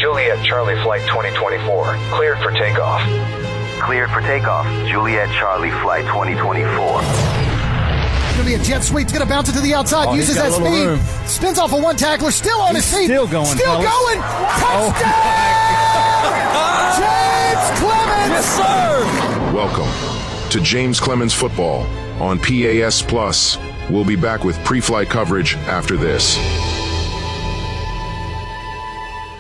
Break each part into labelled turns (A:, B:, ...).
A: Juliet Charlie Flight 2024. Cleared for takeoff.
B: Cleared for takeoff. Juliet Charlie Flight 2024.
C: Going to be a jet sweep. It's going to bounce it to the outside. Uses that speed. Room. Spins off of one tackler. Still on his feet.
D: Still going.
C: Touchdown! James Clemens!
D: Yes, sir!
E: Welcome to James Clemens Football on PAS Plus. We'll be back with pre-flight coverage after this.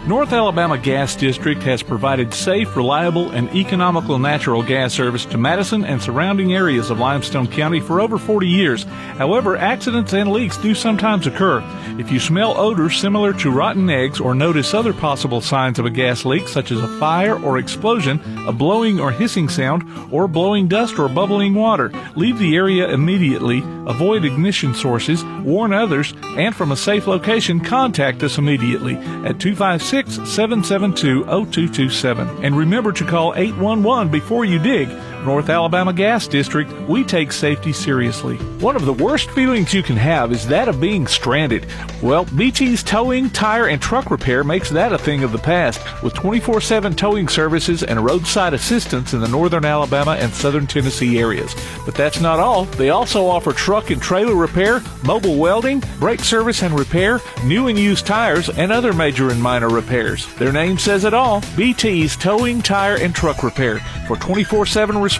F: North Alabama Gas District has provided safe, reliable, and economical natural gas service to Madison and surrounding areas of Limestone County for over 40 years. However, accidents and leaks do sometimes occur. If you smell odors similar to rotten eggs or notice other possible signs of a gas leak, such as a fire or explosion, a blowing or hissing sound, or blowing dust or bubbling water, leave the area immediately, avoid ignition sources, warn others, and from a safe location, contact us immediately at 256-772-0227. And remember to call 811 before you dig. North Alabama Gas District, we take safety seriously. One of the worst feelings you can have is that of being stranded. Well, BT's Towing, Tire, and Truck Repair makes that a thing of the past, with 24/7 towing services and roadside assistance in the northern Alabama and southern Tennessee areas. But that's not all. They also offer truck and trailer repair, mobile welding, brake service and repair, new and used tires, and other major and minor repairs. Their name says it all. BT's Towing, Tire, and Truck Repair. For 24/7 response,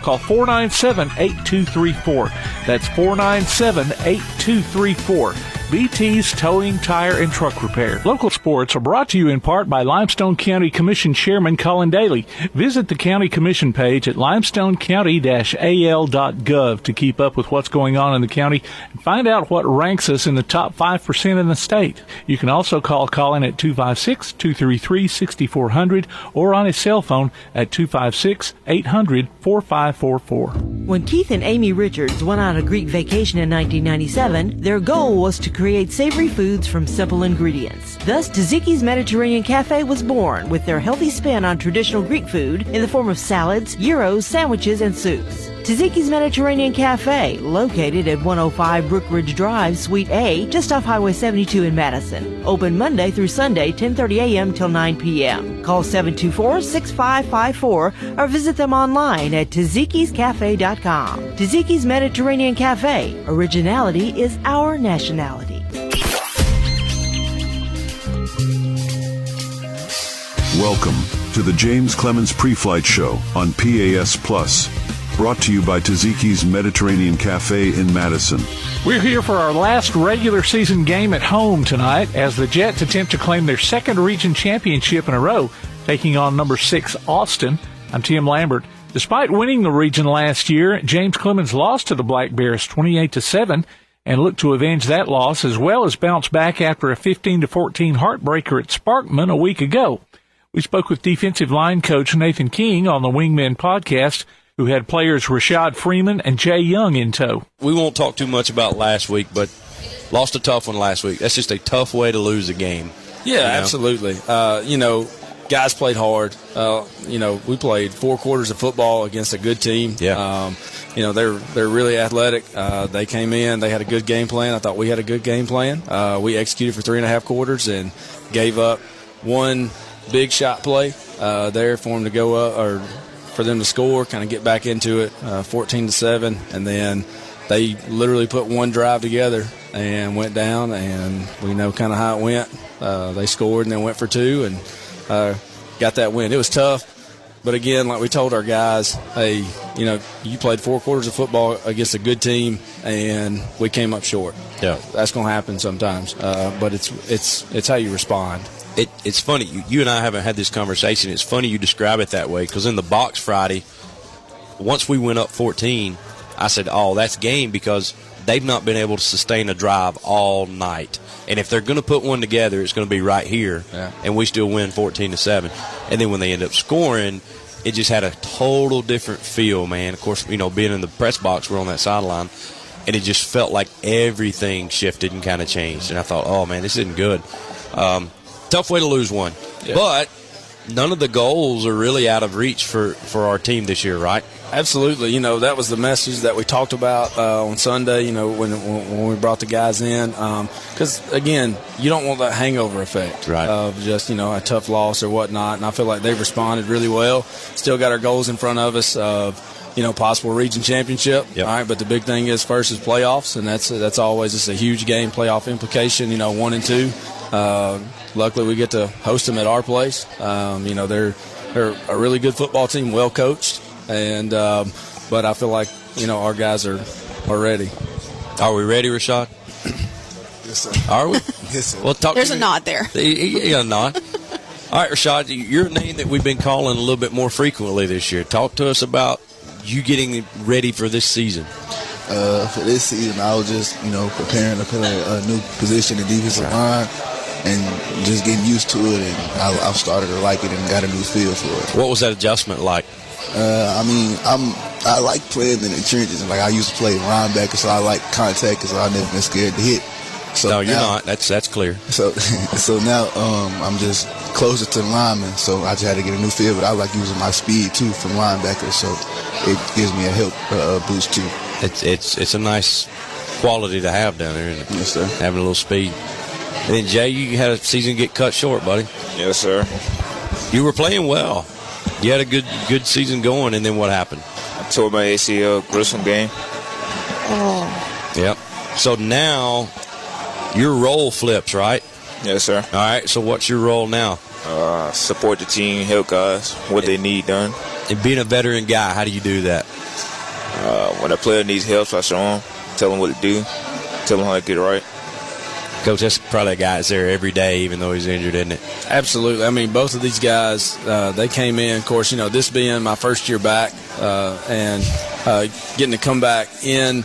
F: call 497-8234. That's 497-8234. BT's Towing, Tire, and Truck Repair. Local sports are brought to you in part by Limestone County Commission Chairman Colin Daly. Visit the County Commission page at limestonecounty-al.gov to keep up with what's going on in the county and find out what ranks us in the top 5% in the state. You can also call Colin at 256-233-6400 or on his cell phone at 256-800-4544.
G: When Keith and Amy Richards went on a Greek vacation in 1997, their goal was to create savory foods from simple ingredients. Thus, Tzatziki's Mediterranean Cafe was born with their healthy spin on traditional Greek food in the form of salads, gyros, sandwiches, and soups. Tzatziki's Mediterranean Cafe, located at 105 Brookridge Drive, Suite A, just off Highway 72 in Madison. Open Monday through Sunday, 10:30 a.m. till 9 p.m. Call 724-6554 or visit them online at tzatziki'scafe.com. Tzatziki's Mediterranean Cafe. Originality is our nationality.
E: Welcome to the James Clemens Pre-Flight Show on PAS Plus. Brought to you by Tzatziki's Mediterranean Cafe in Madison.
F: We're here for our last regular season game at home tonight as the Jets attempt to claim their second region championship in a row, taking on number 6 Austin. I'm Tim Lambert. Despite winning the region last year, James Clemens lost to the Black Bears 28-7 and looked to avenge that loss as well as bounce back after a 15-14 heartbreaker at Sparkman a week ago. We spoke with defensive line coach Nathan King on the Wingmen podcast, who had players Rashad Freeman and Jay Young in tow.
H: We won't talk too much about last week, but lost a tough one last week. That's just a tough way to lose a game.
I: Yeah, absolutely. Guys played hard. We played 4 quarters of football against a good team.
H: Yeah.
I: They're really athletic. They came in. They had a good game plan. I thought we had a good game plan. We executed for 3.5 quarters and gave up one big shot play there for them to go up or for them to score, kind of get back into it, 14-7, and then they literally put one drive together and went down, and we know kind of how it went. They scored and then went for 2 and got that win. It was tough, but again, like we told our guys, hey, you played 4 quarters of football against a good team, and we came up short.
H: Yeah,
I: that's going to happen sometimes, but it's how you respond.
H: It's funny. You and I haven't had this conversation. It's funny you describe it that way because in the box Friday, once we went up 14, I said, oh, that's game because they've not been able to sustain a drive all night. And if they're going to put one together, it's going to be right here, and we still win 14-7. And then when they end up scoring, it just had a total different feel, man. Of course, being in the press box, we're on that sideline, and it just felt like everything shifted and kind of changed. And I thought, oh, man, this isn't good. Tough way to lose one. Yeah. But none of the goals are really out of reach for our team this year, right?
I: Absolutely. That was the message that we talked about on Sunday, when we brought the guys in. Because, again, you don't want that hangover effect of just, a tough loss or whatnot. And I feel like they've responded really well. Still got our goals in front of us of, possible region championship.
H: Yep.
I: All right, but the big thing is first is playoffs, and that's always just a huge game, playoff implication, 1 and 2. Luckily, we get to host them at our place. They're a really good football team, well coached. And but I feel like our guys are ready.
H: Are we ready, Rashad?
D: Yes, sir.
H: Are we?
D: Yes, sir.
H: Well,
J: There's a nod there.
H: You got a nod. All right, Rashad, you're a name that we've been calling a little bit more frequently this year. Talk to us about you getting ready for this season.
D: For this season, I was just preparing to play a new position in defensive line and just getting used to it. And I've started to like it and got a new feel for it.
H: What was that adjustment like?
D: I like playing in the trenches, and like I used to play linebacker, so I like contact because I've never been scared to hit. So
H: no, you're not. That's clear.
D: So now I'm just closer to the lineman, so I just had to get a new feel. But I like using my speed too from linebacker, so it gives me a boost too.
H: It's a nice quality to have down there, isn't it?
D: Yes, sir.
H: Having a little speed. And then Jay, you had a season get cut short, buddy.
K: Yes, sir.
H: You were playing well. You had a good season going, and then what happened?
K: I tore my ACL, gruesome game.
H: Yep. So now your role flips, right?
K: Yes, sir.
H: All right. So what's your role now?
K: Support the team, help guys, what they need done.
H: And being a veteran guy, how do you do that?
K: When a player needs help, I show them, tell them what to do, tell them how to get it right.
H: Coach, that's probably a guy that's there every day, even though he's injured, isn't it?
I: Absolutely. I mean, both of these guys, they came in, of course, this being my first year back and getting to come back in,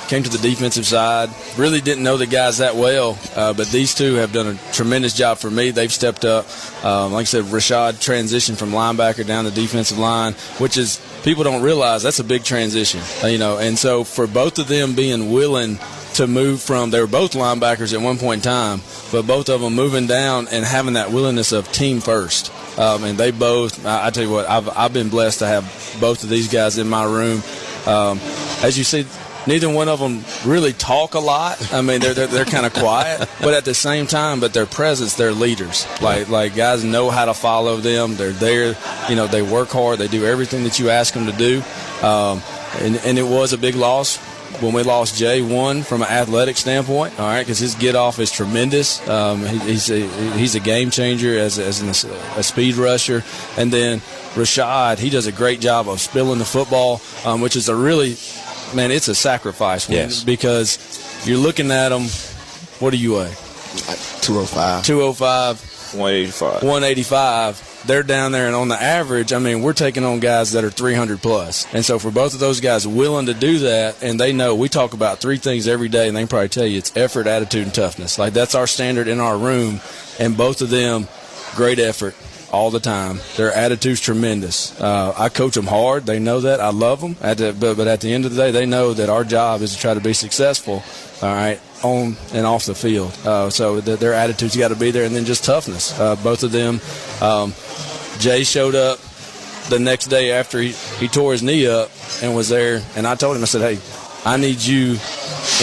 I: came to the defensive side. Really didn't know the guys that well, but these two have done a tremendous job for me. They've stepped up. Like I said, Rashad transitioned from linebacker down to defensive line, which is, people don't realize that's a big transition, and so for both of them being willing to move from, they were both linebackers at one point in time, but both of them moving down and having that willingness of team first. And they both, I tell you what, I've been blessed to have both of these guys in my room. As you see, neither one of them really talk a lot. I mean, they're kind of quiet, but at the same time, but their presence, they're leaders. Like guys know how to follow them. They're there. They work hard. They do everything that you ask them to do. And it was a big loss when we lost Jay, one from an athletic standpoint, all right, because his get off is tremendous. He's a game changer as a speed rusher, and then Rashad, he does a great job of spilling the football, which is it's a sacrifice.
H: Yes.
I: Because you're looking at him. What do you weigh?
D: 205.
I: 205.
K: 185.
I: 185. They're down there, and on the average, we're taking on guys that are 300 plus. And so for both of those guys willing to do that, and they know we talk about three things every day, and they can probably tell you it's effort, attitude, and toughness. Like, that's our standard in our room, and both of them, great effort all the time. Their attitude's tremendous. I coach them hard. They know that. I love them. But at the end of the day, they know that our job is to try to be successful, all right, on and off the field. So their attitude's got to be there, and then just toughness. Both of them. Jay showed up the next day after he tore his knee up and was there, and I told him, I said, hey, I need you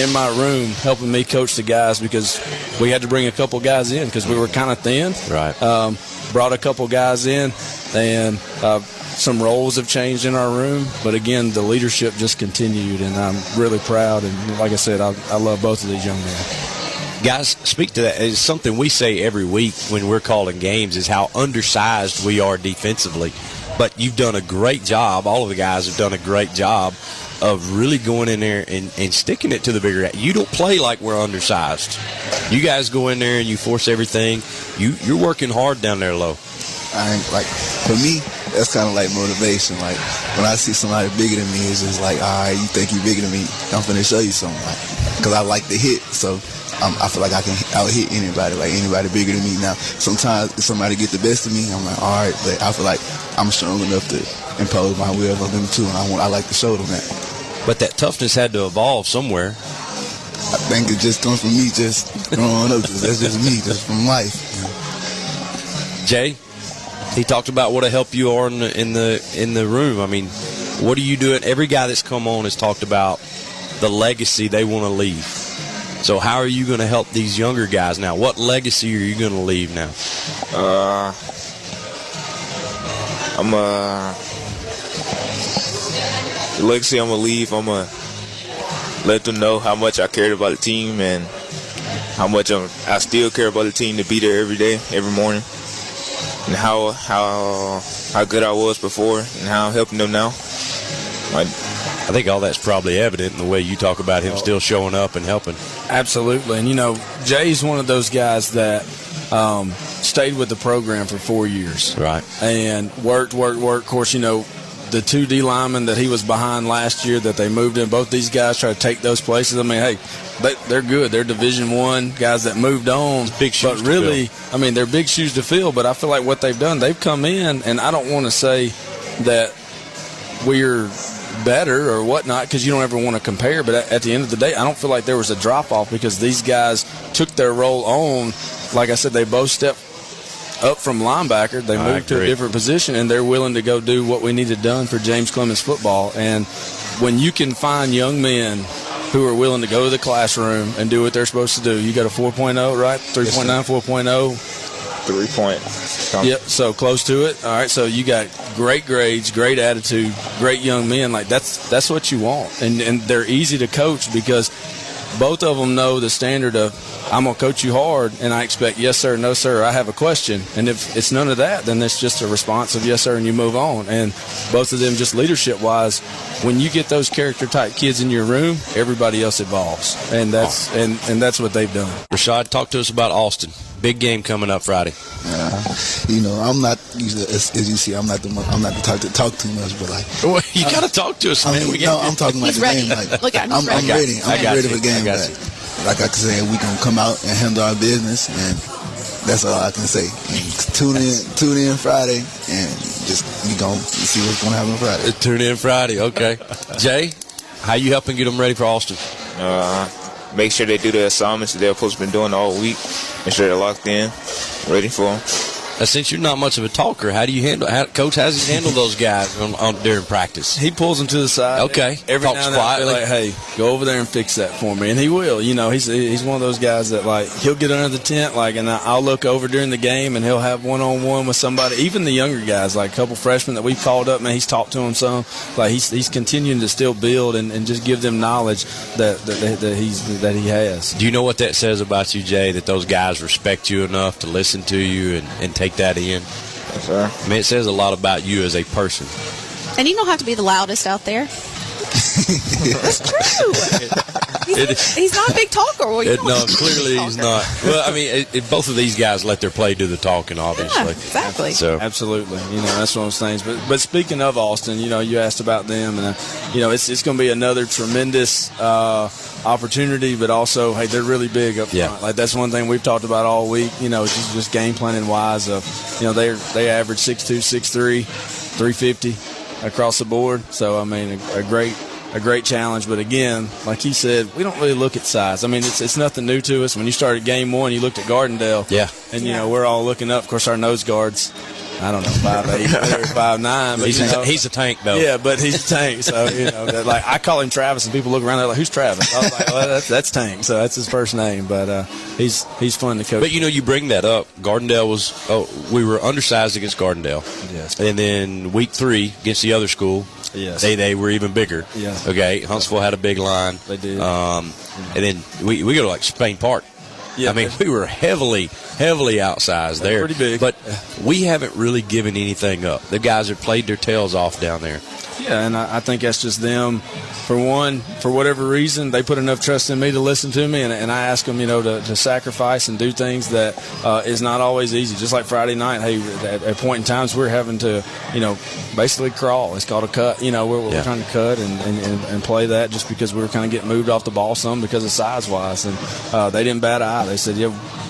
I: in my room helping me coach the guys, because we had to bring a couple guys in because we were kind of thin.
H: Right.
I: Brought a couple guys in, and some roles have changed in our room. But, again, the leadership just continued, and I'm really proud. And, like I said, I love both of these young men.
H: Guys, speak to that. It's something we say every week when we're calling games, is how undersized we are defensively. But you've done a great job. All of the guys have done a great job of really going in there and sticking it to the bigger guy. You don't play like we're undersized. You guys go in there and you force everything. You're working hard down there low.
D: For me, that's kind of like motivation. Like, when I see somebody bigger than me, it's just like, all right, you think you're bigger than me, I'm finna show you something. Because I like to hit, so I feel like I can out-hit anybody, like anybody bigger than me. Now, sometimes if somebody get the best of me, I'm like, all right, but I feel like I'm strong enough to impose my will on them too, and I like to show them that.
H: But that toughness had to evolve somewhere.
D: I think it just comes from me just growing up. That's just me, just from life.
H: Jay, he talked about what a help you are in the room. What are you doing? Every guy that's come on has talked about the legacy they want to leave. So how are you going to help these younger guys now? What legacy are you going to leave now?
K: The legacy I'm going to leave, I'm going to let them know how much I cared about the team and how much I still care about the team, to be there every day, every morning, and how good I was before and how I'm helping them now.
H: I think all that's probably evident in the way you talk about him still showing up and helping.
I: Absolutely. And, Jay's one of those guys that stayed with the program for 4 years.
H: Right.
I: And worked. Of course, the 2 D linemen that he was behind last year that they moved in, both these guys try to take those places. I mean, hey, they're good. They're Division I guys that moved on.
H: Big shoes
I: but really, they're big shoes to fill. But I feel like what they've done, they've come in, and I don't want to say that we're better or whatnot, because you don't ever want to compare, but at the end of the day, I don't feel like there was a drop-off, because these guys took their role on. Like I said, they both stepped up from linebacker. They moved to a different position, and they're willing to go do what we needed done for James Clemens football. And when you can find young men who are willing to go to the classroom and do what they're supposed to do, you got a 4.0, right? 3.9, 4.0?
K: 3 point.
I: Yep, so close to it. All right, so you got great grades, great attitude, great young men. Like, that's what you want. And they're easy to coach, because both of them know the standard of, I'm going to coach you hard, and I expect yes, sir, no, sir, I have a question. And if it's none of that, then it's just a response of yes, sir, and you move on. And both of them, just leadership-wise, when you get those character-type kids in your room, everybody else evolves. And that's and that's what they've done.
H: Rashad, talk to us about Austin. Big game coming up Friday.
D: I'm not usually, as you see, I'm not the type to talk too much, but like,
H: well, you gotta talk to us, man.
D: I'm talking about
J: He's
D: the
J: ready.
D: game. Like,
J: Look at him.
D: I'm ready. I'm ready for the game. Like I can say, we can come out and handle our business, and that's all I can say. And tune in Friday, and we gonna see what's gonna happen Friday.
H: Tune in Friday, okay. Jay, how you helping get them ready for Austin?
K: Make sure they do the assignments that they're supposed to be doing all week. Make sure they're locked in, ready for them.
H: Since you're not much of a talker, how do you handle? Coach, how does he handle those guys during practice?
I: He pulls them to the side.
H: Okay,
I: every
H: talks
I: now and then
H: quietly.
I: Like, hey, go over there and fix that for me, and he will. He's one of those guys that, like, he'll get under the tent, like, and I'll look over during the game, and he'll have one-on-one with somebody. Even the younger guys, like a couple freshmen that we've called up, man, he's talked to them some. Like, he's continuing to still build and just give them knowledge that he has.
H: Do you know what that says about you, Jay? That those guys respect you enough to listen to you and take that in?
K: Yes, sir.
H: I mean, it says a lot about you as a person.
J: And you don't have to be the loudest out there. That's true. He's not a big talker.
H: No, clearly he's not. Well, I mean, both of these guys let their play do the talking, obviously.
J: Yeah, exactly.
H: So
I: absolutely, that's one of those things. But speaking of Austin, you asked about them, and it's going to be another tremendous opportunity. But also, hey, they're really big up front.
H: Yeah.
I: Like, that's one thing we've talked about all week. Just game planning wise. Of they average 6'2", 6'3", 350 across the board. So I mean, a great challenge. But again, like he said, we don't really look at size. I mean, it's nothing new to us. When you started game one, you looked at Gardendale.
H: Yeah.
I: And we're all looking up. Of course, our nose guards, I don't know, 5'8", 5'9", but
H: he's a tank, though.
I: Yeah, but he's a tank. So like, I call him Travis, and people look around, they're like, "Who's Travis?" I was like, "Well, that's Tank." So that's his first name. But he's fun to coach.
H: But you bring that up. Gardendale we were undersized against Gardendale.
I: Yes.
H: And then week 3 against the other school.
I: Yes.
H: They were even bigger.
I: Yes.
H: Okay. Huntsville had a big line.
I: They did.
H: And then we go to like Spain Park.
I: Yeah,
H: I mean, we were heavily outsized there.
I: Pretty big.
H: But we haven't really given anything up. The guys have played their tails off down there.
I: Yeah, and I think that's just them. For one, for whatever reason, they put enough trust in me to listen to me, and I ask them, to sacrifice and do things that is not always easy. Just like Friday night, hey, at point in times we're having to, basically crawl. It's called a cut. We're trying to cut and play that just because we were kind of getting moved off the ball some because of size-wise, and they didn't bat an eye. They said,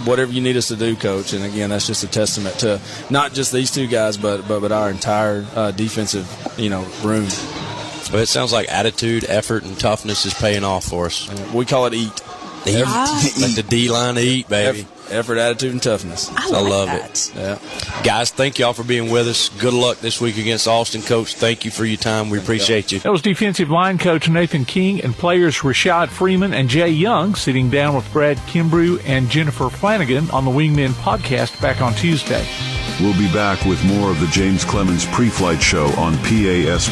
I: whatever you need us to do, Coach. And again, that's just a testament to not just these two guys, but our entire defensive, room.
H: Well, it sounds like attitude, effort, and toughness is paying off for us.
I: We call it EAT.
H: Let the D-line eat, baby.
I: Effort, attitude, and toughness.
J: I
H: love
J: that.
H: it. Yeah. Guys, thank y'all for being with us. Good luck this week against Austin. Coach, thank you for your time. We appreciate you.
F: That was defensive line coach Nathan King and players Rashad Freeman and Jay Young sitting down with Brad Kimbrough and Jennifer Flanagan on the Wingmen podcast back on Tuesday.
E: We'll be back with more of the James Clemens Pre-Flight Show on PAS+.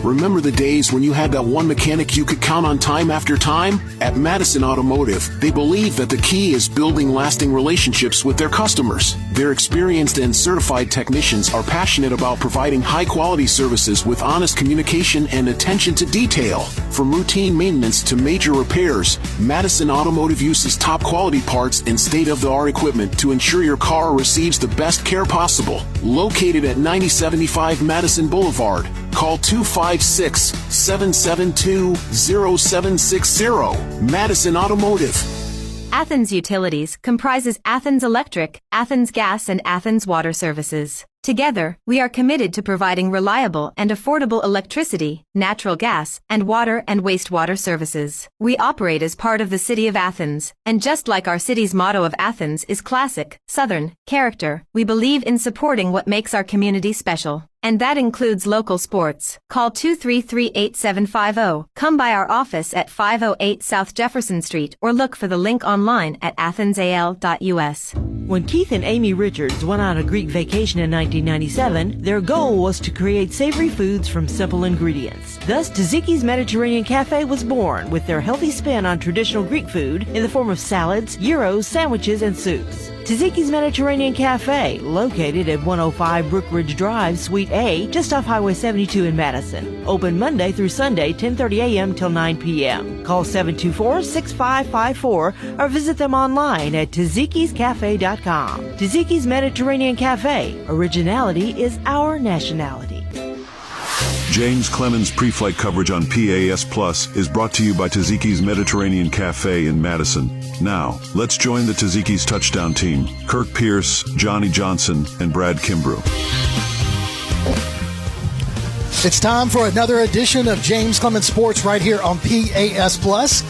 L: Remember the days when you had that one mechanic you could count on time after time? At Madison Automotive, they believe that the key is building lasting relationships with their customers. Their experienced and certified technicians are passionate about providing high-quality services with honest communication and attention to detail. From routine maintenance to major repairs, Madison Automotive uses top-quality parts and state-of-the-art equipment to ensure your car receives the best care possible. Located at 9075 Madison Boulevard, call 256-772-0760. Madison Automotive.
M: Athens Utilities comprises Athens Electric, Athens Gas, and Athens Water Services. Together, we are committed to providing reliable and affordable electricity, natural gas, and water and wastewater services. We operate as part of the City of Athens, and just like our city's motto of Athens is classic, Southern, character, we believe in supporting what makes our community special. And that includes local sports. Call 233-8750. Come by our office at 508 South Jefferson Street or look for the link online at athensal.us.
G: When Keith and Amy Richards went on a Greek vacation in 1997, their goal was to create savory foods from simple ingredients. Thus, Tzatziki's Mediterranean Cafe was born with their healthy spin on traditional Greek food in the form of salads, gyros, sandwiches, and soups. Tzatziki's Mediterranean Cafe, located at 105 Brookridge Drive, Suite A, just off Highway 72 in Madison. Open Monday through Sunday, 10:30 a.m. till 9 p.m. Call 724-6554 or visit them online at Tzatziki'sCafe.com. Tzatziki's Mediterranean Cafe. Originality is our nationality.
E: James Clemens Pre-Flight coverage on PAS Plus is brought to you by Tzatziki's Mediterranean Cafe in Madison. Now, let's join the Tzatziki's touchdown team, Kirk Pierce, Johnny Johnson, and Brad Kimbrough.
C: It's time for another edition of James Clemens Sports right here on PAS Plus.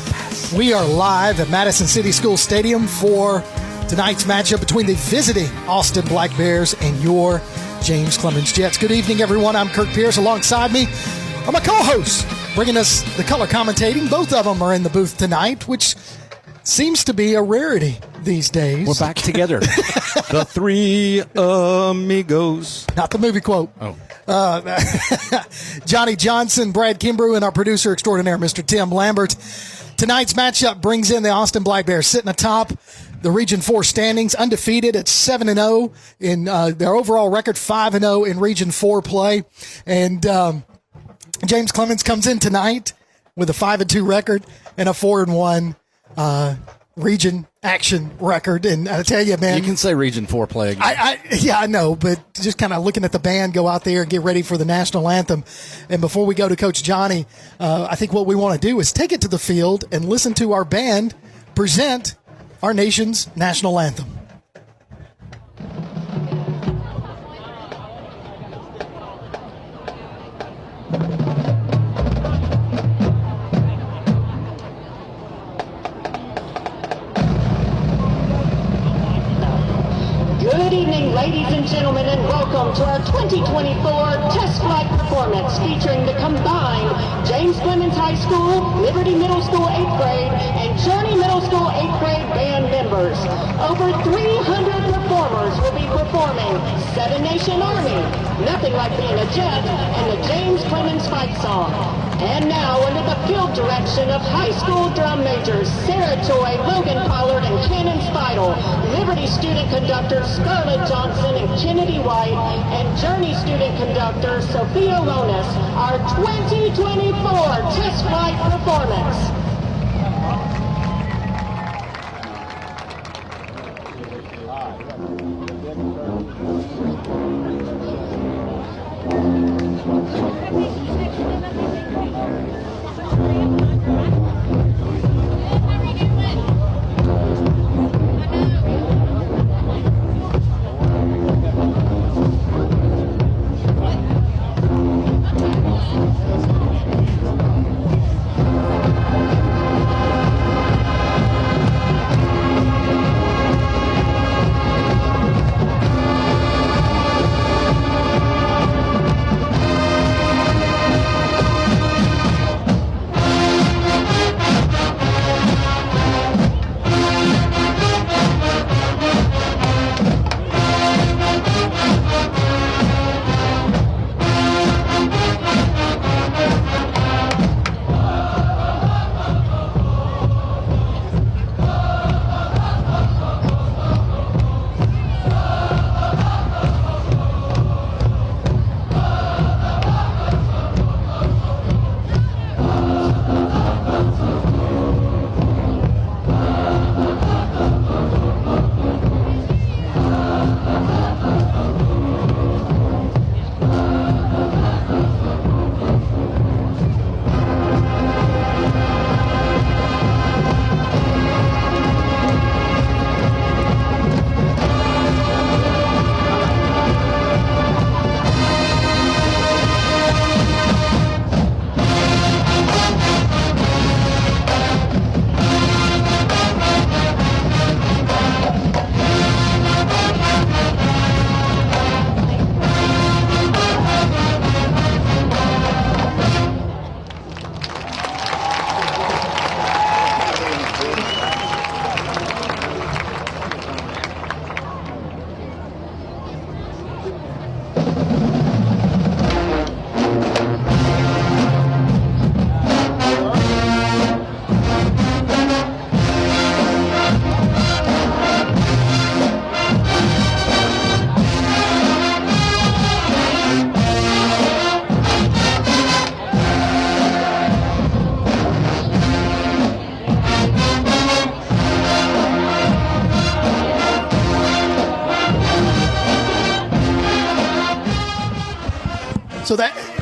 C: We are live at Madison City School Stadium for tonight's matchup between the visiting Austin Black Bears and your James Clemens Jets. Good evening, everyone. I'm Kirk Pierce. Alongside me are my co-hosts, bringing us the color commentating. Both of them are in the booth tonight, which seems to be a rarity these days.
N: We're back together. The three amigos.
C: Not the movie quote.
N: Oh.
C: Johnny Johnson, Brad Kimbrough, and our producer extraordinaire, Mr. Tim Lambert. Tonight's matchup brings in the Austin Black Bears sitting atop the Region 4 standings, undefeated at 7-0 in their overall record, 5-0 in Region 4 play. And James Clemens comes in tonight with a 5-2 record and a 4-1 region action record. And I tell you, man,
N: you can say Region 4 play again.
C: I know, but just kind of looking at the band go out there and get ready for the national anthem. And before we go to Coach Johnny, I think what we want to do is take it to the field and listen to our band present our nation's national anthem.
O: Good evening, ladies and gentlemen, and welcome to our 2024 test flight performance featuring the combined James Clemens High School, Liberty Middle School 8th grade, and Journey Middle School 8th grade band members. Over 300 performers will be performing Seven Nation Army, Nothing Like Being a Jet, and the James Clemens Fight Song. And now, under the field direction of high school drum majors Sarah Joy, Logan Pollard, and Cannon Speidel, Liberty student conductor Scarlett Johnson and Kennedy White, and Journey student conductor Sophia Lonis, our 2024 test flight performance.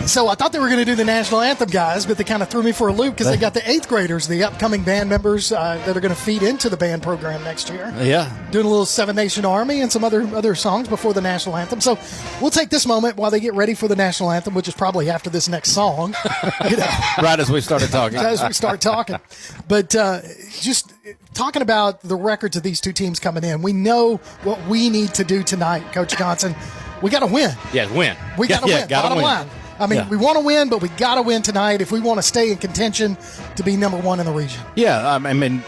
C: So I thought they were going to do the national anthem, guys, but they kind of threw me for a loop because they got the 8th graders, the upcoming band members that are going to feed into the band program next year.
N: Yeah.
C: Doing a little Seven Nation Army and some other songs before the national anthem. So we'll take this moment while they get ready for the national anthem, which is probably after this next song.
N: Right as we started talking.
C: As we start talking. But just talking about the records of these two teams coming in, we know what we need to do tonight, Coach Johnson. We got to win.
H: Yeah, win.
C: We got to win. Bottom line. I mean, we want to win, but we got to win tonight if we want to stay in contention to be number one in the region.
N: Yeah, I mean,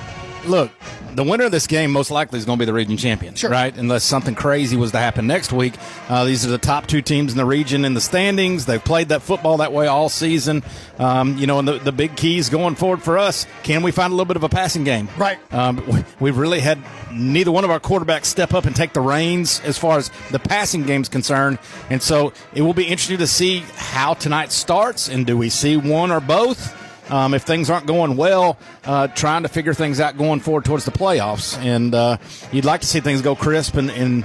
N: look, the winner of this game most likely is going to be the region champion, right? Unless something crazy was to happen next week. These are the top 2 teams in the region in the standings. They've played that football that way all season. And the big keys going forward for us, can we find a little bit of a passing game?
C: Right.
N: We've really had neither one of our quarterbacks step up and take the reins as far as the passing game's concerned. And so it will be interesting to see how tonight starts, and do we see one or both? If things aren't going well, trying to figure things out going forward towards the playoffs. And you'd like to see things go crisp and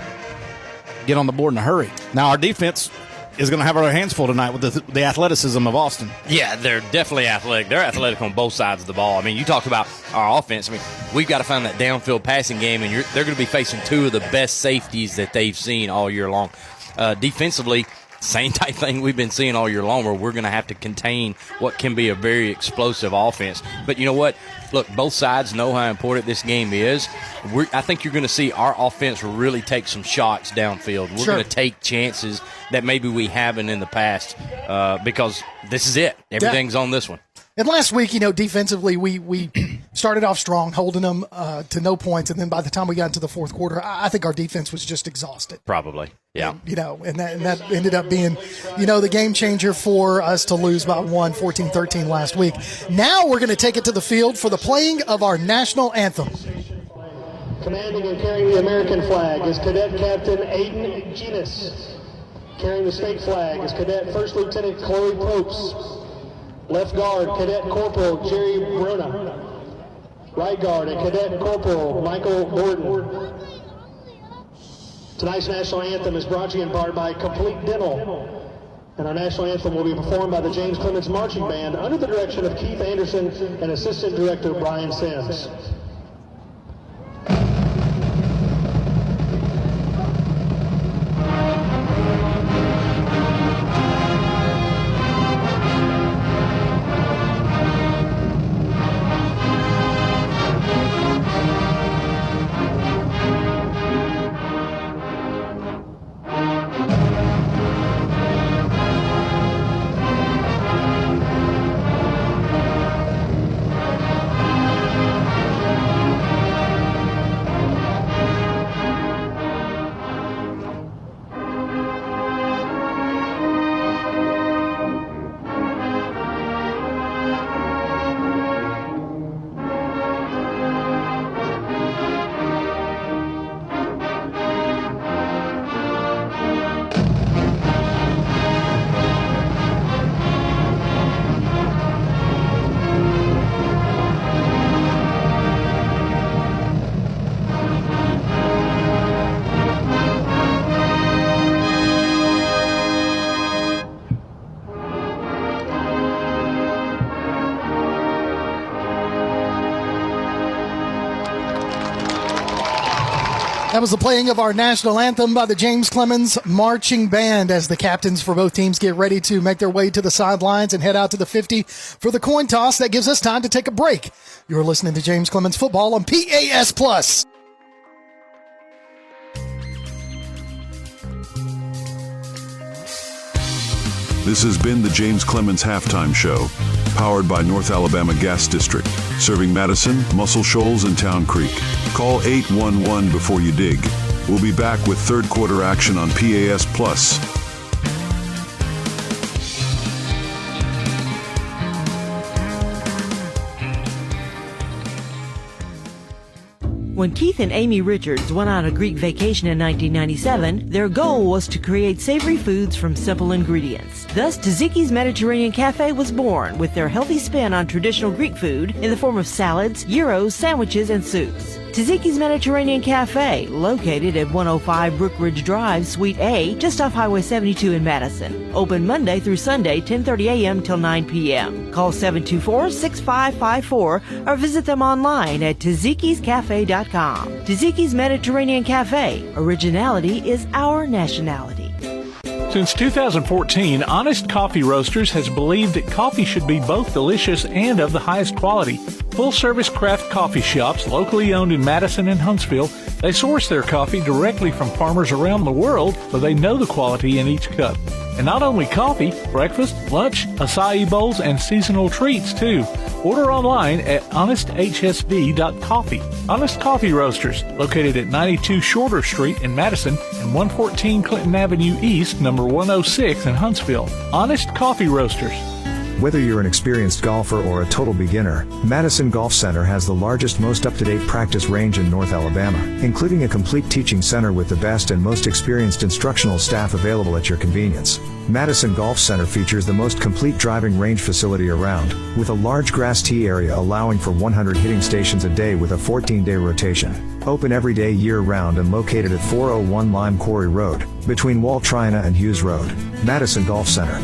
N: get on the board in a hurry. Now, our defense is going to have our hands full tonight with the athleticism of Austin.
H: Yeah, they're definitely athletic. They're athletic on both sides of the ball. I mean, you talked about our offense. I mean, we've got to find that downfield passing game, and they're going to be facing 2 of the best safeties that they've seen all year long. Defensively, same type thing we've been seeing all year long, where we're going to have to contain what can be a very explosive offense. But you know what? Look, both sides know how important this game is. I think you're going to see our offense really take some shots downfield. We're going to take chances that maybe we haven't in the past because this is it. Everything's on this one.
C: And last week, defensively, we started off strong, holding them to no points, and then by the time we got into the fourth quarter, I think our defense was just exhausted.
H: Probably, yeah.
C: And that ended up being, the game changer for us to lose by 14-13 last week. Now we're going to take it to the field for the playing of our national anthem.
O: Commanding and carrying the American flag is Cadet Captain Aiden Genus. Carrying the state flag is Cadet First Lieutenant Chloe Popes. Left guard, Cadet Corporal Jerry Bruna. Right guard, Cadet Corporal Michael Gordon. Tonight's national anthem is brought to you in part by Complete Dental. And our national anthem will be performed by the James Clemens Marching Band under the direction of Keith Anderson and Assistant Director Brian Sims.
C: That was the playing of our national anthem by the James Clemens Marching Band as the captains for both teams get ready to make their way to the sidelines and head out to the 50 for the coin toss. That gives us time to take a break. You're listening to James Clemens Football on PAS+.
E: This has been the James Clemens Halftime Show, powered by North Alabama Gas District, serving Madison, Muscle Shoals, and Town Creek. Call 811 before you dig. We'll be back with third quarter action on PAS+.
G: When Keith and Amy Richards went on a Greek vacation in 1997, their goal was to create savory foods from simple ingredients. Thus, Tzatziki's Mediterranean Cafe was born with their healthy spin on traditional Greek food in the form of salads, gyros, sandwiches, and soups. Tzatziki's Mediterranean Cafe, located at 105 Brookridge Drive, Suite A, just off Highway 72 in Madison. Open Monday through Sunday, 10:30 a.m. till 9 p.m. Call 724-6554 or visit them online at Tzatziki'sCafe.com. Tzatziki's Mediterranean Cafe. Originality is our nationality.
F: Since 2014, Honest Coffee Roasters has believed that coffee should be both delicious and of the highest quality. Full-service craft coffee shops, locally owned in Madison and Huntsville, they source their coffee directly from farmers around the world, so they know the quality in each cup. And not only coffee, breakfast, lunch, acai bowls, and seasonal treats, too. Order online at honesthsv.coffee. Honest Coffee Roasters, located at 92 Shorter Street in Madison and 114 Clinton Avenue East, number 106 in Huntsville. Honest Coffee Roasters.
P: Whether you're an experienced golfer or a total beginner, Madison Golf Center has the largest, most up-to-date practice range in North Alabama, including a complete teaching center with the best and most experienced instructional staff available at your convenience. Madison Golf Center features the most complete driving range facility around, with a large grass tee area allowing for 100 hitting stations a day with a 14-day rotation. Open every day year-round and located at 401 Lime Quarry Road, between Wall Trina and Hughes Road. Madison Golf Center.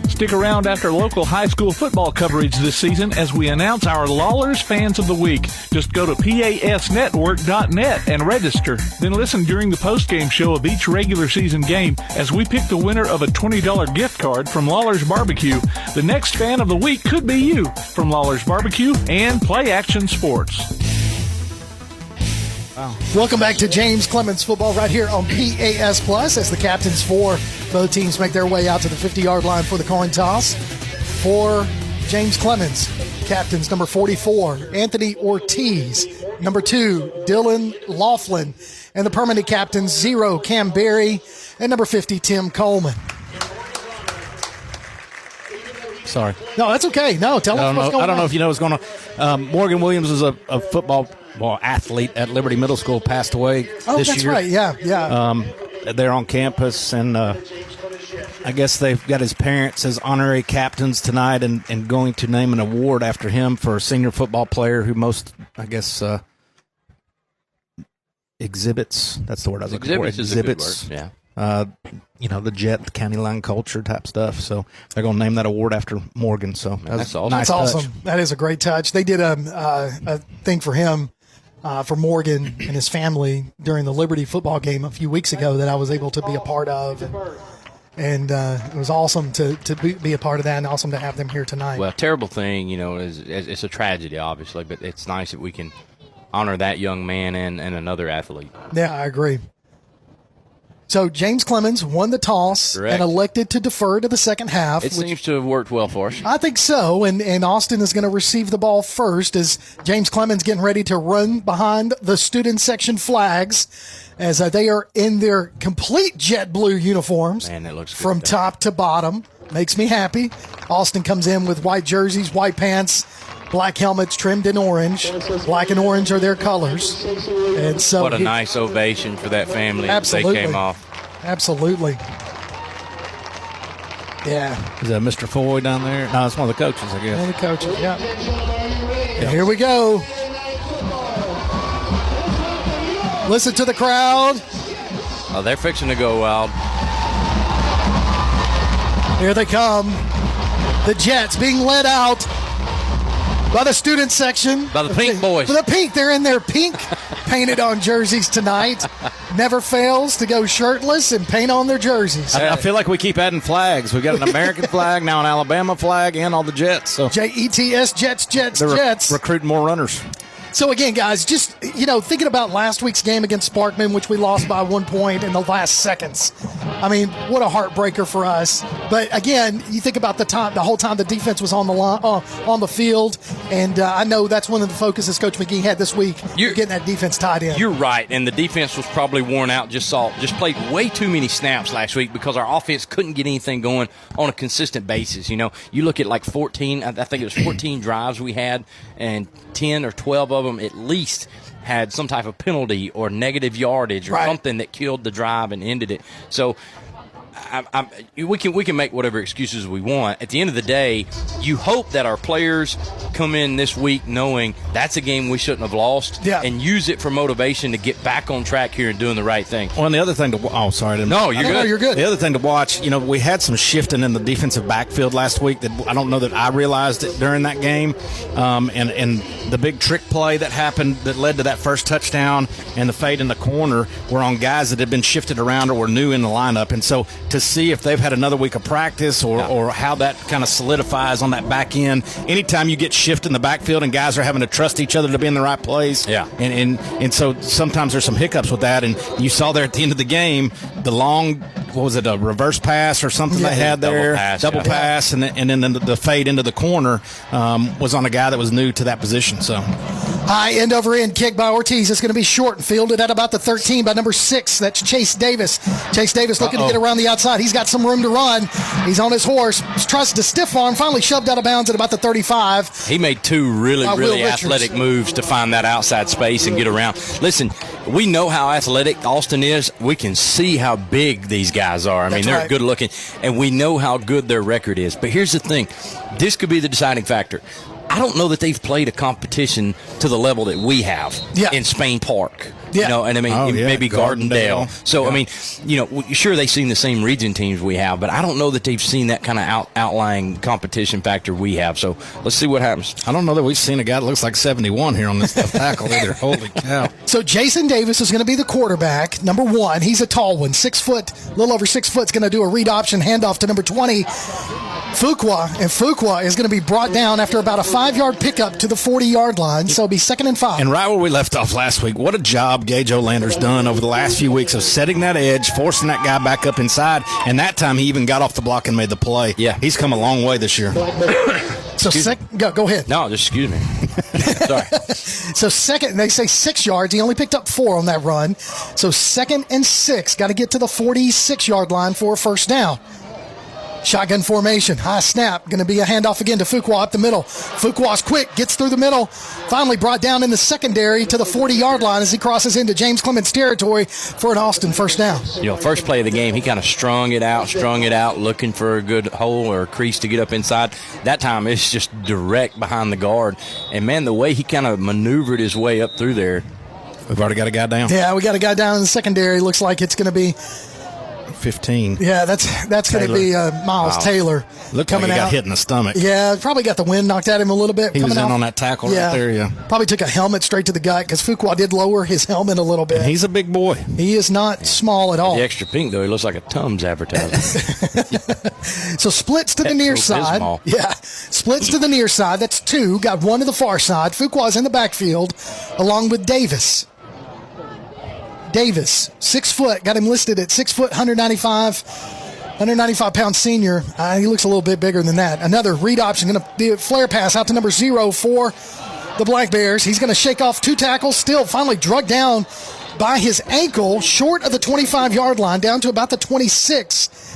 F: Stick around after local high school football coverage this season as we announce our Lawlers Fans of the Week. Just go to pasnetwork.net and register. Then listen during the postgame show of each regular season game as we pick the winner of a $20 gift card from Lawlers Barbecue. The next Fan of the Week could be you from Lawlers Barbecue and Play Action Sports.
C: Wow. Welcome back to James Clemens Football right here on PAS Plus as the captains for both teams make their way out to the 50-yard line for the coin toss. For James Clemens, captains number 44, Anthony Ortiz, number 2, Dylan Laughlin, and the permanent captains 0, Cam Berry, and number 50, Tim Coleman.
N: Sorry.
C: No, that's okay. No, tell us what's going on.
N: I don't know if you know what's going on. Morgan Williams was a football athlete at Liberty Middle School, passed away this year. Oh,
C: that's right. Yeah.
N: They're on campus, and I guess they've got his parents as honorary captains tonight and going to name an award after him for a senior football player who most, I guess, exhibits. That's the word I was looking for.
H: Exhibits. Yeah.
N: The Jet, the county line culture type stuff. So they're going to name that award after Morgan. So
H: that's awesome.
C: That's awesome. That is a great touch. They did a thing for him, for Morgan and his family during the Liberty football game a few weeks ago that I was able to be a part of. And it was awesome to be a part of that and awesome to have them here tonight.
H: Well, terrible thing, is it's a tragedy, obviously, but it's nice that we can honor that young man and another athlete.
C: Yeah, I agree. So James Clemens won the toss and elected to defer to the second half.
H: It seems to have worked well for us.
C: I think so, and Austin is going to receive the ball first as James Clemens getting ready to run behind the student section flags as they are in their complete jet blue uniforms.
H: Man, that looks good
C: from top to bottom. Makes me happy. Austin comes in with white jerseys, white pants, black helmets trimmed in orange. Black and orange are their colors. And so
H: what a nice ovation for that family.
C: Absolutely.
H: They came off.
C: Absolutely. Yeah.
N: Is that Mr. Foy down there? No, it's one of the coaches, I guess.
C: One of the coaches, yeah. And here we go. Listen to the crowd.
H: Oh, they're fixing to go wild.
C: Here they come. The Jets being led out by the student section.
H: By the pink boys.
C: By the pink. They're in their pink painted on jerseys tonight. Never fails to go shirtless and paint on their jerseys.
N: I feel like we keep adding flags. We got an American flag, now an Alabama flag, and all the Jets. So
C: Jets, Jets.
N: They're recruiting more runners.
C: So, again, guys, just, thinking about last week's game against Sparkman, which we lost by 1 point in the last seconds. I mean, what a heartbreaker for us. But, again, you think about the whole time the defense was on the field, and I know that's one of the focuses Coach McGee had this week, getting that defense tied in.
H: You're right, and the defense was probably worn out, just played way too many snaps last week because our offense couldn't get anything going on a consistent basis. You look at like 14, I think it was 14 drives we had, and 10 or 12 of them them at least had some type of penalty or negative yardage or something that killed the drive and ended it. So we can make whatever excuses we want. At the end of the day, you hope that our players come in this week knowing that's a game we shouldn't have lost and use it for motivation to get back on track here and doing the right thing.
N: Well, and the other thing to
H: No, you're good.
C: No, you're good.
N: The other thing to watch, we had some shifting in the defensive backfield last week that I don't know that I realized it during that game. And the big trick play that happened that led to that first touchdown and the fade in the corner were on guys that had been shifted around or were new in the lineup. And so to see if they've had another week of practice or how that kind of solidifies on that back end. Anytime you get shift in the backfield and guys are having to trust each other to be in the right place. Yeah. And so sometimes there's some hiccups with that. And you saw there at the end of the game, the long, a reverse pass or something they had there? Double pass. And then the fade into the corner was on a guy that was new to that position. So
C: high end over end kick by Ortiz. It's going to be short and fielded at about the 13 by number 6. That's Chase Davis. Chase Davis looking to get around the outside. He's got some room to run. He's on his horse. Tries to stiff arm. Finally shoved out of bounds at about the 35.
H: He made two really athletic moves to find that outside space and get around. Listen, we know how athletic Austin is. We can see how big these guys are. I mean, they're good looking, and we know how good their record is. But here's the thing. This could be the deciding factor. I don't know that they've played a competition to the level that we have in Spain Park. And I mean, maybe Gardendale. So, I mean, sure, they've seen the same region teams we have, but I don't know that they've seen that kind of outlying competition factor we have. So let's see what happens.
N: I don't know that we've seen a guy that looks like 71 here on this left tackle either. Holy cow.
C: So Jason Davis is going to be the quarterback. Number 1, he's a tall one, 6 foot, a little over 6 foot, is going to do a read option handoff to number 20. Fuqua is going to be brought down after about a 5-yard pickup to the 40-yard line, so it'll be 2nd and 5.
N: And right where we left off last week, what a job Gage Olander's done over the last few weeks of setting that edge, forcing that guy back up inside, and that time he even got off the block and made the play. Yeah. He's come a long way this year.
C: So go ahead.
H: No, just excuse me. Sorry.
C: So second, they say 6 yards. He only picked up 4 on that run. So 2nd and 6, got to get to the 46-yard line for a first down. Shotgun formation, high snap, going to be a handoff again to Fuqua up the middle. Fuqua's quick, gets through the middle, finally brought down in the secondary to the 40-yard line as he crosses into James Clemens territory for an Austin first down.
H: First play of the game, he kind of strung it out, looking for a good hole or a crease to get up inside. That time it's just direct behind the guard. And, man, the way he kind of maneuvered his way up through there.
N: We've already got a guy down.
C: Yeah, we got a guy down in the secondary. Looks like it's going to be
N: 15.
C: Yeah, that's going to be Miles Taylor.
N: Looked like he got hit in the stomach.
C: Yeah, probably got the wind knocked at him a little bit.
N: He was in on that tackle right there, yeah.
C: Probably took a helmet straight to the gut because Fuqua did lower his helmet a little bit.
N: And he's a big boy.
C: He is not small at all.
H: The extra pink, though, he looks like a Tums advertisement.
C: So splits to the near side. Yeah, splits to the near side. That's 2. Got 1 to the far side. Fuqua's in the backfield along with Davis. 6 foot, got him listed at 6 foot, 195 pound senior. He looks a little bit bigger than that. Another read option, going to be a flare pass out to number 0 for the Black Bears. He's going to shake off 2 tackles, still finally drugged down by his ankle, short of the 25-yard line, down to about the 26.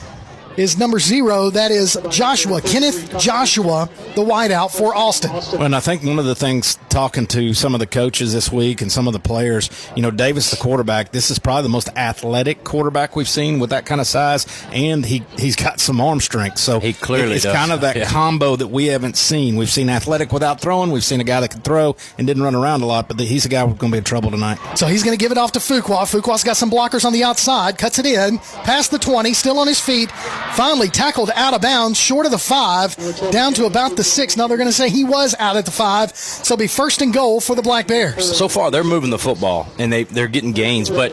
C: Is number 0. That is Kenneth Joshua, the wideout for Austin.
N: Well, and I think one of the things, talking to some of the coaches this week and some of the players, Davis, the quarterback, this is probably the most athletic quarterback we've seen with that kind of size, and he's got some arm strength. So
H: he clearly
N: it's
H: does.
N: Kind of that combo that we haven't seen. We've seen athletic without throwing. We've seen a guy that can throw and didn't run around a lot, but he's a guy who's going to be in trouble tonight.
C: So he's going to give it off to Fuqua. Fuqua's got some blockers on the outside, cuts it in, past the 20, still on his feet. Finally tackled out of bounds, short of the 5, down to about the 6. Now they're going to say he was out at the 5, so it'll be 1st and goal for the Black Bears.
H: So far, they're moving the football, and they're getting gains, but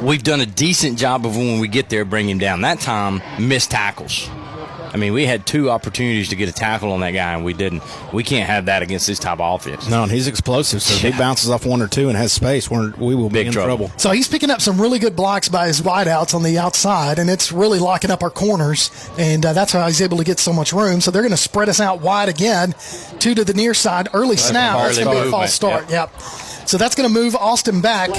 H: we've done a decent job of when we get there, bring him down. That time, missed tackles. I mean, we had 2 opportunities to get a tackle on that guy, and we didn't. We can't have that against this type of offense.
N: No, and he's explosive, so if he bounces off 1 or 2 and has space, we will be in trouble.
C: So he's picking up some really good blocks by his wideouts on the outside, and it's really locking up our corners, and that's how he's able to get so much room. So they're going to spread us out wide again, 2 to the near side. Early snap. That's going to be a false start. Yep. So that's going to move Austin back,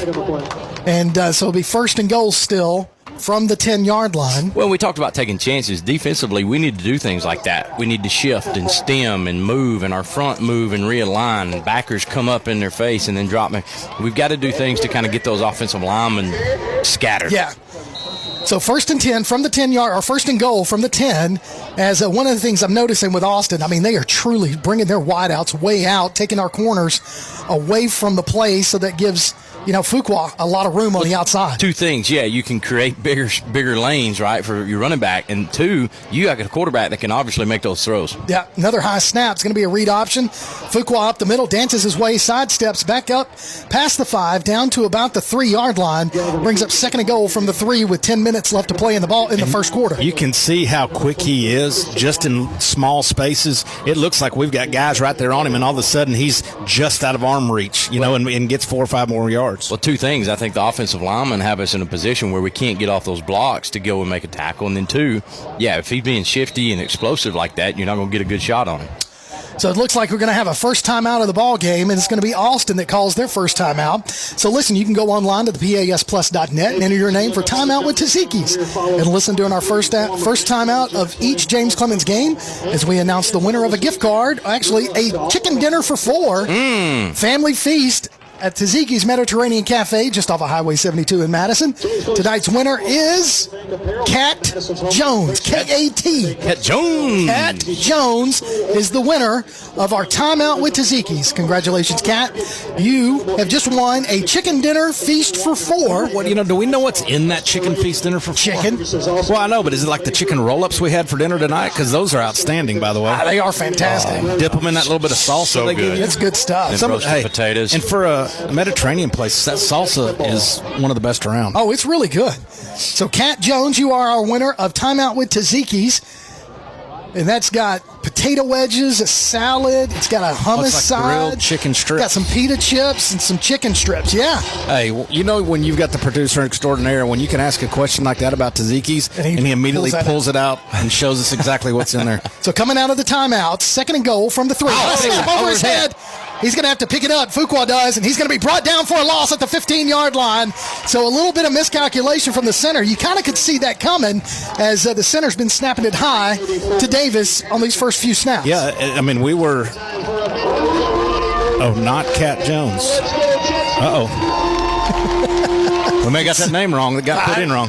C: and so it'll be 1st and goal still from the 10-yard line.
H: Well, we talked about taking chances. Defensively, we need to do things like that. We need to shift and stem and move, and our front move and realign, and backers come up in their face and then drop me. We've got to do things to kind of get those offensive linemen scattered.
C: Yeah. So 1st and 10 from the 10-yard, or 1st and goal from the 10, as one of the things I'm noticing with Austin, I mean, they are truly bringing their wideouts way out, taking our corners away from the play, so that gives, Fuqua a lot of room on the outside.
H: Two things, yeah, you can create bigger lanes, right, for your running back, and two, you got a quarterback that can obviously make those throws.
C: Yeah, another high snap. It's going to be a read option. Fuqua up the middle, dances his way, sidesteps back up past the 5, down to about the 3-yard line, brings up 2nd and goal from the 3 with 10 minutes left to play in the first quarter.
N: You can see how quick he is just in small spaces. It looks like we've got guys right there on him, and all of a sudden he's just out of arm reach, and gets 4 or 5 more yards.
H: Well, two things. I think the offensive linemen have us in a position where we can't get off those blocks to go and make a tackle. And then two, if he's being shifty and explosive like that, you're not going to get a good shot on him.
C: So it looks like we're going to have a first timeout of the ball game, and it's going to be Austin that calls their first timeout. So listen, you can go online to the PASplus.net and enter your name for Timeout with Taziki's, and listen during our first timeout of each James Clemens game as we announce the winner of a gift card, actually a chicken dinner for 4, family feast at Taziki's Mediterranean Cafe, just off of Highway 72 in Madison. Tonight's winner is Cat Jones, K-A-T.
H: Cat Jones.
C: Cat Jones is the winner of our Timeout with Taziki's. Congratulations, Cat. You have just won a chicken dinner feast for 4.
N: What, do we know what's in that chicken feast dinner for 4?
C: Chicken.
N: Well, I know, but is it like the chicken roll-ups we had for dinner tonight? Because those are outstanding, by the way.
C: They are fantastic.
N: Dip them in that little bit of salsa
H: So
N: they give you.
C: It's good stuff.
H: And roasted potatoes.
N: And for a Mediterranean place, that salsa is one of the best around.
C: Oh, it's really good. So, Cat Jones, you are our winner of Timeout with Taziki's. And that's got potato wedges, a salad. It's got a hummus side.
N: Grilled chicken strips.
C: Got some pita chips and some chicken strips. Yeah.
N: Hey, when you've got the producer extraordinaire, when you can ask a question like that about Taziki's, and he immediately pulls it out and shows us exactly what's in there.
C: So coming out of the timeout, 2nd and goal from the 3. Snap over his head. He's going to have to pick it up. Fuqua does, and he's going to be brought down for a loss at the 15-yard line. So a little bit of miscalculation from the center. You kind of could see that coming as the center's been snapping it high to Davis on these first few snaps.
N: Yeah, I mean, we were... Oh, not Cat Jones. Uh-oh. We may have got that name wrong. That got put in wrong.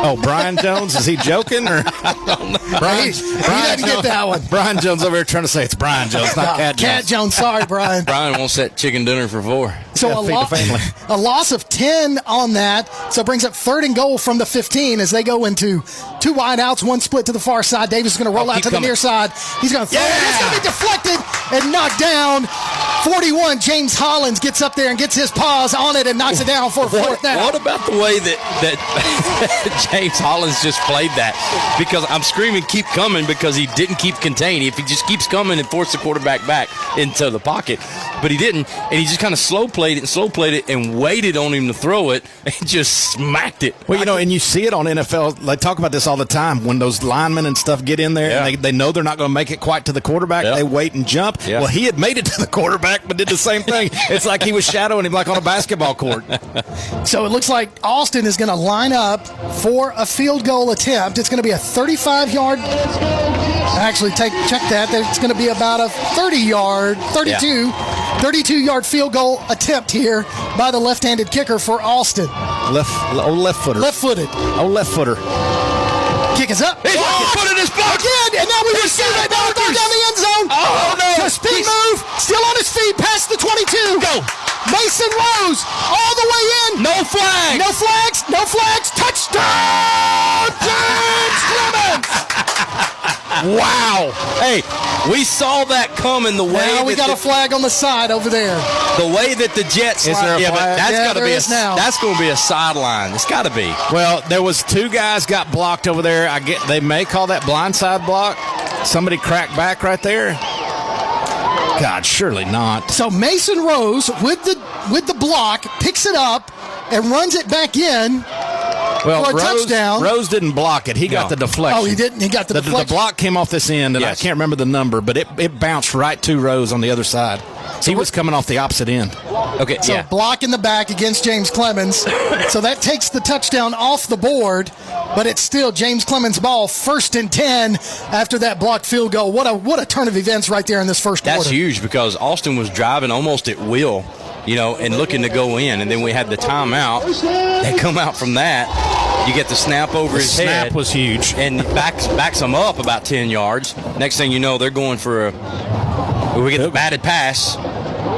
N: Oh, Brian Jones? Is he joking? Or
C: Brian didn't get that one.
N: Brian Jones over here trying to say it's Brian Jones, not Cat Jones.
C: Cat Jones, sorry, Brian.
H: Brian wants that chicken dinner for 4.
C: So a loss of 10 on that. So it brings up 3rd and goal from the 15 as they go into 2 wideouts, 1 split to the far side. Davis is going to roll out to the near side. He's going to throw it. It's going to be deflected and knocked down. 41, James Hollins gets up there and gets his paws on it and knocks it down for a 4th down.
H: What about the way that James Hollins just played that? Because I'm screaming, keep coming, because he didn't keep contained. If he just keeps coming and force the quarterback back into the pocket. But he didn't, and he just kind of slow played it and waited on him to throw it and just smacked it.
N: Well, and you see it on NFL. They talk about this all the time. When those linemen and stuff get in there and they know they're not going to make it quite to the quarterback, they wait and jump. Yeah. Well, he had made it to the quarterback but did the same thing. It's like he was shadowing him like on a basketball court.
C: So it looks like Austin is going to line up for a field goal attempt. It's going to be a 35-yard. Actually, check that. It's going to be about a 32-yard field goal attempt here by the left-handed kicker for Austin.
N: Left-footer.
C: Left-footed.
N: Left footer.
C: Kick is up.
H: He's put it in his block
C: again, and now we receive it. Now we're going down the end zone.
H: Oh no!
C: To spin move, still on his feet, past the 22.
H: Go.
C: Mason Rose all the way in.
H: No flags.
C: No flags. No flags. Touchdown, James Clemens.
H: Wow. Hey, we saw that coming the way.
C: Now we got a flag on the side over there.
H: The way that the Jets.
N: Is there a flag?
H: But that's got to be
C: now.
H: That's going to be a sideline. It's got to be.
N: Well, there was 2 guys got blocked over there. They may call that blindside block. Somebody cracked back right there. God, surely not.
C: So Mason Rose with the block picks it up and runs it back in. for a touchdown.
N: Rose didn't block it. He got the deflection.
C: Oh, he didn't. He got the deflection.
N: The block came off this end, and I can't remember the number, but it bounced right to Rose on the other side. So he was coming off the opposite end.
H: Okay,
C: so block in the back against James Clemens. So that takes the touchdown off the board, but it's still James Clemens' ball, 1st and 10 after that blocked field goal. What a turn of events right there in this first quarter.
H: That's huge because Austin was driving almost at will, and looking to go in, and then we had the timeout. They come out from that. You get the snap over his head.
N: The snap was huge.
H: And backs them up about 10 yards. Next thing you know, they're going for we get the batted pass.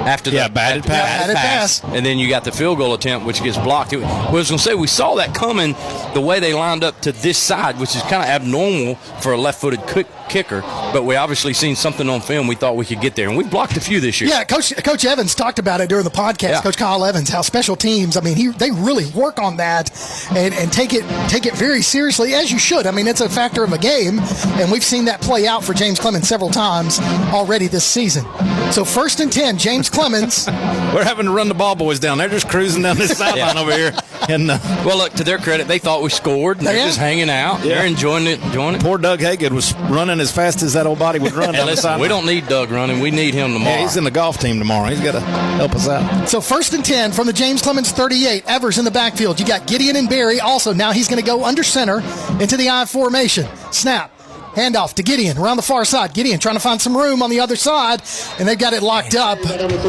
H: After the batted pass. And then you got the field goal attempt, which gets blocked. I was going to say, we saw that coming the way they lined up to this side, which is kind of abnormal for a left-footed kicker. But we obviously seen something on film we thought we could get there. And we blocked a few this year.
C: Yeah, Coach Evans talked about it during the podcast, yeah. Coach Kyle Evans, how special teams, they really work on that and take it very seriously, as you should. It's a factor of a game, and we've seen that play out for James Clemens several times already this season. So 1st and 10, James Clemens.
N: We're having to run the ball boys down. They're just cruising down this sideline over here. And
H: well, look, to their credit, they thought we scored. They're just hanging out. Yeah. They're enjoying it.
N: Poor Doug Hagood was running as fast as that old body would run.
H: Listen, we don't need Doug running. We need him tomorrow.
N: Yeah, he's in the golf team tomorrow. He's got to help us out.
C: So 1st and 10 from the James Clemens 38. Evers in the backfield. You got Gideon and Barry. Also, now he's going to go under center into the I formation. Snap. Handoff to Gideon around the far side. Gideon trying to find some room on the other side, and they've got it locked up.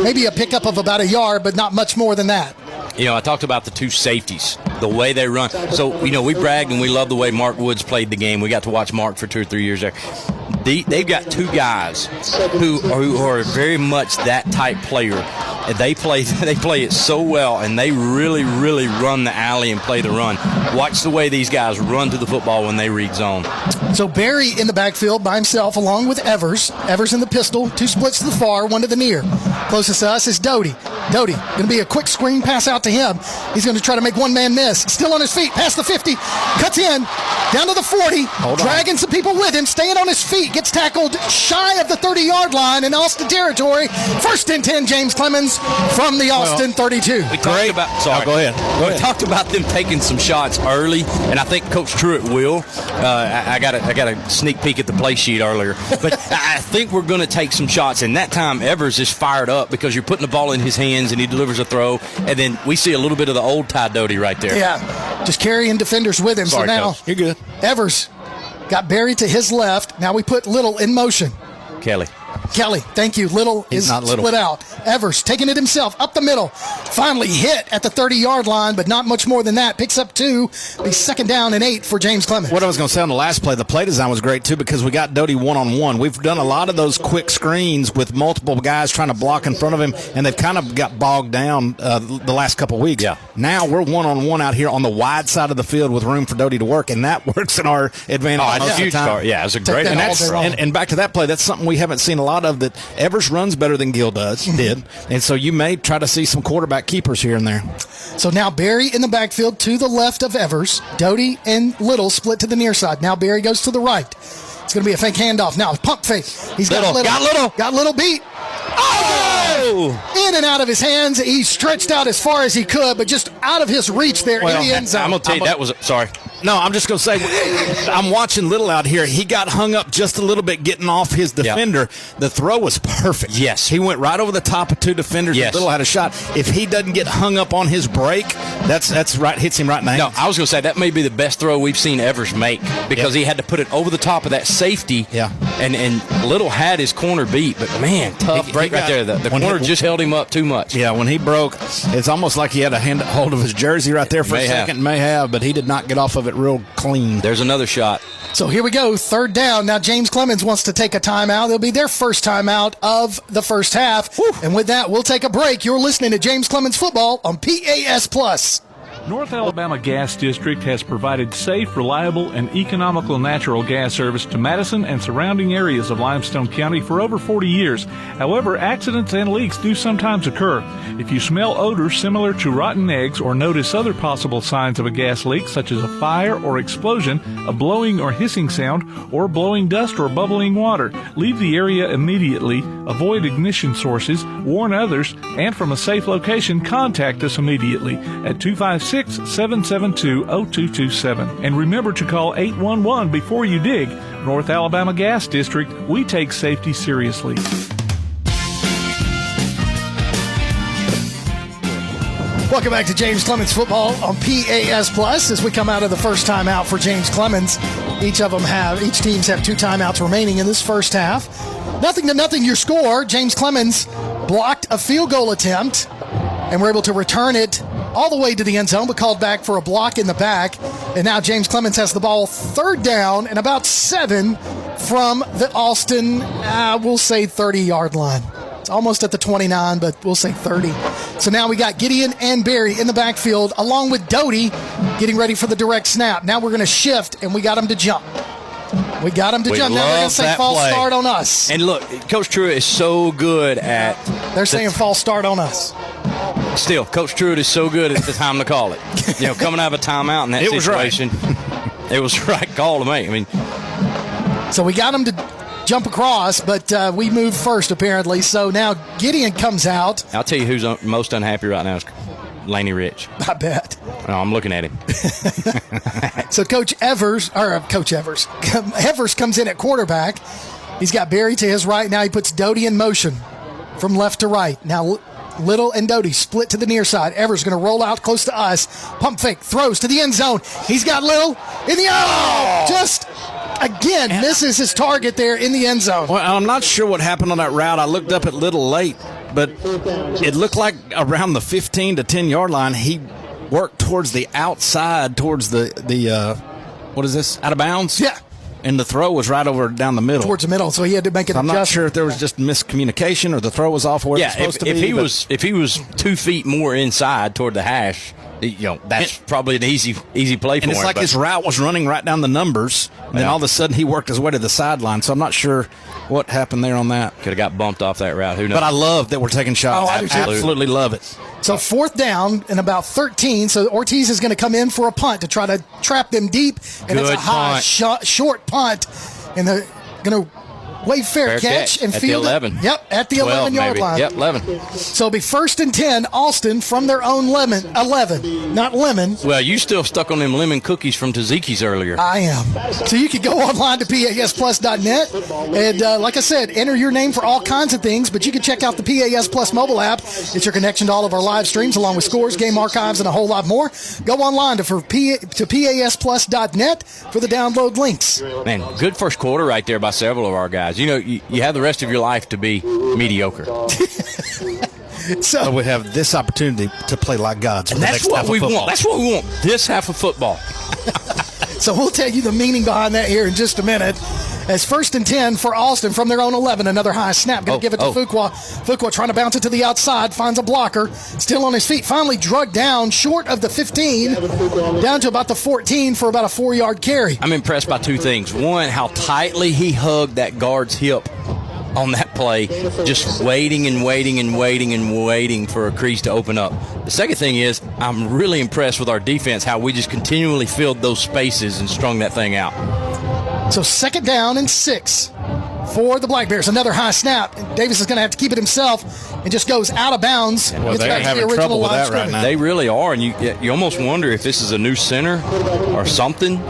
C: Maybe a pickup of about a yard, but not much more than that.
H: I talked about the two safeties, the way they run. So, we bragged and we love the way Mark Woods played the game. We got to watch Mark for 2 or 3 years there. They've got two guys who are very much that type player. They play it so well, and they really, really run the alley and play the run. Watch the way these guys run to the football when they read zone.
C: So Barry in the backfield by himself along with Evers. Evers in the pistol, 2 splits to the far, 1 to the near. Closest to us is Doty. Doty, going to be a quick screen pass out to him. He's going to try to make one man miss. Still on his feet, past the 50, cuts in, down to the 40, dragging some people with him, staying on his feet, gets tackled shy of the 30-yard line in Austin territory. 1st and 10, James Clemens from the Austin 32.
H: We talked about,
N: go ahead.
H: We talked about them taking some shots early, and I think Coach Truitt will. I got a sneak peek at the play sheet earlier, but I think we're going to take some shots. And that time, Evers is fired up because you're putting the ball in his hands, and he delivers a throw. And then we see a little bit of the old Ty Doty right there.
C: Yeah, just carrying defenders with him.
H: Sorry,
C: so now
H: Coach. You're good.
C: Evers got Barry to his left. Now we put Little in motion. Kelly, thank you. Little is split out. Evers taking it himself up the middle. Finally hit at the 30-yard line, but not much more than that. Picks up 2. Be 2nd down and 8 for James Clemens.
N: What I was going to say on the last play, the play design was great, too, because we got Doty one-on-one. We've done a lot of those quick screens with multiple guys trying to block in front of him, and they've kind of got bogged down the last couple of weeks.
H: Yeah.
N: Now we're one-on-one out here on the wide side of the field with room for Doty to work, and that works in our advantage.
H: It's a huge part. Yeah, it's a great
N: and back to that play, that's something we haven't seen a lot of, that Evers runs better than Gill did. And so you may try to see some quarterback keepers here and there.
C: So now Barry in the backfield to the left of Evers. Doty and Little split to the near side. Now Barry goes to the right. It's going to be a fake handoff. Now pump fake. He's got Little beat. Oh! In and out of his hands. He stretched out as far as he could, but just out of his reach there in the end zone.
H: I'm going to tell you, that was sorry.
N: No, I'm just going to say, I'm watching Little out here. He got hung up just a little bit getting off his defender. Yep. The throw was perfect.
H: Yes.
N: He went right over the top of 2 defenders.
H: Yes.
N: And Little had a shot. If he doesn't get hung up on his break, that's right, hits him right in the hands.
H: No, I was going to say, that may be the best throw we've seen Evers make, because he had to put it over the top of that safety.
N: Yeah.
H: And Little had his corner beat, but man, tough break right there. The corner just held him up too much.
N: Yeah, when he broke, it's almost like he had a hold of his jersey right there for a second. May have, but he did not get off of it real clean.
H: There's another shot.
C: So here we go, 3rd down. Now James Clemens wants to take a timeout. It'll be their first timeout of the first half. Whew. And with that, we'll take a break. You're listening to James Clemens Football on PAS+.
F: North Alabama Gas District has provided safe, reliable, and economical natural gas service to Madison and surrounding areas of Limestone County for over 40 years. However, accidents and leaks do sometimes occur. If you smell odors similar to rotten eggs or notice other possible signs of a gas leak, such as a fire or explosion, a blowing or hissing sound, or blowing dust or bubbling water, leave the area immediately, avoid ignition sources, warn others, and from a safe location, contact us immediately at 256 866-772-0227. And remember to call 811 before you dig. North Alabama Gas District, we take safety seriously.
C: Welcome back to James Clemens Football on PAS Plus. As we come out of the first timeout for James Clemens, each teams have 2 timeouts remaining in this first half. 0-0 your score. James Clemens blocked a field goal attempt and were able to return it all the way to the end zone, but called back for a block in the back. And now James Clemens has the ball 3rd down and about 7 from the Austin, we'll say 30-yard line. It's almost at the 29, but we'll say 30. So now we got Gideon and Barry in the backfield, along with Doty getting ready for the direct snap. Now we're going to shift, and we got him to jump. We got him to jump. Now they're going to say false start on us.
H: And look, Coach Truitt is so good at...
C: They're saying false start on us.
H: Still, Coach Truitt is so good at the time to call it. Coming out of a timeout in that situation, it was the right call to make. I mean,
C: so we got him to jump across, but we moved first, apparently. So now Gideon comes out.
H: I'll tell you who's most unhappy right now is Laney Rich.
C: I bet.
H: No, I'm looking at him.
C: So Evers comes in at quarterback. He's got Barry to his right. Now he puts Doty in motion from left to right. Now Little and Doty split to the near side. Evers going to roll out close to us. Pump fake, throws to the end zone. He's got Little in the just again misses his target there in the end zone.
N: Well, I'm not sure what happened on that route. I looked up at Little late, but it looked like around the 15 to 10-yard line, he worked towards the outside, towards the what is this, out of bounds?
C: Yeah.
N: And the throw was right over down the middle.
C: Towards the middle, so he had to make an adjustment.
N: I'm not sure if there was just miscommunication or the throw was off where it was supposed to be.
H: If he was 2 feet more inside toward the hash, that's probably an easy play for him.
N: And it's like his route was running right down the numbers, and then all of a sudden he worked his way to the sideline. So I'm not sure what happened there on that.
H: Could have got bumped off that route. Who knows?
N: But I love that we're taking shots.
C: Oh, I do too.
N: Absolutely love it.
C: So 4th down and about 13. So Ortiz is going to come in for a punt to try to trap them deep. And it's a high, short punt. And they're going to wave fair catch and
H: at
C: field
H: the 11.
C: Yep, at the 11-yard line.
H: Yep, 11.
C: So it'll be 1st and 10, Austin from their own 11, not lemon.
H: Well, you still stuck on them lemon cookies from Taziki's earlier.
C: I am. So you can go online to PASplus.net and, like I said, enter your name for all kinds of things, but you can check out the PAS Plus mobile app. It's your connection to all of our live streams along with scores, game archives, and a whole lot more. Go online to PASplus.net for the download links.
H: Man, good first quarter right there by several of our guys. You have the rest of your life to be mediocre.
N: So we have this opportunity to play like gods.
H: And that's what we want. That's what we want. This half of football.
C: So we'll tell you the meaning behind that here in just a minute. As 1st and 10 for Austin from their own 11. Another high snap. Going to give it to Fuqua. Fuqua trying to bounce it to the outside. Finds a blocker. Still on his feet. Finally drugged down short of the 15. Down to about the 14 for about a 4-yard carry.
H: I'm impressed by 2 things. One, how tightly he hugged that guard's hip on that play, just waiting and waiting and waiting and waiting for a crease to open up. The second thing is I'm really impressed with our defense, how we just continually filled those spaces and strung that thing out.
C: So 2nd down and 6 for the Black Bears. Another high snap. Davis is going to have to keep it himself and just goes out of bounds.
N: Well, they're having trouble with that right now.
H: They really are, and you almost wonder if this is a new center or something.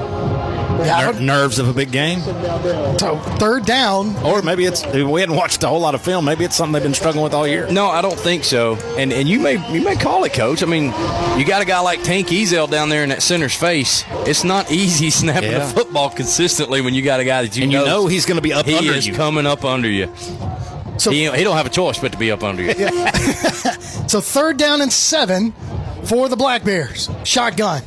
N: Nerves of a big game.
C: So 3rd down.
N: Or maybe we hadn't watched a whole lot of film. Maybe it's something they've been struggling with all year.
H: No, I don't think so. And you may call it, Coach. I mean, you got a guy like Tank Ezel down there in that center's face. It's not easy snapping a football consistently when you got a guy that you know
N: he's going to be up under you.
H: He is coming up under you. So he don't have a choice but to be up under you.
C: So 3rd down and 7 for the Black Bears. Shotgun.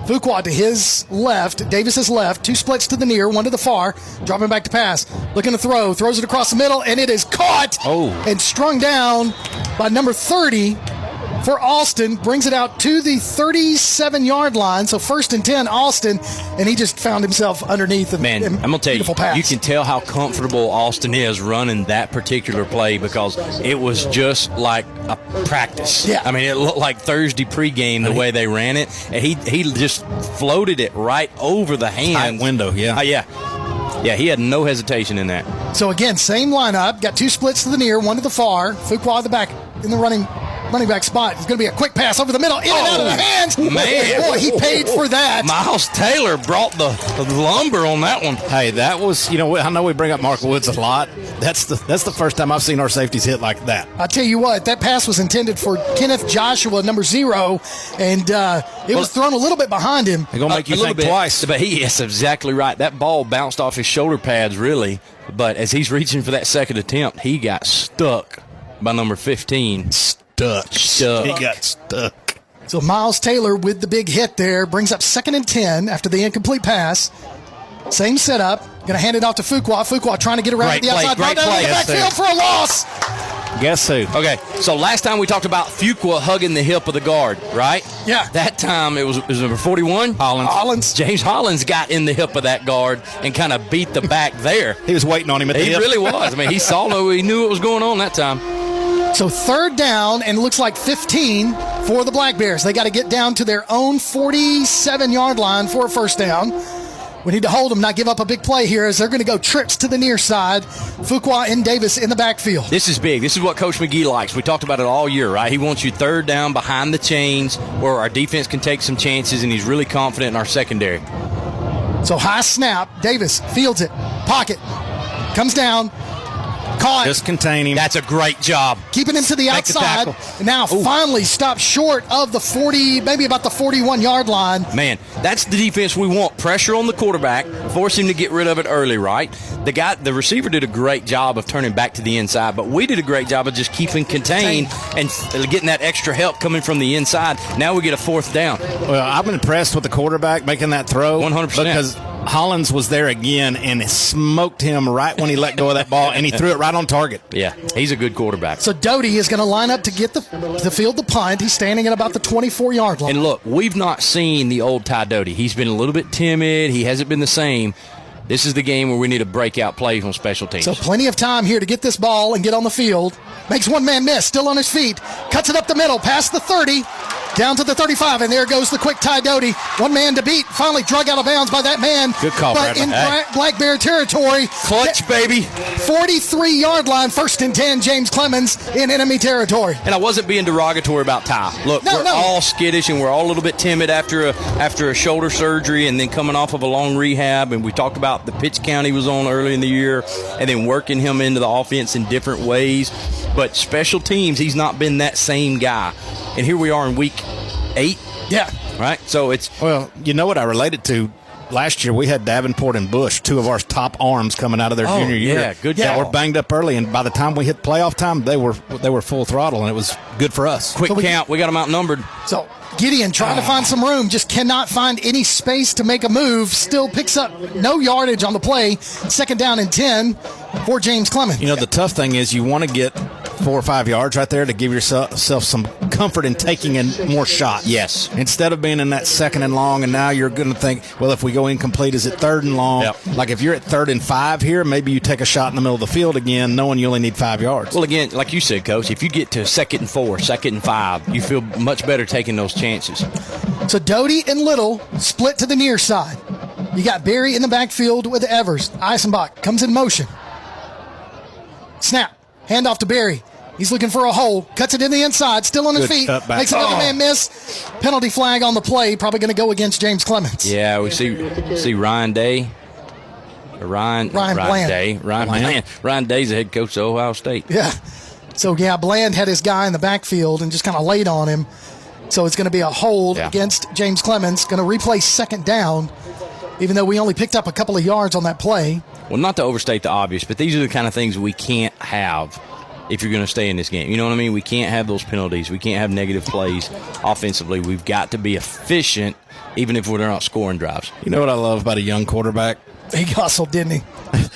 C: Fuqua to his left, Davis's left, 2 splits to the near, 1 to the far, dropping back to pass, looking to throw, throws it across the middle, and it is caught and strung down by number 30 for Austin, brings it out to the 37-yard line, so 1st and 10, Austin, and he just found himself underneath.
H: Man, I'm going to tell you,
C: pass.
H: You can tell how comfortable Austin is running that particular play because it was just like a practice.
C: Yeah.
H: I mean, it looked like Thursday pregame the way they ran it. And he just floated it right over the hand.
N: Tight window, yeah.
H: Yeah, he had no hesitation in that.
C: So, again, same lineup. Got 2 splits to the near, 1 to the far. Fuqua the back in the running running back spot. It's going to be a quick pass over the middle, in and out of the hands.
N: Man.
C: Boy, he paid for that.
N: Miles Taylor brought the lumber on that one. Hey, that was, I know we bring up Mark Woods a lot. That's the first time I've seen our safeties hit like that.
C: I tell you what, that pass was intended for Kenneth Joshua, number 0, and it was thrown a little bit behind him.
N: They're going to make you think twice.
H: But he is exactly right. That ball bounced off his shoulder pads, really. But as he's reaching for that second attempt, he got stuck by number 15.
N: Stuck. He got stuck.
C: So Miles Taylor with the big hit there brings up 2nd and 10 after the incomplete pass. Same setup. Going to hand it off to Fuqua. Fuqua trying to get around
H: Great
C: the outside.
H: play,
C: Right down
H: great
C: the
H: play.
C: backfield for a loss.
N: Guess who?
H: Okay, so last time we talked about Fuqua hugging the hip of the guard, right?
C: Yeah.
H: That time it was number 41.
C: Hollins.
H: James Hollins got in the hip of that guard and kind of beat the back there.
N: He was waiting on him at the
H: hip. He really was. I mean, he knew what was going on that time.
C: So 3rd down, and it looks like 15 for the Black Bears. They got to get down to their own 47-yard line for a first down. We need to hold them, not give up a big play here, as they're going to go trips to the near side. Fuqua and Davis in the backfield.
H: This is big. This is what Coach McGee likes. We talked about it all year, right? He wants you 3rd down behind the chains where our defense can take some chances, and he's really confident in our secondary.
C: So high snap. Davis fields it. Pocket. Comes down. Caught.
N: Just contain him.
H: That's a great job.
C: Keeping him to the outside. And now finally stopped short of the 40, maybe about the 41-yard line.
H: Man, that's the defense we want. Pressure on the quarterback. Force him to get rid of it early, right? The receiver did a great job of turning back to the inside, but we did a great job of just keeping contained and getting that extra help coming from the inside. Now we get a 4th down.
N: Well, I'm impressed with the quarterback making that throw.
H: 100%.
N: Because Hollins was there again and smoked him right when he let go of that ball, and he threw it right on target.
H: Yeah, he's a good quarterback.
C: So Doty is going to line up to get the field the punt. He's standing at about the 24-yard line.
H: And look, we've not seen the old Ty Doty. He's been a little bit timid. He hasn't been the same. This is the game where we need a breakout play on special teams.
C: So plenty of time here to get this ball and get on the field. Makes one man miss, still on his feet. Cuts it up the middle, past the 30, down to the 35, and there goes the quick Ty Doty. One man to beat, finally drug out of bounds by that man.
N: Good call,
C: but
N: Bradley.
C: in Black Bear territory.
H: Clutch, baby.
C: 43-yard line, 1st and 10, James Clemens in enemy territory.
H: And I wasn't being derogatory about Ty. Look, we're all skittish and we're all a little bit timid after a shoulder surgery and then coming off of a long rehab. And we talked about the pitch count he was on early in the year and then working him into the offense in different ways. But special teams, he's not been that same guy. And here we are in week 8.
C: Yeah.
H: Right? So it's...
N: Well, you know what I related to? Last year we had Davenport and Bush, 2 of our top arms coming out of their junior year.
H: Yeah, good
N: Yeah,
H: call.
N: we're banged up early, and by the time we hit playoff time, they were full throttle, and it was good for us.
H: Quick count. We got them outnumbered.
C: So Gideon trying to find some room, just cannot find any space to make a move. Still picks up no yardage on the play. 2nd down and 10 for James Clemens.
N: You know, the tough thing is you want to get 4 or 5 yards right there to give yourself some comfort in taking in more shots.
H: Yes.
N: Instead of being in that 2nd and long, and now you're going to think, well, if we go incomplete, is it 3rd and long?
H: Yep.
N: Like if you're at 3rd and 5 here, maybe you take a shot in the middle of the field again, knowing you only need 5 yards.
H: Well, again, like you said, Coach, if you get to 2nd and 4, 2nd and 5, you feel much better taking those chances.
C: So Doty and Little split to the near side. You got Barry in the backfield with Evers. Eisenbach comes in motion. Snap. Hand off to Barry. He's looking for a hole. Cuts it in the inside. Still on his feet. Makes another man miss. Penalty flag on the play. Probably going to go against James Clemens.
H: Yeah, we see Ryan Day. Ryan Bland. Ryan Day's the head coach of Ohio State.
C: Yeah. So, yeah, Bland had his guy in the backfield and just kind of laid on him. So it's going to be a hold against James Clemens. Going to replay 2nd down, even though we only picked up a couple of yards on that play.
H: Well, not to overstate the obvious, but these are the kind of things we can't have if you're going to stay in this game. You know what I mean? We can't have those penalties. We can't have negative plays offensively. We've got to be efficient, even if we're not scoring drives.
N: You know what I love about a young quarterback?
C: He hustled, didn't he?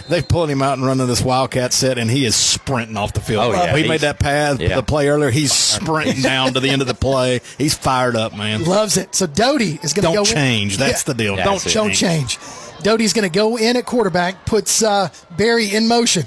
N: They pulled him out and running this Wildcat set, and he is sprinting off the field.
H: Oh, yeah.
N: He made that pass, the play earlier. He's sprinting down to the end of the play. He's fired up, man.
C: Loves it. So Doty is going to go
N: Don't change. That's the deal.
C: Don't change. Doty's going to go in at quarterback, puts Barry in motion.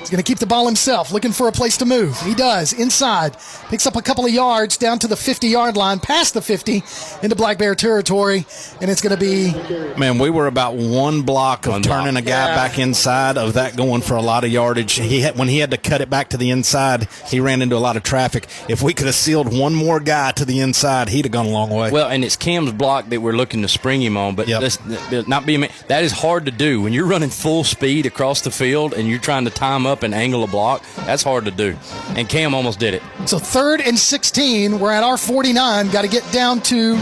C: He's going to keep the ball himself, looking for a place to move. He does. Inside. Picks up a couple of yards down to the 50-yard line, past the 50, into Black Bear territory. And it's going to be...
N: Man, we were about one block of turning a guy back inside of that going for a lot of yardage. When he had to cut it back to the inside, he ran into a lot of traffic. If we could have sealed one more guy to the inside, he'd have gone a long way.
H: Well, and it's Cam's block that we're looking to spring him on, but that is hard to do. When you're running full speed across the field and you're trying to time up and angle a block, that's hard to do. And Cam almost did it.
C: So 3rd and 16, we're at our 49. Got to get down to,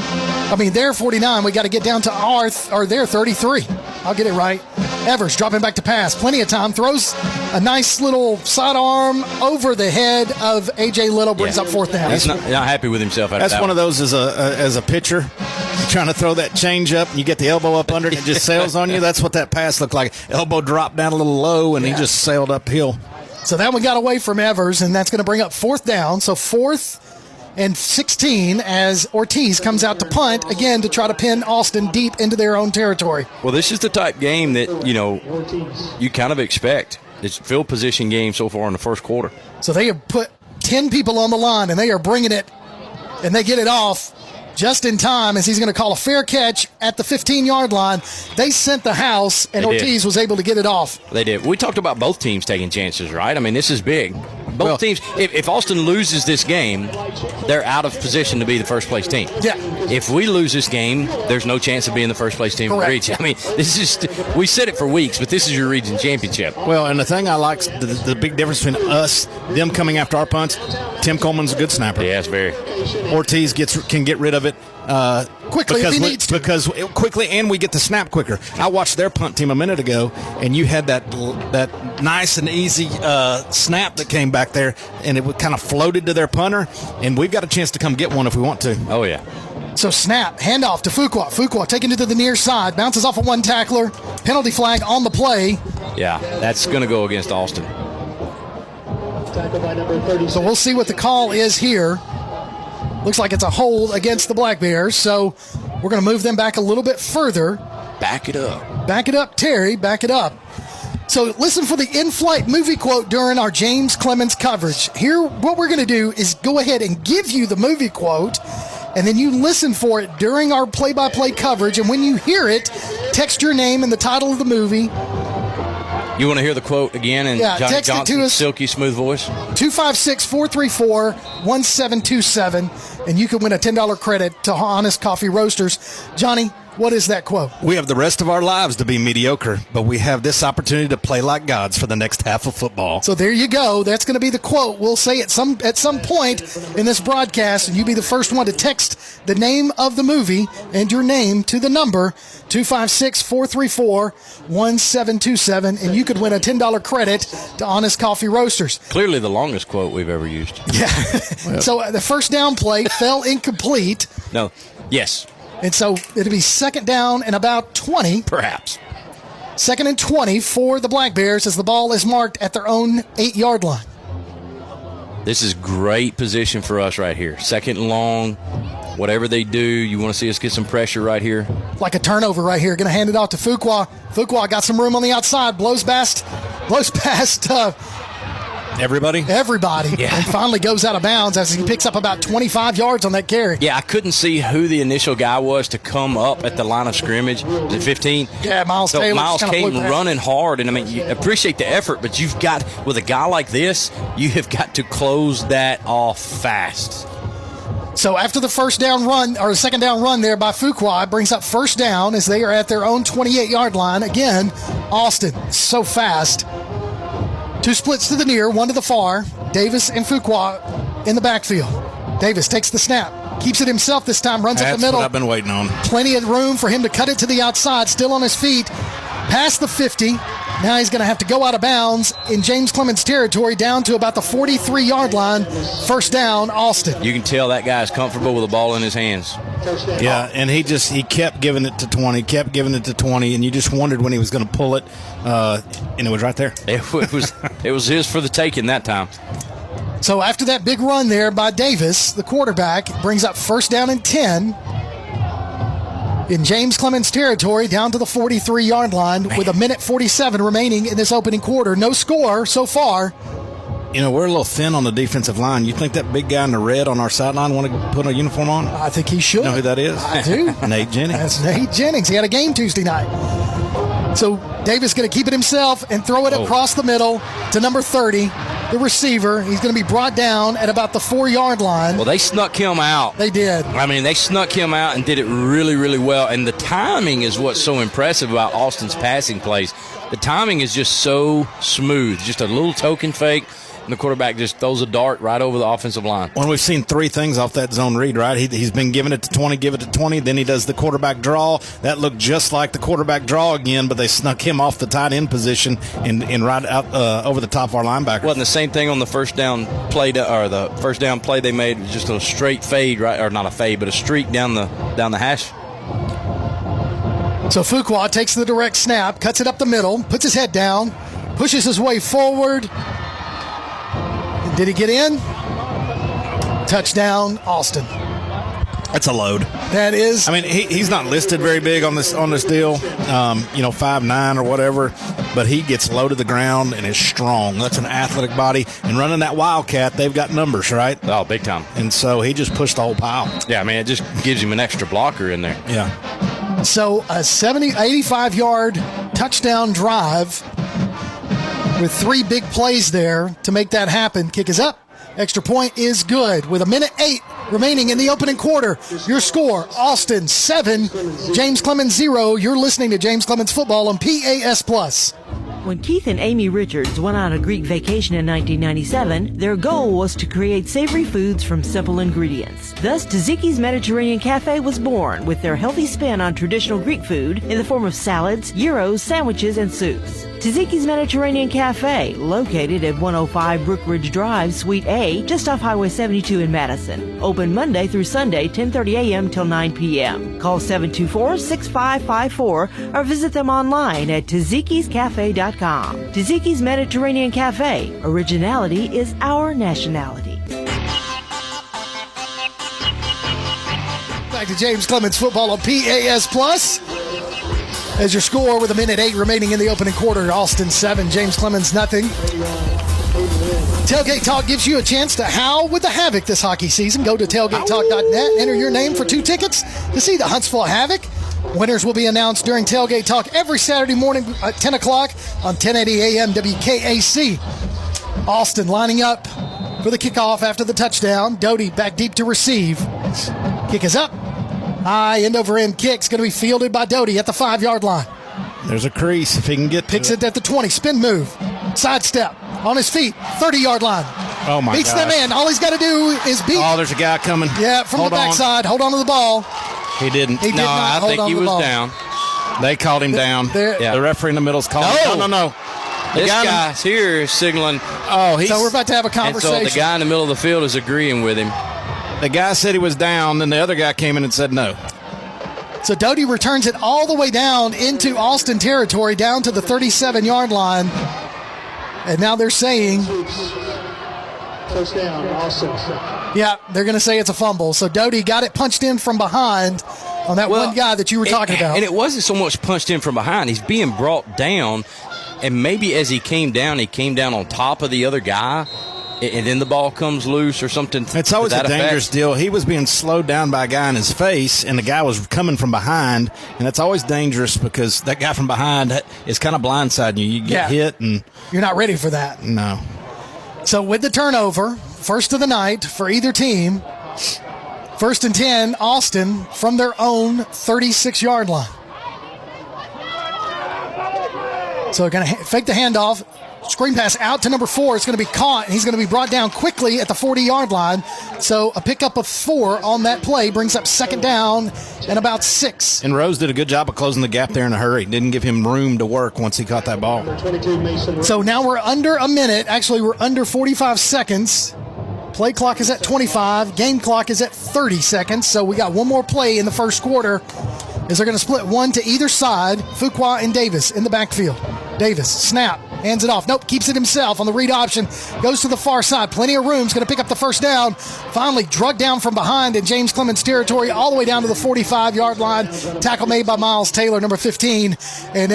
C: their 49. We got to get down to their 33. I'll get it right. Evers dropping back to pass. Plenty of time. Throws a nice little sidearm over the head of A.J. Little. Brings up 4th down.
H: He's not happy with himself.
N: That's one of those as a pitcher. You're trying to throw that change up, and you get the elbow up under it, and it just sails on you. That's what that pass looked like. Elbow dropped down a little low, and he just sailed uphill.
C: So that one got away from Evers, and that's going to bring up 4th down. So 4th and 16 as Ortiz comes out to punt, again, to try to pin Austin deep into their own territory.
H: Well, this is the type game that, you kind of expect. It's field position game so far in the first quarter.
C: So they have put 10 people on the line, and they are bringing it, and they get it off just in time as he's going to call a fair catch at the 15-yard line. They sent the house, and Ortiz was able to get it off.
H: They did. We talked about both teams taking chances, right? This is big. Both teams, if Austin loses this game, they're out of position to be the first-place team.
C: Yeah.
H: If we lose this game, there's no chance of being the first-place team in the region. This is we said it for weeks, but this is your region championship.
N: Well, and the thing I like, the big difference between us, them coming after our punts, Tim Coleman's a good snapper.
H: Yes, very.
N: Ortiz can get rid of it
C: quickly if he needs to.
N: Because quickly, and we get the snap quicker. I watched their punt team a minute ago, and you had that nice and easy snap that came back there, and it kind of floated to their punter, and we've got a chance to come get one if we want to.
H: Oh, yeah.
C: So snap, handoff to Fuqua. Fuqua taking it to the near side, bounces off of one tackler, penalty flag on the play.
H: Yeah, that's going to go against Austin.
C: So we'll see what the call is here. Looks like it's a hold against the Black Bears, so we're going to move them back a little bit further.
H: Back it up.
C: Back it up, Terry. Back it up. So listen for the in-flight movie quote during our James Clemens coverage. Here, what we're going to do is go ahead and give you the movie quote, and then you listen for it during our play-by-play coverage, and when you hear it, text your name and the title of the movie.
H: You want to hear the quote again in Johnny Johnson's silky smooth voice?
C: 256-434-1727, and you can win a $10 credit to Honest Coffee Roasters. Johnny, what is that quote?
N: We have the rest of our lives to be mediocre, but we have this opportunity to play like gods for the next half of football.
C: So there you go. That's going to be the quote. We'll say it at some point in this broadcast, and you be the first one to text the name of the movie and your name to the number 256-434-1727, and you could win a $10 credit to Honest Coffee Roasters.
H: Clearly the longest quote we've ever used.
C: Yeah. So the first down play fell incomplete.
H: No. Yes.
C: And so it'll be second down and about 20.
H: Perhaps.
C: 2nd and 20 for the Black Bears as the ball is marked at their own 8-yard line.
H: This is great position for us right here. 2nd and long. Whatever they do, you want to see us get some pressure right here.
C: Like a turnover right here. Going to hand it off to Fuqua. Fuqua got some room on the outside. Blows past
N: everybody.
H: Yeah.
C: And finally goes out of bounds as he picks up about 25 yards on that carry.
H: Yeah, I couldn't see who the initial guy was to come up at the line of scrimmage. Was it 15?
C: Yeah, Miles Taylor.
H: Miles came running hard, and you appreciate the effort, but you've got, with a guy like this, you have got to close that off fast.
C: So after the first down run, or the second down run there by Fuqua, brings up first down as they are at their own 28-yard line. Again, Austin, so fast. 2 splits to the near, 1 to the far. Davis and Fuqua in the backfield. Davis takes the snap, keeps it himself this time, runs up the middle.
N: That's what I've been waiting on.
C: Plenty of room for him to cut it to the outside, still on his feet, past the 50. Now he's going to have to go out of bounds in James Clemens territory down to about the 43-yard line. First down, Austin.
H: You can tell that guy's comfortable with the ball in his hands.
N: Yeah, and he kept giving it to 20, and you just wondered when he was going to pull it, and it was right there.
H: It was his for the taking that time.
C: So after that big run there by Davis, the quarterback, brings up first down and 10. in James Clemens territory down to the 43-yard line with 1:47 remaining in this opening quarter. No score so far.
N: You know, we're a little thin on the defensive line. You think that big guy in the red on our sideline want to put a uniform on?
C: I think he should.
N: You know who that is?
C: I do.
N: Nate Jennings.
C: That's Nate Jennings. He had a game Tuesday night. So Davis going to keep it himself and throw it across the middle to number 30, the receiver. He's going to be brought down at about the 4-yard line.
H: Well, they snuck him out.
C: They did.
H: I mean, they snuck him out and did it really, really well. And the timing is what's so impressive about Austin's passing plays. The timing is just so smooth. Just a little token fake, and the quarterback just throws a dart right over the offensive line.
N: Well, we've seen 3 things off that zone read, right? He's been giving it to 20, give it to 20. Then he does the quarterback draw. That looked just like the quarterback draw again, but they snuck him off the tight end position and right out over the top of our linebacker.
H: Well, and the same thing on the first down play, or the first down play they made was just a straight fade, right? Or not a fade, but a streak down the hash.
C: So Fuqua takes the direct snap, cuts it up the middle, puts his head down, pushes his way forward. Did he get in? Touchdown, Austin.
N: That's a load.
C: That is.
N: I mean, he's not listed very big on this deal, 5'9" or whatever, but he gets low to the ground and is strong. That's an athletic body. And running that Wildcat, they've got numbers, right?
H: Oh, big time.
N: And so he just pushed the whole pile.
H: Yeah, I mean, it just gives him an extra blocker in there.
N: Yeah.
C: So a 85-yard touchdown drive with 3 big plays there to make that happen. Kick is up. Extra point is good. With 1:08 remaining in the opening quarter, your score, Austin 7, James Clemens 0. You're listening to James Clemens Football on PAS+.
G: When Keith and Amy Richards went on a Greek vacation in 1997, their goal was to create savory foods from simple ingredients. Thus, Tzatziki's Mediterranean Cafe was born with their healthy spin on traditional Greek food in the form of salads, gyros, sandwiches, and soups. Tzatziki's Mediterranean Cafe, located at 105 Brookridge Drive, Suite A, just off Highway 72 in Madison. Open Monday through Sunday, 10:30 a.m. till 9 p.m. Call 724-6554 or visit them online at tzatziki'scafe.com. Tzatziki's Mediterranean Cafe. Originality is our nationality.
C: Back to James Clemens Football on PAS+. As your score with 1:08 remaining in the opening quarter, Austin 7, James Clemens nothing. Tailgate Talk gives you a chance to howl with the Havoc this hockey season. Go to tailgatetalk.net, enter your name for 2 tickets to see the Huntsville Havoc. Winners will be announced during Tailgate Talk every Saturday morning at 10 o'clock on 1080 AM WKAC. Austin lining up for the kickoff after the touchdown. Doty back deep to receive. Kick is up. High end-over-end kick's going to be fielded by Doty at the 5-yard line.
N: There's a crease if he can get
C: Picks it at the 20. Spin move. Sidestep. On his feet. 30-yard line.
N: Oh, my God.
C: Beats them in. All he's got to do is beat.
N: Oh, there's a guy coming.
C: Yeah, from the backside. Hold on to the ball.
N: He didn't.
C: He did not
H: I
C: hold
H: think
C: on
H: he
C: to the
H: was
C: ball.
H: down.
N: They called him down.
H: Yeah.
N: The referee in the middle's calling. No.
H: This guy's here is signaling.
N: Oh,
C: So we're about to have a conversation.
H: And so the guy in the middle of the field is agreeing with him.
N: The guy said he was down, then the other guy came in and said no.
C: So Doty returns it all the way down into Austin territory, down to the 37-yard line. And now they're saying,
O: Touchdown, Austin.
C: yeah, they're going to say it's a fumble. So Doty got it punched in from behind on that one guy that you were talking about.
H: And it wasn't so much punched in from behind. He's being brought down, and maybe as he came down on top of the other guy, and then the ball comes loose or something.
N: It's always a dangerous deal. He was being slowed down by a guy in his face, and the guy was coming from behind, and that's always dangerous because that guy from behind is kind of blindsiding you. You get hit, and
C: you're not ready for that.
N: No.
C: So with the turnover, first of the night for either team, 1st and 10, Austin from their own 36-yard line. So they're going to fake the handoff. Screen pass out to number 4. It's going to be caught, and he's going to be brought down quickly at the 40-yard line. So a pickup of 4 on that play brings up 2nd down and about 6.
N: And Rose did a good job of closing the gap there in a hurry. Didn't give him room to work once he caught that ball.
C: So now we're under a minute. Actually, we're under 45 seconds. Play clock is at 25. Game clock is at 30 seconds. So we got one more play in the first quarter. As they're going to split one to either side. Fuqua and Davis in the backfield. Davis, snap. Hands it off. Nope, keeps it himself on the read option. Goes to the far side. Plenty of room. He's going to pick up the first down. Finally drugged down from behind in James Clemens territory all the way down to the 45-yard line. Tackle made by Miles Taylor, number 15. And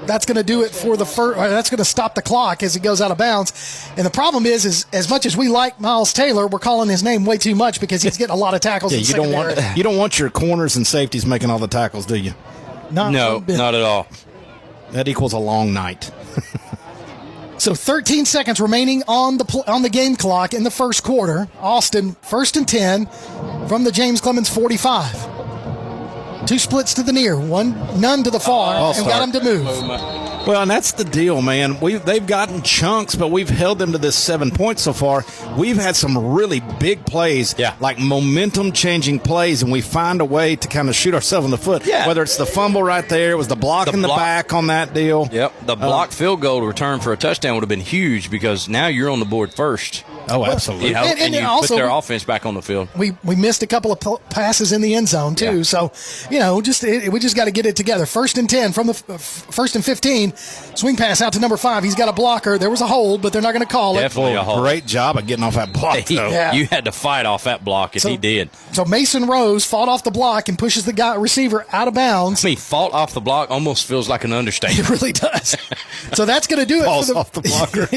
C: that's going to do it for the first. That's going to stop the clock as he goes out of bounds. And the problem is as much as we like Miles Taylor, we're calling his name way too much because he's getting a lot of tackles in secondary.
N: You don't want your corners and safeties making all the tackles, do you?
H: No, not at all.
N: That equals a long night.
C: So 13 seconds remaining on the game clock in the first quarter. Austin, 1st and 10 from the James Clemens 45. 2 splits to the near, none to the far, and got him to move.
N: Well, and that's the deal, man. They've gotten chunks, but we've held them to this 7 points so far. We've had some really big plays, like momentum-changing plays, and we find a way to kind of shoot ourselves in the foot. Yeah. Whether it's the fumble right there, it was the block in the back on that deal.
H: Yep, the blocked field goal return for a touchdown would have been huge because now you're on the board first.
N: Oh, absolutely.
H: You know, and you
C: also,
H: put their offense back on the field.
C: We missed a couple of passes in the end zone, too. Yeah. So, we just got to get it together. 1st and 10 from the 1st and 15. Swing pass out to number 5. He's got a blocker. There was a hold, but they're not going to call it.
H: Definitely a hold.
N: Great job of getting off that block, though.
C: Yeah.
H: You had to fight off that block, and he did.
C: So Mason Rose fought off the block and pushes the receiver out of bounds.
H: I mean, fought off the block almost feels like an understatement.
C: It really does. So that's going to do it.
N: Falls off the blocker.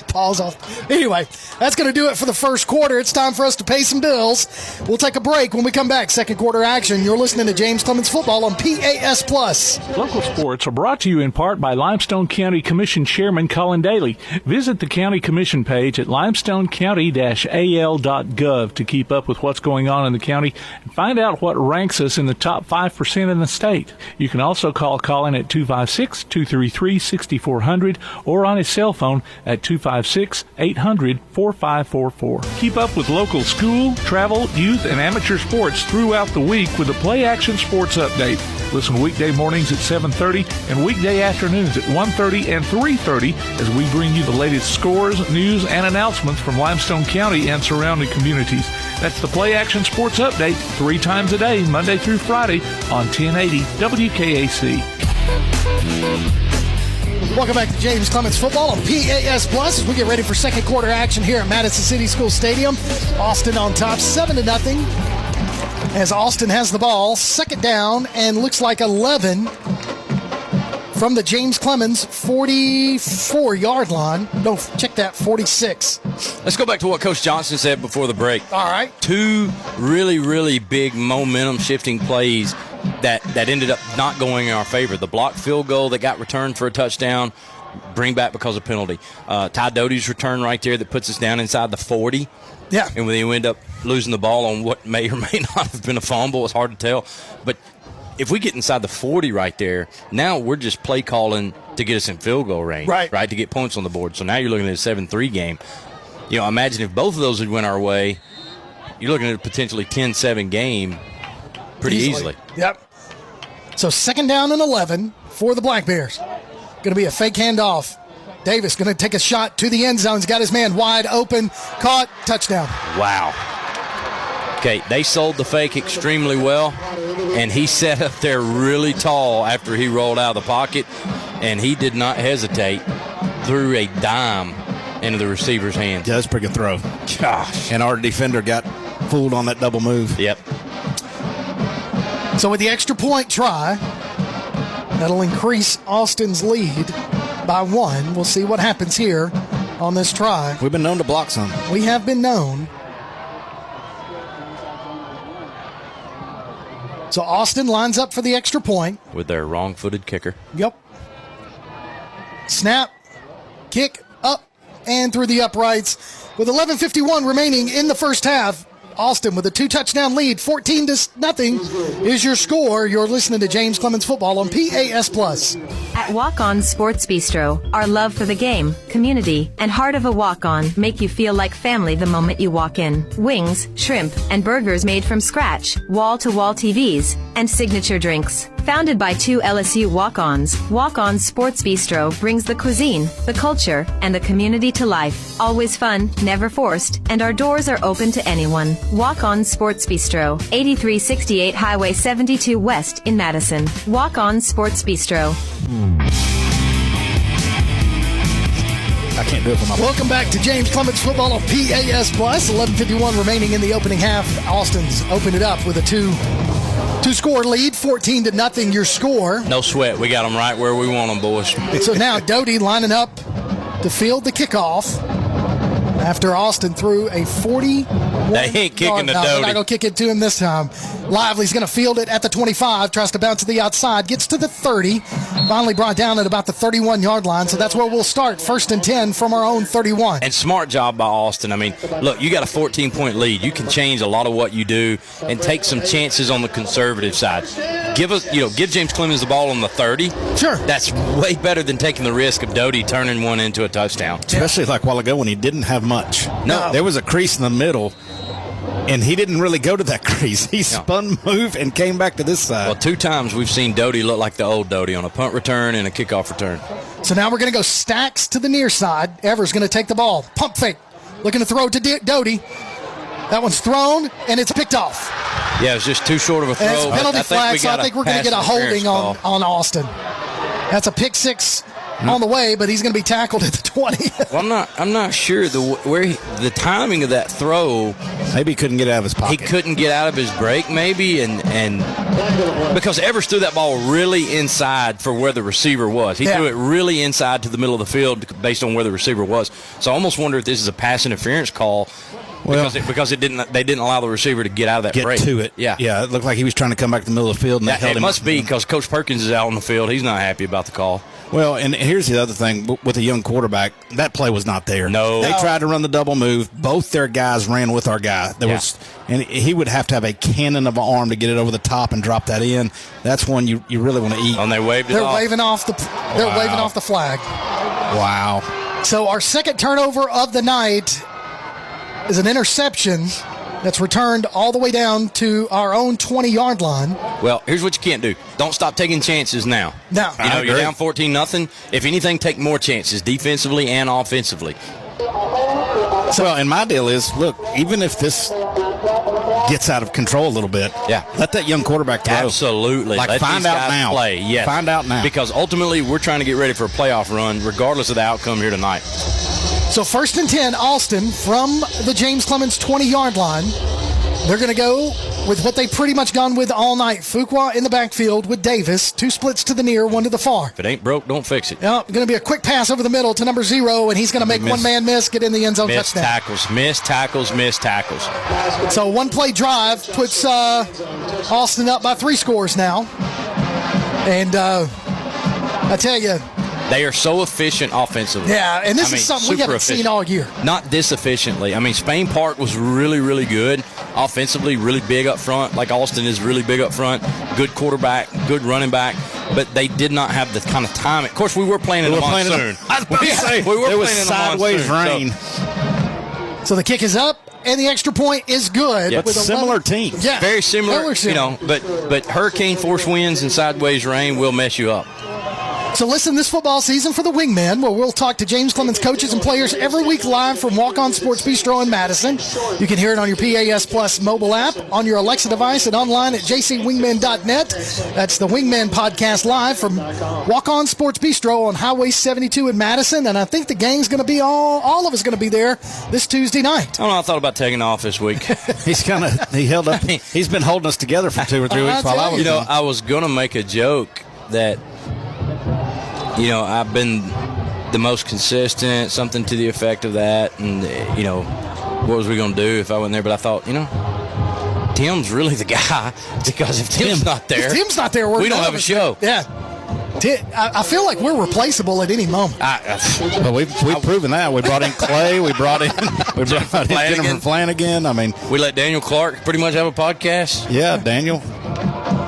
C: Paws off. Anyway, that's going to do it for the first quarter. It's time for us to pay some bills. We'll take a break. When we come back, second quarter action. You're listening to James Clemens Football on PAS Plus.
F: Local sports are brought to you in part by Limestone County Commission Chairman Colin Daly. Visit the County Commission page at limestonecounty-al.gov to keep up with what's going on in the county and find out what ranks us in the top 5% in the state. You can also call Colin at 256-233-6400 or on his cell phone at 256-800-4544. Keep up with local school, travel, youth, and amateur sports throughout the week with the Play Action Sports Update. Listen weekday mornings at 7:30 and weekday afternoons at 1:30 and 3:30 as we bring you the latest scores, news, and announcements from Limestone County and surrounding communities. That's the Play Action Sports Update 3 times a day, Monday through Friday on 1080 WKAC.
C: Welcome back to James Clemens Football on PAS Plus as we get ready for second quarter action here at Madison City School Stadium. Austin on top, 7-0. As Austin has the ball, second down, and looks like 11 from the James Clemens 44-yard line. No, check that, 46.
H: Let's go back to what Coach Johnson said before the break.
C: All right.
H: 2 really, really big momentum-shifting plays that ended up not going in our favor. The blocked field goal that got returned for a touchdown, bring back because of penalty. Ty Doty's return right there that puts us down inside the 40.
C: Yeah.
H: And when you end up losing the ball on what may or may not have been a fumble, it's hard to tell. But if we get inside the 40 right there, now we're just play calling to get us in field goal range, right? To get points on the board. So now you're looking at a 7-3 game. You know, imagine if both of those had went our way, you're looking at a potentially 10-7 game pretty easily.
C: Yep. So second down and 11 for the Black Bears. Going to be a fake handoff. Davis going to take a shot to the end zone. He's got his man wide open. Caught. Touchdown.
H: Wow. Okay, they sold the fake extremely well, and he sat up there really tall after he rolled out of the pocket, and he did not hesitate. Threw a dime into the receiver's hands.
N: Yeah, that's a pretty good throw.
H: Gosh.
N: And our defender got fooled on that double move.
H: Yep.
C: So with the extra point try, that'll increase Austin's lead by 1. We'll see what happens here on this try.
N: We've been known to block some.
C: We have been known. So Austin lines up for the extra point.
H: With their wrong-footed kicker.
C: Yep. Snap, kick, up, and through the uprights. With 11:51 remaining in the first half, Austin with a 2-touchdown lead, 14-0 is your score. You're listening to James Clemens Football on PAS Plus.
M: At Walk-On Sports Bistro, our love for the game, community, and heart of a walk-on make you feel like family the moment you walk in. Wings, shrimp, and burgers made from scratch, wall-to-wall TVs, and signature drinks. Founded by 2 LSU walk-ons, Walk-On Sports Bistro brings the cuisine, the culture, and the community to life. Always fun, never forced, and our doors are open to anyone. Walk-On Sports Bistro, 8368 Highway 72 West in Madison. Walk-On Sports Bistro.
N: I can't do it for my.
C: Welcome back to James Clemens Football on PAS Plus. 11:51 remaining in the opening half. Austin's opened it up with a two-score lead, 14-0 your score.
H: No sweat. We got them right where we want them, boys.
C: So now Doty lining up to field the kickoff after Austin threw a 41.
H: They ain't kicking to
C: They're
H: Doty.
C: not going to kick it to him this time. Lively's going to field it at the 25, tries to bounce to the outside, gets to the 30, finally brought down at about the 31-yard line. So that's where we'll start, 1st and 10 from our own 31.
H: And smart job by Austin. I mean, look, you got a 14-point lead. You can change a lot of what you do and take some chances on the conservative side. Give James Clemens the ball on the 30.
C: Sure.
H: That's way better than taking the risk of Doty turning one into a touchdown.
N: Especially like a while ago when he didn't have much.
H: No.
N: There was a crease in the middle, and he didn't really go to that crease. He spun, moved, and came back to this side.
H: Well, 2 times we've seen Doty look like the old Doty on a punt return and a kickoff return.
C: So now we're going to go stacks to the near side. Evers going to take the ball. Pump fake. Looking to throw to Doty. That one's thrown, and it's picked off.
H: Yeah, it was just too short of a throw.
C: And it's penalty flag, so I think we're going to get a holding on Austin. That's a pick 6 on the way, but he's going to be tackled at the 20.
H: Well, I'm not sure the timing of that throw.
N: Maybe he couldn't get out of his pocket.
H: He couldn't get out of his break, maybe, and because Evers threw that ball really inside for where the receiver was. He threw it really inside to the middle of the field based on where the receiver was. So I almost wonder if this is a pass interference call.
N: Well,
H: because they didn't allow the receiver to get out of that break.
N: Get to it.
H: Yeah.
N: It looked like he was trying to come back to the middle of the field, and that held him.
H: It must be because Coach Perkins is out on the field. He's not happy about the call.
N: Well, and here's the other thing with a young quarterback, that play was not there.
H: No.
N: They tried to run the double move. Both their guys ran with our guy. And he would have to have a cannon of an arm to get it over the top and drop that in. That's one you really want to eat.
H: And they waved it off.
C: Waving off the flag.
N: Wow.
C: So our second turnover of the night is an interception that's returned all the way down to our own 20-yard line.
H: Well, here's what you can't do. Don't stop taking chances now.
C: No.
H: You're down 14-0. If anything, take more chances defensively and offensively.
N: Well, and my deal is, look, even if this gets out of control a little bit, let that young quarterback throw.
H: Absolutely.
N: Like,
H: let
N: find
H: these
N: out
H: guys
N: now.
H: Play. Yes.
N: Find out now.
H: Because ultimately, we're trying to get ready for a playoff run, regardless of the outcome here tonight.
C: So 1st and 10, Austin from the James Clemens 20-yard line. They're going to go with what they've pretty much gone with all night. Fuqua in the backfield with Davis. 2 splits to the near, 1 to the far.
H: If it ain't broke, don't fix it.
C: Going to be a quick pass over the middle to number 0, and he's going to make one man miss, get in the end zone, touchdown.
H: Miss tackles.
C: So one-play drive puts Austin up by 3 scores now. And I tell you,
H: they are so efficient offensively.
C: Yeah, and this is something we haven't seen all year.
H: Not this efficiently. I mean, Spain Park was really, really good. Offensively, really big up front, like Austin is really big up front. Good quarterback, good running back. But they did not have the kind of time. Of course, we were playing in the monsoon.
N: I was about to say, there was sideways rain.
C: So the kick is up, and the extra point is good.
N: Yeah, with similar teams.
C: Yeah,
H: very similar. But hurricane force winds and sideways rain will mess you up.
C: So listen this football season for the Wingman, where we'll talk to James Clemens coaches and players every week live from Walk-On Sports Bistro in Madison. You can hear it on your PAS Plus mobile app, on your Alexa device, and online at jcwingman.net. That's the Wingman podcast live from Walk-On Sports Bistro on Highway 72 in Madison. And I think the gang's going to be all of us going to be there this Tuesday night.
H: I don't know. I thought about taking off this week.
N: He held up. He's been holding us together for 2 or 3 weeks while I was.
H: I was going to make a joke that. I've been the most consistent, something to the effect of that. And, what was we going to do if I wasn't there? But I thought, Tim's really the guy, because if Tim's not there, we don't have a show.
C: Yeah. I feel like we're replaceable at any moment.
N: Well, we've proven that. We brought in Clay. We brought in Jennifer Flanagan. I mean,
H: we let Daniel Clark pretty much have a podcast.
N: Yeah, Daniel.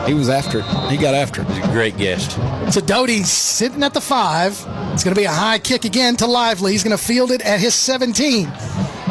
N: He was after it. He got after it.
H: He's a great guest.
C: So Doty's sitting at the 5. It's going to be a high kick again to Lively. He's going to field it at his 17.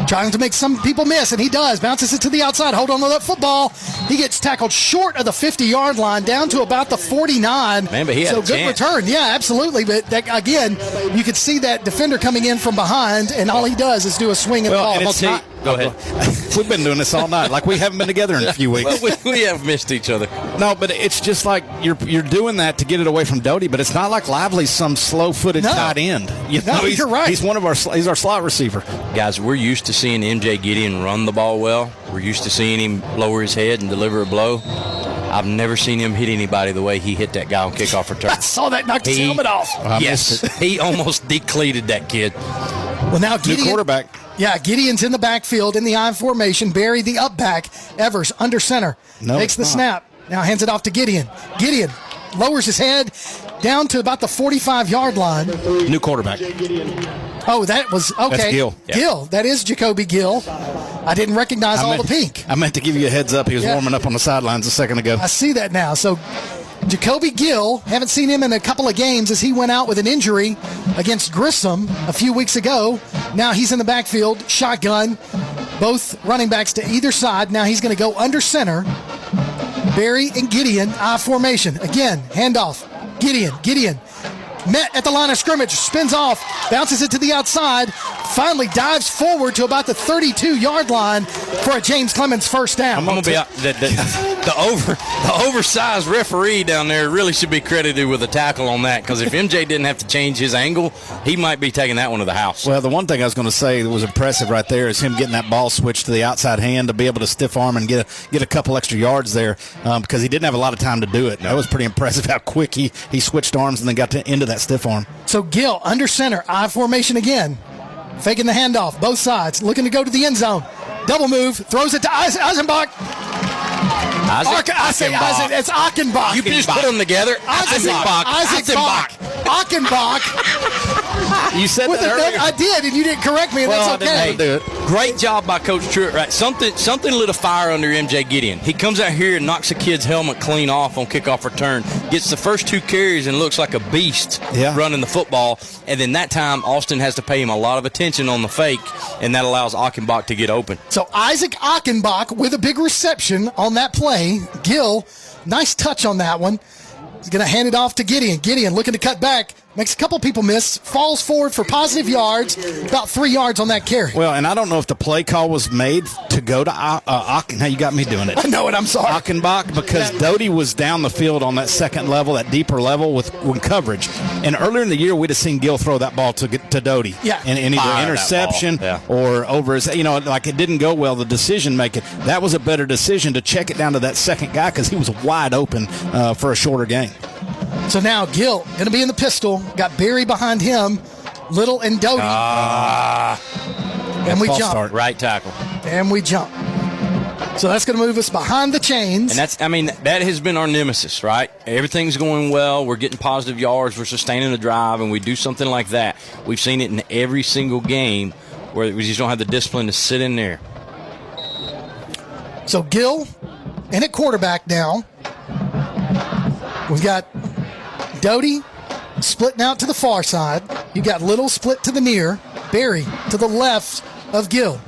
C: Trying to make some people miss, and he does. Bounces it to the outside. Hold on to that football. He gets tackled short of the 50-yard line, down to about the 49.
H: Man, but he had
C: so
H: a
C: good
H: chance.
C: return. Yeah, absolutely. But that, again, you could see that defender coming in from behind, and all he does is do a swing at the ball.
N: And it's not,
H: Go ahead.
N: We've been doing this all night. Like we haven't been together in a few weeks.
H: Well, we have missed each other.
N: No, but it's just like you're doing that to get it away from Doty, but it's not like Lively's some slow-footed tight end.
C: You're right.
N: He's he's our slot receiver.
H: Guys, we're used to seeing MJ Gideon run the ball well. We're used to seeing him lower his head and deliver a blow. I've never seen him hit anybody the way he hit that guy on kickoff return.
C: I saw that knock his helmet off.
H: Yes, he almost decleated that kid.
C: Well, now Gideon,
N: new quarterback.
C: Yeah, Gideon's in the backfield in the I formation. Barry, the up back. Evers under center. Makes the snap. Now hands it off to Gideon. Gideon lowers his head down to about the 45-yard line.
N: New quarterback.
C: Oh, that was okay.
N: That's Gill.
C: Gill. That is Jacoby Gill. I didn't recognize all the pink.
N: I meant to give you a heads up. He was warming up on the sidelines a second ago.
C: I see that now. So Jacoby Gill, haven't seen him in a couple of games as he went out with an injury against Grissom a few weeks ago. Now he's in the backfield, shotgun, both running backs to either side. Now he's going to go under center. Barry and Gideon, I formation. Again, handoff. Gideon. Met at the line of scrimmage, spins off, bounces it to the outside, finally dives forward to about the 32-yard line for a James Clemens first down.
H: I'm going to be the oversized referee down there really should be credited with a tackle on that, because if MJ didn't have to change his angle, he might be taking that one to the house.
N: Well, the one thing I was going to say that was impressive right there is him getting that ball switched to the outside hand to be able to stiff arm and get a couple extra yards there, because he didn't have a lot of time to do it. That was pretty impressive how quick he switched arms and then got into that stiff arm.
C: So Gill under center, I formation again. Faking the handoff, both sides, looking to go to the end zone. Double move, throws it to Eisenbach. Isaac, it's Achenbach.
H: You just put them together.
C: Eisenbach.
N: You said
C: that earlier. I did, and you didn't correct me, and that's okay.
H: Do it. Great job by Coach Truitt. Right, something lit a fire under MJ Gideon. He comes out here and knocks a kid's helmet clean off on kickoff return. Gets the first 2 carries and looks like a beast running the football. And then that time, Austin has to pay him a lot of attention on the fake, and that allows Achenbach to get open.
C: So Isaac Achenbach with a big reception on that play. Gill, nice touch on that one. He's going to hand it off to Gideon. Gideon looking to cut back. Makes a couple people miss. Falls forward for positive yards. About 3 yards on that carry.
N: Well, and I don't know if the play call was made to go to Now you got me doing it.
C: I know it. I'm sorry.
N: Achenbach, because Doty was down the field on that second level, that deeper level with coverage. And earlier in the year, we'd have seen Gill throw that ball to Doty.
C: Yeah.
N: And either interception or over his, like it didn't go well, the decision making. That was a better decision to check it down to that second guy because he was wide open for a shorter gain.
C: So now Gill going to be in the pistol. Got Barry behind him. Little and Doty. And we jump.
H: Right tackle.
C: And we jump. So that's going to move us behind the chains.
H: And that has been our nemesis, right? Everything's going well. We're getting positive yards. We're sustaining the drive, and we do something like that. We've seen it in every single game where we just don't have the discipline to sit in there.
C: So Gill in at quarterback now. We've got Doty splitting out to the far side. You got Little split to the near. Barry to the left of Gill.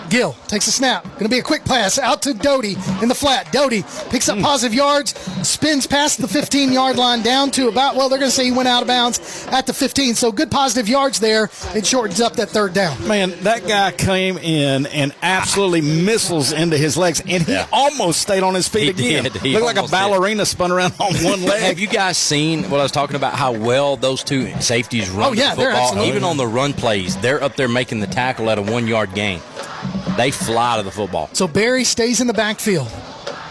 C: Gill takes a snap. Going to be a quick pass out to Doty in the flat. Doty picks up positive yards, spins past the 15-yard line down to about, they're going to say he went out of bounds at the 15. So good positive yards there. It shortens up that third down.
N: Man, that guy came in and absolutely missiles into his legs, and he almost stayed on his feet again. He looked like a ballerina spun around on one leg.
H: Have you guys seen what I was talking about, how well those two safeties run the football? Even on the run plays, they're up there making the tackle at a 1-yard gain. They fly to the football.
C: So Barry stays in the backfield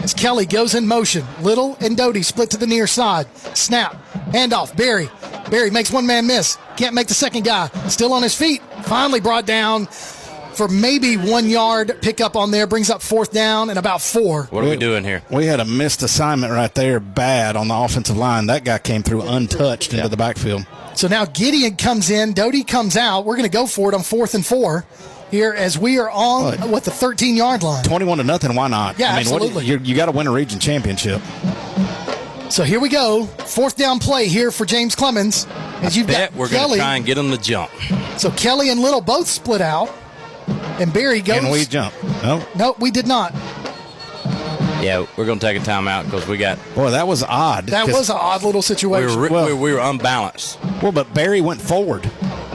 C: as Kelly goes in motion. Little and Doty split to the near side. Snap. Handoff. Barry. Barry makes one man miss. Can't make the second guy. Still on his feet. Finally brought down for maybe 1 yard pickup on there. Brings up fourth down and about 4.
H: What are we doing here?
N: We had a missed assignment right there, bad on the offensive line. That guy came through untouched into the backfield.
C: So now Gideon comes in. Doty comes out. We're going to go for it on 4th and 4. Here as we are on the 13-yard line.
N: 21-0, why not?
C: Yeah, absolutely.
N: You got to win a region championship.
C: So here we go. 4th down play here for James Clemens.
H: We're going to try and get him to jump.
C: So Kelly and Little both split out. And Barry goes.
N: And we jump. No.
C: No, we did not.
H: Yeah, we're going to take a timeout because we got.
N: Boy, that was odd.
C: That was an odd little situation.
H: We were unbalanced.
N: Well, but Barry went forward.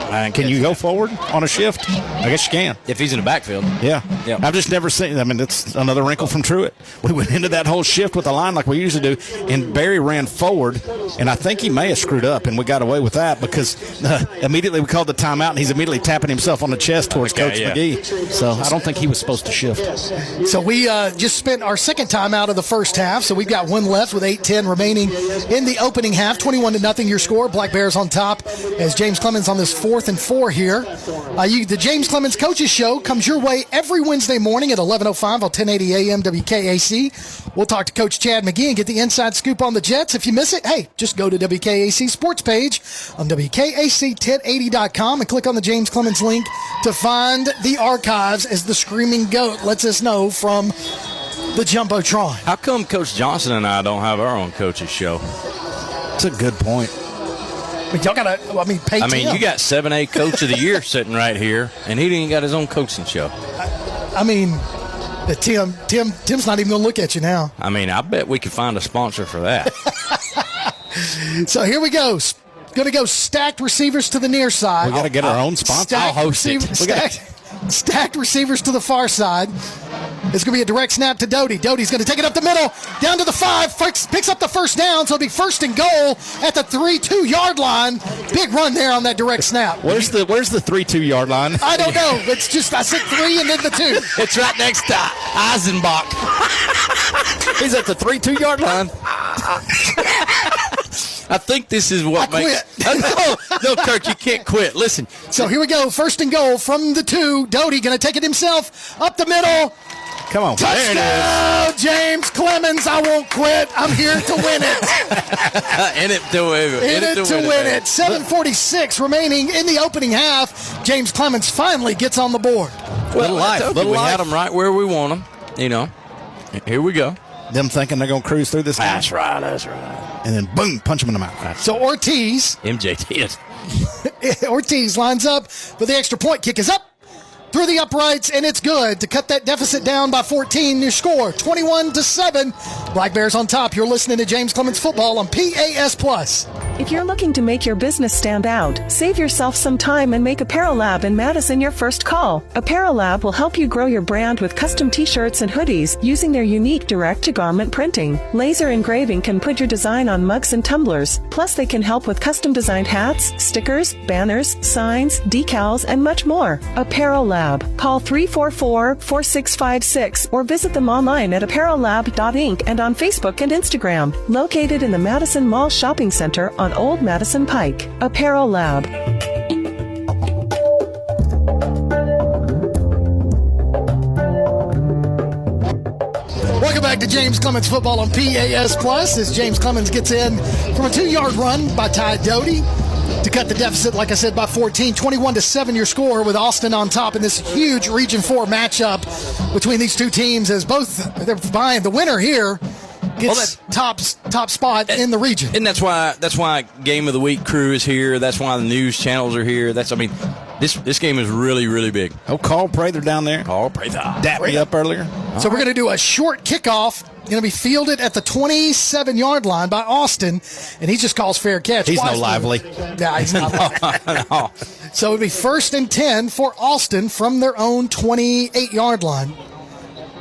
N: Can you go forward on a shift? I guess you can.
H: If he's in the backfield.
N: Yeah. I've just never seen. I mean, it's another wrinkle from Truett. We went into that whole shift with the line like we usually do, and Barry ran forward, and I think he may have screwed up, and we got away with that because immediately we called the timeout, and he's immediately tapping himself on the chest towards Coach McGee. So I don't think he was supposed to shift.
C: So we just spent our second time out of the first half, so we've got one left with 8:10 remaining in the opening half. 21-0 your score. Black Bears on top as James Clemens on this 4th and 4 here. The James Clemens Coaches Show comes your way every Wednesday morning at 11:05 on 1080 AM WKAC. We'll talk to Coach Chad McGee and get the inside scoop on the Jets. If you miss it, hey, just go to WKAC Sports page on WKAC1080.com and click on the James Clemens link to find the archives as the Screaming Goat lets us know from the Jumbotron.
H: How come Coach Johnson and I don't have our own Coaches Show?
N: That's a good point.
C: But y'all gotta, pay
H: I mean,
C: Tim.
H: you got 7A Coach of the Year sitting right here, and he didn't got his own coaching show.
C: Tim's not even gonna look at you now.
H: I mean, I bet we could find a sponsor for that.
C: So here we go. Going to go stacked receivers to the near side.
N: We got to get our own sponsor.
H: I'll host it.
C: Stacked receivers to the far side. It's going to be a direct snap to Doty. Doty's going to take it up the middle, down to the 5, picks up the first down, so it'll be 1st and goal at the 3-2-yard line. Big run there on that direct snap.
N: Where's the 3-2-yard line?
C: I don't know. It's just, I said 3 and then the 2.
H: It's right next to Eisenbach.
N: He's at the 3-2-yard line.
H: I think this is what makes. No, Kirk, you can't quit. Listen.
C: So here we go. 1st and goal from the 2. Doty going to take it himself up the middle.
N: Come on.
C: Touchdown,
N: there it is.
C: James Clemens. I won't quit. I'm here to win it.
H: In it to win it.
C: In it to win it. 7:46 remaining in the opening half. James Clemens finally gets on the board.
H: Little life. We had them right where we want them. You know. Here we go.
N: Them thinking they're going to cruise through this game.
H: That's right.
N: And then, boom, punch them in the mouth.
C: So Ortiz.
H: MJ did.
C: Ortiz lines up for the extra point. Kick is up through the uprights, and it's good to cut that deficit down by 14. Your score, 21-7. Black Bears on top. You're listening to James Clemens Football on PAS+.
Q: If you're looking to make your business stand out, save yourself some time and make Apparel Lab in Madison your first call. Apparel Lab will help you grow your brand with custom t-shirts and hoodies using their unique direct-to-garment printing. Laser engraving can put your design on mugs and tumblers. Plus, they can help with custom-designed hats, stickers, banners, signs, decals, and much more. Apparel Lab. Call 344-4656 or visit them online at apparellab.inc and on Facebook and Instagram. Located in the Madison Mall Shopping Center on Old Madison Pike. Apparel Lab.
C: Welcome back to James Clemens Football on PAS+. As James Clemens gets in from a 2-yard run by Ty Doty to cut the deficit, like I said, by 14. 21-7 your score with Austin on top in this huge Region 4 matchup between these two teams, as both they're vying. The winner here gets top spot in the region.
H: And that's why Game of the Week crew is here. That's why the news channels are here. This game is really, really big.
N: Oh, Carl Prather down there.
H: Carl Prather.
N: Dapped me up earlier.
C: So we're going to do a short kickoff. Going to be fielded at the 27-yard line by Austin, and he just calls fair catch.
N: He's no lively.
C: Yeah, he's not lively.
H: No.
C: So it'll be 1st and 10 for Austin from their own 28-yard line.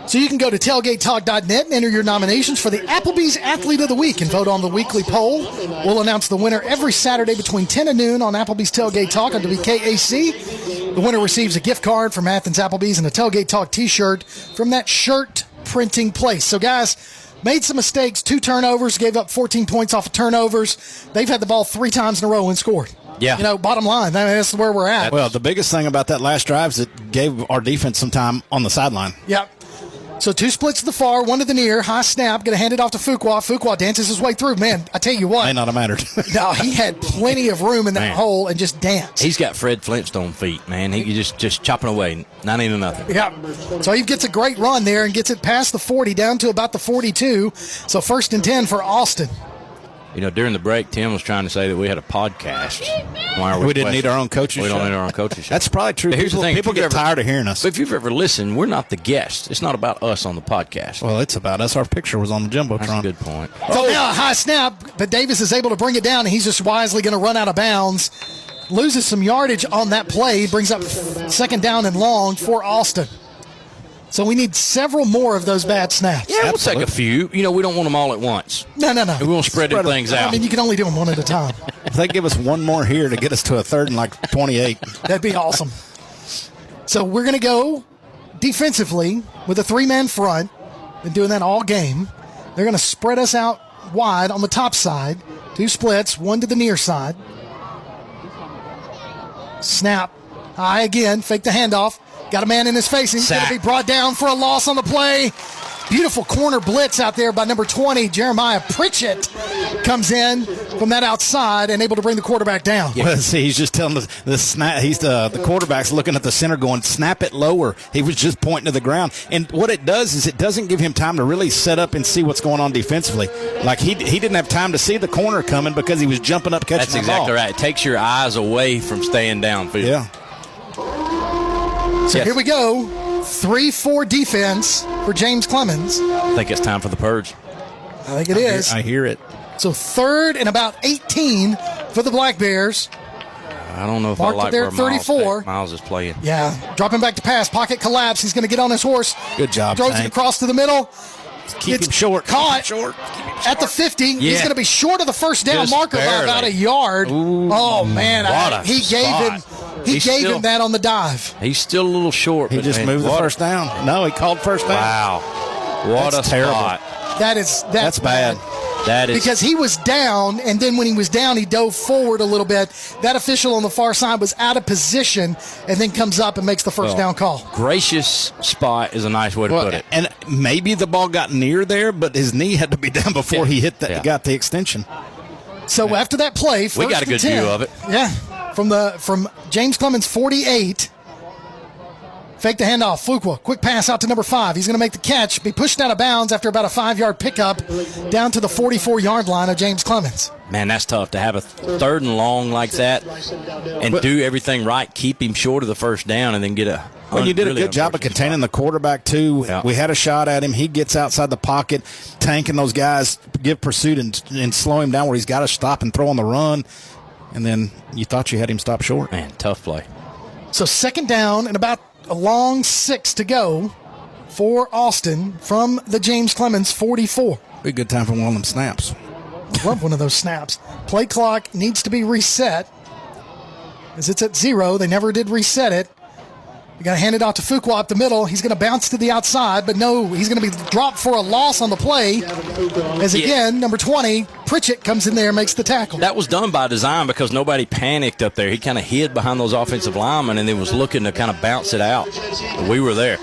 C: So you can go to tailgatetalk.net and enter your nominations for the Applebee's Athlete of the Week and vote on the weekly poll. We'll announce the winner every Saturday between 10 and noon on Applebee's Tailgate Talk on WKAC. The winner receives a gift card from Athens Applebee's and a Tailgate Talk t-shirt from that shirt printing place. So guys, made some mistakes, 2 turnovers, gave up 14 points off of turnovers. They've had the ball 3 times in a row and scored.
H: Yeah.
C: Bottom line, that's where we're at.
N: Well, the biggest thing about that last drive is it gave our defense some time on the sideline.
C: Yep. So 2 splits to the far, 1 to the near, high snap, going to hand it off to Fuqua. Fuqua dances his way through. Man, I tell you what.
N: May not have mattered.
C: No, he had plenty of room in that hole and just danced.
H: He's got Fred Flintstone feet, man. He just chopping away, 90-0.
C: Yeah. So he gets a great run there and gets it past the 40 down to about the 42. So 1st and 10 for Austin.
H: During the break, Tim was trying to say that we had a podcast. Why are
N: we didn't need our own coaches.
H: We don't need our own coaches.
N: That's probably true.
H: But here's the thing:
N: people get tired of hearing us.
H: But if you've ever listened, we're not the guest. It's not about us on the podcast.
N: Well, it's about us. Our picture was on the jumbotron.
H: That's a good point.
C: So now a high snap, but Davis is able to bring it down, and he's just wisely going to run out of bounds. Loses some yardage on that play, brings up second down and long for Austin. So we need several more of those bad snaps.
H: Yeah, we'll take a few. We don't want them all at once.
C: No.
H: We won't spread them things out.
C: I mean, you can only do them one at a time.
N: If they give us one more here to get us to a 3rd and 28.
C: That'd be awesome. So we're going to go defensively with a 3-man front. Been doing that all game. They're going to spread us out wide on the top side. 2 splits, 1 to the near side. Snap. High again. Fake the handoff. Got a man in his face. He's going to be brought down for a loss on the play. Beautiful corner blitz out there by number 20, Jeremiah Pritchett. Comes in from that outside and able to bring the quarterback down.
N: Yeah. Well, see, he's just telling the snap. He's the quarterback's looking at the center going, snap it lower. He was just pointing to the ground. And what it does is it doesn't give him time to really set up and see what's going on defensively. Like he didn't have time to see the corner coming because he was jumping up catching the ball.
H: That's exactly right. It takes your eyes away from staying downfield.
N: Yeah.
C: So here we go. 3-4 defense for James Clemens.
H: I think it's time for the purge.
C: I think it is.
N: I hear it.
C: So 3rd and about 18 for the Black Bears.
H: I don't know if
C: Marked
H: I like
C: there
H: where
C: at 34.
H: Miles is playing.
C: Yeah, dropping back to pass. Pocket collapse. He's going to get on his horse.
N: Good job,
C: Throws it across to the middle.
N: Keep him short.
C: Caught at the 50. Yeah. He's going to be short of the first down
H: Just
C: marker by about a yard.
H: Ooh,
C: oh, man. He gave him that on the dive.
H: He's still a little short.
N: He just moved the first down. No, he called first down.
H: Wow. What
N: That's
H: a
N: terrible.
H: spot.
C: That's bad.
H: That is
C: because he was down, and then when he was down, he dove forward a little bit. That official on the far side was out of position, and then comes up and makes the first down call.
H: Gracious spot is a nice way to put it.
N: And maybe the ball got near there, but his knee had to be down before he hit that. Got the extension.
C: So after that play,
H: we got a good view of it.
C: Yeah, from James Clemens 48. Fake the handoff. Fuqua, quick pass out to number 5. He's going to make the catch, be pushed out of bounds after about a 5-yard pickup down to the 44-yard line of James Clemens.
H: Man, that's tough to have a 3rd and long like that and do everything right, keep him short of the first down, and then get a.
N: Well, you did a good job of containing the quarterback, too. Yeah. We had a shot at him. He gets outside the pocket, tanking those guys, give pursuit and slow him down where he's got to stop and throw on the run. And then you thought you had him stop short.
H: Man, tough play.
C: So 2nd down and about a long 6 to go for Austin from the James Clemens 44.
N: Be a good time for one of them snaps.
C: Love one of those snaps. Play clock needs to be reset as it's at 0. They never did reset it. You got to hand it off to Fuqua up the middle. He's going to bounce to the outside, but no, he's going to be dropped for a loss on the play. As again, number 20, Pritchett comes in there and makes the tackle.
H: That was done by design because nobody panicked up there. He kind of hid behind those offensive linemen and then was looking to kind of bounce it out. We were there.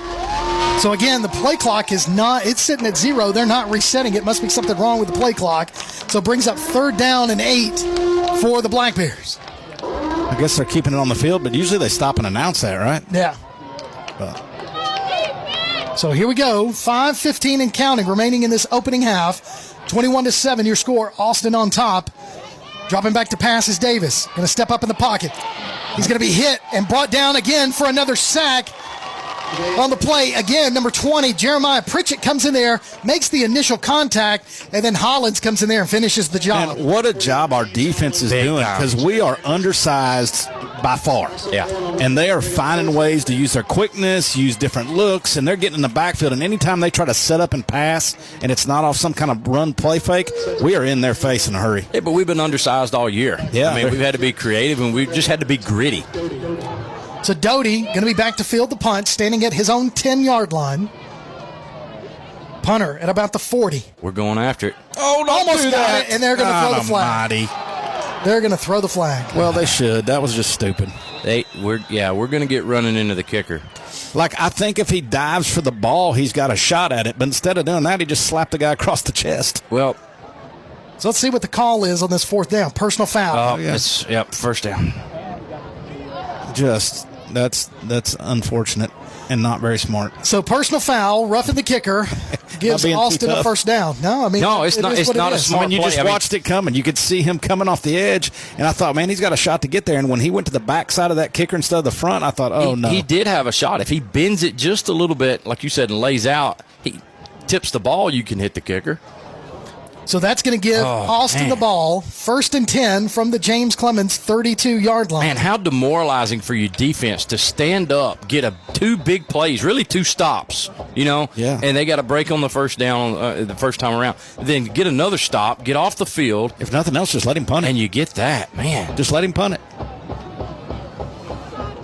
C: So again, the play clock is not, it's sitting at 0. They're not resetting it. Must be something wrong with the play clock. So it brings up 3rd down and 8 for the Black Bears.
N: I guess they're keeping it on the field, but usually they stop and announce that, right?
C: Yeah. So here we go. 5:15 and counting remaining in this opening half. 21-7 your score. Austin on top. Dropping back to pass is Davis. Going to step up in the pocket. He's going to be hit and brought down again for another sack. On the play, again, number 20, Jeremiah Pritchett comes in there, makes the initial contact, and then Hollins comes in there and finishes the job.
N: And what a job our defense is doing, because we are undersized by far.
H: Yeah.
N: And they are finding ways to use their quickness, use different looks, and they're getting in the backfield. And anytime they try to set up and pass, and it's not off some kind of run play fake, we are in their face in a hurry.
H: Yeah, but we've been undersized all year.
N: Yeah.
H: I mean, we've had to be creative, and we've just had to be gritty.
C: So Doty going to be back to field the punt, standing at his own 10-yard line. Punter at about the 40.
H: We're going after it.
N: Oh,
C: almost got it, and they're going to throw the flag. They're going to throw the flag.
N: Well, they should. That was just stupid.
H: We're going to get running into the kicker.
N: Like, I think if he dives for the ball, he's got a shot at it. But instead of doing that, he just slapped the guy across the chest.
H: Well,
C: so let's see what the call is on this 4th down. Personal foul.
H: First down.
N: Just That's unfortunate and not very smart.
C: So personal foul, roughing the kicker, gives Austin a first down. No, I mean,
H: it's not a smart
N: play. You just watched it coming. You could see him coming off the edge, and I thought, man, he's got a shot to get there. And when he went to the backside of that kicker instead of the front, I thought, no.
H: He did have a shot. If he bends it just a little bit, like you said, and lays out, he tips the ball, you can hit the kicker.
C: So that's going to give Austin the ball, 1st and 10 from the James Clemens 32-yard line.
H: Man, how demoralizing for your defense to stand up, get two big plays, really 2 stops,
N: Yeah.
H: And they got a break on the first down the first time around. Then get another stop, get off the field.
N: If nothing else, just let him punt it.
H: And you get that, man.
N: Just let him punt it.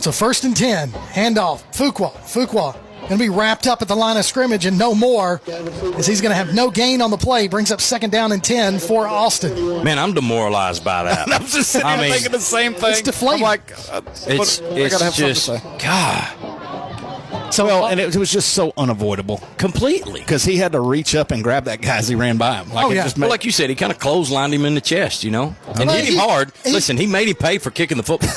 C: So 1st and 10, handoff, Fuqua. Going to be wrapped up at the line of scrimmage and no more, as he's going to have no gain on the play. Brings up 2nd down and 10 for Austin.
H: Man, I'm demoralized by that.
N: I'm just sitting here thinking the same thing.
C: It's deflating.
N: I'm like,
H: it's just, God.
N: So, and it was just so unavoidable.
H: Completely.
N: Because he had to reach up and grab that guy as he ran by him.
H: Like you said, he kind of clotheslined him in the chest, and hit him hard. Listen, he made him pay for kicking the football.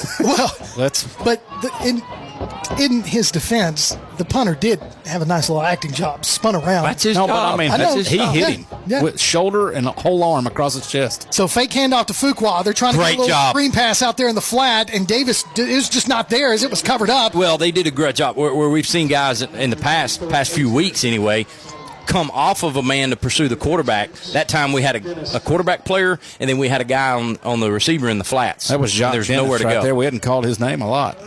C: In his defense, the punter did have a nice little acting job, spun around.
H: That's his job.
N: He hit him with shoulder and a whole arm across his chest.
C: So fake handoff to Fuqua. They're trying to get a little screen pass out there in the flat, and Davis is just not there as it was covered up.
H: Well, they did a great job. Where we've seen guys in the past few weeks anyway, come off of a man to pursue the quarterback. That time we had a quarterback player, and then we had a guy on the receiver in the flats.
N: That was Jacques. There's nowhere to go. There, we hadn't called his name a lot.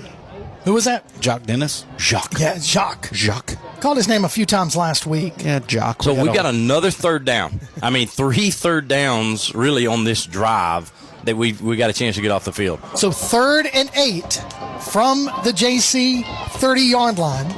C: Who was that?
N: Jacques Dennis.
C: Jacques. Yeah, Jacques.
N: Jacques.
C: Called his name a few times last week.
N: Yeah, Jacques.
H: So we got another 3rd down. I mean, 3 third downs really on this drive that we got a chance to get off the field.
C: So 3rd and 8 from the JC 30-yard line.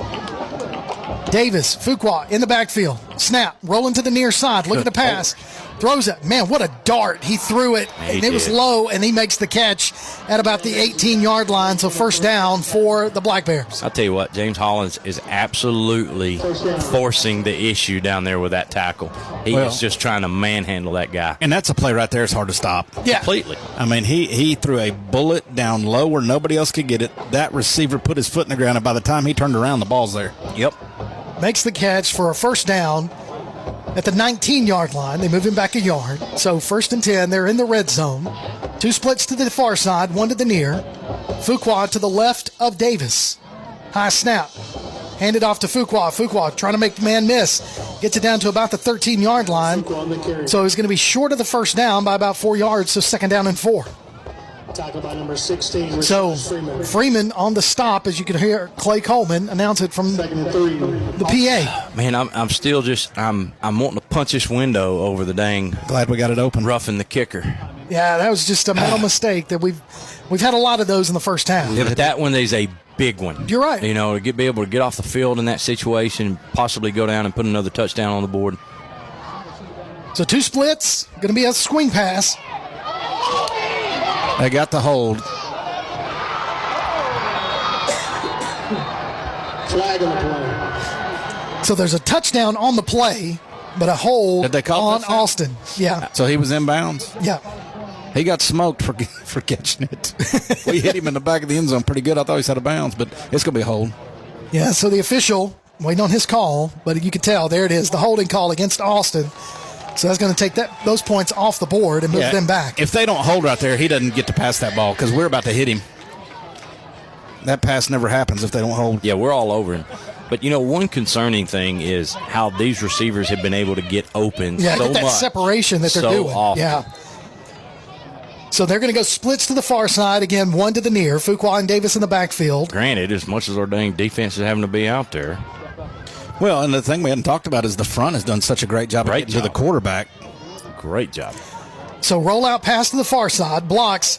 C: Davis, Fuqua in the backfield. Snap, rolling to the near side, looking to pass. Throws it. Man, what a dart. He threw it, and it was low, and he makes the catch at about the 18-yard line. So 1st down for the Black Bears.
H: I'll tell you what, James Hollins is absolutely forcing the issue down there with that tackle. He is just trying to manhandle that guy.
N: And that's a play right there. It's hard to stop.
C: Yeah.
H: Completely.
N: I mean, he threw a bullet down low where nobody else could get it. That receiver put his foot in the ground, and by the time he turned around, the ball's there.
H: Yep.
C: Makes the catch for a 1st down at the 19-yard line. They move him back a yard. So 1st and 10, they're in the red zone. 2 splits to the far side, 1 to the near. Fuqua to the left of Davis. High snap. Handed off to Fuqua. Fuqua trying to make the man miss. Gets it down to about the 13-yard line. So he's going to be short of the 1st down by about 4 yards, so 2nd down and 4.
R: Tackled by number 16.
C: So Freeman on the stop, as you can hear Clay Coleman announce it from the PA.
H: Man, I'm still just I'm wanting to punch this window over the dang.
N: Glad we got it open.
H: Roughing the kicker.
C: Yeah, that was just a mental mistake that we've had a lot of those in the first half.
H: Yeah, but that one is a big one.
C: You're right.
H: To be able to get off the field in that situation, possibly go down and put another touchdown on the board.
C: So 2 splits, going to be a swing pass.
N: They got the hold.
R: Flag on the play.
C: So there's a touchdown on the play, but a hold
N: Did they call
C: on Austin. Yeah.
N: So he was inbounds?
C: Yeah.
N: He got smoked for catching it. We hit him in the back of the end zone pretty good. I thought he was out of bounds, but it's going to be a hold.
C: Yeah, so the official, waiting on his call, but you can tell, there it is, the holding call against Austin. So that's going to take those points off the board and move them back.
N: If they don't hold right there, he doesn't get to pass that ball because we're about to hit him. That pass never happens if they don't hold.
H: Yeah, we're all over him. But, one concerning thing is how these receivers have been able to get open so
C: get that
H: much.
C: Separation that they're doing.
H: Often.
C: Yeah. So they're going to go splits to the far side. Again, 1 to the near. Fuqua and Davis in the backfield.
H: Granted, as much as our dang defense is having to be out there.
N: Well, and the thing we hadn't talked about is the front has done such a great job of getting to the quarterback.
H: Great job.
C: So rollout pass to the far side, blocks.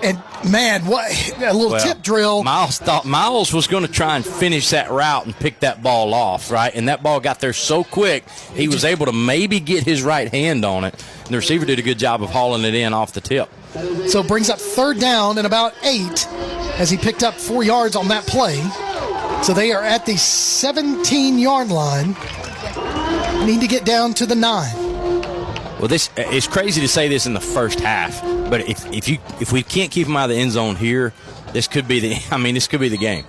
C: And man, what a little tip drill.
H: Miles thought Miles was going to try and finish that route and pick that ball off, right? And that ball got there so quick, he was able to maybe get his right hand on it. And the receiver did a good job of hauling it in off the tip.
C: So brings up 3rd down and about 8 as he picked up 4 yards on that play. So they are at the 17-yard line. Need to get down to the 9.
H: Well, it's crazy to say this in the first half, but if we can't keep them out of the end zone here, this could be the game.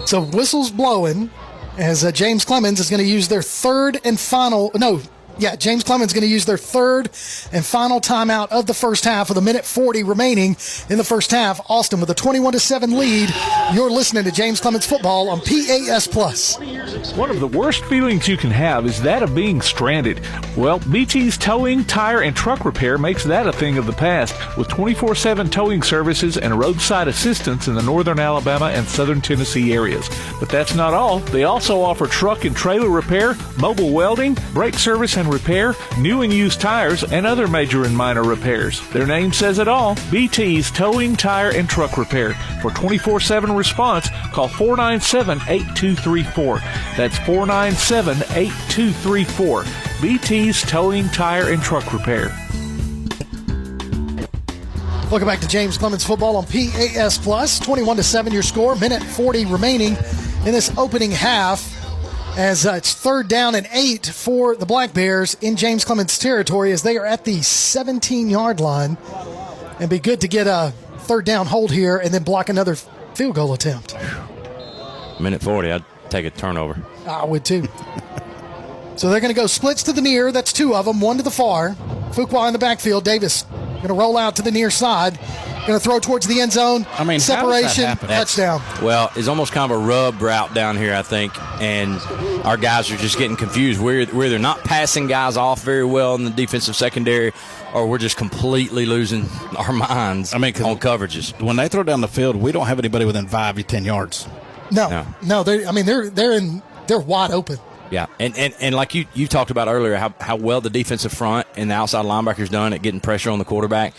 C: So whistles blowing as James Clemens is going to use their James Clemens is going to use their third and final timeout of the first half with 1:40 remaining in the first half. Austin with a 21-7 lead. You're listening to James Clemens Football on PAS Plus.
F: One of the worst feelings you can have is that of being stranded. Well, BT's Towing, Tire, and Truck Repair makes that a thing of the past with 24/7 towing services and roadside assistance in the northern Alabama and southern Tennessee areas. But that's not all. They also offer truck and trailer repair, mobile welding, brake service and repair, new and used tires, and other major and minor repairs. Their name says it all. BT's Towing, Tire, and Truck Repair. For 24/7 response, call 497-8234. That's 497-8234. BT's Towing, Tire, and Truck Repair.
C: Welcome back to James Clemens Football on PAS Plus. 21-7 your score. 1:40 remaining in this opening half. As it's 3rd down and 8 for the Black Bears in James Clemens territory as they are at the 17-yard line. And be good to get a 3rd down hold here and then block another field goal attempt.
H: 1:40, I'd take a turnover.
C: I would too. So they're going to go splits to the near. That's 2 of them, 1 to the far. Fuqua in the backfield. Davis going to roll out to the near side. Going to throw towards the end zone. Separation, touchdown.
H: Well, it's almost kind of a rub route down here, I think, and our guys are just getting confused. We're either not passing guys off very well in the defensive secondary, or we're just completely losing our minds on coverages.
N: When they throw down the field, we don't have anybody within 5 to 10 yards.
C: No. They're wide open.
H: Yeah, and like you talked about earlier, how well the defensive front and the outside linebackers done at getting pressure on the quarterback.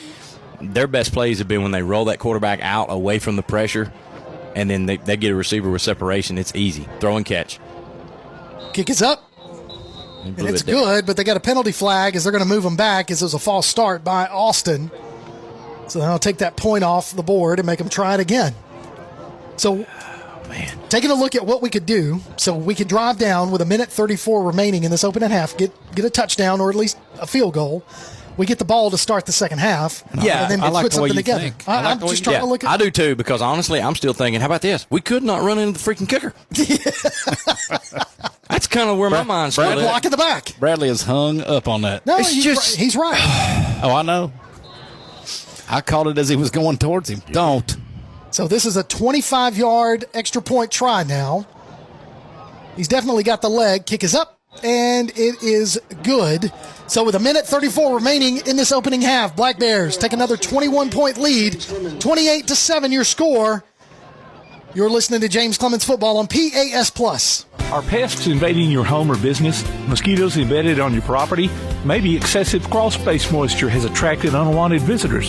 H: Their best plays have been when they roll that quarterback out away from the pressure, and then they get a receiver with separation. It's easy. Throw and catch.
C: Kick is up. And it's good, but they got a penalty flag as they're going to move them back as it was a false start by Austin. So they'll take that point off the board and make them try it again. So, taking a look at what we could do, so we could drive down with 1:34 remaining in this opening half, get a touchdown or at least a field goal. We get the ball to start the second half.
H: Yeah,
C: and then
H: I like
C: put
H: the way
C: something
H: you
C: together.
H: think.
C: I'm just trying to look at.
H: I do too, because honestly, I'm still thinking, how about this? We could not run into the freaking kicker. That's kind of where my mind's still at.
C: Block in the back.
N: Bradley is hung up on that.
C: No, he's right.
N: Oh, I know. I called it as he was going towards him. Don't.
C: So this is a 25-yard extra point try now. He's definitely got the leg. Kick is up, and it is good. So with 1:34 remaining in this opening half, Black Bears take another 21-point lead. 28-7 your score. You're listening to James Clemens Football on PAS Plus.
F: Are pests invading your home or business? Mosquitoes embedded on your property? Maybe excessive crawl space moisture has attracted unwanted visitors.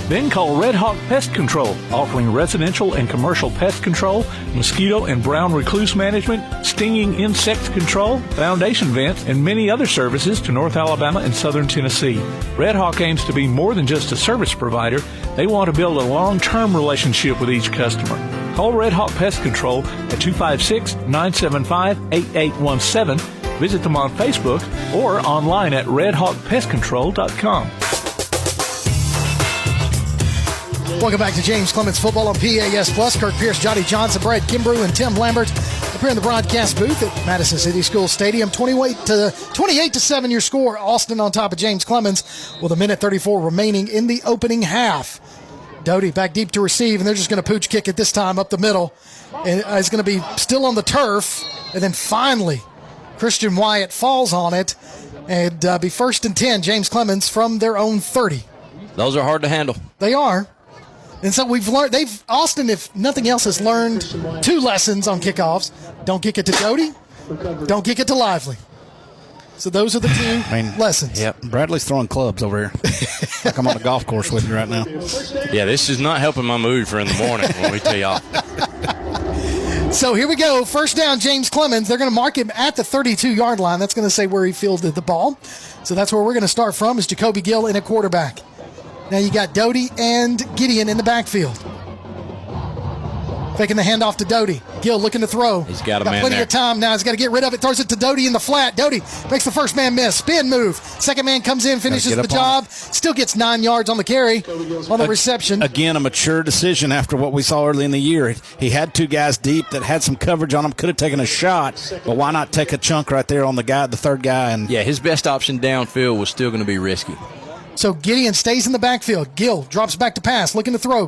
F: Then call Red Hawk Pest Control, offering residential and commercial pest control, mosquito and brown recluse management, stinging insect control, foundation vents, and many other services to North Alabama and Southern Tennessee. Red Hawk aims to be more than just a service provider. They want to build a long-term relationship with each customer. Call Red Hawk Pest Control at 256-975-8817. Visit them on Facebook or online at redhawkpestcontrol.com.
C: Welcome back to James Clemens Football on PAS Plus. Kirk Pierce, Johnny Johnson, Brad Kimbrough, and Tim Lambert up here in the broadcast booth at Madison City School Stadium. 28-7 your score. Austin on top of James Clemens with 1:34 remaining in the opening half. Doty back deep to receive, and they're just going to pooch kick it this time up the middle. And it's going to be still on the turf. And then finally, Christian Wyatt falls on it and be 1st and 10, James Clemens from their own 30.
H: Those are hard to handle.
C: They are. And so we've learned, Austin, if nothing else, has learned 2 lessons on kickoffs. Don't kick it to Doty. Don't kick it to Lively. So those are the 2 lessons.
N: Yep. Bradley's throwing clubs over here. Like I'm on a golf course with you right now.
H: Yeah, this is not helping my mood for in the morning, let me tell y'all.
C: So here we go. 1st down, James Clemens. They're going to mark him at the 32-yard line. That's going to say where he fielded the ball. So that's where we're going to start from, is Jacoby Gill in a quarterback. Now you got Doty and Gideon in the backfield. Faking the handoff to Doty. Gill looking to throw.
H: He's got a man
C: plenty
H: there.
C: of time now. He's got to get rid of it. Throws it to Doty in the flat. Doty makes the first man miss. Spin move. Second man comes in, finishes the job. Still gets 9 yards on the carry on the reception.
N: Again, a mature decision after what we saw early in the year. He had 2 guys deep that had some coverage on him. Could have taken a shot, but why not take a chunk right there on the third guy? And
H: yeah, his best option downfield was still going to be risky.
C: So Gideon stays in the backfield. Gill drops back to pass, looking to throw.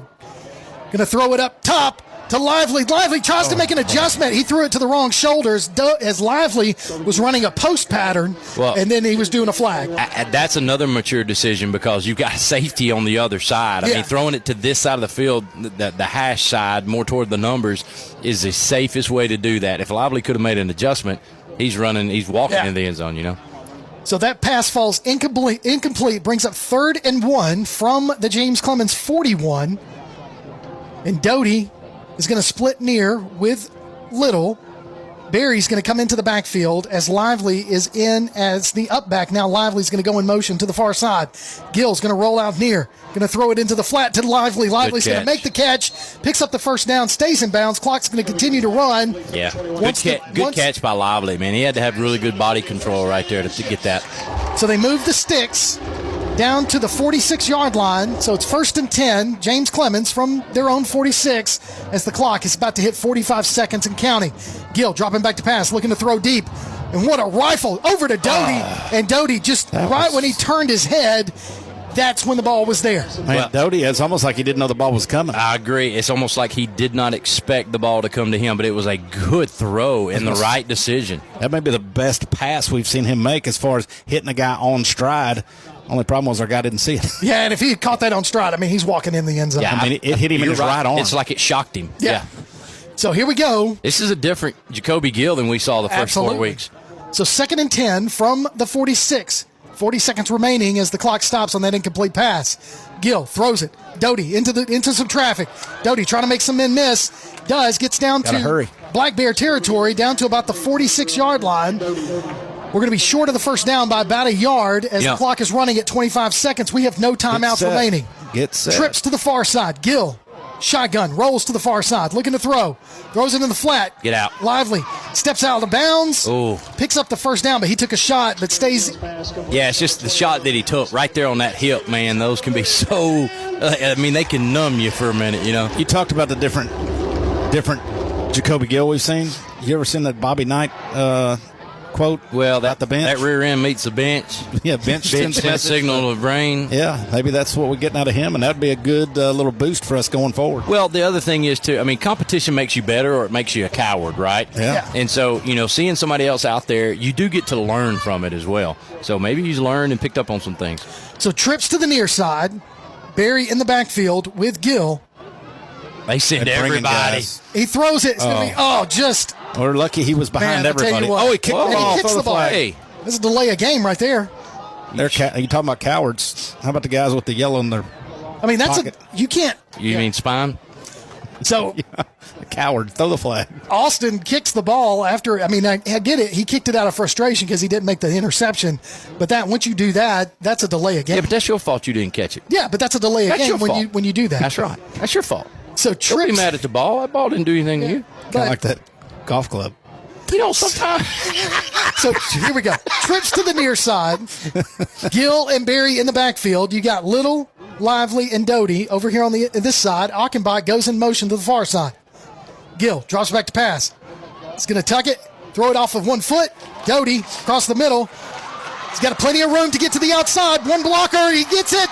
C: Going to throw it up top to Lively. Lively tries to make an adjustment. He threw it to the wrong shoulders as Lively was running a post pattern, and then he was doing a flag.
H: That's another mature decision because you've got safety on the other side. I mean, throwing it to this side of the field, the hash side, more toward the numbers, is the safest way to do that. If Lively could have made an adjustment, he's walking in the end zone, you know.
C: So that pass falls incomplete, brings up 3rd and 1 from the James Clemens 41. And Doty is going to split near with Little. Barry's going to come into the backfield as Lively is in as the up back. Now Lively's going to go in motion to the far side. Gill's going to roll out near. Going to throw it into the flat to Lively. Lively's going to make the catch, picks up the first down, stays in bounds. Clock's going to continue to run.
H: Yeah, good catch by Lively, man. He had to have really good body control right there to get that.
C: So they move the sticks down to the 46-yard line. So it's 1st and 10. James Clemens from their own 46 as the clock is about to hit 45 seconds and counting. Gill dropping back to pass, looking to throw deep. And what a rifle over to Doty. And Doty just when he turned his head, that's when the ball was there.
N: Man, Doty, it's almost like he didn't know the ball was coming.
H: I agree. It's almost like he did not expect the ball to come to him, but it was a good throw and the right decision.
N: That may be the best pass we've seen him make as far as hitting a guy on stride. Only problem was our guy didn't see it.
C: Yeah, and if he had caught that on stride, I mean, he's walking in the end zone.
N: Yeah, I mean, it hit him in his right arm.
H: It's like it shocked him.
C: Yeah. So here we go.
H: This is a different Jacoby Gill than we saw the first 4 weeks.
C: So 2nd and 10 from the 46. 40 seconds remaining as the clock stops on that incomplete pass. Gill throws it. Doty into some traffic. Doty trying to make some men miss. Gets down to Black Bear territory, down to about the 46-yard line. We're going to be short of the first down by about a yard as the clock is running at 25 seconds. We have no timeouts remaining.
N: Get set.
C: Trips to the far side. Gill, shotgun, rolls to the far side, looking to throw. Throws it in the flat.
H: Get out.
C: Lively steps out of bounds.
H: Ooh.
C: Picks up the first down, but he took a shot, but stays.
H: Yeah, it's just the shot that he took right there on that hip, man. Those can be so, they can numb you for a minute, you know.
N: You talked about the different Jacoby Gill we've seen. You ever seen that Bobby Knight quote?
H: Well,
N: the bench.
H: That rear end meets the bench.
N: Yeah, bench
H: sends signal of rain.
N: Yeah, maybe that's what we're getting out of him, and that'd be a good little boost for us going forward.
H: Well, the other thing is, too, competition makes you better or it makes you a coward, right?
N: Yeah.
H: And so, seeing somebody else out there, you do get to learn from it as well. So maybe he's learned and picked up on some things.
C: So trips to the near side. Barry in the backfield with Gill.
H: They send everybody.
C: He throws it. It's going to be,
N: We're lucky he was behind everybody.
C: He
N: kicked the ball.
C: He kicks the ball. Hey. This is a delay of game right there.
N: You talking about cowards? How about the guys with the yellow in their pocket?
C: You can't.
H: You mean spine?
C: So,
N: a coward, throw the flag.
C: Austin kicks the ball after. I get it. He kicked it out of frustration because he didn't make the interception. But once you do that, that's a delay of game.
H: Yeah, but that's your fault. You didn't catch it.
C: Yeah, but that's a delay of game when you do that.
H: That's right. That's your fault.
C: So
H: Don't be mad at the ball. That ball didn't do anything to you.
N: Kind of like that golf club.
H: Sometimes.
C: So here we go. Trips to the near side. Gill and Barry in the backfield. You got Little, Lively, and Doty over here on this side. Achenbach goes in motion to the far side. Gill drops back to pass. He's going to tuck it, throw it off of 1 foot. Doty across the middle. He's got plenty of room to get to the outside. One blocker. He gets it.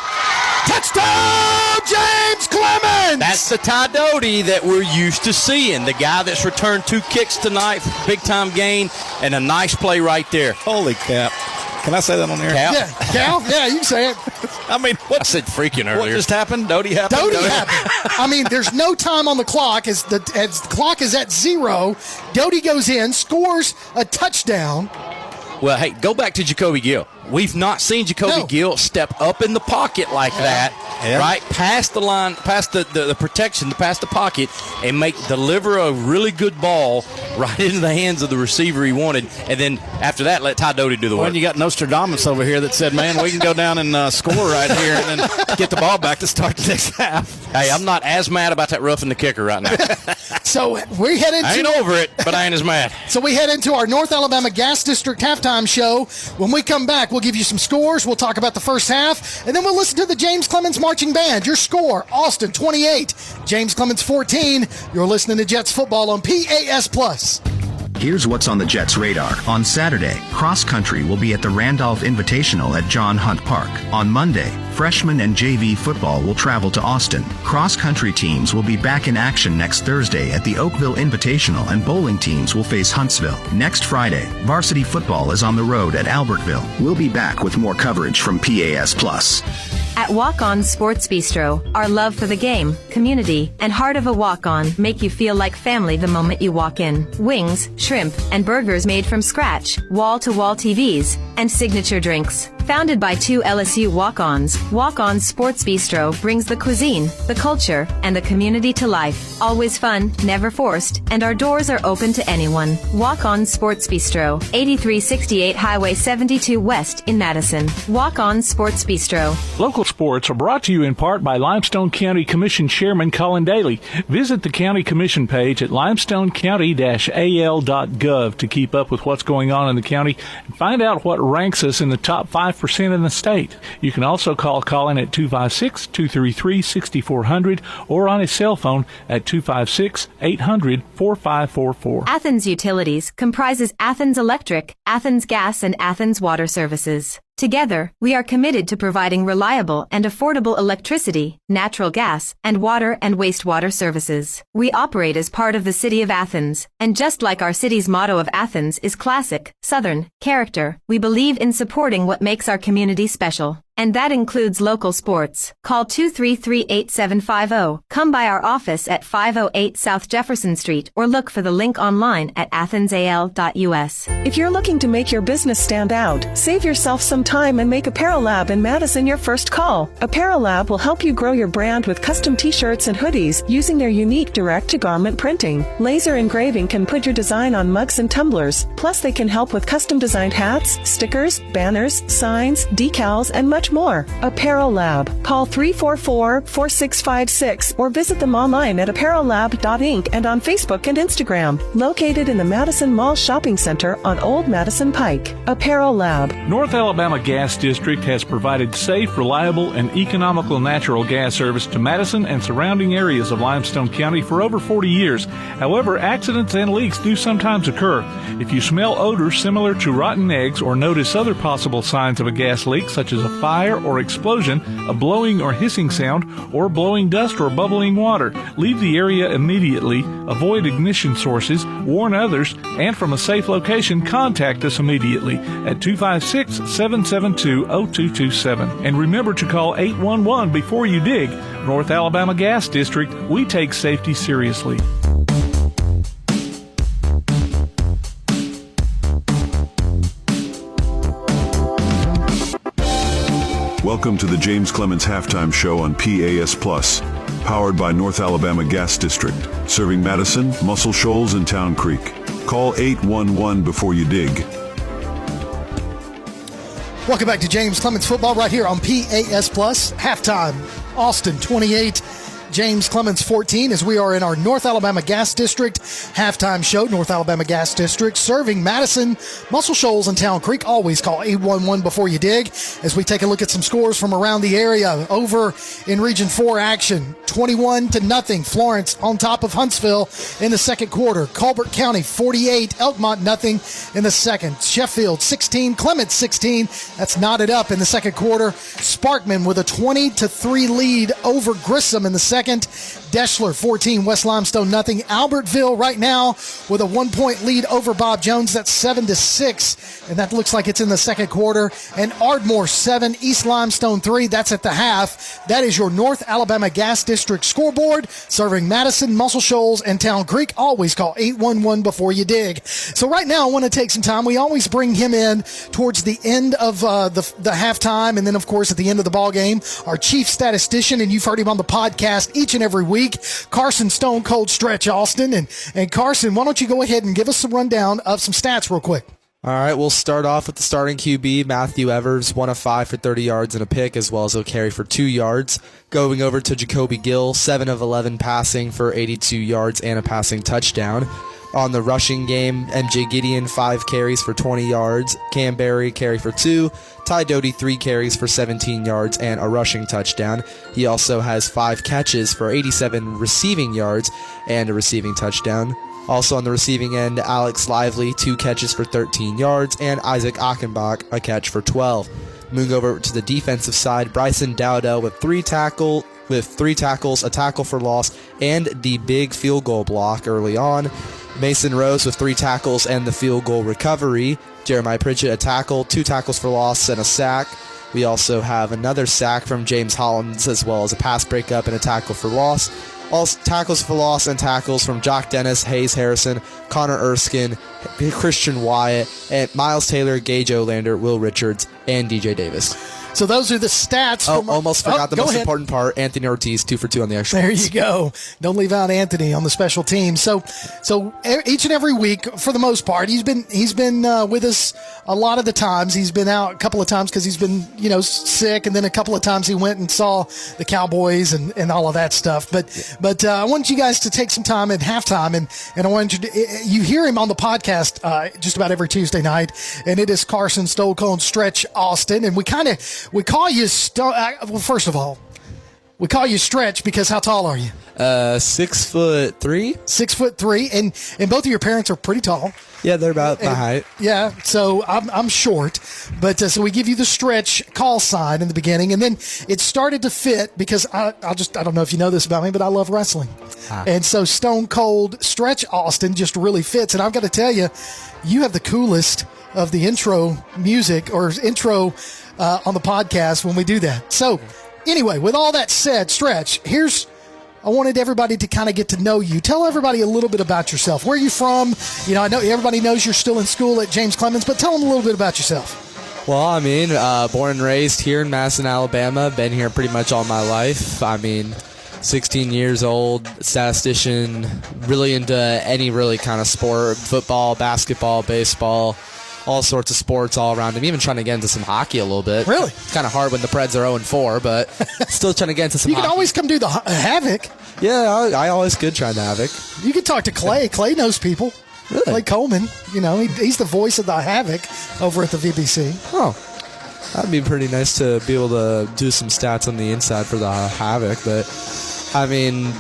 C: Touchdown, James Clemens!
H: That's the Ty Doty that we're used to seeing. The guy that's returned 2 kicks tonight, big-time gain, and a nice play right there.
N: Holy cap. Can I say that on air?
H: Cap?
C: Yeah, Cal? Yeah, you can say it.
H: I said freaking earlier.
N: What just happened? Doty happened?
C: Doty happened. There's no time on the clock. As the clock is at 0, Doty goes in, scores a touchdown.
H: Well, hey, go back to Jacoby Gill. we've not seen Jacoby Gill step up in the pocket like that, right? Past the line, past the protection, past the pocket, and deliver a really good ball right into the hands of the receiver he wanted. And then after that, let Ty Doty do the work.
N: Well, you got Nostradamus over here that said, man, we can go down and score right here and then get the ball back to start the next half.
H: Hey, I'm not as mad about that roughing the kicker right now.
C: So we head into...
H: I ain't over it, but I ain't as mad.
C: So we head into our North Alabama Gas District halftime show. When we come back, we'll give you some scores. We'll talk about the first half, and then we'll listen to the James Clemens Marching Band. Your score, Austin 28, James Clemens 14. You're listening to Jets football on PAS+.
S: Here's what's on the Jets' radar. On Saturday, cross country will be at the Randolph Invitational at John Hunt Park. On Monday, freshman and JV football will travel to Austin. Cross country teams will be back in action next Thursday at the Oakville Invitational, and bowling teams will face Huntsville. Next Friday, varsity football is on the road at Albertville. We'll be back with more coverage from PAS+.
M: At Walk-On Sports Bistro, our love for the game, community, and heart of a walk-on make you feel like family the moment you walk in. Wings, shrimp, and burgers made from scratch, wall-to-wall TVs, and signature drinks. Founded by two LSU walk-ons, Walk-On Sports Bistro brings the cuisine, the culture, and the community to life. Always fun, never forced, and our doors are open to anyone. Walk-On Sports Bistro, 8368 Highway 72 West in Madison. Walk-On Sports Bistro.
F: Local sports are brought to you in part by Limestone County Commission Chairman Colin Daly. Visit the County Commission page at limestonecounty-al.gov to keep up with what's going on in the county and find out what ranks us in the top 5% in the state. You can also call Colin at 256-233-6400 or on his cell phone at 256-800-4544.
M: Athens Utilities comprises Athens Electric, Athens Gas, and Athens Water Services. Together, we are committed to providing reliable and affordable electricity, natural gas, and water and wastewater services. We operate as part of the City of Athens, and just like our city's motto of Athens is classic, Southern, character, we believe in supporting what makes our community special. And that includes local sports. Call 233-8750. Come by our office at 508 South Jefferson Street or look for the link online at athensal.us.
Q: If you're looking to make your business stand out, save yourself some time and make Apparel in Madison your first call. Apparel will help you grow your brand with custom t-shirts and hoodies using their unique direct-to-garment printing. Laser engraving can put your design on mugs and tumblers. Plus, they can help with custom-designed hats, stickers, banners, signs, decals, and much more. Apparel Lab. Call 344-4656 or visit them online at apparellab.inc and on Facebook and Instagram. Located in the Madison Mall Shopping Center on Old Madison Pike. Apparel Lab.
F: North Alabama Gas District has provided safe, reliable, and economical natural gas service to Madison and surrounding areas of Limestone County for over 40 years. However, accidents and leaks do sometimes occur. If you smell odors similar to rotten eggs or notice other possible signs of a gas leak, such as a fire or explosion, a blowing or hissing sound, or blowing dust or bubbling water, leave the area immediately, avoid ignition sources, warn others, and from a safe location, contact us immediately at 256-772-0227. And remember to call 811 before you dig. North Alabama Gas District, we take safety seriously.
E: Welcome to the James Clemens Halftime Show on PAS+, powered by North Alabama Gas District, serving Madison, Muscle Shoals, and Town Creek. Call 811 before you dig.
C: Welcome back to James Clemens Football right here on PAS+. Halftime, Austin 28, James Clemens 14, as we are in our North Alabama Gas District halftime show. North Alabama Gas District serving Madison, Muscle Shoals, and Town Creek. Always call 811 before you dig as we take a look at some scores from around the area. Over in Region 4 action, 21-0. Florence on top of Huntsville in the second quarter. Colbert County 48, Elkmont nothing in the second. Sheffield 16, Clements 16. That's knotted up in the second quarter. Sparkman with a 20-3 lead over Grissom in the second. second. Deschler 14, West Limestone nothing. Albertville right now with a 1-point lead over Bob Jones. That's 7-6, and that looks like it's in the second quarter. And Ardmore 7, East Limestone 3. That's at the half. That is your North Alabama Gas District scoreboard, serving Madison, Muscle Shoals, and Town Creek. Always call 811 before you dig. So right now I want to take some time. We always bring him in towards the end of the halftime, and then of course at the end of the ball game, our chief statistician, and you've heard him on the podcast each and every week, Carson Stone Cold Stretch Austin. And Carson, why don't you go ahead and give us a rundown of some stats real quick.
T: All right, we'll start off with the starting QB, Matthew Evers, 1 of 5 for 30 yards and a pick, as well as a carry for 2 yards. Going over to Jacoby Gill, 7 of 11 passing for 82 yards and a passing touchdown. On the rushing game, MJ Gideon, 5 carries for 20 yards. Cam Berry, carry for 2. Ty Doty, 3 carries for 17 yards and a rushing touchdown. He also has 5 catches for 87 receiving yards and a receiving touchdown. Also on the receiving end, Alex Lively, 2 catches for 13 yards, and Isaac Achenbach, a catch for 12. Moving over to the defensive side, Bryson Dowdell with 3 tackles, a tackle for loss, and the big field goal block early on. Mason Rose with 3 tackles and the field goal recovery. Jeremiah Pritchett, a tackle, 2 tackles for loss, and a sack. We also have another sack from James Hollins, as well as a pass breakup and a tackle for loss. All tackles for loss and tackles from Jock Dennis, Hayes Harrison, Connor Erskine, Christian Wyatt, and Miles Taylor, Gage Olander, Will Richards, and DJ Davis.
C: So those are the stats.
T: Almost forgot the most important part. Anthony Ortiz, 2 for 2 on the extra.
C: There you go. Don't leave out Anthony on the special team. So each and every week, for the most part, he's been with us a lot of the times. He's been out a couple of times because he's been sick, and then a couple of times he went and saw the Cowboys and all of that stuff. But I want you guys to take some time at halftime, and I want you hear him on the podcast just about every Tuesday night, and it is Carson Stone Cold Stretch Austin, and we call you well, first of all, we call you Stretch because how tall are you?
T: 6'3".
C: 6'3", and both of your parents are pretty tall.
T: Yeah, they're about my height.
C: Yeah, so I'm short, but so we give you the Stretch call sign in the beginning, and then it started to fit because I don't know if you know this about me, but I love wrestling, and so Stone Cold Stretch Austin just really fits. And I've got to tell you, you have the coolest of the intro music or intro on the podcast when we do that. So anyway, with all that said, Stretch, I wanted everybody to kind of get to know you. Tell everybody a little bit about yourself. Where are you from? I know everybody knows you're still in school at James Clemens, but tell them a little bit about yourself.
T: Well, born and raised here in Madison, Alabama. Been here pretty much all my life. 16 years old, statistician, really into any really kind of sport, football, basketball, baseball, all sorts of sports all around him. Even trying to get into some hockey a little bit.
C: Really?
T: It's kind of hard when the Preds are 0-4, but still trying to get into some
C: hockey. You can always come do the Havoc.
T: Yeah, I always could try the Havoc.
C: You could talk to Clay. Clay knows people.
T: Really?
C: Clay Coleman. He's the voice of the Havoc over at the VBC.
T: Oh. That'd be pretty nice to be able to do some stats on the inside for the Havoc, but I've been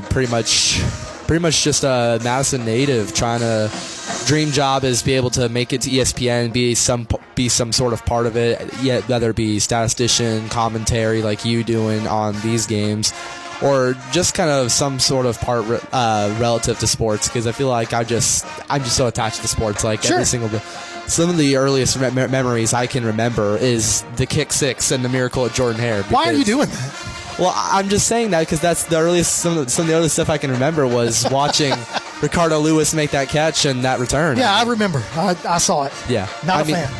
T: pretty much just a Madison native, trying to dream job is be able to make it to ESPN, be some sort of part of it, whether it be statistician, commentary like you doing on these games, or just kind of some sort of part relative to sports, because I feel like I'm just so attached to sports. Like
C: sure.
T: Every single bit. Some of the earliest memories I can remember is the kick six and the miracle at Jordan Hare.
C: Why are you doing that?
T: Well, I'm just saying that because that's the earliest. Some of the earliest stuff I can remember was watching Ricardo Lewis make that catch and that return.
C: Yeah, I remember. I saw it.
T: Yeah,
C: not a fan.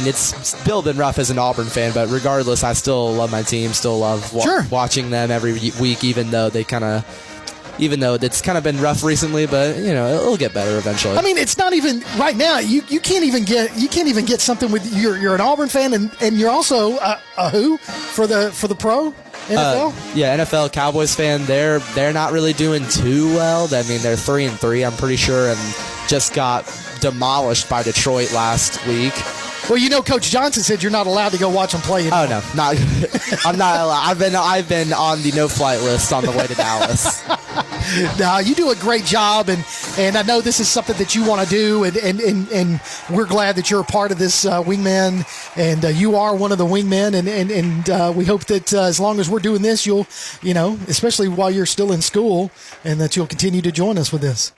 T: It's still been rough as an Auburn fan, but regardless, I still love my team. Still love watching them every week, even though it's kind of been rough recently, but it'll get better eventually.
C: It's not even right now. You can't even get something with you're an Auburn fan and you're also a who for the pro NFL.
T: NFL Cowboys fan. They're not really doing too well. They're 3-3, I'm pretty sure, and just got demolished by Detroit last week.
C: Well, Coach Johnson said you're not allowed to go watch them play anymore.
T: Oh no, I'm not allowed. I've been on the no-flight list on the way to Dallas.
C: No, you do a great job, and I know this is something that you want to do, and we're glad that you're a part of this wingman, and you are one of the wingmen, and we hope that as long as we're doing this, you'll, especially while you're still in school, and that you'll continue to join us with this.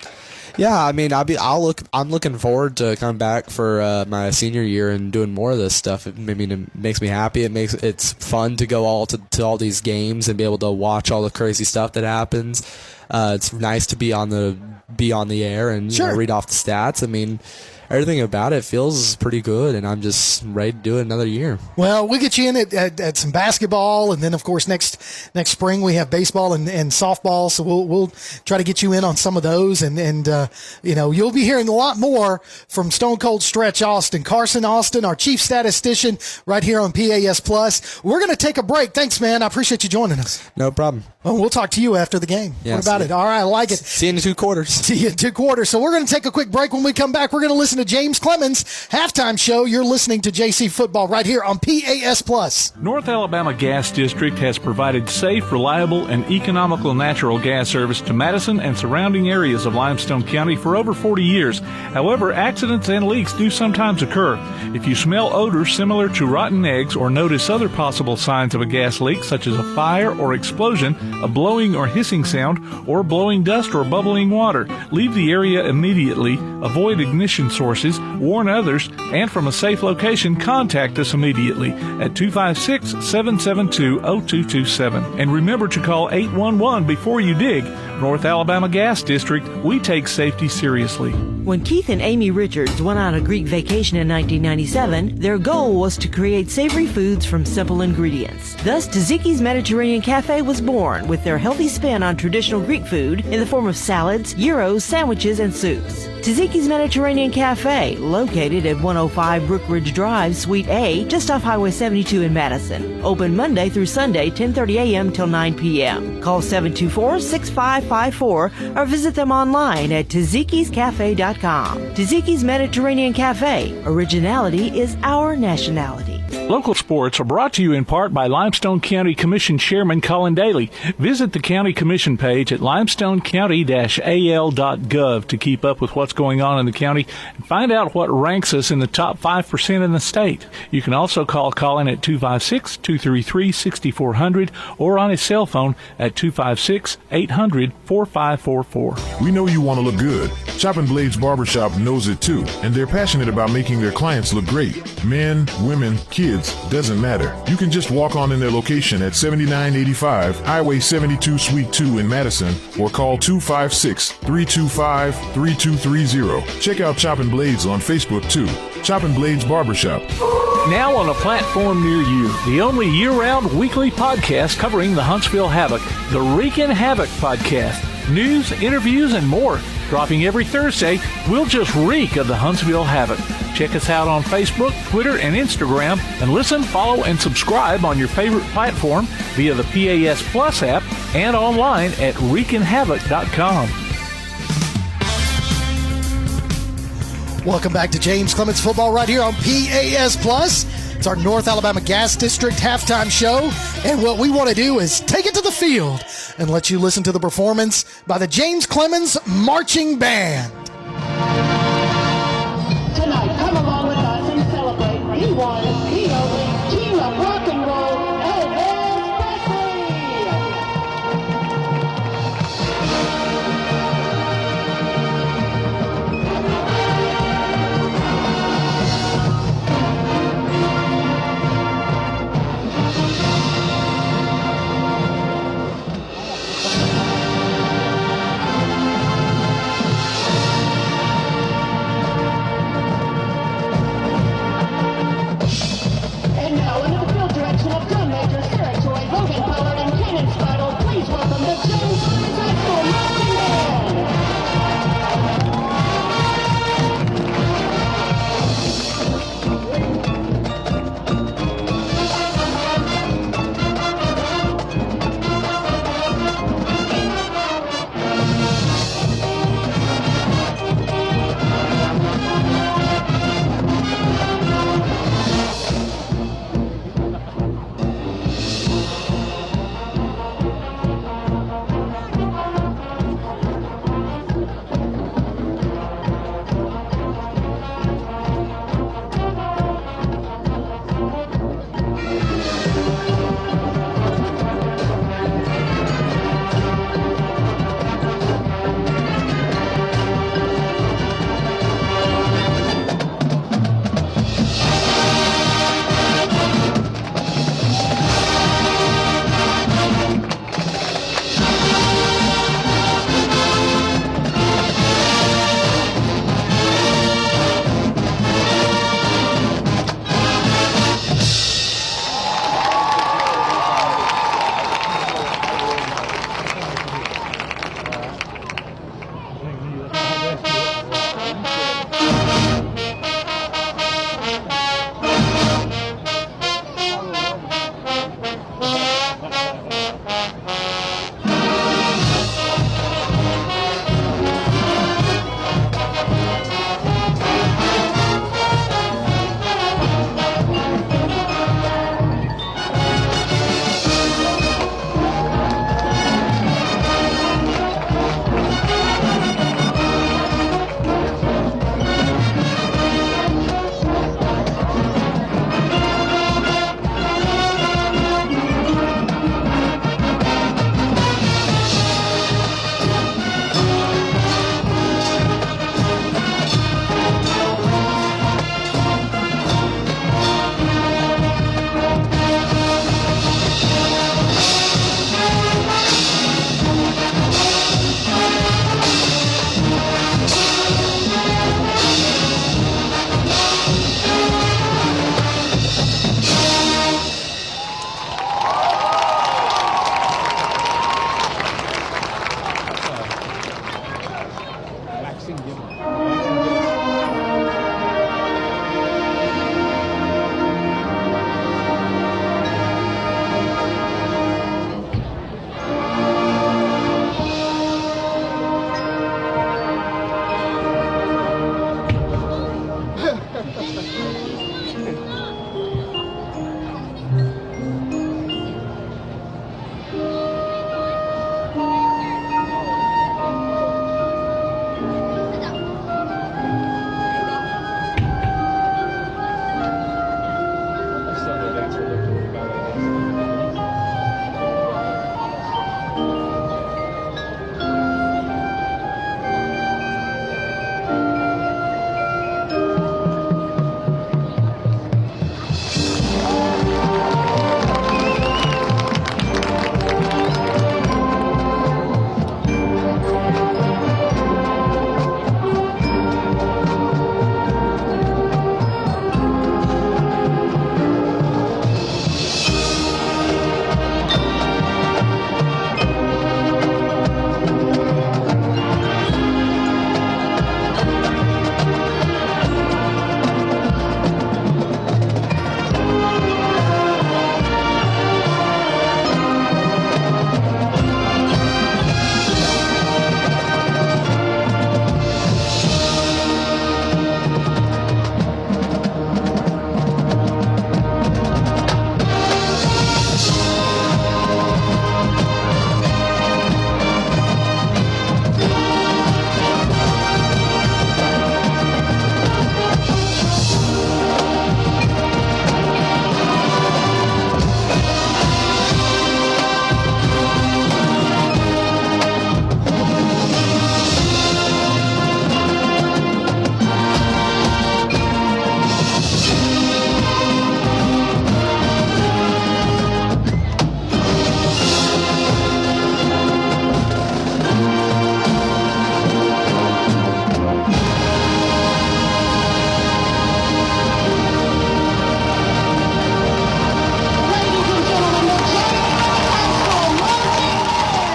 T: Yeah, I mean, I'm looking forward to coming back for my senior year and doing more of this stuff. It makes me happy. It's fun to go to all these games and be able to watch all the crazy stuff that happens. It's nice to be on the air and read off the stats. I mean, everything about it feels pretty good, and I'm just ready to do it another year. Well, we'll get you in at some basketball, and then, of course, next spring we have baseball and softball, so we'll try to get you in on some of those, and you'll be hearing a lot more from Stone Cold Stretch Austin. Carson Austin, our chief statistician, right here on PAS Plus. We're going to take a break. Thanks, man. I appreciate you joining us. No problem. Well, we'll talk to you after the game. Yeah, what about it? All right, I like it. See you in 2 quarters. See you in 2 quarters. So we're going to take a quick break. When we come back, we're going to listen to James Clemens' halftime show. You're listening to JC Football right here on PAS Plus.
F: North Alabama Gas District has provided safe, reliable, and economical natural gas service to Madison and surrounding areas of Limestone County for over 40 years. However, accidents and leaks do sometimes occur. If you smell odors similar to rotten eggs or notice other possible signs of a gas leak, such as a fire or explosion, a blowing or hissing sound, or blowing dust or bubbling water, leave the area immediately, avoid ignition sources, warn others, and from a safe location, contact us immediately at 256-772-0227. And remember to call 811 before you dig. North Alabama Gas District, we take safety seriously.
G: When Keith and Amy Richards went on a Greek vacation in 1997, their goal was to create savory foods from simple ingredients. Thus, Tzatziki's Mediterranean Cafe was born with their healthy spin on traditional Greek food in the form of salads, gyros, sandwiches, and soups. Tzatziki's Mediterranean Cafe, located at 105 Brookridge Drive, Suite A, just off Highway 72 in Madison. Open Monday through Sunday, 10:30 a.m. till 9 p.m. Call 724-6554 or visit them online at Tzatziki'sCafe.com. Tzatziki's Mediterranean Cafe. Originality is our nationality.
F: Local sports are brought to you in part by Limestone County Commission Chairman Colin Daly. Visit the County Commission page at limestonecounty-al.gov to keep up with what's going on in the county and find out what ranks us in the top 5% in the state. You can also call Colin at 256-233-6400 or on his cell phone at 256-800-4544.
U: We know you want to look good. Chopping Blades Barbershop knows it too, and they're passionate about making their clients look great. Men, women, kids, doesn't matter. You can just walk on in their location at 7985 Highway 72 Suite 2 in Madison or call 256-325-3230. Check out Chopping Blades on Facebook too. Chopping Blades Barbershop.
F: Now on a platform near you, the only year-round weekly podcast covering the Huntsville Havoc, the Wreakin' Havoc Podcast. News, interviews, and more. Dropping every Thursday, we'll just reek of the Huntsville Havoc. Check us out on Facebook, Twitter, and Instagram, and listen, follow, and subscribe on your favorite platform via the PAS Plus app and online at wreakinhavoc.com.
C: Welcome back to James Clemens Football right here on PAS Plus. It's our North Alabama Gas District halftime show, and what we want to do is take it to the field and let you listen to the performance by the James Clemens Marching Band.
O: Tonight, come along with us and celebrate the one, the only king of rock and roll, Elvis Presley.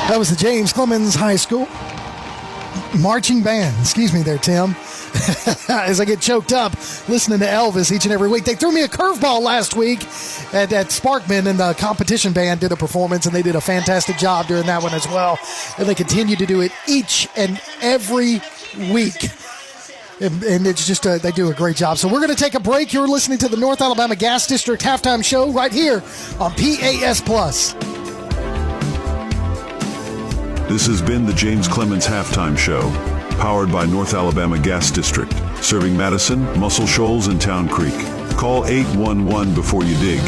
C: That was the James Clemens High School marching band. Excuse me there, Tim. As I get choked up listening to Elvis each and every week. They threw me a curveball last week at Sparkman, and the competition band did a performance, and they did a fantastic job during that one as well. And they continue to do it each and every week. And it's just, they do a great job. So we're going to take a break. You're listening to the North Alabama Gas District Halftime Show right here on PAS Plus.
E: This has been the James Clemens Halftime Show, powered by North Alabama Gas District, serving Madison, Muscle Shoals, and Town Creek. Call 811 before you dig.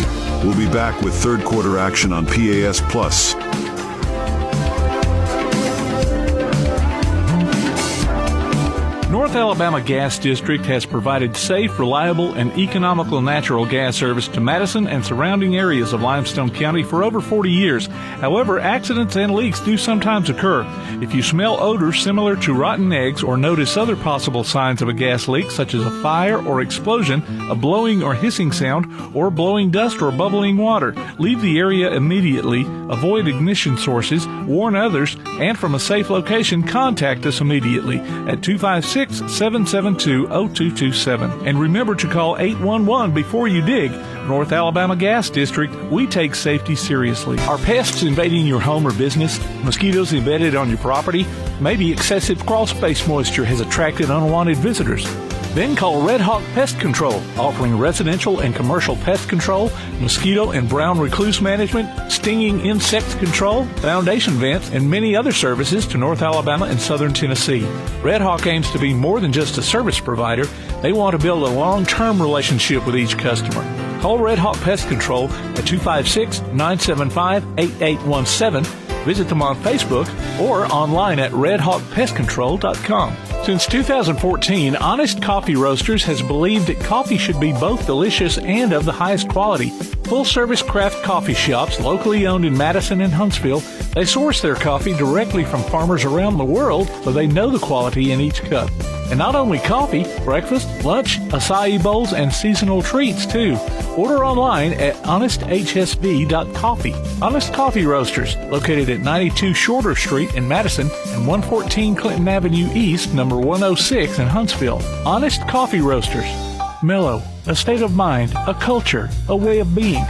E: We'll be back with third quarter action on PAS Plus.
F: North Alabama Gas District has provided safe, reliable, and economical natural gas service to Madison and surrounding areas of Limestone County for over 40 years. However, accidents and leaks do sometimes occur. If you smell odors similar to rotten eggs or notice other possible signs of a gas leak, such as a fire or explosion, a blowing or hissing sound, or blowing dust or bubbling water, leave the area immediately, avoid ignition sources, warn others, and from a safe location, contact us immediately at 256-772-0227. And remember to call 811 before you dig. North Alabama Gas District, we take safety seriously. Are pests invading your home or business? Mosquitoes embedded on your property? Maybe excessive crawl space moisture has attracted unwanted visitors. Then call Red Hawk Pest Control, offering residential and commercial pest control, mosquito and brown recluse management, stinging insect control, foundation vents, and many other services to North Alabama and Southern Tennessee. Red Hawk aims to be more than just a service provider. They want to build a long-term relationship with each customer. Call Red Hawk Pest Control at 256-975-8817. Visit them on Facebook or online at redhawkpestcontrol.com. Since 2014, Honest Coffee Roasters has believed that coffee should be both delicious and of the highest quality. Full-service craft coffee shops locally owned in Madison and Huntsville, they source their coffee directly from farmers around the world, so they know the quality in each cup. And not only coffee, breakfast, lunch, acai bowls, and seasonal treats, too. Order online at honesthsv.coffee. Honest Coffee Roasters, located at 92 Shorter Street in Madison and 114 Clinton Avenue East, number number 106 in Huntsville. Honest Coffee Roasters. Mellow, a state of mind, a culture, a way of being,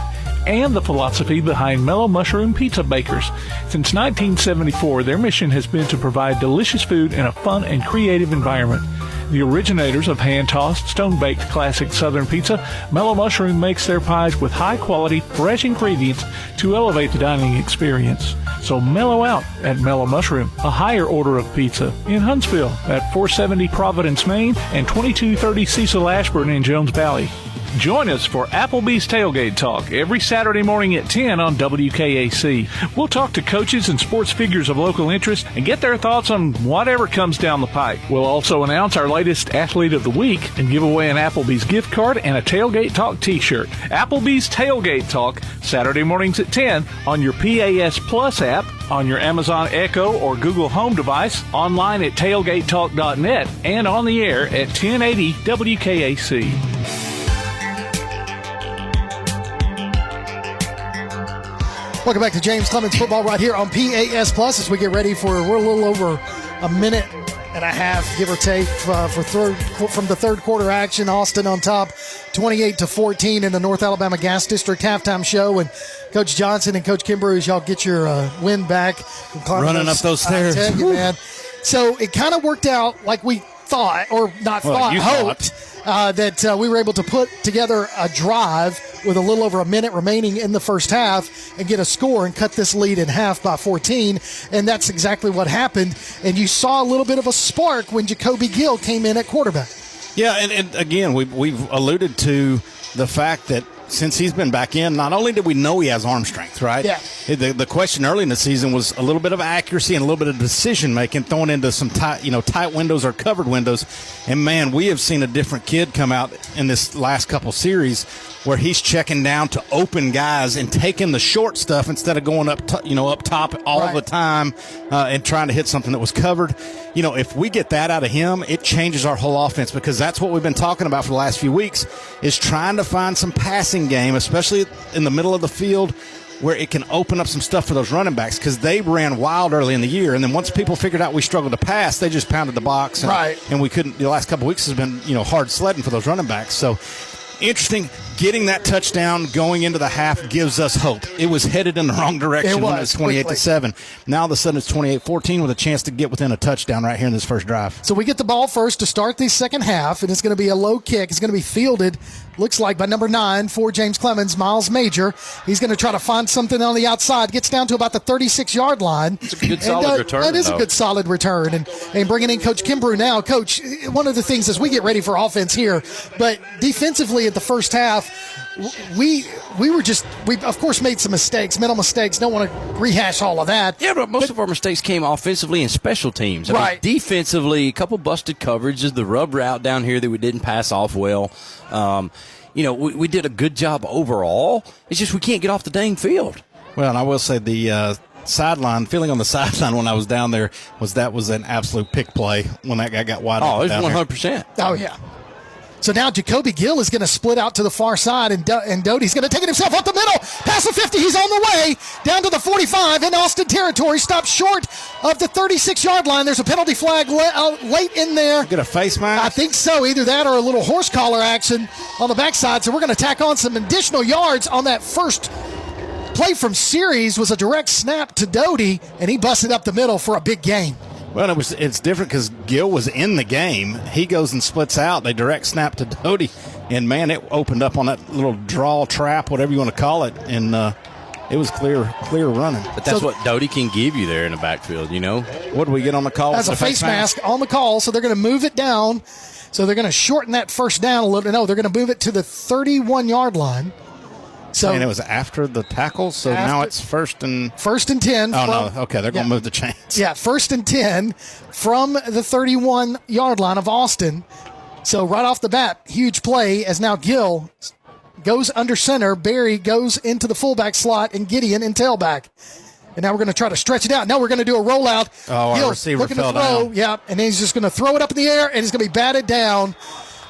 F: and the philosophy behind Mellow Mushroom Pizza Bakers. Since 1974, their mission has been to provide delicious food in a fun and creative environment. The originators of hand-tossed, stone-baked classic Southern pizza, Mellow Mushroom makes their pies with high-quality, fresh ingredients to elevate the dining experience. So mellow out at Mellow Mushroom, a higher order of pizza in Huntsville at 470 Providence, Maine, and 2230 Cecil Ashburn in Jones Valley. Join us for Applebee's Tailgate Talk every Saturday morning at 10 on WKAC. We'll talk to coaches and sports figures of local interest and get their thoughts on whatever comes down the pike. We'll also announce our latest Athlete of the Week and give away an Applebee's gift card and a Tailgate Talk t-shirt. Applebee's Tailgate Talk, Saturday mornings at 10 on your PAS Plus app, on your Amazon Echo or Google Home device, online at tailgatetalk.net, and on the air at 1080 WKAC.
C: Welcome back to James Clemens Football right here on PAS Plus as we get ready for, we're a little over a minute and a half, give or take, from the third quarter action. Austin on top, 28-14 in the North Alabama Gas District halftime show. And Coach Johnson and Coach Kimbrough, as y'all get your win back.
N: Running up those stairs.
C: I tell you, man. So it kind of worked out like we thought, or not hoped. That we were able to put together a drive with a little over a minute remaining in the first half and get a score and cut this lead in half by 14. And that's exactly what happened. And you saw a little bit of a spark when Jacoby Gill came in at quarterback.
N: Yeah, and again, we've alluded to the fact that since he's been back in, not only did we know he has arm strength, right?
C: Yeah.
N: The question early in the season was a little bit of accuracy and a little bit of decision making, throwing into some tight windows or covered windows. And man, we have seen a different kid come out in this last couple series where he's checking down to open guys and taking the short stuff instead of going up top all the time and trying to hit something that was covered. You know, if we get that out of him, it changes our whole offense, because that's what we've been talking about for the last few weeks, is trying to find some passing game, especially in the middle of the field, where it can open up some stuff for those running backs, because they ran wild early in the year, and then once people figured out we struggled to pass, they just pounded the box, and we couldn't. The last couple of weeks has been hard sledding for those running backs. So interesting. Getting that touchdown going into the half gives us hope. It was headed in the wrong direction when it was 28-7. Now all of a sudden it's 28-14 with a chance to get within a touchdown right here in this first drive.
C: So we get the ball first to start the second half, and it's going to be a low kick. It's going to be fielded, looks like, by number 9 for James Clemens, Miles Major. He's going to try to find something on the outside. Gets down to about the 36-yard line.
H: It's a good solid return.
C: That is a good solid return. And bringing in Coach Kimbrough now. Coach, one of the things as we get ready for offense here, but defensively at the first half, we of course made some mistakes, mental mistakes. Don't want to rehash all of that.
H: Yeah, but most of our mistakes came offensively and special teams. I mean, defensively, a couple busted coverages, the rub route down here that we didn't pass off well. We did a good job overall. It's just we can't get off the dang field.
N: Well, and I will say the feeling on the sideline when I was down there was an absolute pick play when that guy got wide open.
H: Oh, it was 100%.
C: Oh, yeah. So now Jacoby Gill is going to split out to the far side, and Doty's going to take it himself up the middle. Past the 50, he's on the way. Down to the 45 in Austin territory. Stopped short of the 36-yard line. There's a penalty flag late in there.
N: Get a face mask?
C: I think so. Either that or a little horse collar action on the backside. So we're going to tack on some additional yards on that first play from series. Was a direct snap to Doty, and he busted up the middle for a big gain.
N: Well, it's different because Gill was in the game. He goes and splits out. They direct snap to Doty, and, man, it opened up on that little draw trap, whatever you want to call it, and it was clear running.
H: But that's what Doty can give you there in the backfield,
N: What do we get on the call?
C: That's a face mask on the call, so they're going to move it down. So they're going to shorten that first down a little bit. No, they're going to move it to the 31-yard line. So,
N: and it was after the tackle, so now it's first and
C: 10.
N: Oh, no. Okay, they're going to move the chains.
C: Yeah, 1st and 10 from the 31-yard line of Austin. So right off the bat, huge play as now Gill goes under center. Barry goes into the fullback slot, and Gideon in tailback. And now we're going to try to stretch it out. Now we're going to do a rollout.
N: Oh,
C: Gill
N: our receiver
C: looking
N: fell
C: to throw.
N: down.
C: Yeah, and he's just going to throw it up in the air, and it's going to be batted down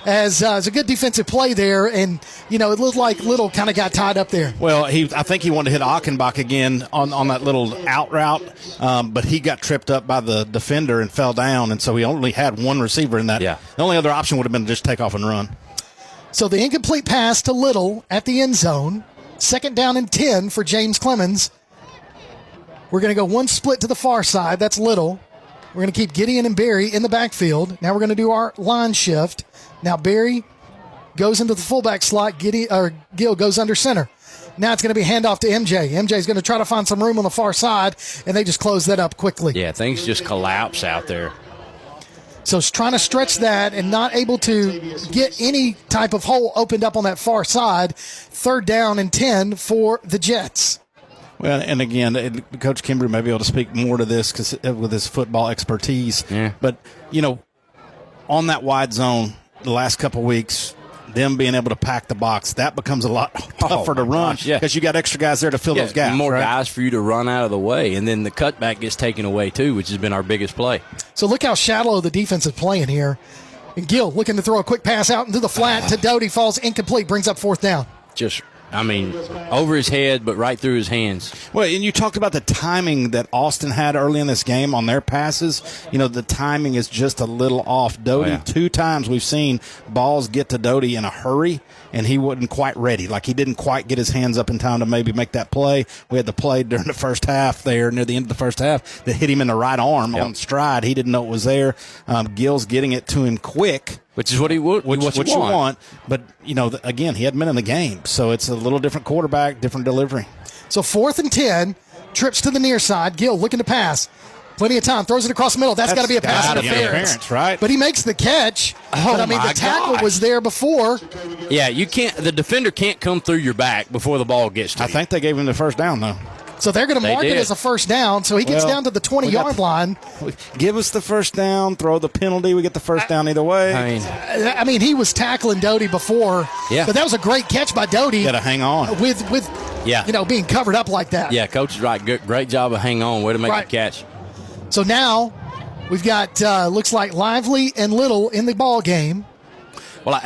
C: as a good defensive play there, and it looked like Little kind of got tied up there.
N: Well, I think he wanted to hit Achenbach again on that little out route, but he got tripped up by the defender and fell down, and so he only had one receiver in that.
H: Yeah.
N: The only other option would have been to just take off and run.
C: So the incomplete pass to Little at the end zone, 2nd down and 10 for James Clemens. We're going to go one split to the far side. That's Little. We're going to keep Gideon and Barry in the backfield. Now we're going to do our line shift. Now Barry goes into the fullback slot. Gill goes under center. Now it's going to be handoff to MJ. MJ's going to try to find some room on the far side, and they just close that up quickly.
H: Yeah, things just collapse out there.
C: So it's trying to stretch that and not able to get any type of hole opened up on that far side. 3rd down and 10 for the Jets.
N: Well, and again, Coach Kimbrough may be able to speak more to this with his football expertise.
H: Yeah.
N: But, on that wide zone the last couple of weeks, them being able to pack the box, that becomes a lot tougher to run because you got extra guys there to fill those gaps.
H: More
N: right?
H: guys for you to run out of the way, and then the cutback gets taken away too, which has been our biggest play.
C: So look how shallow the defense is playing here. And Gill looking to throw a quick pass out into the flat to Doty, falls incomplete, brings up 4th down.
H: Over his head, but right through his hands.
N: Well, and you talked about the timing that Austin had early in this game on their passes. The timing is just a little off. Doty, 2 times we've seen balls get to Doty in a hurry, and he wasn't quite ready. Like, he didn't quite get his hands up in time to maybe make that play. We had the play during the first half there, near the end of the first half, that hit him in the right arm on stride. He didn't know it was there. Gill's getting it to him quick.
H: Which is what he would, what you want.
N: But, again, he hadn't been in the game, so it's a little different quarterback, different delivery.
C: So 4th and 10, trips to the near side. Gill looking to pass. Plenty of time. Throws it across the middle. That's got to be a pass interference.
N: Right?
C: But he makes the catch. The tackle was there before.
H: Yeah, you can't. The defender can't come through your back before the ball gets to you.
N: I think they gave him the first down, though.
C: So they're going to mark it as a first down. So he gets down to the 20-yard line.
N: Give us the first down, throw the penalty. We get the first down either way.
C: I mean, he was tackling Doty before.
N: Yeah.
C: But that was a great catch by Doty.
N: Got to hang on.
C: With being covered up like that.
H: Yeah, Coach is right. Great job of hang on. Way to make the catch.
C: So now we've got, looks like Lively and Little in the ball game.
H: Well,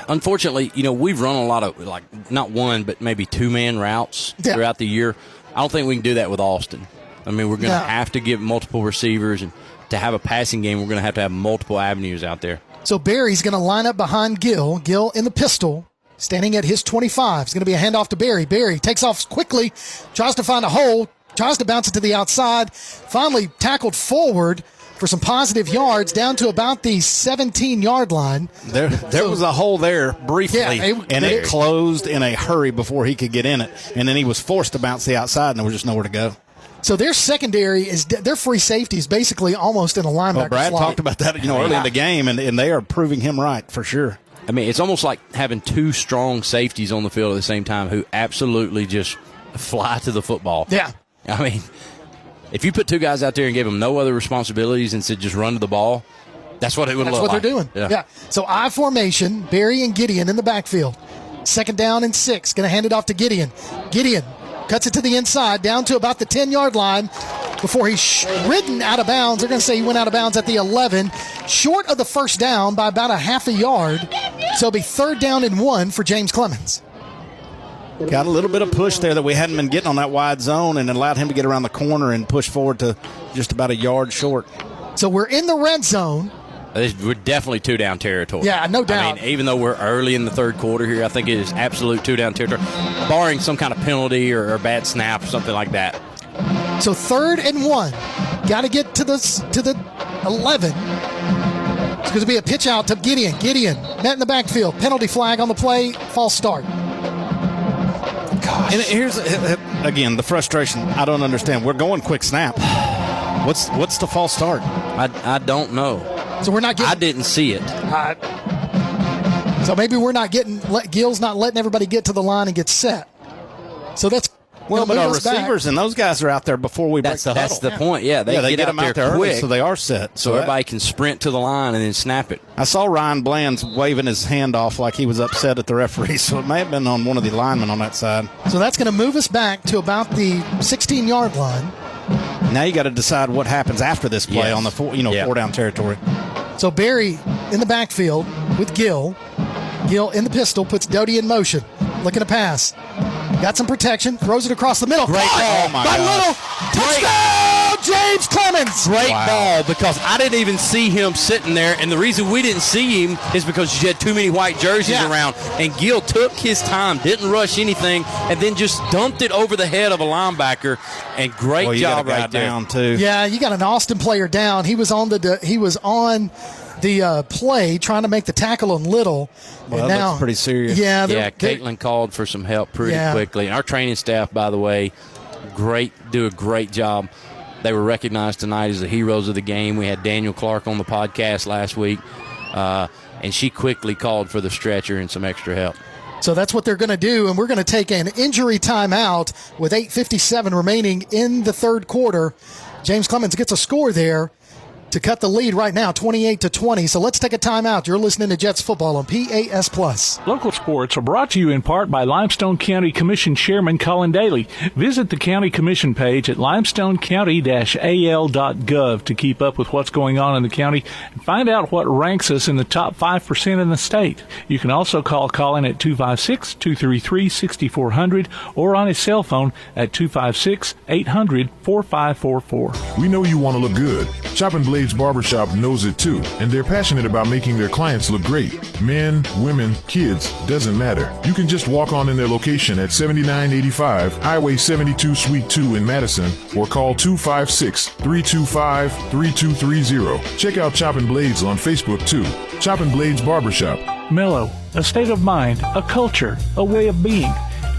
H: unfortunately, we've run a lot of, not one, but maybe 2-man routes throughout the year. I don't think we can do that with Austin. I mean, we're going to have to give multiple receivers, and to have a passing game, we're going to have multiple avenues out there.
C: So Barry's going to line up behind Gill. Gill in the pistol, standing at his 25. It's going to be a handoff to Barry. Barry takes off quickly, tries to find a hole, tries to bounce it to the outside, finally tackled forward for some positive yards down to about the 17-yard line.
N: There was a hole there briefly, and it closed in a hurry before he could get in it. And then he was forced to bounce the outside, and there was just nowhere to go.
C: So their secondary their free safety is basically almost in a linebacker slot.
N: Brad talked about that early in the game, and they are proving him right for sure.
H: I mean, it's almost like having 2 strong safeties on the field at the same time who absolutely just fly to the football.
C: Yeah.
H: I mean, if you put 2 guys out there and gave them no other responsibilities and said just run to the ball, that's what it would look like.
C: That's what they're doing. Yeah. So I formation, Barry and Gideon in the backfield. 2nd down and 6. Going to hand it off to Gideon. Gideon cuts it to the inside, down to about the 10-yard line before he's ridden out of bounds. They're going to say he went out of bounds at the 11, short of the first down by about a half a yard. So it'll be 3rd down and 1 for James Clemens.
N: Got a little bit of push there that we hadn't been getting on that wide zone, and it allowed him to get around the corner and push forward to just about a yard short.
C: So we're in the red zone.
H: We're definitely 2-down territory.
C: Yeah, no doubt.
H: I mean, even though we're early in the 3rd quarter here, I think it is absolute 2-down territory, barring some kind of penalty or a bad snap or something like that.
C: So 3rd and 1. Got to get to the 11. It's going to be a pitch out to Gideon. Gideon met in the backfield. Penalty flag on the play. False start.
N: And here's, again, the frustration. I don't understand. We're going quick snap. What's the false start?
H: I don't know.
C: So we're not getting.
H: I didn't see it.
C: So maybe we're not getting. Gill's not letting everybody get to the line and get set. So that's.
N: Well, but our receivers and those guys are out there before we break the huddle.
H: That's the point. Yeah, they get
N: them out there
H: quick,
N: early, so they are set.
H: So everybody can sprint to the line and then snap it.
N: I saw Ryan Bland's waving his hand off like he was upset at the referee, so it may have been on one of the linemen on that side.
C: So that's going to move us back to about the 16-yard line.
N: Now you got to decide what happens after this play on the 4-down territory.
C: So Barry in the backfield, with Gill. Gill in the pistol, puts Doty in motion. Looking to pass. Got some protection, throws it across the middle.
N: Great ball,
C: by Little. Touchdown, James Clemens.
A: Great ball, because I didn't even see him sitting there, and the reason we didn't see him is because you had too many white jerseys around, and Gill took his time, didn't rush anything, and then just dumped it over the head of a linebacker, and great job right there.
N: Down too.
C: Yeah, you got an Austin player down. He was on the play trying to make the tackle on Little.
N: Well,
C: and
N: that
C: now
N: looks pretty serious.
C: Yeah,
H: Caitlin called for some help pretty quickly. And our training staff, by the way, do a great job. They were recognized tonight as the heroes of the game. We had Daniel Clark on the podcast last week, and she quickly called for the stretcher and some extra help.
C: So that's what they're going to do, and we're going to take an injury timeout with 8:57 remaining in the third quarter. James Clemens gets a score there to cut the lead right now, 28-20. So let's take a timeout. You're listening to Jets football on PAS+.
F: Local sports are brought to you in part by Limestone County Commission Chairman Colin Daly. Visit the County Commission page at limestonecounty-al.gov to keep up with what's going on in the county and find out what ranks us in the top 5% in the state. You can also call Colin at 256-233-6400 or on his cell phone at 256-800-4544.
U: We know you want to look good. Chopping Blades Barbershop knows it too, and they're passionate about making their clients look great. Men, women, kids, doesn't matter. You can just walk on in their location at 7985 Highway 72 Suite 2 in Madison or call 256-325-3230. Check out Chopping Blades on Facebook too. Chopping Blades Barbershop.
F: Mellow, a state of mind, a culture, a way of being,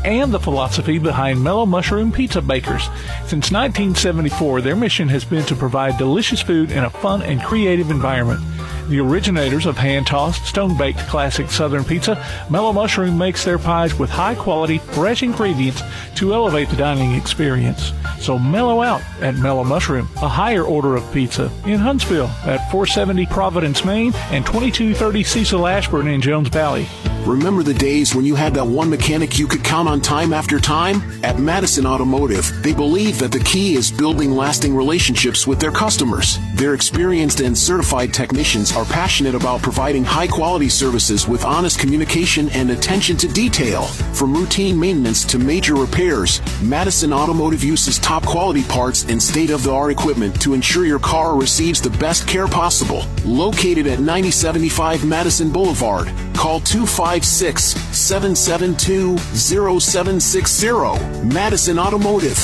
F: and the philosophy behind Mellow Mushroom Pizza Bakers. Since 1974, their mission has been to provide delicious food in a fun and creative environment. The originators of hand-tossed, stone-baked classic Southern pizza, Mellow Mushroom makes their pies with high-quality, fresh ingredients to elevate the dining experience. So mellow out at Mellow Mushroom, a higher order of pizza in Huntsville at 470 Providence, Maine, and 2230 Cecil Ashburn in Jones Valley.
L: Remember the days when you had that one mechanic you could count on time after time? At Madison Automotive, they believe that the key is building lasting relationships with their customers. Their experienced and certified technicians are passionate about providing high-quality services with honest communication and attention to detail. From routine maintenance to major repairs, Madison Automotive uses top-quality parts and state-of-the-art equipment to ensure your car receives the best care possible. Located at 9075 Madison Boulevard, call 256-772-0760. Madison Automotive.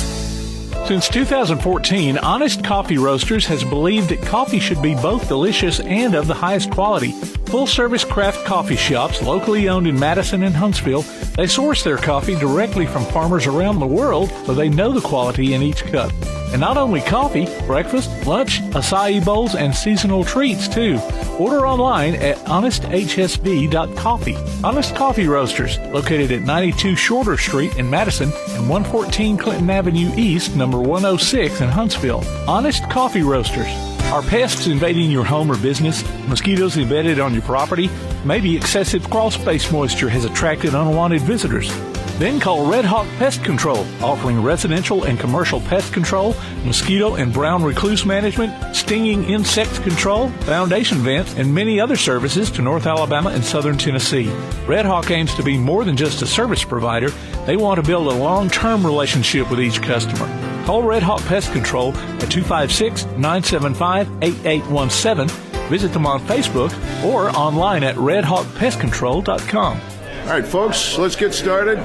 F: Since 2014, Honest Coffee Roasters has believed that coffee should be both delicious and of the highest quality. Full-service craft coffee shops locally owned in Madison and Huntsville, they source their coffee directly from farmers around the world, so they know the quality in each cup. And not only coffee, breakfast, lunch, acai bowls, and seasonal treats, too. Order online at honesthsv.coffee. Honest Coffee Roasters, located at 92 Shorter Street in Madison and 114 Clinton Avenue East, number 106 in Huntsville. Honest Coffee Roasters. Are pests invading your home or business? Mosquitoes embedded on your property? Maybe excessive crawl space moisture has attracted unwanted visitors. Then call Red Hawk Pest Control, offering residential and commercial pest control, mosquito and brown recluse management, stinging insect control, foundation vents, and many other services to North Alabama and Southern Tennessee. Red Hawk aims to be more than just a service provider. They want to build a long-term relationship with each customer. Call Red Hawk Pest Control at 256-975-8817. Visit them on Facebook or online at redhawkpestcontrol.com.
V: All right, folks, let's get started.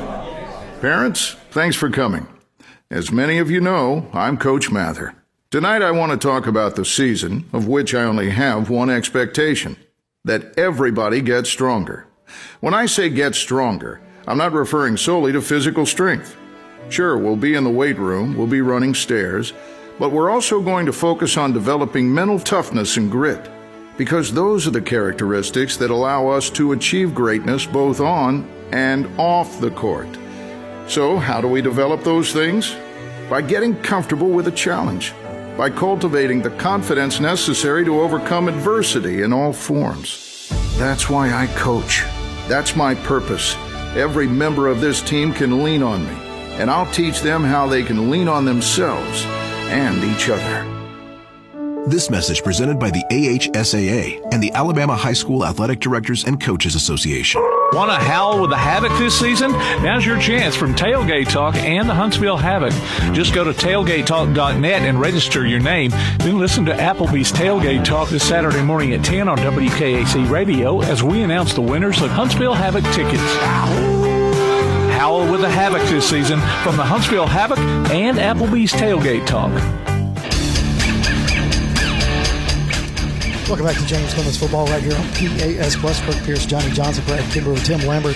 V: Parents, thanks for coming. As many of you know, I'm Coach Mather. Tonight I want to talk about the season, of which I only have one expectation, that everybody gets stronger. When I say get stronger, I'm not referring solely to physical strength. Sure, we'll be in the weight room, we'll be running stairs, but we're also going to focus on developing mental toughness and grit, because those are the characteristics that allow us to achieve greatness both on and off the court. So, how do we develop those things? By getting comfortable with a challenge, by cultivating the confidence necessary to overcome adversity in all forms. That's why I coach. That's my purpose. Every member of this team can lean on me, and I'll teach them how they can lean on themselves and each other.
B: This message presented by the AHSAA and the Alabama High School Athletic Directors and Coaches Association.
F: Want to howl with the Havoc this season? Now's your chance from Tailgate Talk and the Huntsville Havoc. Just go to tailgatetalk.net and register your name. Then listen to Applebee's Tailgate Talk this Saturday morning at 10 on WKAC Radio as we announce the winners of Huntsville Havoc tickets. Howl with the Havoc this season from the Huntsville Havoc and Applebee's Tailgate Talk.
C: Welcome back to James Clemens Football right here on PAS Plus. Kirk Pierce, Johnny Johnson, Brad Kimber, and Tim Lambert.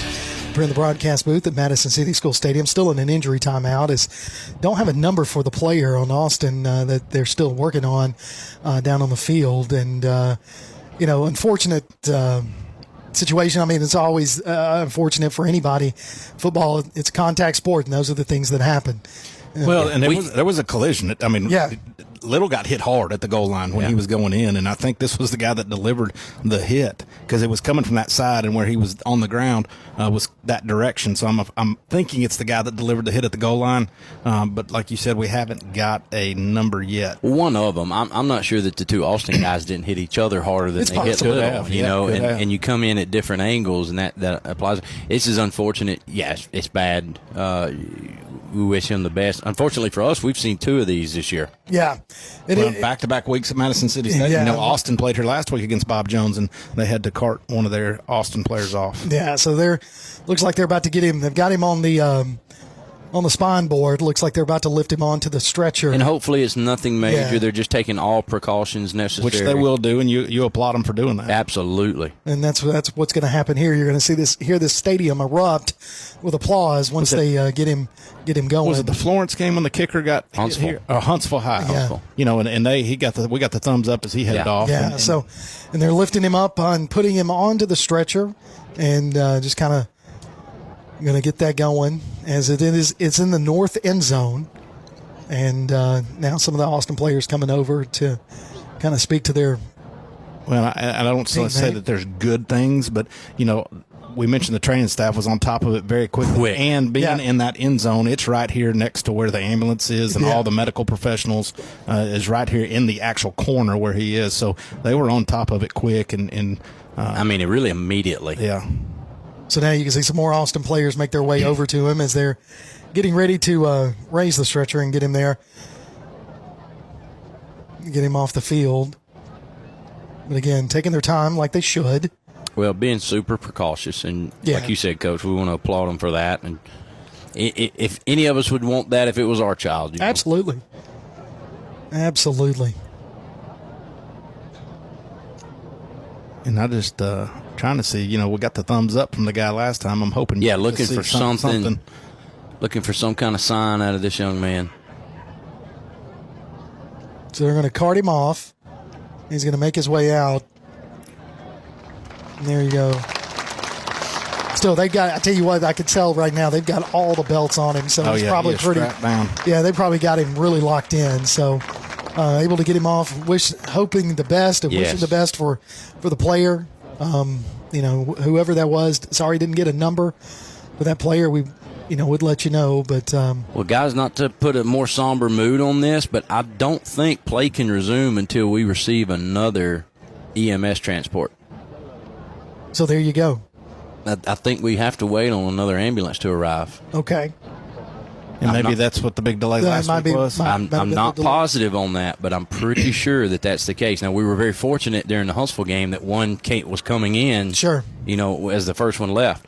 C: We're in the broadcast booth at Madison City School Stadium, still in an injury timeout. Don't have a number for the player on Austin that they're still working on down on the field. And, unfortunate situation. I mean, it's always unfortunate for anybody. Football, it's a contact sport, and those are the things that happen.
N: Well, and there was a collision. I mean, Little got hit hard at the goal line when he was going in, and I think this was the guy that delivered the hit because it was coming from that side, and where he was on the ground was that direction. So I'm thinking it's the guy that delivered the hit at the goal line. But like you said, we haven't got a number yet.
H: One of them. I'm not sure that the two Austin guys didn't hit each other harder than they hit Little. And you come in at different angles, and that applies. This is unfortunate. Yes, it's bad. We wish him the best. Unfortunately for us, we've seen two of these this year.
C: Yeah.
N: Back-to-back weeks at Madison City Stadium.
C: Yeah.
N: Austin played here last week against Bob Jones, and they had to cart one of their Austin players off.
C: Yeah, so looks like they're about to get him. They've got him on the spine board. Looks like they're about to lift him onto the stretcher.
H: And hopefully it's nothing major. Yeah. They're just taking all precautions necessary.
N: Which they will do, and you applaud them for doing that.
H: Absolutely.
C: And that's what's going to happen here. You're going to hear this stadium erupt with applause once they get him going.
N: Was it the Florence game when the kicker got
H: Huntsville?
N: Hit here? Huntsville High. Yeah.
H: Huntsville.
N: And we got the thumbs up as he headed off.
C: Yeah. And they're lifting him up and putting him onto the stretcher, and just kind of going to get that going as it's in the north end zone. And now some of the Austin players coming over to kind of speak to their.
N: Well, I don't say that there's good things, but we mentioned the training staff was on top of it very quickly. And being in that end zone, it's right here next to where the ambulance is, and all the medical professionals is right here in the actual corner where he is. So they were on top of it quick. And
H: really immediately.
N: Yeah.
C: So now you can see some more Austin players make their way over to him as they're getting ready to raise the stretcher and get him there. Get him off the field. But again, taking their time like they should.
H: Well, being super precautious, and like you said, Coach, we want to applaud them for that. And if any of us would want that, if it was our child,
C: absolutely.
N: And I just trying to see, we got the thumbs up from the guy last time. I'm hoping,
H: looking for something, looking for some kind of sign out of this young man.
C: So they're going to cart him off. He's going to make his way out. And there you go. Still, I tell you what, I can tell right now, they've got all the belts on him. So he's probably pretty.
N: Down.
C: Yeah, they probably got him really locked in. So able to get him off, hoping the best and wishing the best for the player. Whoever that was, sorry didn't get a number for that player. We would let you know. But
H: well, guys, not to put a more somber mood on this, but I don't think play can resume until we receive another EMS transport.
C: So there you go.
H: I think we have to wait on another ambulance to arrive.
C: Okay.
N: And maybe that's what the big delay last week was.
H: I'm not positive on that, but I'm pretty sure that that's the case. Now, we were very fortunate during the Huntsville game that one was coming in,
C: sure,
H: as the first one left.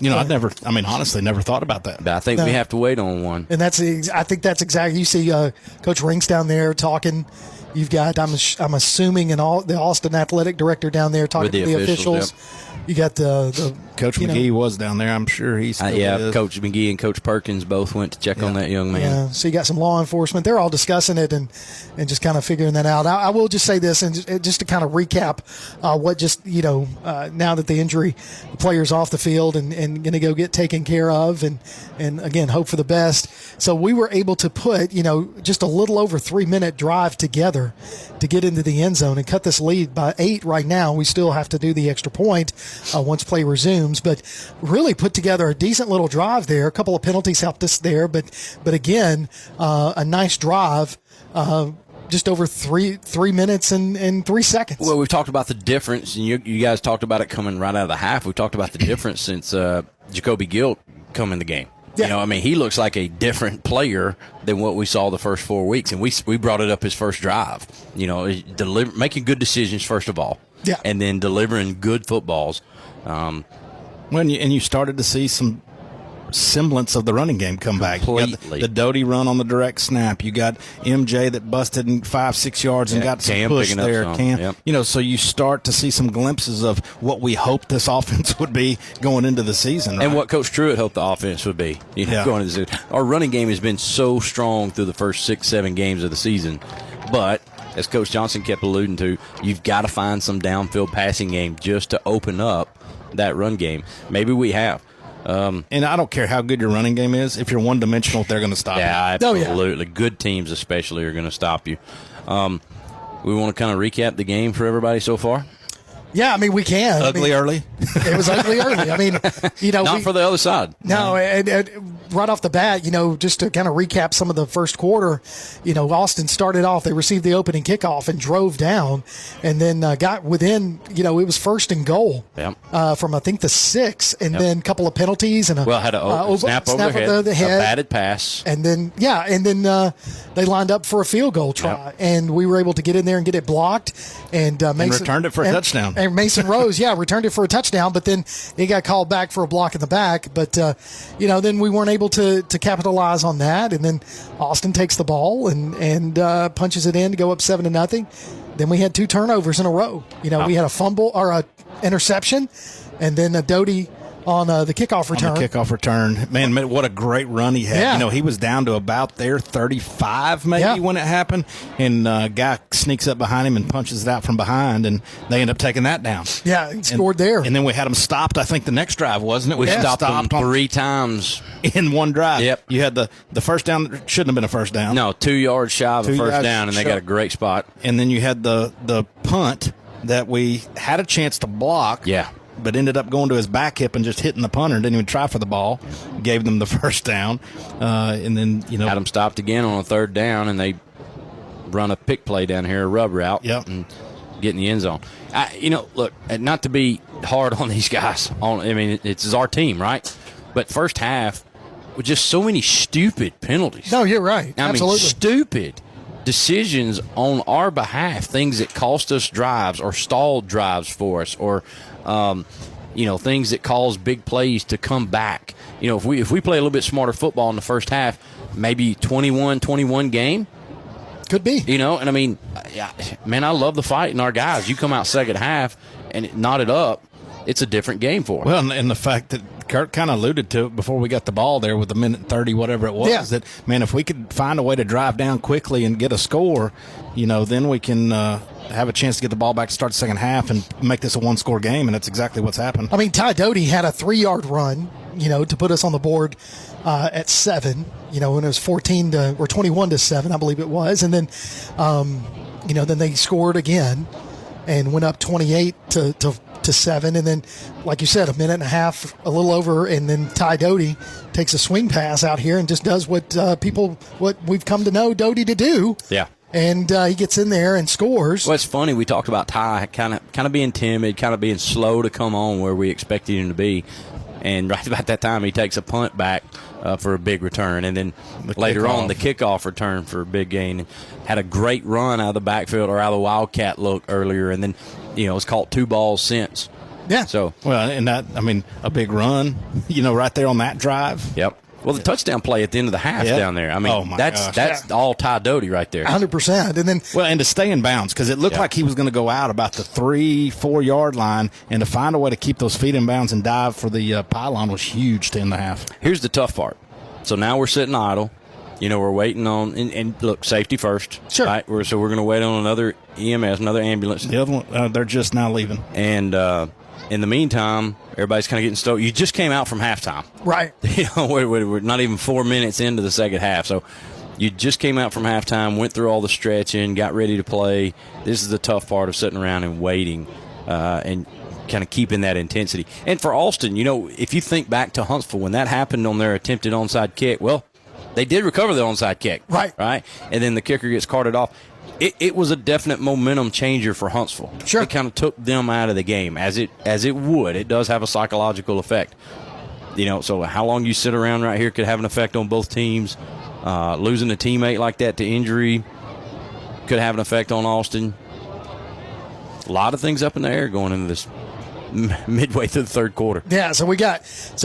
N: Honestly, never thought about that.
H: But I think we have to wait on one.
C: And I think that's exactly, you see Coach Rinks down there talking. You've got, I'm assuming, the Austin athletic director down there talking to the officials.
H: Yep.
C: You got the
N: Coach McGee was down there. I'm sure he's still is.
H: Coach McGee and Coach Perkins both went to check on that young man.
C: Yeah, so you got some law enforcement. They're all discussing it and just kind of figuring that out. I will just say this, and just to kind of recap what now that the injury, the player's off the field and going to go get taken care of, and again, hope for the best. So we were able to put, just a little over 3-minute drive together to get into the end zone and cut this lead by 8 right now. We still have to do the extra point once play resumes, but really put together a decent little drive there. A couple of penalties helped us there, but again, a nice drive. just over three minutes and 3 seconds.
H: Well, we've talked about the difference, and you guys talked about it coming right out of the half. We've talked about the difference since Jacoby Gill come in the game. Yeah. You know, I mean, he looks like a different player than what we saw the first 4 weeks, and we brought it up his first drive. You know, making good decisions first of all, and then delivering good footballs.
N: You started to see some semblance of the running game come back. You got the Doty run on the direct snap. You got MJ that busted in 5-6 yards and got some push there. Cam, you know, so you start to see some glimpses of what we hoped this offense would be going into the season, right?
H: And what Coach Truitt hoped the offense would be. Going into the season. Our running game has been so strong through the first 6-7 games of the season, but as Coach Johnson kept alluding to, you've got to find some downfield passing game just to open up that run game. Maybe we have.
N: And I don't care how good your running game is. If you're one-dimensional, they're going to stop you.
H: Absolutely. Good teams especially are going to stop you. We want to kind of recap the game for everybody so far?
C: Yeah, I mean, we can.
N: Early.
C: It was ugly early. I mean, you know.
H: Not for the other side.
C: No, and right off the bat, you know, just to kind of recap some of the first quarter, you know, Austin started off, they received the opening kickoff and drove down and then got within, you know, it was 1st and goal from, I think, the 6, and then a couple of penalties. And
H: had a snap over the head, a batted pass.
C: And then, they lined up for a field goal try, and we were able to get in there and get it blocked. And Mason
N: returned it for a touchdown.
C: And Mason Rose, returned it for a touchdown, but then he got called back for a block in the back. But, then we weren't able to capitalize on that. And then Austin takes the ball and punches it in to go up 7-0. Then we had 2 turnovers in a row. You know, we had a fumble or a interception, and then a Doty on the kickoff return.
N: Man, what a great run he had. You know, he was down to about their 35 maybe when it happened, and guy sneaks up behind him and punches it out from behind, and they end up taking that down.
C: Yeah, he scored there.
N: And then we had him stopped, I think, the next drive, wasn't it?
H: We stopped him 3 times.
N: In one drive.
H: Yep.
N: You had the first down that shouldn't have been a first down.
H: No, 2 yards shy of a first down, and they got a great spot.
N: And then you had the punt that we had a chance to block.
H: Yeah.
N: But ended up going to his back hip and just hitting the punter. Didn't even try for the ball. Gave them the first down. And then, you know.
H: Had them stopped again on a 3rd down, and they run a pick play down here, a rub route, and get in the end zone. Look, not to be hard on these guys. It's our team, right? But first half, with just so many stupid penalties.
C: No, you're right. Absolutely.
H: Stupid decisions on our behalf, things that cost us drives or stalled drives for us, or things that cause big plays to come back. You know, if we play a little bit smarter football in the first half, maybe 21-21 game.
C: Could be.
H: You know, and I mean, man, I love the fight in our guys. You come out second half and it knotted up, it's a different game for us.
N: Well, and the fact that Kurt kind of alluded to it before we got the ball there with 1:30, whatever it was, that, man, if we could find a way to drive down quickly and get a score, then we can have a chance to get the ball back to start the second half and make this a 1-score game, and that's exactly what's happened.
C: I mean, Ty Doty had a 3-yard run, to put us on the board at 7, when it was 21-7, I believe it was. And then, then they scored again and went up 28 to 7, and then, like you said, a minute and a half, a little over, and then Ty Doty takes a swing pass out here and just does what we've come to know Doty to do.
H: Yeah.
C: And he gets in there and scores.
H: Well, it's funny. We talked about Ty kind of being timid, kind of being slow to come on where we expected him to be. And right about that time, he takes a punt back for a big return. And then later on, the kickoff return for a big gain. Had a great run out of the backfield or out of the Wildcat look earlier. And then, it's caught 2 balls since.
C: Yeah.
H: So,
N: well, and that, a big run, right there on that drive.
H: Yep. Well, the touchdown play at the end of the half down there. I mean, that's all Ty Doty right there.
C: 100%. And then,
N: and to stay in bounds, because it looked like he was going to go out about the 3-4 yard line, and to find a way to keep those feet in bounds and dive for the pylon was huge to end the half.
H: Here's the tough part. So now we're sitting idle. We're waiting on, and look, safety first.
C: Sure.
H: Right? So we're going to wait on another EMS, another ambulance.
N: The other one, they're just now leaving.
H: And in the meantime, everybody's kind of getting stoked. You just came out from halftime.
C: Right.
H: We're not even 4 minutes into the second half. So you just came out from halftime, went through all the stretching, got ready to play. This is the tough part of sitting around and waiting and kind of keeping that intensity. And for Austin, if you think back to Huntsville, when that happened on their attempted onside kick, well, they did recover the onside kick.
C: Right.
H: And then the kicker gets carted off.
A: it was a definite momentum changer for Huntsville.
C: Sure.
A: It kind of took them out of the game, as it would. It does have a psychological effect. So how long you sit around right here could have an effect on both teams. Losing a teammate like that to injury could have an effect on Austin. A lot of things up in the air going into this midway through the third quarter.
C: Yeah, so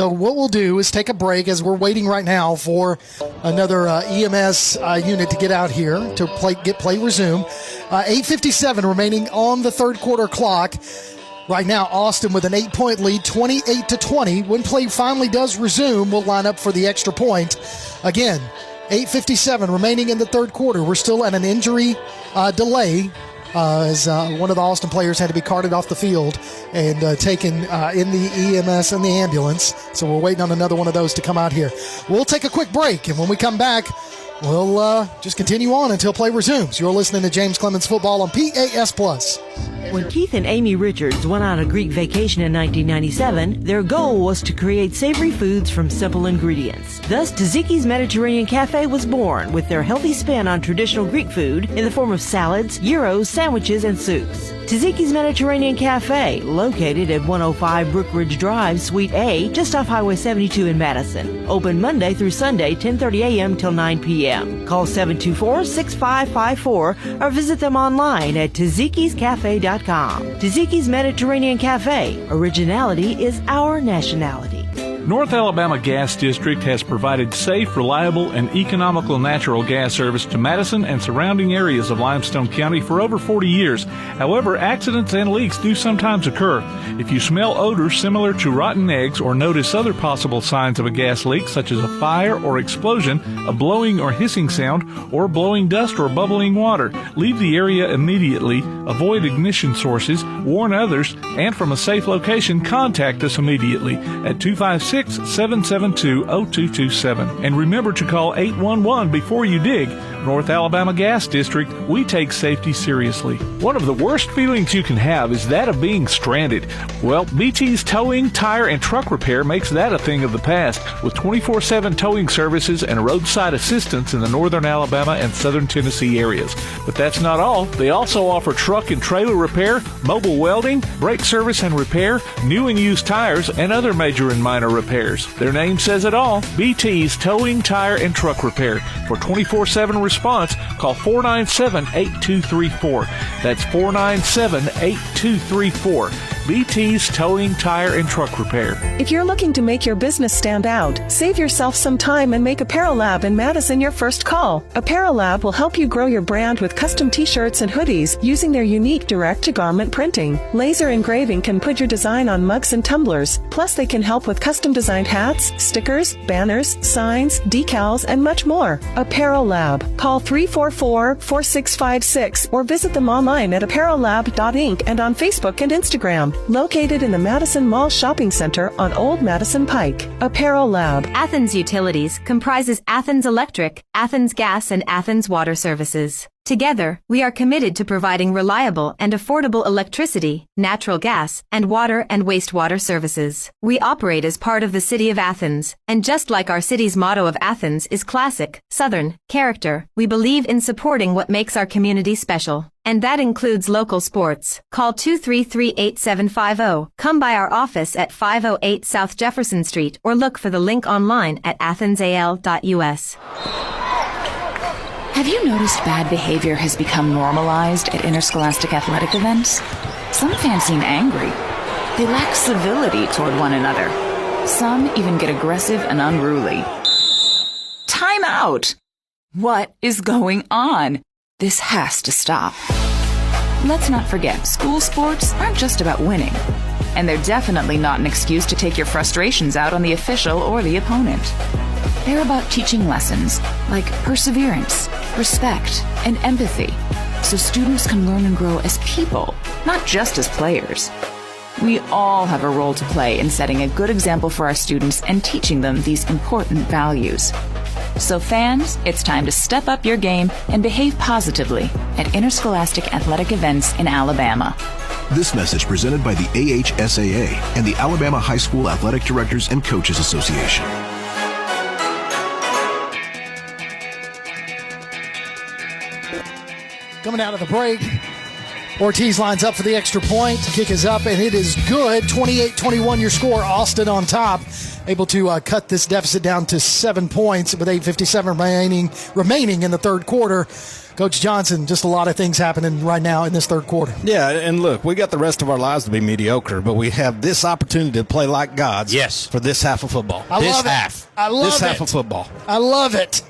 C: what we'll do is take a break as we're waiting right now for another EMS unit to get out here to get play resume. 8:57 remaining on the third quarter clock. Right now, Austin with an 8-point lead, 28-20. When play finally does resume, we'll line up for the extra point. Again, 8:57 remaining in the third quarter. We're still at an injury delay as one of the Austin players had to be carted off the field and taken in the EMS and the ambulance. So we're waiting on another one of those to come out here. We'll take a quick break, and when we come back, we'll just continue on until play resumes. You're listening to James Clemens Football on PAS+.
G: When Keith and Amy Richards went on a Greek vacation in 1997, their goal was to create savory foods from simple ingredients. Thus, Tzatziki's Mediterranean Cafe was born with their healthy spin on traditional Greek food in the form of salads, gyros, sandwiches, and soups. Tzatziki's Mediterranean Cafe, located at 105 Brookridge Drive, Suite A, just off Highway 72 in Madison. Open Monday through Sunday, 10:30 a.m. till 9 p.m. Call 724-6554 or visit them online at tzatziki'scafe.com. Tzatziki's Mediterranean Cafe. Originality is our nationality.
F: North Alabama Gas District has provided safe, reliable, and economical natural gas service to Madison and surrounding areas of Limestone County for over 40 years. However, accidents and leaks do sometimes occur. If you smell odors similar to rotten eggs or notice other possible signs of a gas leak, such as a fire or explosion, a blowing or hissing sound, or blowing dust or bubbling water, leave the area immediately, avoid ignition sources, warn others, and from a safe location, contact us immediately at 256-772-0227. And remember to call 811 before you dig. North Alabama Gas District, we take safety seriously. One of the worst feelings you can have is that of being stranded. Well, BT's Towing, Tire, and Truck Repair makes that a thing of the past, with 24/7 towing services and roadside assistance in the northern Alabama and southern Tennessee areas. But that's not all. They also offer truck and trailer repair, mobile welding, brake service and repair, new and used tires, and other major and minor repairs. Their name says it all. BT's Towing, Tire, and Truck Repair. For 24/7 response, call 497-8234. That's 497-8234. BT's Towing, Tire, and Truck Repair.
Q: If you're looking to make your business stand out, save yourself some time and make Apparel Lab in Madison your first call. Apparel Lab will help you grow your brand with custom t-shirts and hoodies using their unique direct-to-garment printing. Laser engraving can put your design on mugs and tumblers. Plus, they can help with custom-designed hats, stickers, banners, signs, decals, and much more. Apparel Lab. Call 344-4656 or visit them online at apparellab.inc and on Facebook and Instagram. Located in the Madison Mall Shopping Center on Old Madison Pike. Apparel Lab.
M: Athens Utilities comprises Athens Electric, Athens Gas, and Athens Water Services. Together, we are committed to providing reliable and affordable electricity, natural gas, and water and wastewater services. We operate as part of the City of Athens, and just like our city's motto of Athens is classic, Southern, character, we believe in supporting what makes our community special. And that includes local sports. Call 233-8750. Come by our office at 508 South Jefferson Street or look for the link online at athensal.us.
D: Have you noticed bad behavior has become normalized at interscholastic athletic events? Some fans seem angry. They lack civility toward one another. Some even get aggressive and unruly. Time out! What is going on? This has to stop. Let's not forget, school sports aren't just about winning. And they're definitely not an excuse to take your frustrations out on the official or the opponent. They're about teaching lessons like perseverance, respect, and empathy, so students can learn and grow as people, not just as players. We all have a role to play in setting a good example for our students and teaching them these important values. So fans, it's time to step up your game and behave positively at interscholastic athletic events in Alabama.
B: This message presented by the AHSAA and the Alabama High School Athletic Directors and Coaches Association.
C: coming out of the break. Ortiz lines up for the extra point. Kick is up, and it is good. 28-21 your score. Austin on top, able to cut this deficit down to 7 points with 8:57 remaining in the third quarter. Coach Johnson, just a lot of things happening right now in this third quarter.
N: Yeah, and look, we got the rest of our lives to be mediocre, but we have this opportunity to play like gods.
A: Yes.
N: For this half of football.
C: I love it. I love
N: this
C: it.
N: half of football.
C: I love it.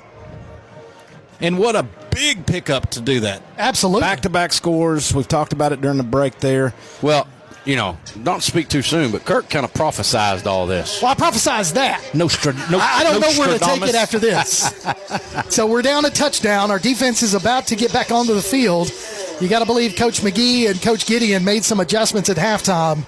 N: And what a big pickup to do that.
C: Absolutely.
N: Back-to-back scores. We've talked about it during the break there.
A: Well, not to speak too soon, but Kirk kind of prophesized all this.
C: Well, I prophesized that. I don't know where to take it after this. So we're down a touchdown. Our defense is about to get back onto the field. You got to believe Coach McGee and Coach Gideon made some adjustments at halftime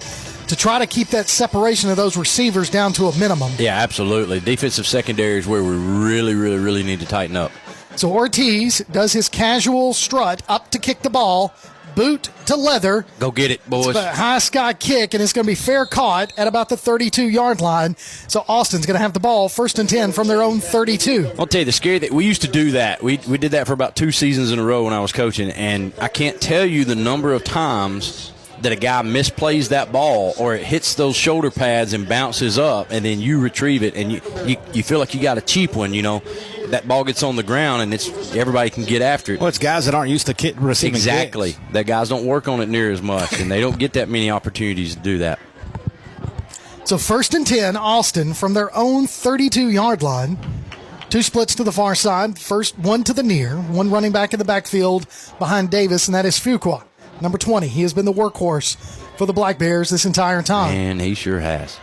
C: to try to keep that separation of those receivers down to a minimum.
A: Yeah, absolutely. Defensive secondary is where we really, really, really need to tighten up.
C: So Ortiz does his casual strut up to kick the ball, boot to leather.
A: Go get it, boys.
C: It's a high sky kick, and it's going to be fair caught at about the 32-yard line. So Austin's going to have the ball 1st and 10 from their own 32.
A: I'll tell you, the scary thing, we used to do that. We did that for about 2 seasons in a row when I was coaching, and I can't tell you the number of times that a guy misplays that ball or it hits those shoulder pads and bounces up, and then you retrieve it, and you feel like you got a cheap one, That ball gets on the ground, and everybody can get after it.
N: Well, it's guys that aren't used to receiving
A: Exactly.
N: kicks.
A: That guys don't work on it near as much, and they don't get that many opportunities to do that.
C: So 1st and 10, Austin from their own 32-yard line. 2 splits to the far side. First, one to the near. One running back in the backfield behind Davis, and that is Fuqua, number 20. He has been the workhorse for the Black Bears this entire time.
A: And he sure has.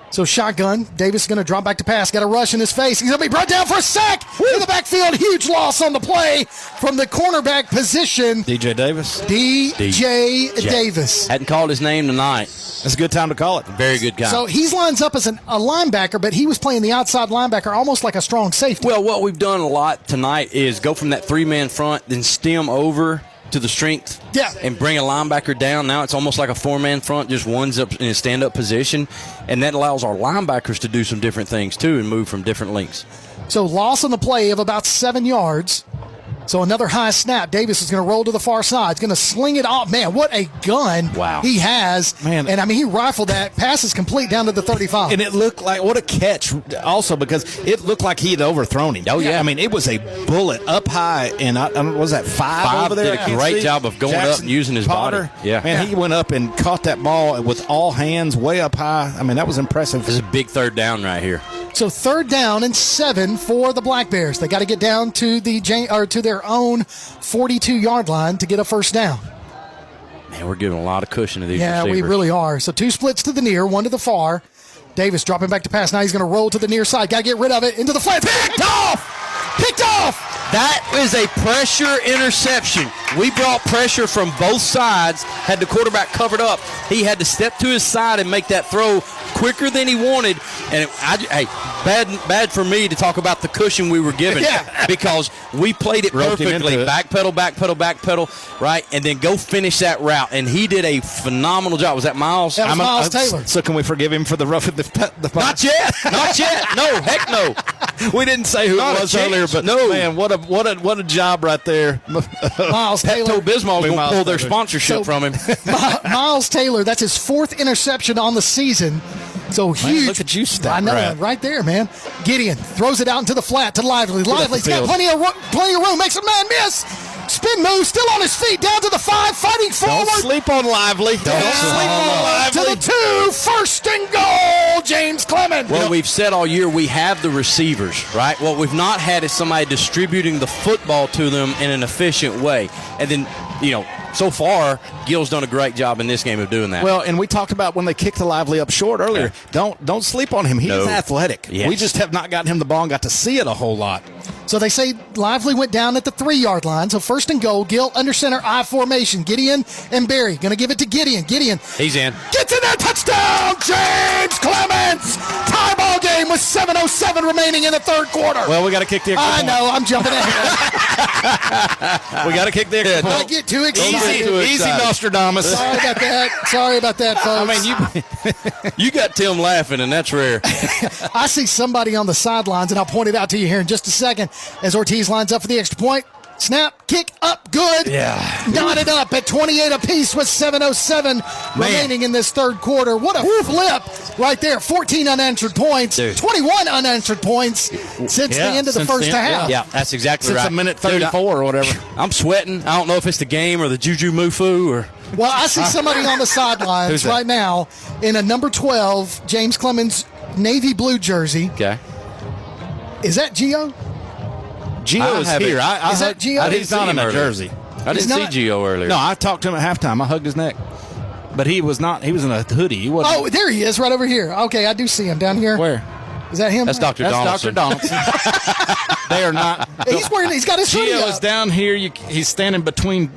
C: So shotgun, Davis is going to drop back to pass. Got a rush in his face. He's going to be brought down for a sack in the backfield. Huge loss on the play from the cornerback position.
N: DJ Davis.
C: DJ Davis.
A: Hadn't called his name tonight.
N: That's a good time to call it.
A: Very good time.
C: So he lines up as a linebacker, but he was playing the outside linebacker almost like a strong safety.
A: Well, what we've done a lot tonight is go from that 3-man front, then stem over to the strength and bring a linebacker down. Now it's almost like a 4-man front, just one's up in a stand-up position, and that allows our linebackers to do some different things too and move from different lengths.
C: So loss on the play of about 7 yards. So another high snap. Davis is going to roll to the far side. He's going to sling it off. Man, what a gun he has.
N: Man.
C: And, he rifled that. Pass is complete down to the 35.
N: And it looked like, what a catch also, because it looked like he had overthrown him.
A: Oh, yeah.
N: It was a bullet up high, and was that 5 over there?
A: Did a great job of going up and using his body. Yeah.
N: Man, he went up and caught that ball with all hands way up high. That was impressive.
A: This is a big third down right here.
C: So 3rd down and 7 for the Black Bears. They got to get down to their own 42-yard line to get a first down.
A: Man, we're giving a lot of cushion to these receivers.
C: Yeah, we really are. So 2 splits to the near, 1 to the far. Davis dropping back to pass. Now he's going to roll to the near side. Got to get rid of it. Into the flat. Picked off!
A: That is a pressure interception. We brought pressure from both sides, had the quarterback covered up. He had to step to his side and make that throw quicker than he wanted. And bad for me to talk about the cushion we were given because we played it perfectly. Back pedal, right? And then go finish that route. And he did a phenomenal job. Was that Miles?
C: That was Miles Taylor.
N: So can we forgive him for the roughing the
A: Not yet. No, heck no.
N: We didn't say who it was earlier, but
A: no.
N: Man, what a job right there.
C: Miles Taylor.
A: Pepto-Bismol's going to pull their sponsorship from him.
C: Miles Taylor, that's his 4th interception on the season. So huge.
N: Man, look at you,
C: I know, right there, man. Gideon throws it out into the flat to Lively. Lively's got plenty of room. Makes a man miss. Spin move, still on his feet, down to the 5, fighting forward.
N: Don't sleep on Lively.
C: Don't sleep on Lively. To the 2, 1st and goal, James Clemens.
A: Well, we've said all year we have the receivers, right? What we've not had is somebody distributing the football to them in an efficient way. And then, so far, Gil's done a great job in this game of doing that.
N: Well, and we talked about when they kicked the Lively up short earlier. Yeah. Don't sleep on him. He's athletic.
A: Yes.
N: We just have not gotten him the ball and got to see it a whole lot.
C: So they say Lively went down at the 3-yard line. So 1st and goal, Gil under center, I formation. Gideon and Barry going to give it to Gideon. Gideon.
A: He's in.
C: Gets in there. Touchdown, James Clemens. Tie ball game with 7:07 remaining in the third quarter.
N: Well, we got to kick the extra point.
C: I know. I'm jumping ahead.
N: We got to kick the extra point.
C: Don't get too excited.
N: Easy, Nostradamus.
C: Sorry about that, folks.
A: You got Tim laughing, and that's rare.
C: I see somebody on the sidelines, and I'll point it out to you here in just a second as Ortiz lines up for the extra point. Snap, kick up, good.
A: Yeah.
C: Knotted up at 28 apiece with 7:07 remaining in this third quarter. What a flip right there. 14 unanswered points, 21 unanswered points since the end of the first half.
A: Yeah, that's exactly right.
N: Since a minute 34 or whatever.
A: I'm sweating. I don't know if it's the game or the Juju Mufu or.
C: Well, I see somebody on the sidelines right now in a number 12, James Clemens navy blue jersey.
A: Okay.
C: Is that Gio?
N: Gio is here.
C: Is that Gio?
N: He's not in a jersey.
A: I didn't see Gio earlier.
N: No, I talked to him at halftime. I hugged his neck. But he was not. He was in a hoodie. He wasn't.
C: Oh, there he is, right over here. Okay, I do see him down here.
N: Where?
C: Is that him?
A: That's Dr. Donaldson.
N: Dr. Donaldson. They are not.
C: He's got his hoodie
N: Gio
C: up.
N: is down here. He's standing between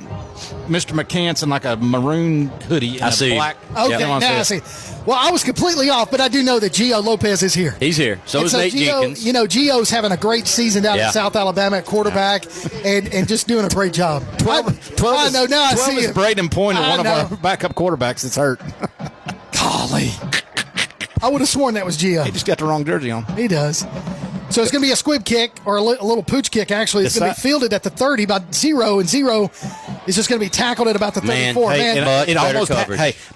N: Mr. McCants in like a maroon hoodie and a black.
C: Okay, now I see. Well, I was completely off, but I do know that Gio Lopez is here.
A: He's here. So is Nate Jenkins.
C: You know, Gio's having a great season down in South Alabama at quarterback and just doing a great job.
N: 12
C: I know, now I see
N: is
C: it.
N: Braden Point, one of our backup quarterbacks that's hurt.
C: Golly. I would have sworn that was Gio.
N: He just got the wrong jersey on.
C: He does. So it's going to be a squib kick, or a little pooch kick, actually. It's going to be fielded at the 30 by Zero, and Zero is just going to be tackled at about the 34.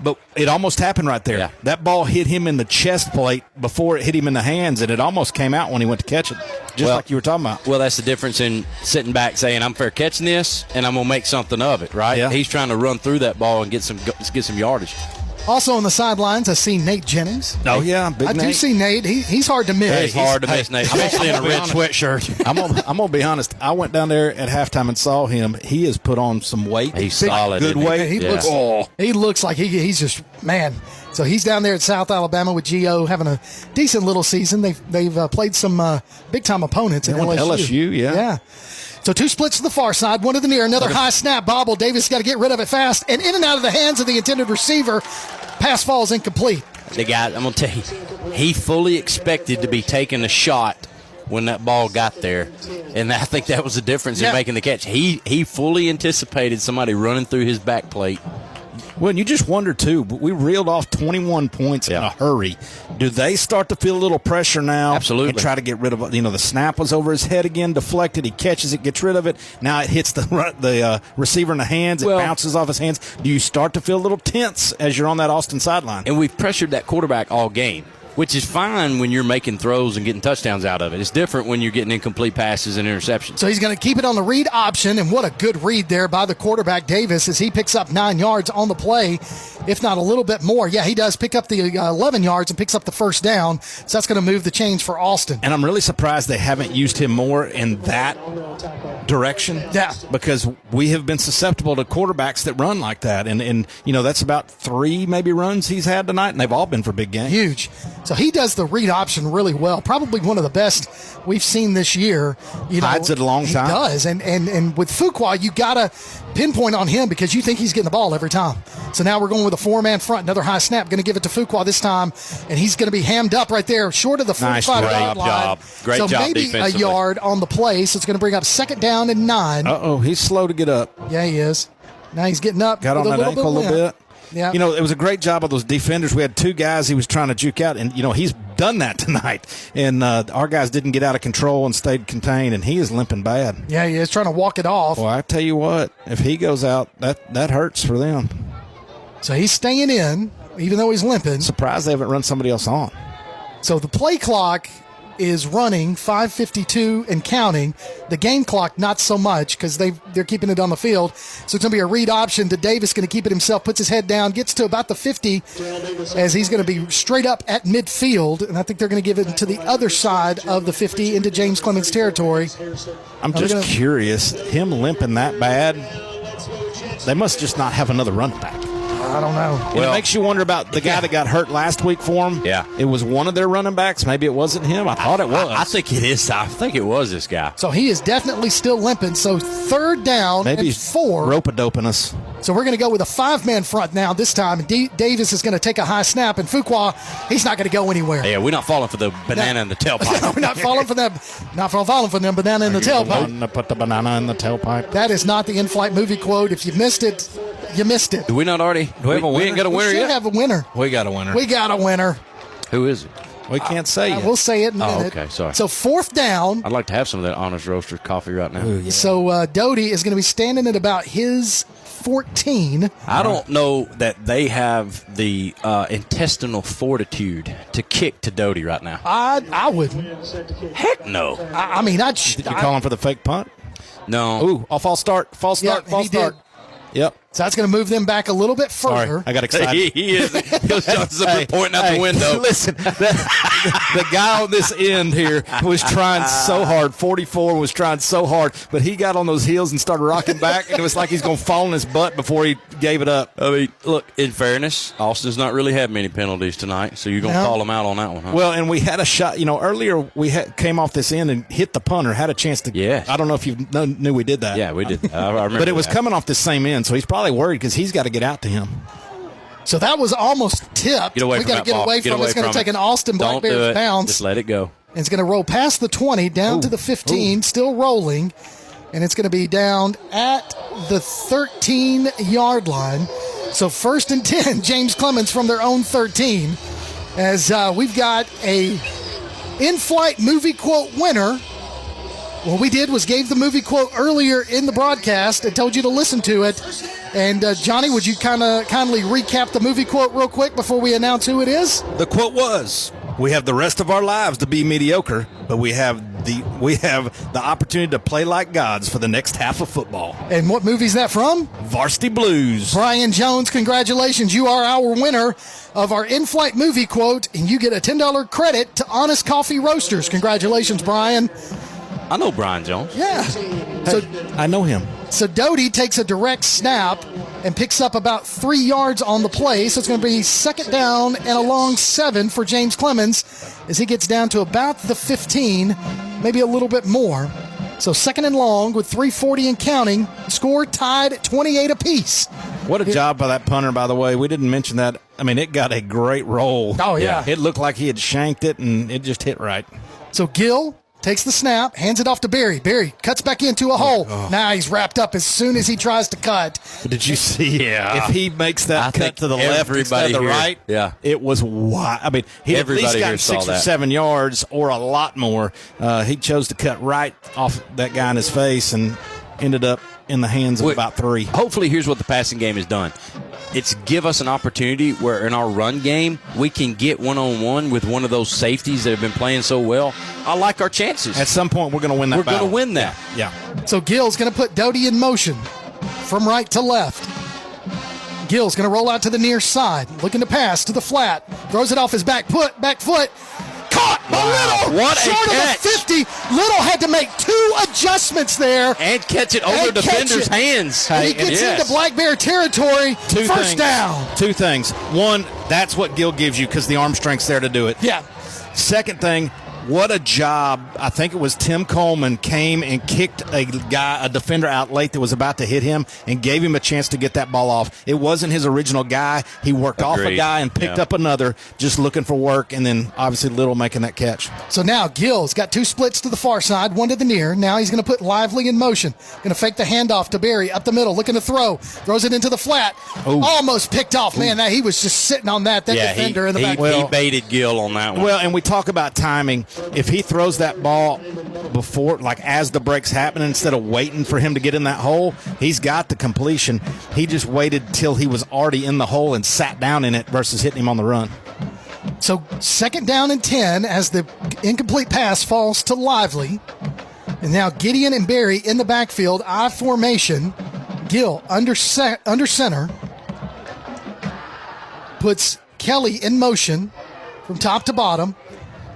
N: But it almost happened right there.
A: Yeah.
N: That ball hit him in the chest plate before it hit him in the hands, and it almost came out when he went to catch it, just like you were talking about.
A: Well, that's the difference in sitting back saying, I'm fair catching this, and I'm going to make something of it, right?
N: Yeah.
A: He's trying to run through that ball and get some yardage.
C: Also on the sidelines, I see Nate Jennings.
N: Oh, yeah, big
C: I
N: Nate.
C: do see Nate. He's hard to miss.
A: He's hard to miss, Nate, especially in a red sweatshirt.
N: I'm going to be honest. I went down there at halftime and saw him. He has put on some weight.
A: He's solid.
N: Good weight.
C: He looks like he's just, man. So he's down there at South Alabama with Gio, having a decent little season. They've played some big-time opponents at
N: LSU.
C: Yeah. So two splits to the far side, one to the near, another high snap, bobble. Davis got to get rid of it fast, and in and out of the hands of the intended receiver. Pass falls incomplete.
A: The guy, I'm going to tell you, he fully expected to be taking a shot when that ball got there, and I think that was the difference in making the catch. He fully anticipated somebody running through his back plate.
N: Well, and you just wonder, too, but we reeled off 21 points in a hurry. Do they start to feel a little pressure now?
A: Absolutely.
N: And try to get rid of it? You know, the snap was over his head again, deflected. He catches it, gets rid of it. Now it hits the receiver in the hands. It bounces off his hands. Do you start to feel a little tense as you're on that Austin sideline?
A: And we've pressured that quarterback all game, which is fine when you're making throws and getting touchdowns out of it. It's different when you're getting incomplete passes and interceptions.
C: So he's going to keep it on the read option, and what a good read there by the quarterback, Davis, as he picks up 9 yards on the play, if not a little bit more. Yeah, he does pick up the 11 yards and picks up the first down, so that's going to move the chains for Austin.
N: And I'm really surprised they haven't used him more in that direction.
C: Yeah.
N: Because we have been susceptible to quarterbacks that run like that. And you know, that's about 3 maybe runs he's had tonight, and they've all been for big games.
C: Huge. So he does the read option really well. Probably one of the best we've seen this year.
N: Hides it a long time.
C: He does. And with Fuqua, you got to pinpoint on him because you think he's getting the ball every time. So now we're going with a 4-man front. Another high snap. Going to give it to Fuqua this time. And he's going to be hammed up right there short of the 45-yard line.
A: Great job
C: so maybe a yard on the play. So it's going to bring up 2nd down and 9.
N: Uh-oh. He's slow to get up.
C: Yeah, he is. Now he's getting up.
N: Got on that ankle a little bit.
C: Yeah.
N: You know, it was a great job of those defenders. We had 2 guys he was trying to juke out, and, you know, he's done that tonight. And our guys didn't get out of control and stayed contained, and he is limping bad.
C: Yeah, he is trying to walk it off.
N: Well, I tell you what, if he goes out, that hurts for them.
C: So he's staying in, even though he's limping.
N: Surprised they haven't run somebody else on.
C: So the play clock is running 5:52 and counting. The game clock, not so much because they're keeping it on the field. So it's going to be a read option to Davis, going to keep it himself, puts his head down, gets to about the 50 as he's going to be straight up at midfield. And I think they're going to give it to the other side of the 50 into James Clemens territory.
N: I'm just curious, him limping that bad, they must just not have another running back.
C: I don't know.
N: And it makes you wonder about the guy that got hurt last week for him.
A: Yeah.
N: It was one of their running backs. Maybe it wasn't him. I thought it was.
A: I think it is. I think it was this guy.
C: So he is definitely still limping. So 3rd down and 4.
N: Rope-a-doping us.
C: So we're going to go with a 5-man front now this time. Davis is going to take a high snap, and Fuqua, he's not going to go anywhere.
A: Yeah, we're not falling for the banana in the tailpipe.
C: No, we're not falling for them. Not falling for them banana in the tailpipe.
N: Put the banana in the tailpipe.
C: That is not the in-flight movie quote. If you missed it, you missed it.
A: Do we not already? Do we have a winner? We ain't got a winner
C: we
A: yet?
C: We have a winner.
A: We got a winner.
C: We got a winner.
A: Who is it?
N: We can't say yet.
C: We'll say it in a minute.
H: Okay, sorry.
C: So 4th down.
H: I'd like to have some of that Honest Roasters coffee right now.
N: Ooh, yeah.
C: So Doty is going to be standing at about his 14.
H: I don't know that they have the intestinal fortitude to kick to Doty right now.
C: I wouldn't.
H: Heck no.
C: I mean,
N: Did you call him for the fake punt?
H: No.
N: Ooh, false start. False start.
C: Yeah,
N: false
C: he
N: start.
C: did.
N: Yep.
C: So that's going to move them back a little bit further.
N: Sorry, I got excited.
H: He was pointing out the window.
N: Listen, the guy on this end here was trying so hard. 44 was trying so hard, but he got on those heels and started rocking back, and it was like he's going to fall on his butt before he gave it up.
H: I mean, look, in fairness, Austin's not really had many penalties tonight, so you're going to call him out on that one, huh?
N: Well, and we had a shot. Earlier we came off this end and hit the punter, had a chance to.
H: Yeah.
N: I don't know if you knew we did that.
H: Yeah, we did. I remember
N: but it was
H: that.
N: coming off the same end, so he's probably worried because he's got to get out to him.
C: So that was almost tipped.
H: Get away
C: we
H: from
C: got to
H: that
C: get
H: ball.
C: away
H: Get
C: from it.
H: away
C: It's going
H: from
C: to take
H: it.
C: an Austin
H: Don't do
C: Black Bears
H: it.
C: bounce.
H: Just let it go.
C: And it's going to roll past the 20, down to the 15, still rolling. And it's going to be down at the 13-yard line. So 1st and 10, James Clemens from their own 13. As we've got a in-flight movie quote winner. What we did was gave the movie quote earlier in the broadcast and told you to listen to it. And Johnny, would you kindly recap the movie quote real quick before we announce who it is?
N: The quote was, "We have the rest of our lives to be mediocre, but we have the opportunity to play like gods for the next half of football."
C: And what movie is that from?
N: Varsity Blues.
C: Brian Jones, congratulations. You are our winner of our in-flight movie quote, and you get a $10 credit to Honest Coffee Roasters. Congratulations, Brian.
H: I know Brian Jones.
C: Yeah. So
N: I know him.
C: So Doty takes a direct snap and picks up about 3 yards on the play. So it's going to be 2nd down and a long 7 for James Clemens as he gets down to about the 15, maybe a little bit more. So 2nd and long with 3:40 and counting. Score tied at 28 apiece.
N: What a job by that punter, by the way. We didn't mention that. I mean, it got a great roll.
C: Oh, yeah.
N: It looked like he had shanked it, and it just hit right.
C: So Gill takes the snap, hands it off to Barry. Barry cuts back into a hole. Now he's wrapped up as soon as he tries to cut.
N: Did you see?
H: Yeah.
N: If he makes that cut to the left instead of the
H: here,
N: right,
H: yeah,
N: it was wide. I mean, he at least got 6 or 7 yards or a lot more. He chose to cut right off that guy in his face and ended up in the hands of about 3.
H: Hopefully, here's what the passing game has done. It's give us an opportunity where in our run game, we can get one-on-one with one of those safeties that have been playing so well. I like our chances.
N: At some point, we're going to win that
H: We're
N: battle.
H: going to win that.
N: Yeah.
C: So Gill's going to put Doty in motion from right to left. Gill's going to roll out to the near side, looking to pass to the flat. Throws it off his back foot. Caught by Little.
H: What a
C: short
H: catch.
C: of the 50. Little had to make 2 adjustments there.
H: And catch it over the defender's hands.
C: And he gets into Black Bear territory. First down.
N: 2 things. One, that's what Gill gives you because the arm strength's there to do it.
C: Yeah.
N: Second thing, what a job. I think it was Tim Coleman came and kicked a defender out late that was about to hit him and gave him a chance to get that ball off. It wasn't his original guy. He worked off a guy and picked up another, just looking for work, and then obviously Little making that catch.
C: So now Gill's got 2 splits to the far side, 1 to the near. Now he's going to put Lively in motion. Going to fake the handoff to Barry up the middle, looking to throw. Throws it into the flat.
N: Ooh.
C: Almost picked off. Man, he was just sitting on that defender in the back.
H: He baited Gill on that one.
N: Well, and we talk about timing. If he throws that ball before, like as the break's happening, instead of waiting for him to get in that hole, he's got the completion. He just waited till he was already in the hole and sat down in it versus hitting him on the run.
C: So 2nd down and 10 as the incomplete pass falls to Lively. And now Gideon and Barry in the backfield, I formation. Gill under center. Puts Kelly in motion from top to bottom.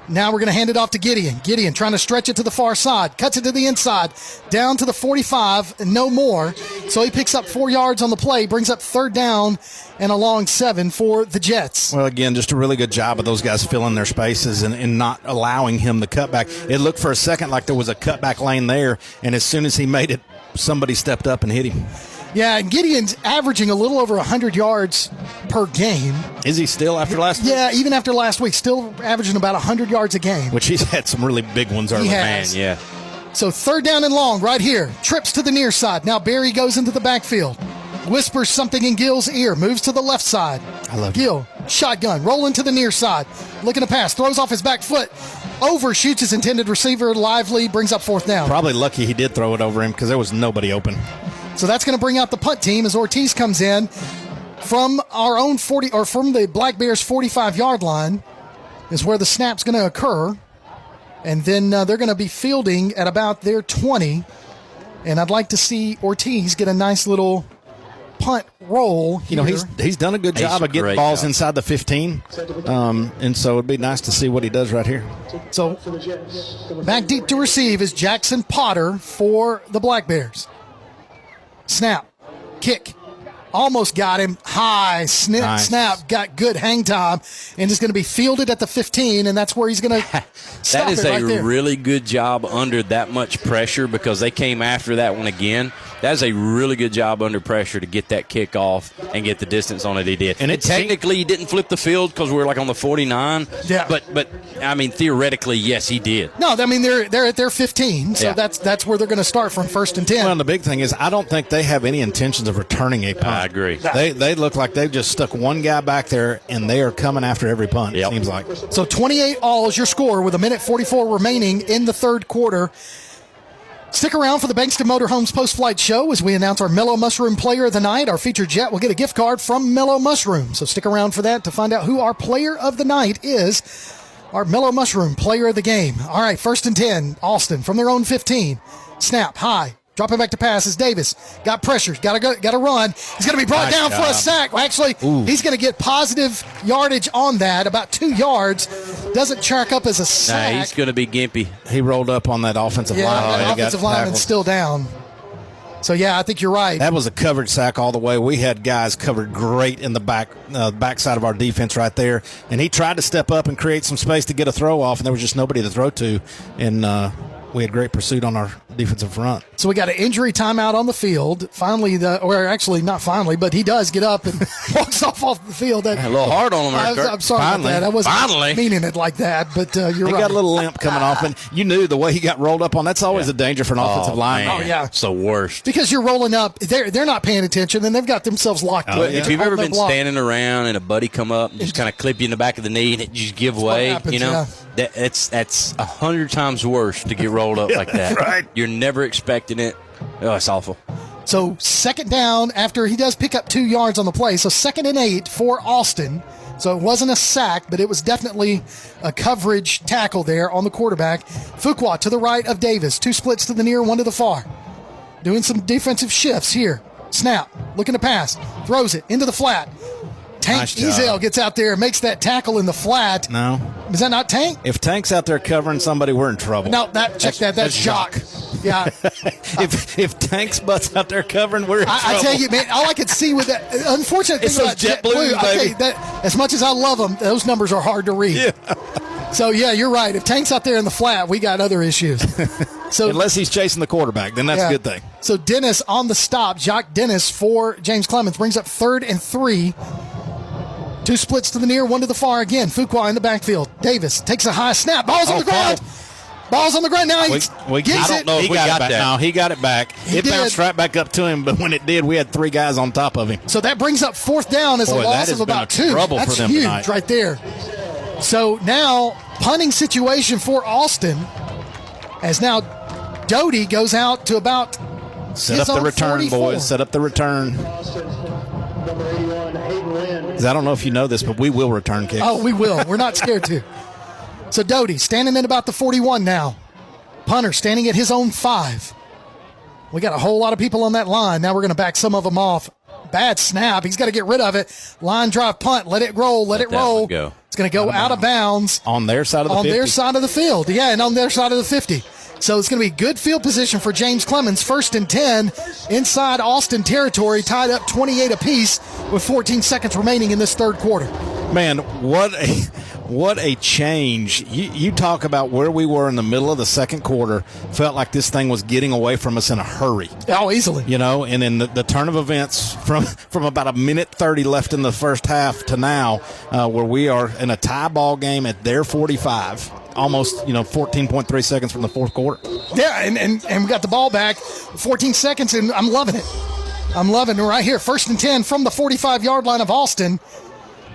C: Now we're going to hand it off to Gideon. Gideon trying to stretch it to the far side. Cuts it to the inside. Down to the 45 and no more. So he picks up 4 yards on the play. Brings up 3rd down and a long 7 for the Jets.
N: Well, again, just a really good job of those guys filling their spaces and not allowing him the cutback. It looked for a second like there was a cutback lane there, and as soon as he made it, somebody stepped up and hit him.
C: Yeah, and Gideon's averaging a little over 100 yards per game.
N: Is he still after last week?
C: Yeah, even after last week, still averaging about 100 yards a game.
N: Which he's had some really big ones early.
C: has.
H: Man, yeah.
C: So 3rd down and long right here. Trips to the near side. Now Barry goes into the backfield. Whispers something in Gill's ear. Moves to the left side.
N: I love
C: Gill shotgun, rolling to the near side, looking to pass, throws off his back foot, overshoots his intended receiver, Lively, brings up 4th down.
N: Probably lucky he did throw it over him because there was nobody open.
C: So that's going to bring out the punt team as Ortiz comes in from our own 40, or from the Black Bears 45-yard line is where the snap's going to occur. And then they're going to be fielding at about their 20. And I'd like to see Ortiz get a nice little punt roll here.
N: You know, he's done a good job of getting balls inside the 15. And so it'd be nice to see what he does right here.
C: So back deep to receive is Jackson Potter for the Black Bears. Snap. Kick. Almost got him. High. Snap. Got good hang time. And is going to be fielded at the 15, and that's where he's going to stop
H: That is
C: it right
H: a
C: there.
H: really good job under that much pressure because they came after that one again. That is a really good job under pressure to get that kick off and get the distance on it he did. And technically, he didn't flip the field because we were like on the 49.
C: Yeah.
H: But I mean, theoretically, yes, he did.
C: No, I mean, they're at their 15, so
H: Yeah.
C: that's where they're going to start from 1st and 10.
N: Well, and the big thing is I don't think they have any intentions of returning a punt.
H: I agree.
N: They look like they've just stuck one guy back there, and they are coming after every punt, it seems like.
C: So 28 all is your score with 1:44 remaining in the 3rd quarter. Stick around for the Bankston Motorhomes post-flight show as we announce our Mellow Mushroom Player of the Night. Our featured jet will get a gift card from Mellow Mushroom. So stick around for that to find out who our Player of the Night is. Our Mellow Mushroom Player of the Game. All right, 1st and 10, Austin from their own 15. Snap, high. Dropping back to pass is Davis. Got pressures. Got to run. He's going to be brought down for a sack. Well, actually, he's going to get positive yardage on that, about 2 yards. Doesn't track up as a sack.
H: Nah, he's going to be gimpy.
N: He rolled up on that offensive line.
C: That offensive lineman's still down. So, yeah, I think you're right.
N: That was a coverage sack all the way. We had guys covered great in the backside of our defense right there. And he tried to step up and create some space to get a throw off, and there was just nobody to throw to. And we had great pursuit on our defensive front.
C: So we got an injury timeout on the field. Finally, or actually not finally, but he does get up and walks off the field.
H: A little hard on him there, Kirk.
C: I'm sorry about that. I wasn't meaning it like that, but you're right.
N: He got a little limp coming off, and you knew the way he got rolled up on. That's always a danger for an offensive line.
C: Oh, yeah.
H: It's the worst.
C: Because you're rolling up. They're not paying attention, and they've got themselves locked in.
H: If you've ever been standing around and a buddy come up and just kind of clip you in the back of the knee and it just give way,
C: happens,
H: that's 100 times worse to get rolled up like that.
N: Right.
H: You're never expecting it. Oh, it's awful.
C: So 2nd down after he does pick up 2 yards on the play. So 2nd and 8 for Austin. So it wasn't a sack, but it was definitely a coverage tackle there on the quarterback. Fuqua to the right of Davis. 2 splits to the near, 1 to the far. Doing some defensive shifts here. Snap. Looking to pass. Throws it into the flat. Tank
N: Nice
C: Ezel
N: job.
C: gets out there and makes that tackle in the flat.
N: No.
C: Is that not Tank?
N: If Tank's out there covering somebody, we're in trouble.
C: No, that's Jock. Yeah.
N: if Tank's butt's out there covering, we're in trouble.
C: I tell you, man, all I could see with that unfortunate thing
N: It's
C: about
N: those JetBlue, baby.
C: as much as I love them, those numbers are hard to read.
N: Yeah.
C: So, yeah, you're right. If Tank's out there in the flat, we got other issues. So
N: unless he's chasing the quarterback, then that's a good thing.
C: So Dennis on the stop, Jacques Dennis for James Clemens, brings up 3rd and 3. 2 splits to the near, 1 to the far again. Fuqua in the backfield. Davis takes a high snap. Ball's on the ground. Ball's on the ground. Now he gets
N: I don't
C: it.
N: know if he got it back. No, he got it back.
C: He
N: It
C: did.
N: bounced right back up to him, but when it did, we had 3 guys on top of him.
C: So that brings up 4th down as a
N: Boy, that
C: loss
N: has
C: of
N: been
C: about
N: a
C: 2.
N: trouble for
C: That's
N: them
C: huge
N: tonight.
C: right there. So now punting situation for Austin as now Doty goes out to about
N: Set
C: his
N: up the
C: own
N: return,
C: 44.
N: boys. Set up the return.
R: Number 81, Hayden Lynn.
N: 'Cause I don't know if you know this, but we will return kicks.
C: Oh, we will. We're not scared to. So Doty standing at about the 41 now. Punter standing at his own 5. We got a whole lot of people on that line. Now we're going to back some of them off. Bad snap. He's got to get rid of it. Line drive punt. Let it roll. Let it
H: that
C: roll.
H: one go.
C: It's going to go out of bounds.
N: On their side of the 50.
C: On their side of the field. Yeah, and on their side of the 50. So it's going to be good field position for James Clemens. 1st and 10 inside Austin territory, tied up 28 apiece with 14 seconds remaining in this 3rd quarter.
N: Man, what a change. You talk about where we were in the middle of the 2nd quarter. Felt like this thing was getting away from us in a hurry.
C: Oh, easily.
N: You know, and then the turn of events from about 1:30 left in the first half to now, where we are in a tie ball game at their 45. Almost, 14.3 seconds from the 4th quarter.
C: Yeah, and we got the ball back, 14 seconds, and I'm loving it. I'm loving it right here. 1st and 10 from the 45-yard line of Austin.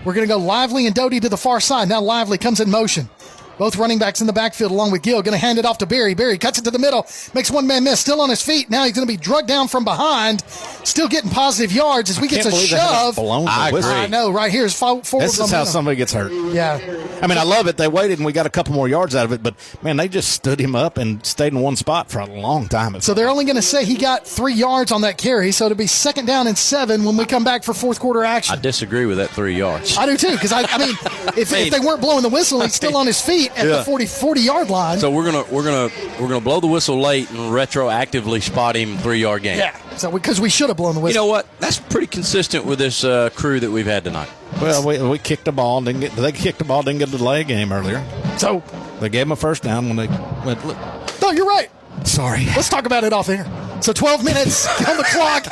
C: We're going to go Lively and Doty to the far side. Now Lively comes in motion. Both running backs in the backfield along with Gill. Going to hand it off to Barry. Barry cuts it to the middle. Makes one man miss. Still on his feet. Now he's going to be drugged down from behind. Still getting positive yards as we get a shove.
N: I agree.
C: I know. Right here is forward.
N: This is how somebody gets hurt.
C: Yeah.
N: I mean, I love it. They waited and we got a couple more yards out of it. But, man, they just stood him up and stayed in one spot for a long time.
C: So they're only going to say he got 3 yards on that carry. So it'll be 2nd down and 7 when we come back for fourth quarter action.
H: I disagree with that 3 yards.
C: I do too, because I mean, if they weren't blowing the whistle, he's still on his feet at the 40-yard line.
H: So we're gonna blow the whistle late and retroactively spot him 3-yard gain.
C: Yeah. So because we should have blown the whistle.
H: You know what? That's pretty consistent with this crew that we've had tonight.
N: Well, we kicked the ball. They kicked the ball. Didn't get the delay game earlier.
C: So
N: they gave him a first down when they went.
C: No, you're right.
N: Sorry.
C: Let's talk about it off air. So 12 minutes on the clock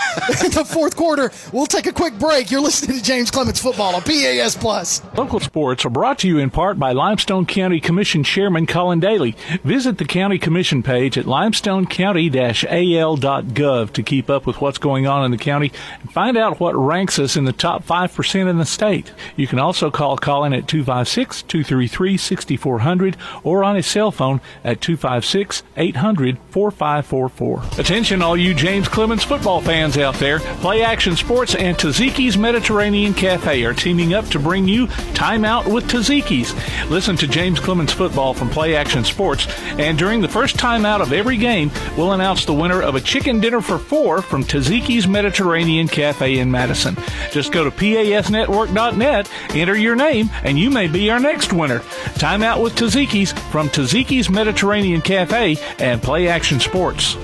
C: in the fourth quarter. We'll take a quick break. You're listening to James Clemens Football on PAS Plus.
F: Local sports are brought to you in part by Limestone County Commission Chairman Colin Daly. Visit the County Commission page at limestonecounty-al.gov to keep up with what's going on in the county and find out what ranks us in the top 5% in the state. You can also call Colin at 256-233-6400 or on his cell phone at 256-800-4544. Attention all you James Clemens football fans out there. Play Action Sports and Taziki's Mediterranean Cafe are teaming up to bring you Time Out with Taziki's. Listen to James Clemens Football from Play Action Sports, and during the first time out of every game, we'll announce the winner of a chicken dinner for 4 from Taziki's Mediterranean Cafe in Madison. Just go to pasnetwork.net, enter your name, and you may be our next winner. Time Out with Taziki's from Taziki's Mediterranean Cafe and Play Action Sports.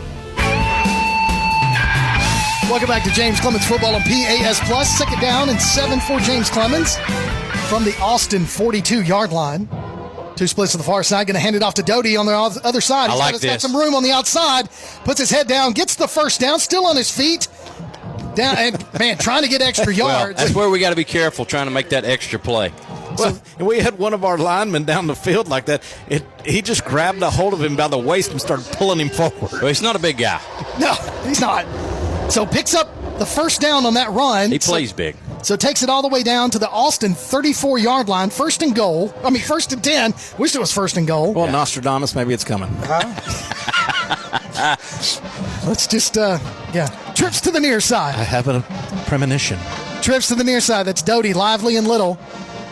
C: Welcome back to James Clemens Football on PAS Plus. 2nd down and 7 for James Clemens from the Austin 42-yard line. 2 splits to the far side. Going to hand it off to Doty on the other side. He's got some room on the outside. Puts his head down. Gets the first down. Still on his feet. Down and man, trying to get extra yards.
H: Well, that's where we got to be careful trying to make that extra play.
N: Well, we had one of our linemen down the field like that. He just grabbed a hold of him by the waist and started pulling him forward.
H: Well, he's not a big guy.
C: No, he's not. So picks up the first down on that run.
H: He plays big.
C: So takes it all the way down to the Austin 34-yard line. 1st and 10. Wish it was 1st and goal.
N: Well, Nostradamus, maybe it's coming.
C: Let's just, trips to the near side.
N: I have a premonition.
C: Trips to the near side. That's Doty, Lively, and Little.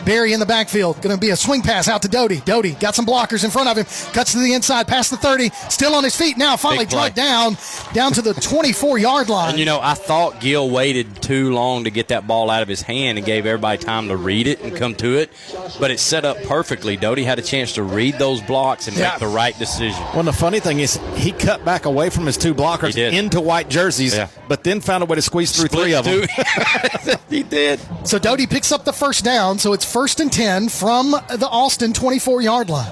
C: Barry in the backfield. Going to be a swing pass out to Doty. Doty got some blockers in front of him. Cuts to the inside, past the 30. Still on his feet now. Finally dragged down to the 24-yard line.
H: And, I thought Gill waited too long to get that ball out of his hand and gave everybody time to read it and come to it. But it's set up perfectly. Doty had a chance to read those blocks and make the right decision.
N: Well, the funny thing is he cut back away from his 2 blockers into white jerseys, but then found a way to squeeze through 3 of them.
H: He did.
C: So Doty picks up the first down, so it's 1st and 10 from the Austin 24-yard line.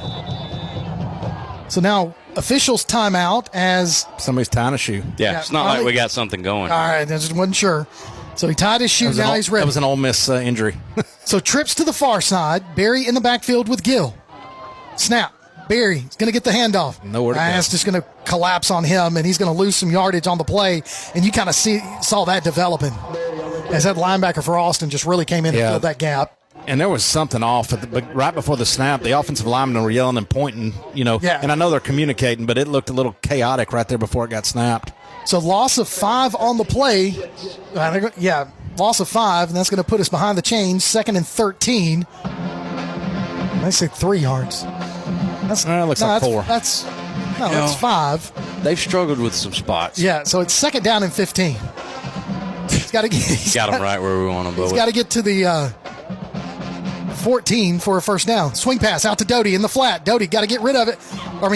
C: So now officials timeout as
N: somebody's tying a shoe.
H: Yeah, it's not like we got something going.
C: All right, I just wasn't sure. So he tied his shoe. Now he's ready.
N: That was an Ole Miss injury.
C: So trips to the far side. Barry in the backfield with Gill. Snap. Barry's going to get the handoff.
N: Nowhere to go.
C: It's just going to collapse on him, and he's going to lose some yardage on the play. And you kind of saw that developing as that linebacker for Austin just really came in and filled that gap.
N: And there was something off right before the snap. The offensive linemen were yelling and pointing, and I know they're communicating, but it looked a little chaotic right there before it got snapped.
C: So loss of 5 on the play. Loss of 5, and that's going to put us behind the chains. 2nd and 13. I say 3 yards.
N: Looks like 4.
C: That's 5.
H: They've struggled with some spots.
C: Yeah, so it's 2nd down and 15. He's got to get.
H: Got them right where we want them.
C: He's got to get to the 14 for a first down. Swing pass out to Doty in the flat. Doty got to get rid of it.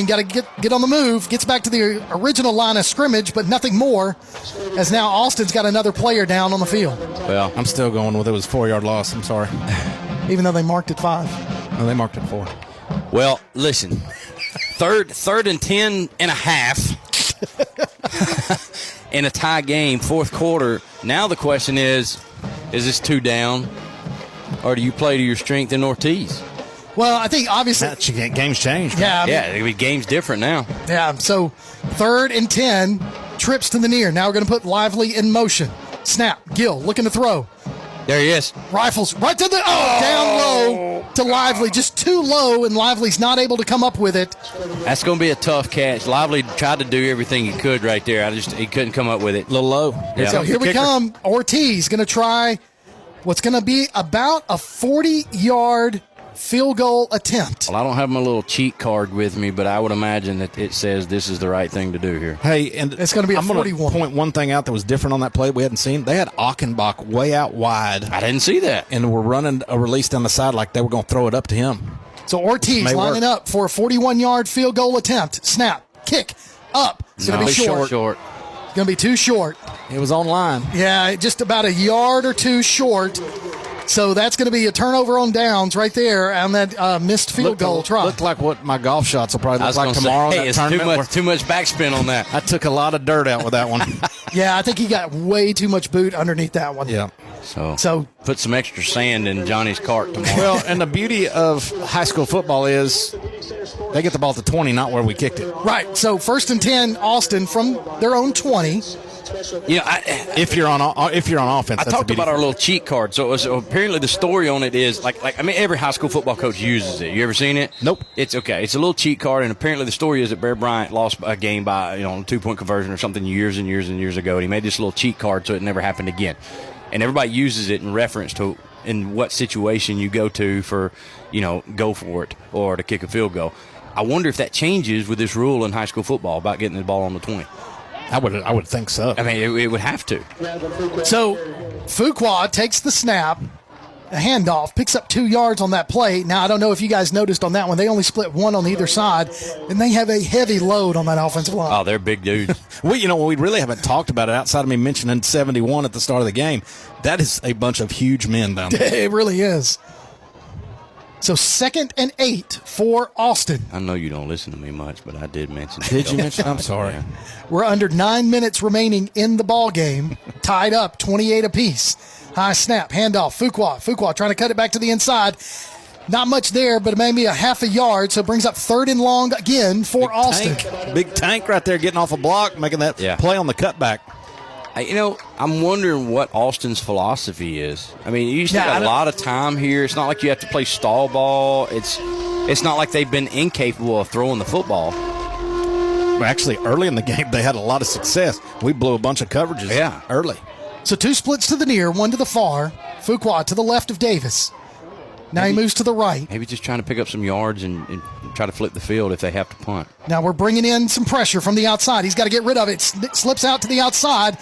C: Got to get on the move. Gets back to the original line of scrimmage, but nothing more. As now Austin's got another player down on the field.
N: Well, I'm still going with it was a 4-yard loss. I'm sorry.
C: Even though they marked it 5.
N: No, they marked it 4.
H: Well, listen. Third and 10 and a half. In a tie game, fourth quarter. Now the question is this 2 down, or do you play to your strength in Ortiz?
C: Well, I think obviously
N: game's changed.
C: Yeah,
H: the game's different now.
C: Yeah, so 3rd and 10, trips to the near. Now we're going to put Lively in motion. Snap, Gill looking to throw.
A: There he is.
C: Rifles right to the down low to Lively, just too low, and Lively's not able to come up with it.
A: That's going to be a tough catch. Lively tried to do everything he could right there. He couldn't come up with it.
N: A little low.
A: Yeah.
C: So here we come. Ortiz going to try what's going to be about a 40-yard field goal attempt.
A: Well, I don't have my little cheat card with me, but I would imagine that it says this is the right thing to do here.
N: Hey, and
C: it's going to be a 41.
N: I'm going to point one thing out that was different on that play we hadn't seen. They had Achenbach way out wide.
A: I didn't see that.
N: And were running a release down the side like they were going to throw it up to him.
C: So Ortiz lining up for a 41-yard field goal attempt. Snap, kick, up. It's going to be short. It's going to be too short.
N: It was on line.
C: Yeah, just about a yard or two short. So that's going to be a turnover on downs right there on that missed field goal try.
N: Looked like what my golf shots will probably look like tomorrow.
A: Hey, it's too much backspin on that.
N: I took a lot of dirt out with that one.
C: Yeah, I think he got way too much boot underneath that one.
N: Yeah.
A: So put some extra sand in Johnny's cart tomorrow.
N: Well, and the beauty of high school football is they get the ball at the 20, not where we kicked it.
C: Right. So 1st and 10, Austin from their own 20.
N: If you're on offense,
A: I talked about our little cheat card. So apparently the story on it is every high school football coach uses it. You ever seen it?
N: Nope.
A: It's okay. It's a little cheat card, and apparently the story is that Bear Bryant lost a game by a 2-point conversion or something years and years and years ago, and he made this little cheat card so it never happened again. And everybody uses it in reference to in what situation you go to for go for it or to kick a field goal. I wonder if that changes with this rule in high school football about getting the ball on the 20.
N: I would think so.
A: I mean, it would have to.
C: So Fuqua takes the snap, a handoff, picks up 2 yards on that play. Now, I don't know if you guys noticed on that one, they only split one on either side, and they have a heavy load on that offensive line.
A: Oh, they're big dudes.
N: We really haven't talked about it outside of me mentioning 71 at the start of the game. That is a bunch of huge men down there.
C: It really is. So 2nd and 8 for Austin.
A: I know you don't listen to me much, but I did mention it.
N: Did you mention? I'm sorry.
A: Yeah.
C: We're under 9 minutes remaining in the ball game, tied up 28 apiece. High snap, handoff, Fuqua trying to cut it back to the inside. Not much there, but maybe a half a yard, so it brings up 3rd and long again for Austin.
N: Big tank right there getting off a block, making that play on the cutback.
A: I'm wondering what Austin's philosophy is. I mean, you used to have a lot of time here. It's not like you have to play stall ball. It's not like they've been incapable of throwing the football.
N: Actually, early in the game, they had a lot of success. We blew a bunch of coverages early.
C: So 2 splits to the near, 1 to the far. Fuqua to the left of Davis. Now he moves to the right.
A: Maybe just trying to pick up some yards and try to flip the field if they have to punt.
C: Now we're bringing in some pressure from the outside. He's got to get rid of it. Slips out to the outside.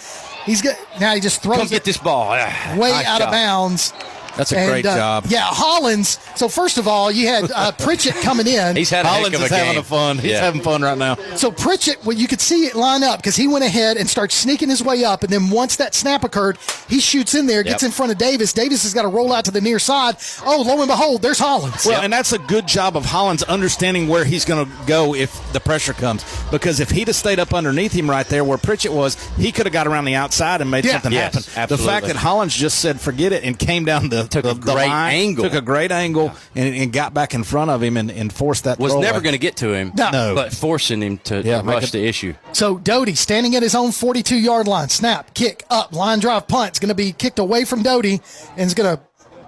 C: Now he just throws
A: Come get this ball.
C: Way
A: nice
C: out
A: job.
C: of bounds.
N: That's a great job.
C: Yeah, Hollins. So first of all, you had Pritchett coming in.
A: He's had
N: Hollins
A: a heck of a
N: having
A: game.
N: fun. He's having fun right now.
C: So Pritchett, well, you could see it line up because he went ahead and started sneaking his way up. And then once that snap occurred, he shoots in there, gets in front of Davis. Davis has got to roll out to the near side. Oh, lo and behold, there's Hollins.
N: Well, and that's a good job of Hollins understanding where he's going to go if the pressure comes. Because if he'd have stayed up underneath him right there where Pritchett was, he could have got around the outside and made something happen.
A: Absolutely.
N: The fact that Hollins just said, forget it, and came down the line.
A: Angle.
N: Took a great angle and got back in front of him and forced that.
A: Was never going to get to him, but forcing him to rush the issue.
C: So Doty standing at his own 42-yard line. Snap, kick, up, line drive, punt. It's going to be kicked away from Doty and it's going to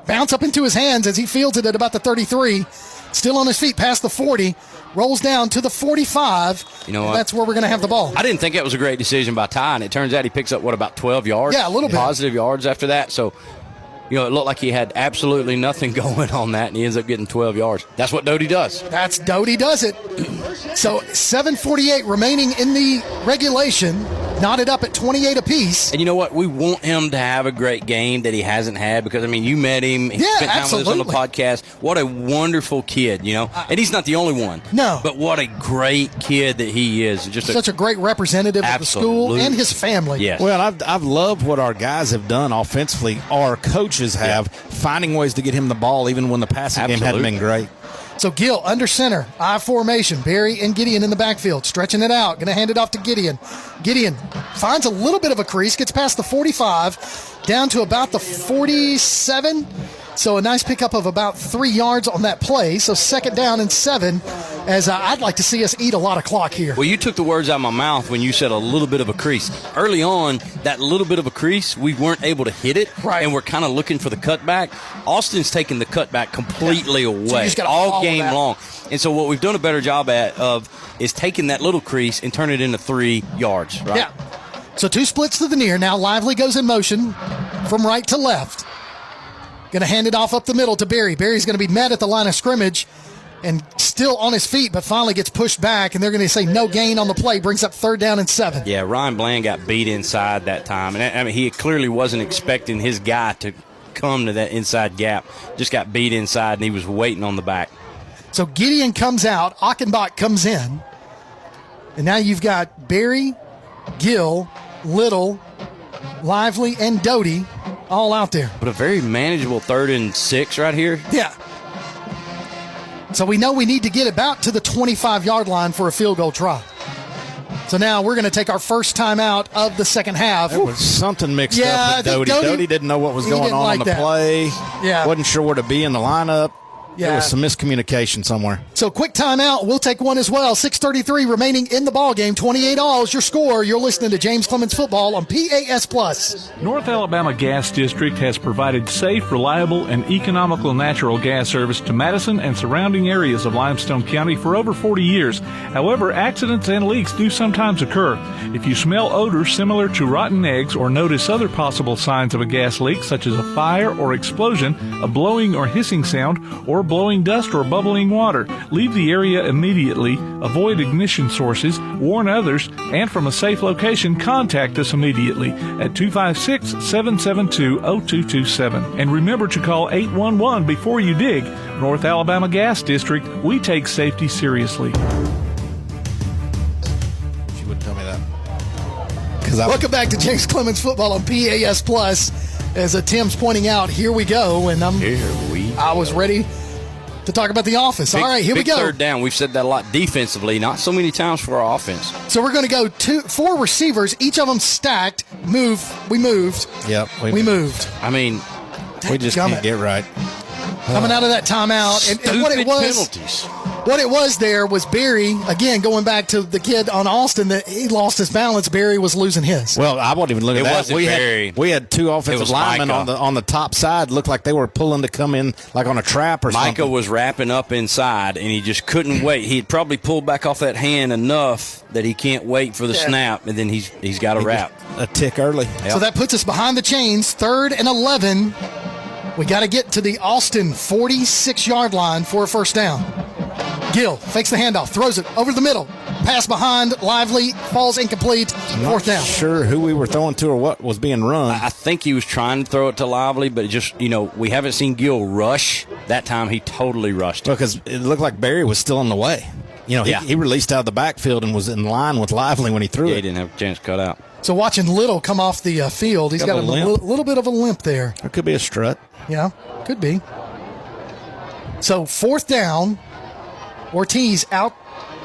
C: bounce up into his hands as he fields it at about the 33. Still on his feet past the 40. Rolls down to the 45.
A: You know what?
C: That's where we're going to have the ball.
A: I didn't think it was a great decision by Ty, and it turns out he picks up, about 12 yards?
C: Yeah, a little bit.
A: Positive yards after that. So, it looked like he had absolutely nothing going on that, and he ends up getting 12 yards. That's what Doty does.
C: That's Doty does it. So 7:48 remaining in the regulation, knotted up at 28 apiece.
A: And you know what? We want him to have a great game that he hasn't had because, you met him. He spent time with us on the podcast. What a wonderful kid, And he's not the only one.
C: No.
A: But what a great kid that he is. Just
C: such a great representative of the school and his family.
A: Yes.
N: Well, I've loved what our guys have done offensively. Our coaches have, finding ways to get him the ball even when the passing game hadn't been great.
C: So Gill under center, I formation. Barry and Gideon in the backfield, stretching it out. Going to hand it off to Gideon. Gideon finds a little bit of a crease, gets past the 45, down to about the 47. So a nice pickup of about 3 yards on that play. So 2nd down and 7, as I'd like to see us eat a lot of clock here.
H: Well, you took the words out of my mouth when you said a little bit of a crease. Early on, that little bit of a crease, we weren't able to hit it, and we're kind of looking for the cutback. Austin's taking the cutback completely away all game long. And so what we've done a better job of is taking that little crease and turn it into 3 yards, right?
C: Yeah. So 2 splits to the near. Now Lively goes in motion from right to left. Going to hand it off up the middle to Barry. Barry's going to be met at the line of scrimmage and still on his feet, but finally gets pushed back, and they're going to say no gain on the play. Brings up 3rd down and 7.
H: Yeah, Ryan Bland got beat inside that time. And I mean, he clearly wasn't expecting his guy to come to that inside gap. Just got beat inside, and he was waiting on the back.
C: So Gideon comes out. Achenbach comes in. And now you've got Barry, Gill, Little, Lively, and Doty all out there.
H: But a very manageable 3rd and 6 right here.
C: Yeah. So we know we need to get about to the 25-yard line for a field goal try. So now we're going to take our first time out of the second half.
N: There was something mixed up with Doty. Doty didn't know what was going on the play.
C: Yeah.
N: Wasn't sure where to be in the lineup.
C: Yeah.
N: There was some miscommunication somewhere.
C: So quick timeout. We'll take one as well. 6:33 remaining in the ball game. 28-all is your score. You're listening to James Clemens Football on PAS+.
F: North Alabama Gas District has provided safe, reliable, and economical natural gas service to Madison and surrounding areas of Limestone County for over 40 years. However, accidents and leaks do sometimes occur. If you smell odors similar to rotten eggs or notice other possible signs of a gas leak, such as a fire or explosion, a blowing or hissing sound, or blowing dust or bubbling water, leave the area immediately, avoid ignition sources, warn others, and from a safe location, contact us immediately at 256-772-0227. And remember to call 811 before you dig. North Alabama Gas District, we take safety seriously.
N: She wouldn't tell me that.
C: Welcome back to James Clemens Football on PAS+. As Tim's pointing out, here we go. And I was ready to talk about the offense. All right, here we go.
H: 3rd down. We've said that a lot defensively, not so many times for our offense.
C: So we're going to go 4 receivers, each of them stacked. We moved.
N: Yep.
C: We moved.
H: I mean,
N: we just can't get right.
C: Coming out of that timeout. And what it was,
H: penalties.
C: What it was there was Barry, again, going back to the kid on Austin, that he lost his balance. Barry was losing his.
N: Well, I wasn't even looking at that. We had 2 offensive linemen on the top side. Looked like they were pulling to come in like on a trap or something.
H: Micah was wrapping up inside, and he just couldn't wait. He'd probably pulled back off that hand enough that he can't wait for the snap, and then he's got a wrap.
N: A tick early.
C: Yep. So that puts us behind the chains, 3rd and 11. We got to get to the Austin 46-yard line for a first down. Gill fakes the handoff, throws it over the middle. Pass behind, Lively, falls incomplete. 4th down.
N: Sure who we were throwing to or what was being run.
H: I think he was trying to throw it to Lively, but it just, we haven't seen Gill rush. That time he totally rushed it.
N: Because it looked like Barry was still in the way. He released out of the backfield and was in line with Lively when he threw it.
H: He didn't have a chance to cut out.
C: So watching Little come off the field, he's got a little bit of a limp there.
N: It could be a strut.
C: Yeah, could be. So 4th down, Ortiz out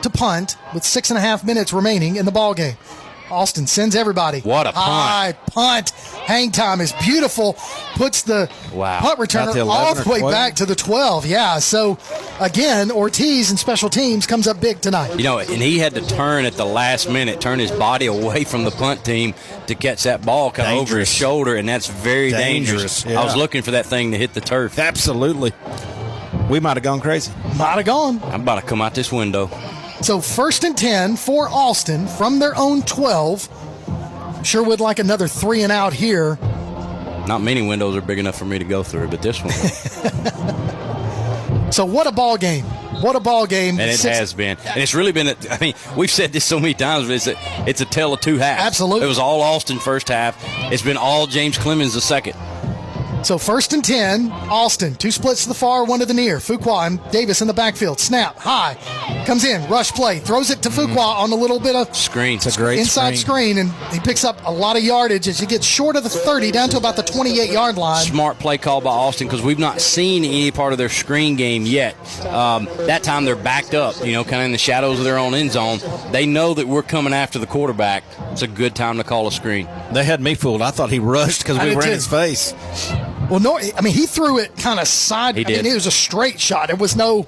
C: to punt with 6.5 minutes remaining in the ball game. Austin sends everybody.
H: What a punt.
C: High punt. Hang time is beautiful. Puts the punt returner all the way back to the 12. Yeah, so again, Ortiz in special teams comes up big tonight.
H: And he had to turn at the last minute, turn his body away from the punt team to catch that ball come over his shoulder, and that's very dangerous.
N: Yeah.
H: I was looking for that thing to hit the turf.
N: Absolutely. We might have gone crazy.
C: Might have gone.
H: I'm about to come out this window.
C: So 1st and 10 for Austin from their own 12. Sure would like another 3 and out here.
H: Not many windows are big enough for me to go through, but this one.
C: So what a ball game. What a ball game.
H: And it has been. And it's really been, we've said this so many times, but it's a tale of 2 halves.
C: Absolutely.
H: It was all Austin first half. It's been all James Clemens the second.
C: So 1st and 10, Austin. 2 splits to the far, 1 to the near. Fuqua and Davis in the backfield. Snap, high. Comes in, rush play. Throws it to Fuqua on a little bit of
H: screen.
N: It's a great
C: inside screen. And he picks up a lot of yardage as he gets short of the 30, down to about the 28-yard line.
H: Smart play call by Austin because we've not seen any part of their screen game yet. That time they're backed up, kind of in the shadows of their own end zone. They know that we're coming after the quarterback. It's a good time to call a screen.
N: They had me fooled. I thought he rushed because we were in his face.
C: Well, he threw it kind of side.
A: He did.
C: It was a straight shot. It was no,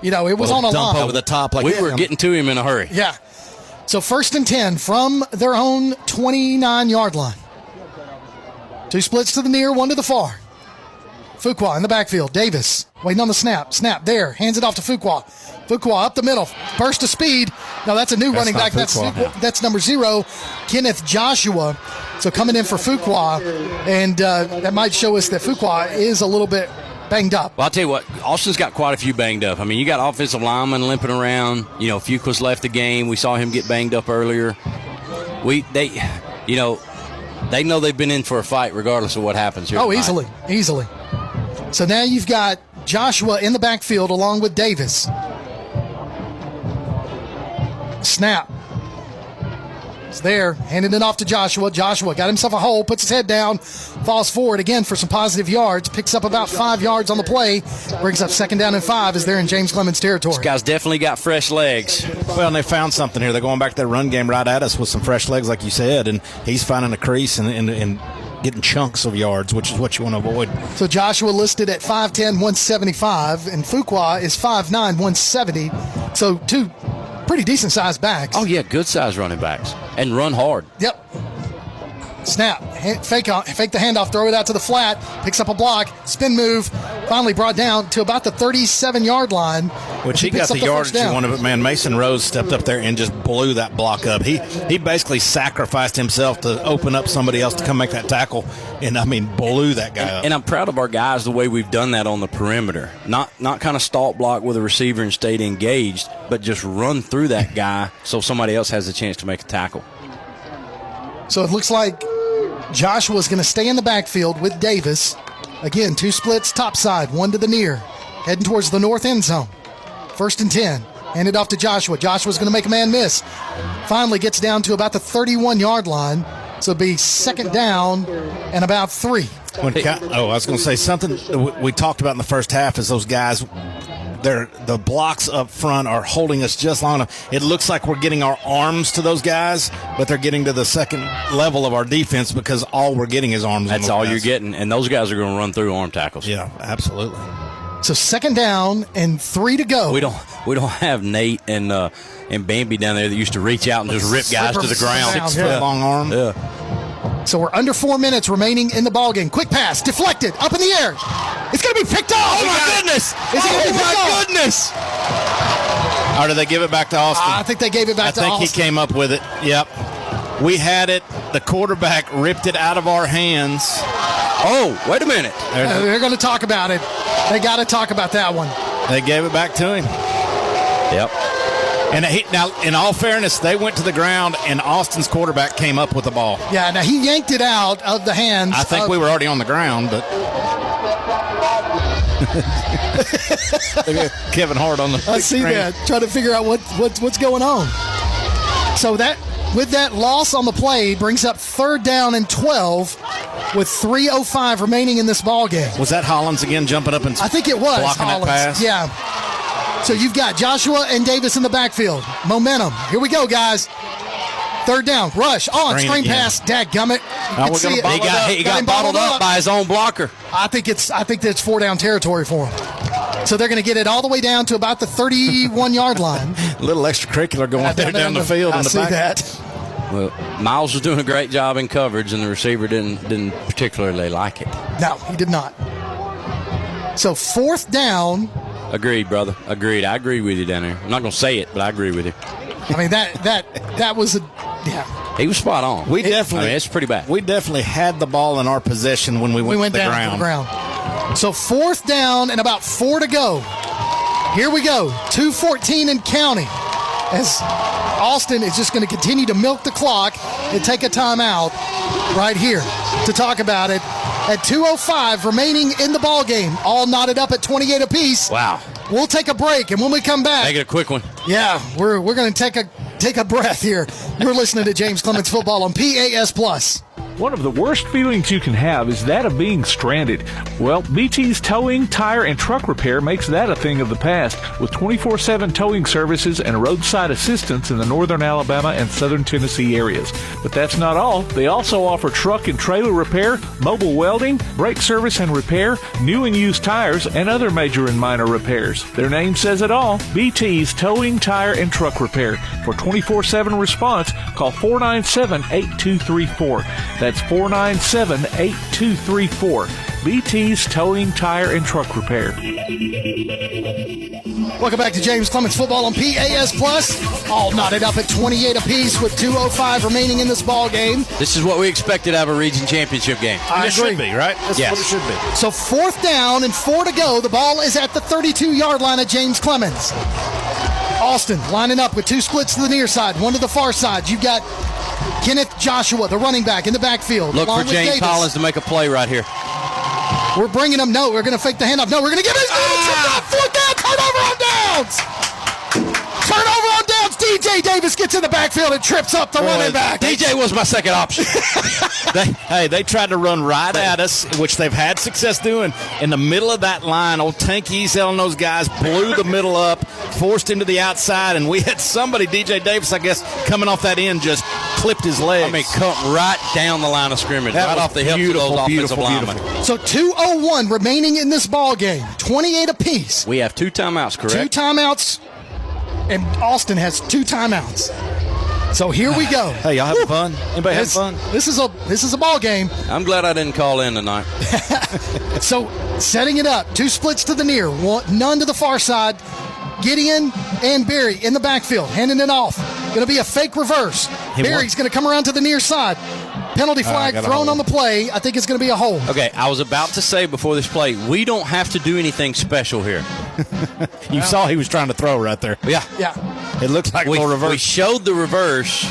C: it was on a
N: dump
C: line.
N: over the top. Like
A: we were getting to him in a hurry.
C: Yeah. So 1st and 10 from their own 29-yard line. 2 splits to the near, 1 to the far. Fuqua in the backfield. Davis waiting on the snap. Snap there. Hands it off to Fuqua. Fuqua up the middle. Burst of speed. No, that's a new running back. That's number 0, Kenneth Joshua. So coming in for Fuqua, and that might show us that Fuqua is a little bit banged up.
A: Well, I'll tell you what, Austin's got quite a few banged up. I mean, you got offensive linemen limping around. Fuqua's left the game. We saw him get banged up earlier. They know they've been in for a fight regardless of what happens here.
C: Oh, easily. So now you've got Joshua in the backfield along with Davis. Snap. It's there. Handed it off to Joshua. Joshua got himself a hole, puts his head down, falls forward again for some positive yards, picks up about 5 yards on the play, brings up 2nd down and 5 as they're in James Clemens territory.
A: This guy's definitely got fresh legs.
N: Well, and they found something here. They're going back to their run game right at us with some fresh legs, like you said, and he's finding a crease and getting chunks of yards, which is what you want to avoid.
C: So Joshua listed at 5'10", 175, and Fuqua is 5'9", 170. So 2 pretty decent-sized backs.
A: Oh, yeah, good-sized running backs. And run hard.
C: Yep. Snap. Fake the handoff, throw it out to the flat, picks up a block, spin move, finally brought down to about the 37-yard line.
N: Which he got the yardage he wanted, but man, Mason Rose stepped up there and just blew that block up. He basically sacrificed himself to open up somebody else to come make that tackle, and blew that guy up.
A: And I'm proud of our guys the way we've done that on the perimeter. Not kind of stalk block with a receiver and stayed engaged, but just run through that guy so somebody else has a chance to make a tackle.
C: So it looks like Joshua's going to stay in the backfield with Davis. Again, 2 splits top side, 1 to the near, heading towards the north end zone. 1st and 10. Hand it off to Joshua. Joshua's going to make a man miss. Finally gets down to about the 31-yard line. So it'll be 2nd down and about 3.
N: I was going to say something we talked about in the first half is those guys, the blocks up front are holding us just long enough. It looks like we're getting our arms to those guys, but they're getting to the second level of our defense because all we're getting is arms.
A: That's all you're getting, and those guys are going to run through arm tackles.
N: Yeah, absolutely.
C: So 2nd down and 3 to go.
A: We don't have Nate and Bambi down there that used to reach out and just rip guys to the ground.
N: 6 foot long arm.
A: Yeah.
C: So we're under 4 minutes remaining in the ballgame. Quick pass, deflected, up in the air. It's going to be picked off.
A: Oh, my goodness. Goodness.
N: Or did they give it back to Austin?
C: I think they gave it back to Austin.
N: I think he came up with it. Yep. We had it. The quarterback ripped it out of our hands.
A: Oh, wait a minute.
C: They're going to talk about it. They got to talk about that one.
N: They gave it back to him.
A: Yep.
N: And now, in all fairness, they went to the ground, and Austin's quarterback came up with the ball.
C: Yeah, now he yanked it out of the hands.
N: I think we were already on the ground, but Kevin Hart on the
C: I see
N: screen.
C: that. Trying to figure out what's going on. So that with that loss on the play brings up 3rd down and 12 with 3:05 remaining in this ball game.
N: Was that Hollins again jumping up and
C: I think it was
N: blocking
C: Hollins.
N: that pass?
C: Yeah. So you've got Joshua and Davis in the backfield. Momentum. Here we go, guys. 3rd down. Rush. Screen pass. Dadgummit.
A: He got bottled up by his own blocker.
C: I think that's 4-down territory for him. So they're going to get it all the way down to about the 31-yard line.
N: A little extracurricular going there down the field.
C: I
N: in the
C: see
N: back.
C: that.
A: Well, Miles was doing a great job in coverage, and the receiver didn't particularly like it.
C: No, he did not. So 4th down.
A: Agreed, brother. Agreed. I agree with you down there. I'm not going to say it, but I agree with you.
C: I mean, that was yeah.
A: He was spot on. It's pretty bad.
N: We definitely had the ball in our possession when we went to the
C: down to the ground. So 4th down and about 4 to go. Here we go. 2:14 and counting. As Austin is just going to continue to milk the clock and take a timeout right here to talk about it. At 2:05 remaining in the ball game, all knotted up at 28 apiece.
A: Wow.
C: We'll take a break, and when we come back,
A: make it a quick one.
C: Yeah, we're going to take a breath here. You're listening to James Clemens Football on PAS Plus.
F: One of the worst feelings you can have is that of being stranded. Well, BT's Towing, Tire, and Truck Repair makes that a thing of the past, with 24/7 towing services and roadside assistance in the northern Alabama and southern Tennessee areas. But that's not all. They also offer truck and trailer repair, mobile welding, brake service and repair, new and used tires, and other major and minor repairs. Their name says it all. BT's Towing, Tire, and Truck Repair. For 24/7 response, call 497-8234. That's 497-8234. BT's Towing, Tire, and Truck Repair.
C: Welcome back to James Clemens Football on PAS Plus. All knotted up at 28 apiece with 2:05 remaining in this ball game.
A: This is what we expected out of a region championship game.
C: I agree.
N: It should be, right? That's
A: yes.
N: what it should be.
C: So 4th down and 4 to go. The ball is at the 32-yard line of James Clemens. Austin lining up with 2 splits to the near side, 1 to the far side. You've got Kenneth Joshua, the running back, in the backfield.
A: Look for James Collins to make a play right here.
C: We're bringing him. No, we're going to fake the handoff. No, we're going to give it. Fourth down. Turnover on downs. Turnover on downs. DJ Davis gets in the backfield and trips up the running back.
A: DJ was my second option.
N: They tried to run right at us, which they've had success doing. In the middle of that line, old Tank Ezel and those guys blew the middle up, forced him to the outside, and we had somebody, DJ Davis, I guess, coming off that end, just clipped his legs.
A: I mean, cut right down the line of scrimmage, right off the hips of those offensive linemen.
C: So 2:01 remaining in this ball game, 28 apiece.
A: We have 2 timeouts, correct?
C: 2 timeouts, and Austin has 2 timeouts. So here we go.
N: Hey, y'all having fun? Anybody having fun?
C: This is a ball game.
A: I'm glad I didn't call in tonight.
C: So setting it up, 2 splits to the near, none to the far side. Gideon and Barry in the backfield, handing it off. Going to be a fake reverse. Barry's going to come around to the near side. Penalty flag thrown on the play. I think it's going to be a hold.
A: Okay, I was about to say before this play, we don't have to do anything special here.
N: You saw he was trying to throw right there.
A: Yeah.
N: It looks like a little reverse.
A: We showed the reverse,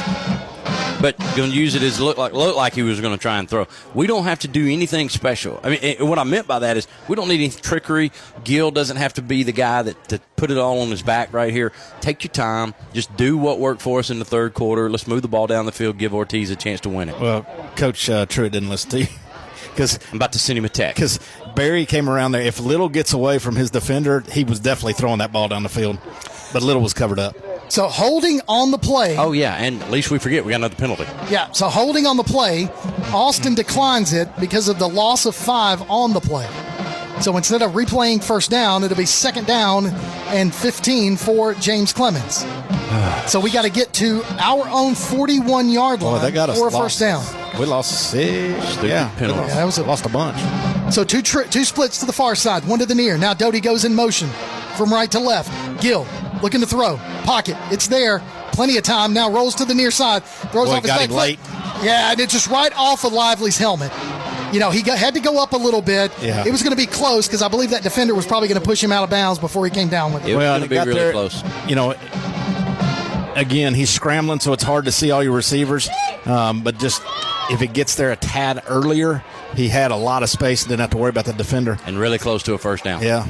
A: but going to use it as look like he was going to try and throw. We don't have to do anything special. I mean, what I meant by that is we don't need any trickery. Gil doesn't have to be the guy that put it all on his back right here. Take your time. Just do what worked for us in the third quarter. Let's move the ball down the field, give Ortiz a chance to win it.
N: Well, Coach Truitt didn't listen to you.
A: I'm about to send him a text.
N: Because Barry came around there. If Little gets away from his defender, he was definitely throwing that ball down the field. But Little was covered up.
C: So holding on the play.
A: Oh, yeah, and at least we forget we got another penalty.
C: Yeah, so holding on the play, Austin declines it because of the loss of 5 on the play. So instead of replaying first down, it'll be 2nd down and 15 for James Clemens. So we got to get to our own 41-yard line for a first down.
N: We lost 6. Yeah,
C: that was
N: lost a bunch.
C: So two splits to the far side, 1 to the near. Now Doty goes in motion from right to left. Gill looking to throw. Pocket. It's there. Plenty of time. Now rolls to the near side. Throws off his back foot.
N: Late.
C: Yeah, and it's just right off of Lively's helmet. You know, he had to go up a little bit.
N: Yeah.
C: It was going to be close because I believe that defender was probably going to push him out of bounds before he came down with it.
A: It was going to be really close.
N: You know, again, he's scrambling, so it's hard to see all your receivers. But just if it gets there a tad earlier, he had a lot of space and didn't have to worry about the defender.
A: And really close to a first down.
N: Yeah.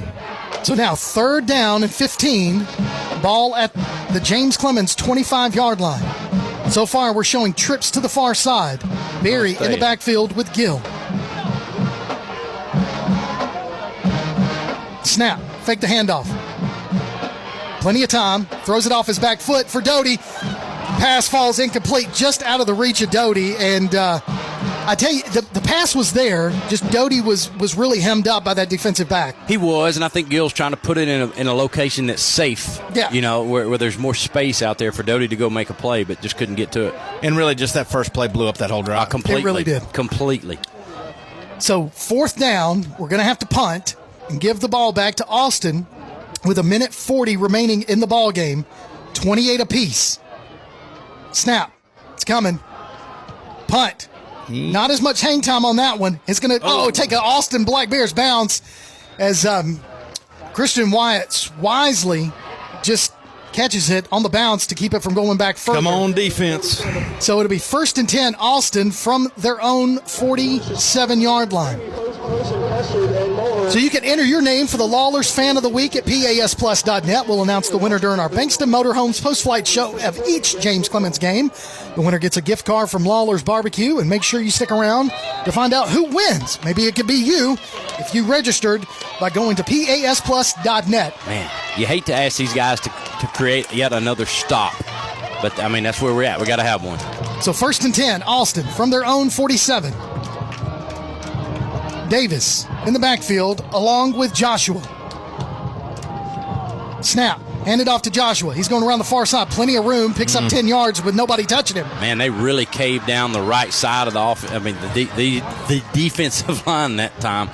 C: So now 3rd down and 15. Ball at the James Clemens 25-yard line. So far, we're showing trips to the far side. Barry in the backfield with Gill. Snap. Fake the handoff. Plenty of time. Throws it off his back foot for Doty. Pass falls incomplete, just out of the reach of Doty. And I tell you, the pass was there. Just Doty was really hemmed up by that defensive back.
A: He was, and I think Gill's trying to put it in a location that's safe.
C: Yeah.
A: You know, where there's more space out there for Doty to go make a play, but just couldn't get to it.
N: And really, just that first play blew up that whole drive.
A: Completely.
C: It really did.
A: Completely.
C: So 4th down, we're going to have to punt and give the ball back to Austin with 1:40 remaining in the ball game. 28 apiece. Snap. It's coming. Punt. Not as much hang time on that one. It's going to take an Austin Black Bears bounce as Christian Wyatt wisely just catches it on the bounce to keep it from going back further.
N: Come on, defense.
C: So it'll be 1st and 10, Austin from their own 47-yard line. So you can enter your name for the Lawlers Fan of the Week at PASplus.net. We'll announce the winner during our Bankston Motorhomes post-flight show of each James Clemens game. The winner gets a gift card from Lawlers Barbecue, and make sure you stick around to find out who wins. Maybe it could be you if you registered by going to PASplus.net.
H: Man, you hate to ask these guys to create yet another stop. But, I mean, that's where we're at. We got to have one.
C: So 1st and 10, Austin from their own 47. Davis in the backfield along with Joshua. Snap. Handed off to Joshua. He's going around the far side. Plenty of room. Picks up 10 yards with nobody touching him.
H: Man, they really caved down the right side of the offense. I mean, the defensive line that time.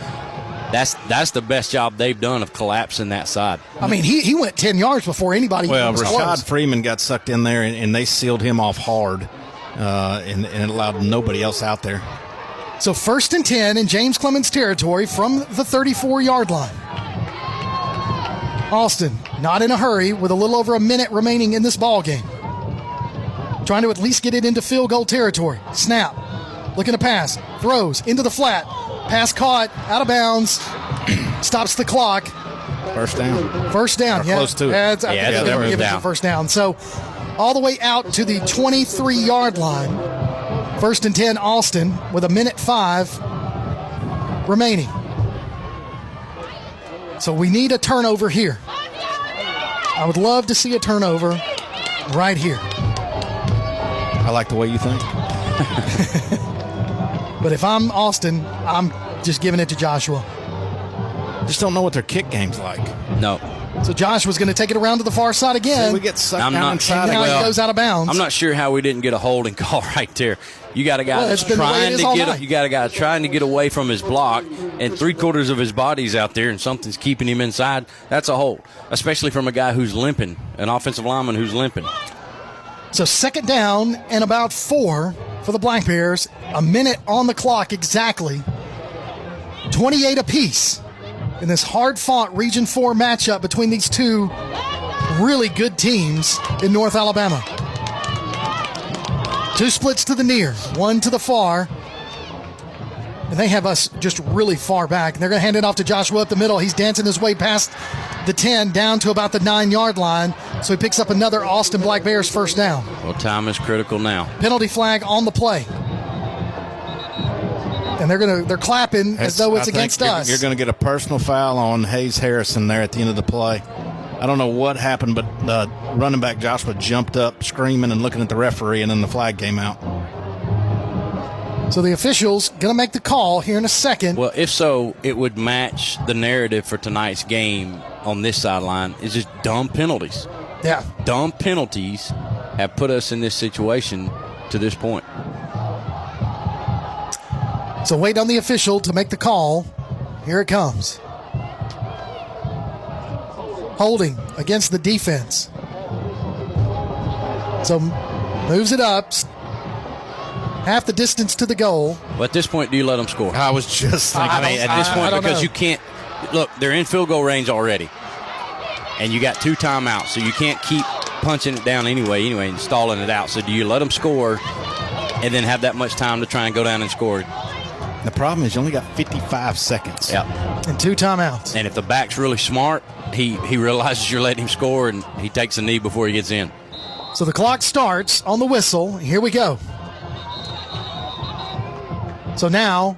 H: That's the best job they've done of collapsing that side.
C: I mean, he went 10 yards before anybody was close.
N: Rashad Freeman got sucked in there, and they sealed him off hard, and it allowed nobody else out there.
C: So 1st and 10 in James Clemens territory from the 34-yard line. Austin, not in a hurry, with a little over a minute remaining in this ball game. Trying to at least get it into field goal territory. Snap. Looking to pass. Throws into the flat. Pass caught. Out of bounds. Stops the clock.
N: First down.
C: First down.
N: Yeah. Close to it.
C: They're giving it first down. So all the way out to the 23-yard line. 1st and 10, Austin, with 1:05 remaining. So we need a turnover here. I would love to see a turnover right here.
N: I like the way you think.
C: But if I'm Austin, I'm just giving it to Joshua.
N: Just don't know what their kick game's like.
H: No.
C: So Joshua's going to take it around to the far side again.
N: So we get sucked down inside.
C: And now he goes out of bounds.
H: I'm not sure how we didn't get a holding call right there. You got a guy that's trying to get. You got a guy trying to get away from his block, and 3/4 of his body's out there, and something's keeping him inside. That's a hold, especially from a guy who's limping, an offensive lineman who's limping.
C: So 2nd down and about 4 for the Black Bears. A minute on the clock exactly. 28 apiece in this hard-fought Region 4 matchup between these two really good teams in North Alabama. 2 splits to the near, 1 to the far. And they have us just really far back. And they're going to hand it off to Joshua up the middle. He's dancing his way past the 10 down to about the 9-yard line. So he picks up another Austin Black Bears first down.
H: Well, time is critical now.
C: Penalty flag on the play. And they're clapping as though it's against us.
N: You're going to get a personal foul on Hayes Harrison there at the end of the play. I don't know what happened, but running back Joshua jumped up screaming and looking at the referee, and then the flag came out.
C: So the official's going to make the call here in a second.
H: Well, if so, it would match the narrative for tonight's game on this sideline. It's just dumb penalties.
C: Yeah.
H: Dumb penalties have put us in this situation to this point.
C: So wait on the official to make the call. Here it comes. Holding against the defense. So moves it up. Half the distance to the goal.
H: But at this point, do you let them score?
N: I was just thinking.
H: I mean, at this point, because you can't. Look, they're in field goal range already. And you got 2 timeouts, so you can't keep punching it down anyway, and stalling it out. So do you let them score and then have that much time to try and go down and score?
N: The problem is you only got 55 seconds.
H: Yep.
C: And 2 timeouts.
H: And if the back's really smart, he realizes you're letting him score, and he takes a knee before he gets in.
C: So the clock starts on the whistle. Here we go. So now,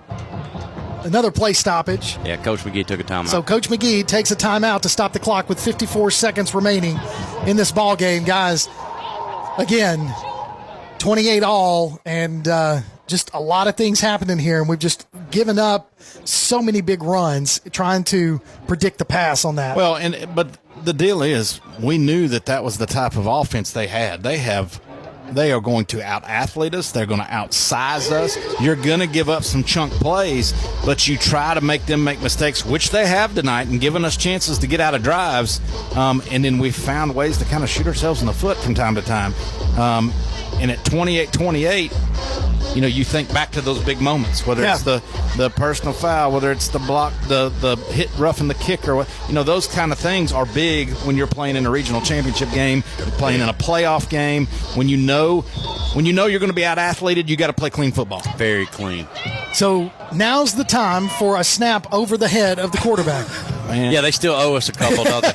C: another play stoppage.
H: Yeah, Coach McGee took a timeout.
C: So Coach McGee takes a timeout to stop the clock with 54 seconds remaining in this ball game. Guys, again, 28 all, and just a lot of things happening here, and we've just given up so many big runs trying to predict the pass on that.
N: Well, but the deal is, we knew that was the type of offense they had. They are going to out-athlete us. They're going to outsize us. You're going to give up some chunk plays, but you try to make them make mistakes, which they have tonight, and given us chances to get out of drives. And then we've found ways to kind of shoot ourselves in the foot from time to time. And at 28-28, you think back to those big moments, whether it's the personal foul, whether it's the block, the hit roughing the kicker, those kind of things are big when you're playing in a regional championship game, you're playing in a playoff game. When you know you're going to be out-athleted, you got to play clean football.
H: Very clean.
C: So now's the time for a snap over the head of the quarterback.
A: Yeah, they still owe us a couple, don't they?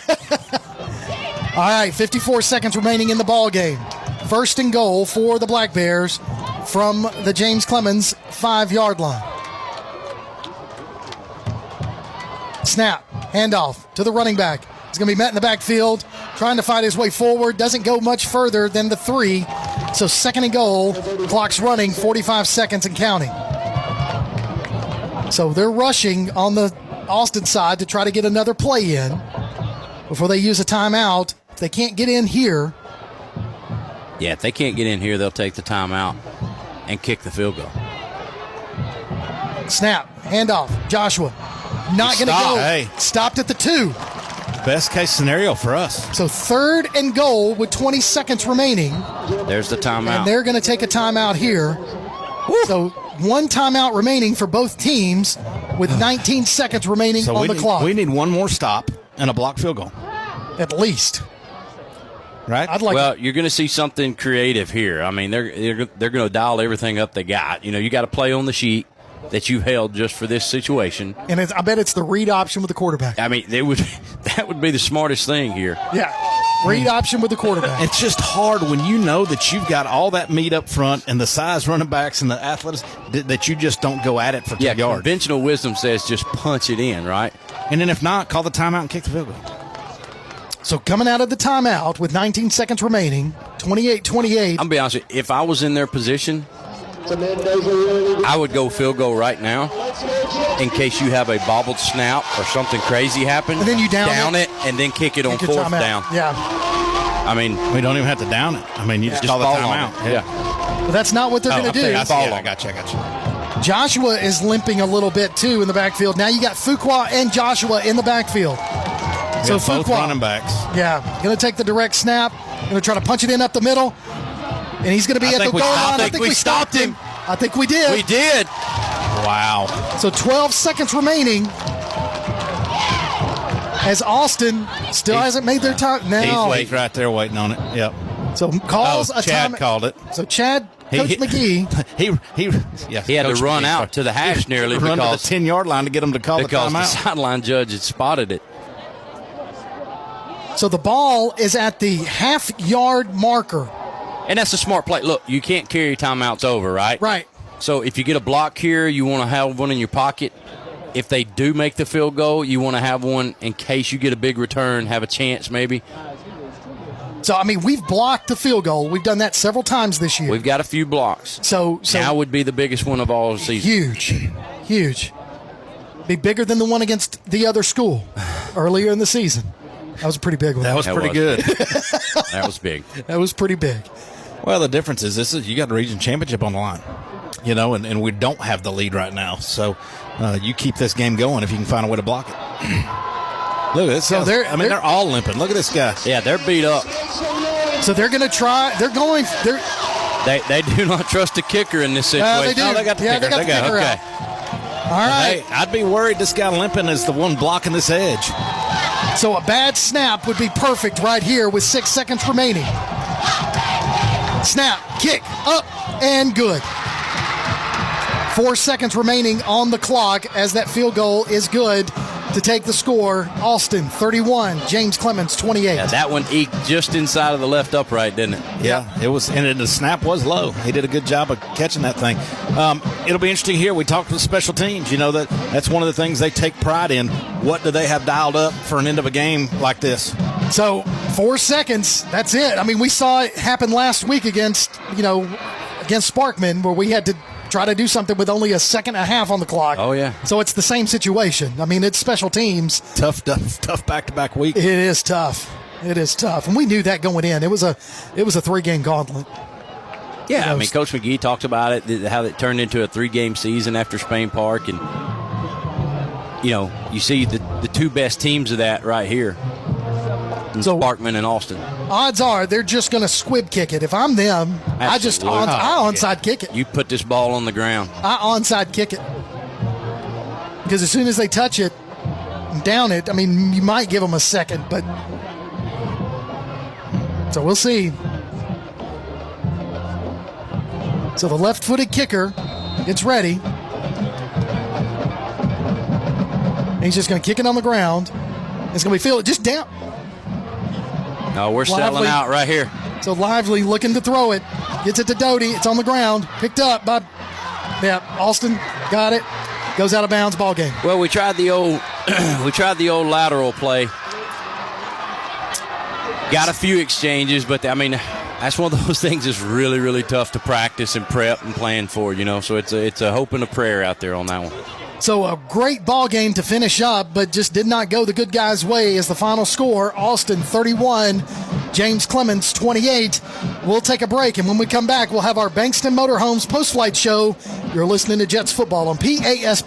C: All right, 54 seconds remaining in the ball game. First and goal for the Black Bears from the James Clemens 5-yard line. Snap, handoff to the running back. He's going to be met in the backfield, trying to fight his way forward. Doesn't go much further than the 3. So second and goal, clock's running, 45 seconds and counting. So they're rushing on the Austin side to try to get another play in before they use a timeout. If they can't get in here.
A: Yeah, if they can't get in here, they'll take the timeout and kick the field goal.
C: Snap, handoff, Joshua. Not going to go.
N: Hey.
C: Stopped at the 2.
N: Best case scenario for us.
C: So third and goal with 20 seconds remaining.
A: There's the timeout.
C: And they're going to take a timeout here. Woo. So one timeout remaining for both teams with 19 seconds remaining on the clock.
N: We need one more stop and a blocked field goal.
C: At least.
N: Right?
A: You're going to see something creative here. I mean, they're going to dial everything up they got. You know, you got to play on the sheet that you held just for this situation.
C: And I bet it's the read option with the quarterback.
A: I mean, that would be the smartest thing here.
C: Yeah, read option with the quarterback.
N: It's just hard when you know that you've got all that meat up front and the size running backs and the athletics that you just don't go at it for 2 yards.
A: Conventional wisdom says just punch it in, right?
N: And then if not, call the timeout and kick the field goal.
C: So coming out of the timeout with 19 seconds remaining, 28-28.
A: I'm going to be honest with you, if I was in their position, I would go field goal right now in case you have a bobbled snap or something crazy happen.
C: And then you down
A: it and then kick it on fourth down.
C: Yeah.
A: I mean,
N: we don't even have to down it. I mean, you just call the timeout.
A: Yeah.
C: But that's not what they're going to do.
N: I got you.
C: Joshua is limping a little bit, too, in the backfield. Now you got Fuqua and Joshua in the backfield. So
N: both running backs.
C: Yeah, going to take the direct snap. Going to try to punch it in up the middle. And he's going to be at the goal line. I think we stopped him. I think we did.
A: We did.
N: Wow.
C: So 12 seconds remaining. As Austin still hasn't made their time. Now
N: he's right there waiting on it. Yep.
C: So calls a
N: Chad
C: time.
N: called it.
C: So Chad, Coach McGee.
A: He had to run out to the hash nearly
N: run
A: because
N: to the 10-yard line to get him to call the timeout.
A: Because the sideline judge had spotted it.
C: So the ball is at the half-yard marker.
A: And that's a smart play. Look, you can't carry timeouts over, right?
C: Right.
A: So if you get a block here, you want to have one in your pocket. If they do make the field goal, you want to have one in case you get a big return, have a chance maybe.
C: So, I mean, we've blocked the field goal. We've done that several times this year.
A: We've got a few blocks.
C: So
A: now would be the biggest one of all the season.
C: Huge. Be bigger than the one against the other school earlier in the season. That was a pretty big one.
N: That was pretty good.
A: That was big.
C: That was pretty big.
N: Well, the difference is you got a region championship on the line, and we don't have the lead right now. So you keep this game going if you can find a way to block it. Look at this. So they're all limping. Look at this guy.
A: Yeah, they're beat up.
C: So they're going to try. They
A: do not trust the kicker in this situation.
C: They do.
N: Oh, they got the kicker.
C: They got the kicker out. All right.
N: Hey, I'd be worried this guy limping is the one blocking this edge.
C: So a bad snap would be perfect right here with 6 seconds remaining. Snap, kick, up, and good. 4 seconds remaining on the clock as that field goal is good to take the score. Austin 31, James Clemens 28.
A: Yeah, that one eked just inside of the left upright, didn't it?
N: Yeah, it was, and the snap was low. He did a good job of catching that thing. It'll be interesting here. We talked with special teams. That's one of the things they take pride in. What do they have dialed up for an end of a game like this?
C: So 4 seconds, that's it. I mean, we saw it happen last week against Sparkman, where we had to try to do something with only a second and a half on the clock.
A: Oh, yeah.
C: So it's the same situation. I mean, it's special teams.
N: Tough back-to-back week.
C: It is tough. And we knew that going in. It was a 3-game gauntlet.
A: Yeah, I mean, Coach McGee talked about it, how it turned into a 3-game season after Spain Park. And, you see the two best teams of that right here. Sparkman and Austin.
C: Odds are they're just going to squib kick it. If I'm them,
A: Absolutely.
C: I onside kick it.
A: You put this ball on the ground.
C: I onside kick it. Because as soon as they touch it and down it, I mean, you might give them a second, but so we'll see. So the left-footed kicker gets ready. And he's just going to kick it on the ground. It's going to be fielded just down.
A: No, we're selling out right here.
C: So Lively looking to throw it. Gets it to Doty. It's on the ground. Picked up by Austin. Got it. Goes out of bounds. Ball game.
A: Well, we tried the old lateral play. Got a few exchanges, but that's one of those things that's really, really tough to practice and prep and plan for, So it's a hope and a prayer out there on that one.
C: So a great ball game to finish up, but just did not go the good guys' way as the final score. Austin 31, James Clemens 28. We'll take a break, and when we come back, we'll have our Bankston Motorhomes post-flight show. You're listening to Jets Football on PAS+.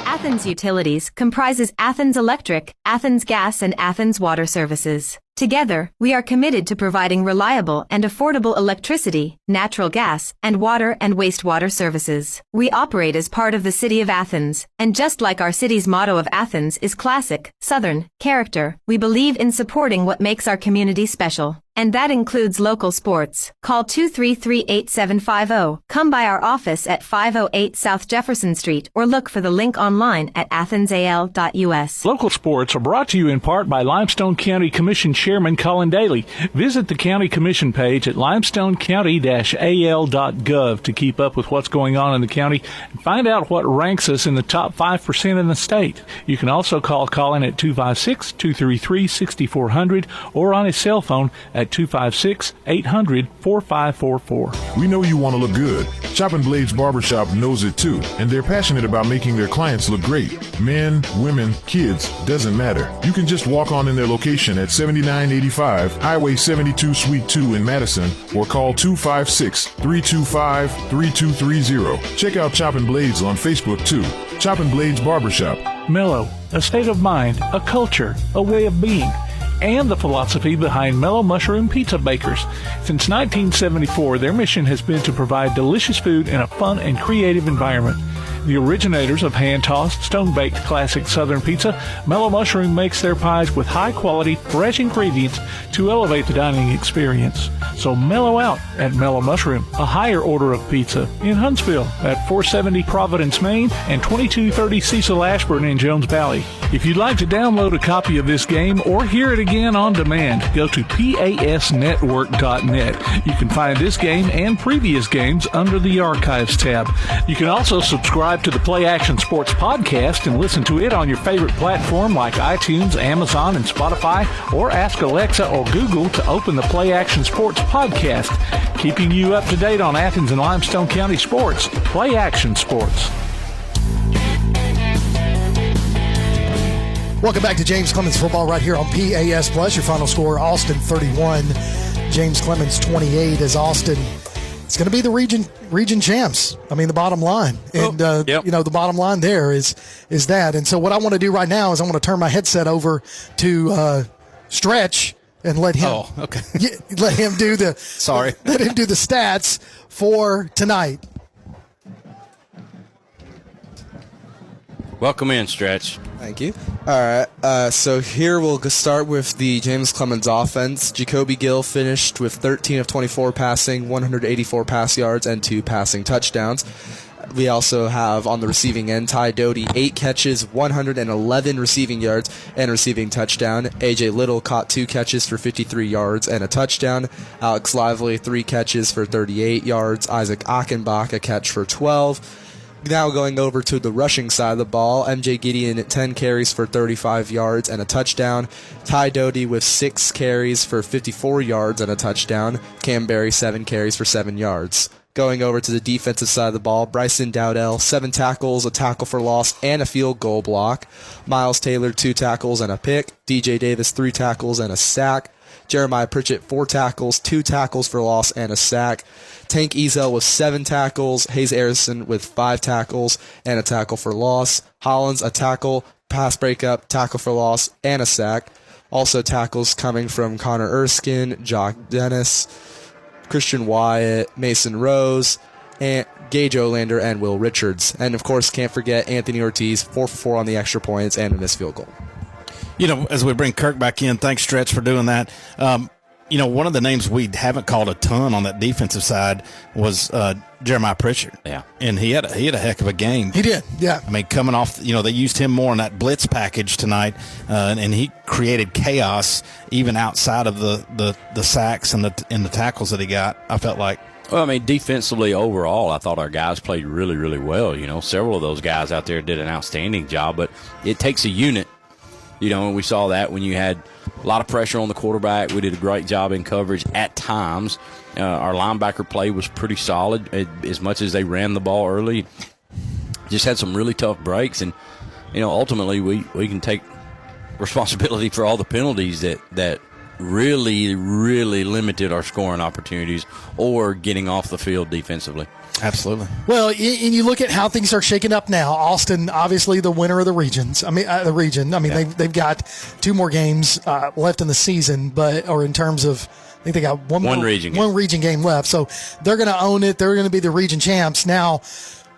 M: Athens Utilities comprises Athens Electric, Athens Gas, and Athens Water Services. Together, we are committed to providing reliable and affordable electricity, natural gas, and water and wastewater services. We operate as part of the City of Athens, and just like our city's motto of Athens is classic, Southern, character, we believe in supporting what makes our community special. And that includes local sports. Call 233-8750. Come by our office at 508 South Jefferson Street or look for the link online at athensal.us.
F: Local sports are brought to you in part by Limestone County Commission Chairman Colin Daly. Visit the County Commission page at limestonecounty-al.gov to keep up with what's going on in the county and find out what ranks us in the top 5% in the state. You can also call Colin at 256-233-6400 or on his cell phone at 256-800-4544.
U: We know you want to look good. Chopping Blades Barbershop knows it too, and they're passionate about making their clients look great. Men, women, kids, doesn't matter. You can just walk on in their location at 7985 Highway 72 Suite 2 in Madison or call 256-325-3230. Check out Chopping Blades on Facebook too. Chopping Blades Barbershop.
F: Mellow, a state of mind, a culture, a way of being, and the philosophy behind Mellow Mushroom Pizza Bakers. Since 1974, their mission has been to provide delicious food in a fun and creative environment. The originators of hand-tossed, stone-baked classic Southern pizza, Mellow Mushroom makes their pies with high-quality, fresh ingredients to elevate the dining experience. So mellow out at Mellow Mushroom, a higher order of pizza in Huntsville at 470 Providence, Maine, and 2230 Cecil Ashburn in Jones Valley. If you'd like to download a copy of this game or hear it again on demand, go to pasnetwork.net. You can find this game and previous games under the Archives tab. You can also subscribe to the Play Action Sports podcast and listen to it on your favorite platform like iTunes, Amazon, and Spotify, or ask Alexa or Google to open the Play Action Sports podcast, keeping you up to date on Athens and Limestone County sports. Play Action Sports.
C: Welcome back to James Clemens Football right here on PAS+. Your final score, Austin 31, James Clemens 28 as Austin. It's going to be the region champs. I mean, the bottom line. And, the bottom line there is that. And so what I want to do right now is I want to turn my headset over to Stretch and let him let him do the let him do the stats for tonight.
A: Welcome in, Stretch.
T: Thank you. All right, so here we'll start with the James Clemens offense. Jacoby Gill finished with 13 of 24 passing, 184 pass yards, and 2 passing touchdowns. We also have on the receiving end, Ty Doty, 8 catches, 111 receiving yards, and a receiving touchdown. A.J. Little caught 2 catches for 53 yards and a touchdown. Alex Lively, 3 catches for 38 yards. Isaac Achenbach, a catch for 12. Now going over to the rushing side of the ball, MJ Gideon at 10 carries for 35 yards and a touchdown. Ty Doty with 6 carries for 54 yards and a touchdown. Cam Berry 7 carries for 7 yards. Going over to the defensive side of the ball, Bryson Dowdell, 7 tackles, a tackle for loss, and a field goal block. Miles Taylor, 2 tackles and a pick. DJ Davis, 3 tackles and a sack. Jeremiah Pritchett, 4 tackles, 2 tackles for loss, and a sack. Tank Ezel with 7 tackles. Hayes Arison with 5 tackles and a tackle for loss. Hollins, a tackle, pass breakup, tackle for loss, and a sack. Also tackles coming from Connor Erskine, Jock Dennis, Christian Wyatt, Mason Rose, and Gage Olander, and Will Richards. And, of course, can't forget Anthony Ortiz, 4 for 4 on the extra points and a missed field goal.
N: As we bring Kirk back in, thanks, Stretch, for doing that. one of the names we haven't called a ton on that defensive side was Jeremiah Pritchard.
H: Yeah.
N: And he had a heck of a game.
C: He did, yeah.
N: I mean, coming off, they used him more in that blitz package tonight, and he created chaos even outside of the sacks and the tackles that he got, I felt like.
H: Well, I mean, defensively overall, I thought our guys played really, really well. Several of those guys out there did an outstanding job, but it takes a unit. And we saw that when you had a lot of pressure on the quarterback. We did a great job in coverage at times. Our linebacker play was pretty solid as much as they ran the ball early. Just had some really tough breaks, and ultimately we can take responsibility for all the penalties that really, really limited our scoring opportunities or getting off the field defensively.
N: Absolutely.
C: Well, and you look at how things are shaking up now. Austin, obviously the winner of the region. They've got 2 more games left in the season, or in terms of, I think they got one region game left. So they're going to own it. They're going to be the region champs. Now,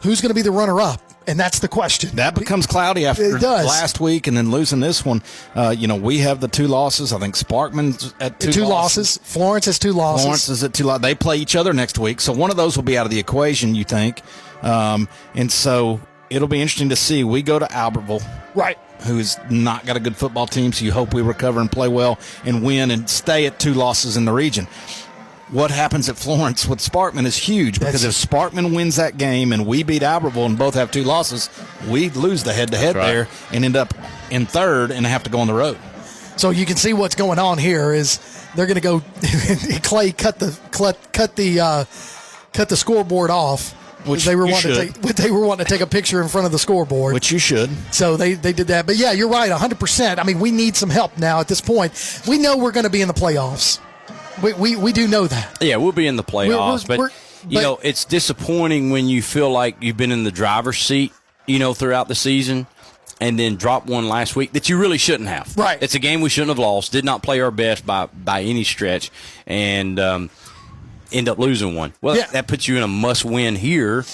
C: who's going to be the runner-up? And that's the question.
N: That becomes cloudy after last week and then losing this one. We have the 2 losses. I think Sparkman's at 2 losses.
C: Florence has 2 losses.
N: Florence is at 2 losses. They play each other next week. So one of those will be out of the equation, you think. And so it'll be interesting to see. We go to Albertville.
C: Right.
N: Who's not got a good football team, so you hope we recover and play well and win and stay at 2 losses in the region. What happens at Florence with Sparkman is huge, because if Sparkman wins that game and we beat Albertville and both have 2 losses, we lose the head-to-head there and end up in 3rd and have to go on the road.
C: So you can see what's going on here is they're going to go Clay cut the scoreboard off.
N: Which
C: they were wanting to take a picture in front of the scoreboard.
N: Which you should.
C: So they did that. But yeah, you're right, 100%. I mean, we need some help now at this point. We know we're going to be in the playoffs. We do know that.
H: Yeah, we'll be in the playoffs, but it's disappointing when you feel like you've been in the driver's seat, throughout the season, and then drop one last week that you really shouldn't have.
C: Right.
H: It's a game we shouldn't have lost. Did not play our best by any stretch, and end up losing one. Well, that puts you in a must-win here.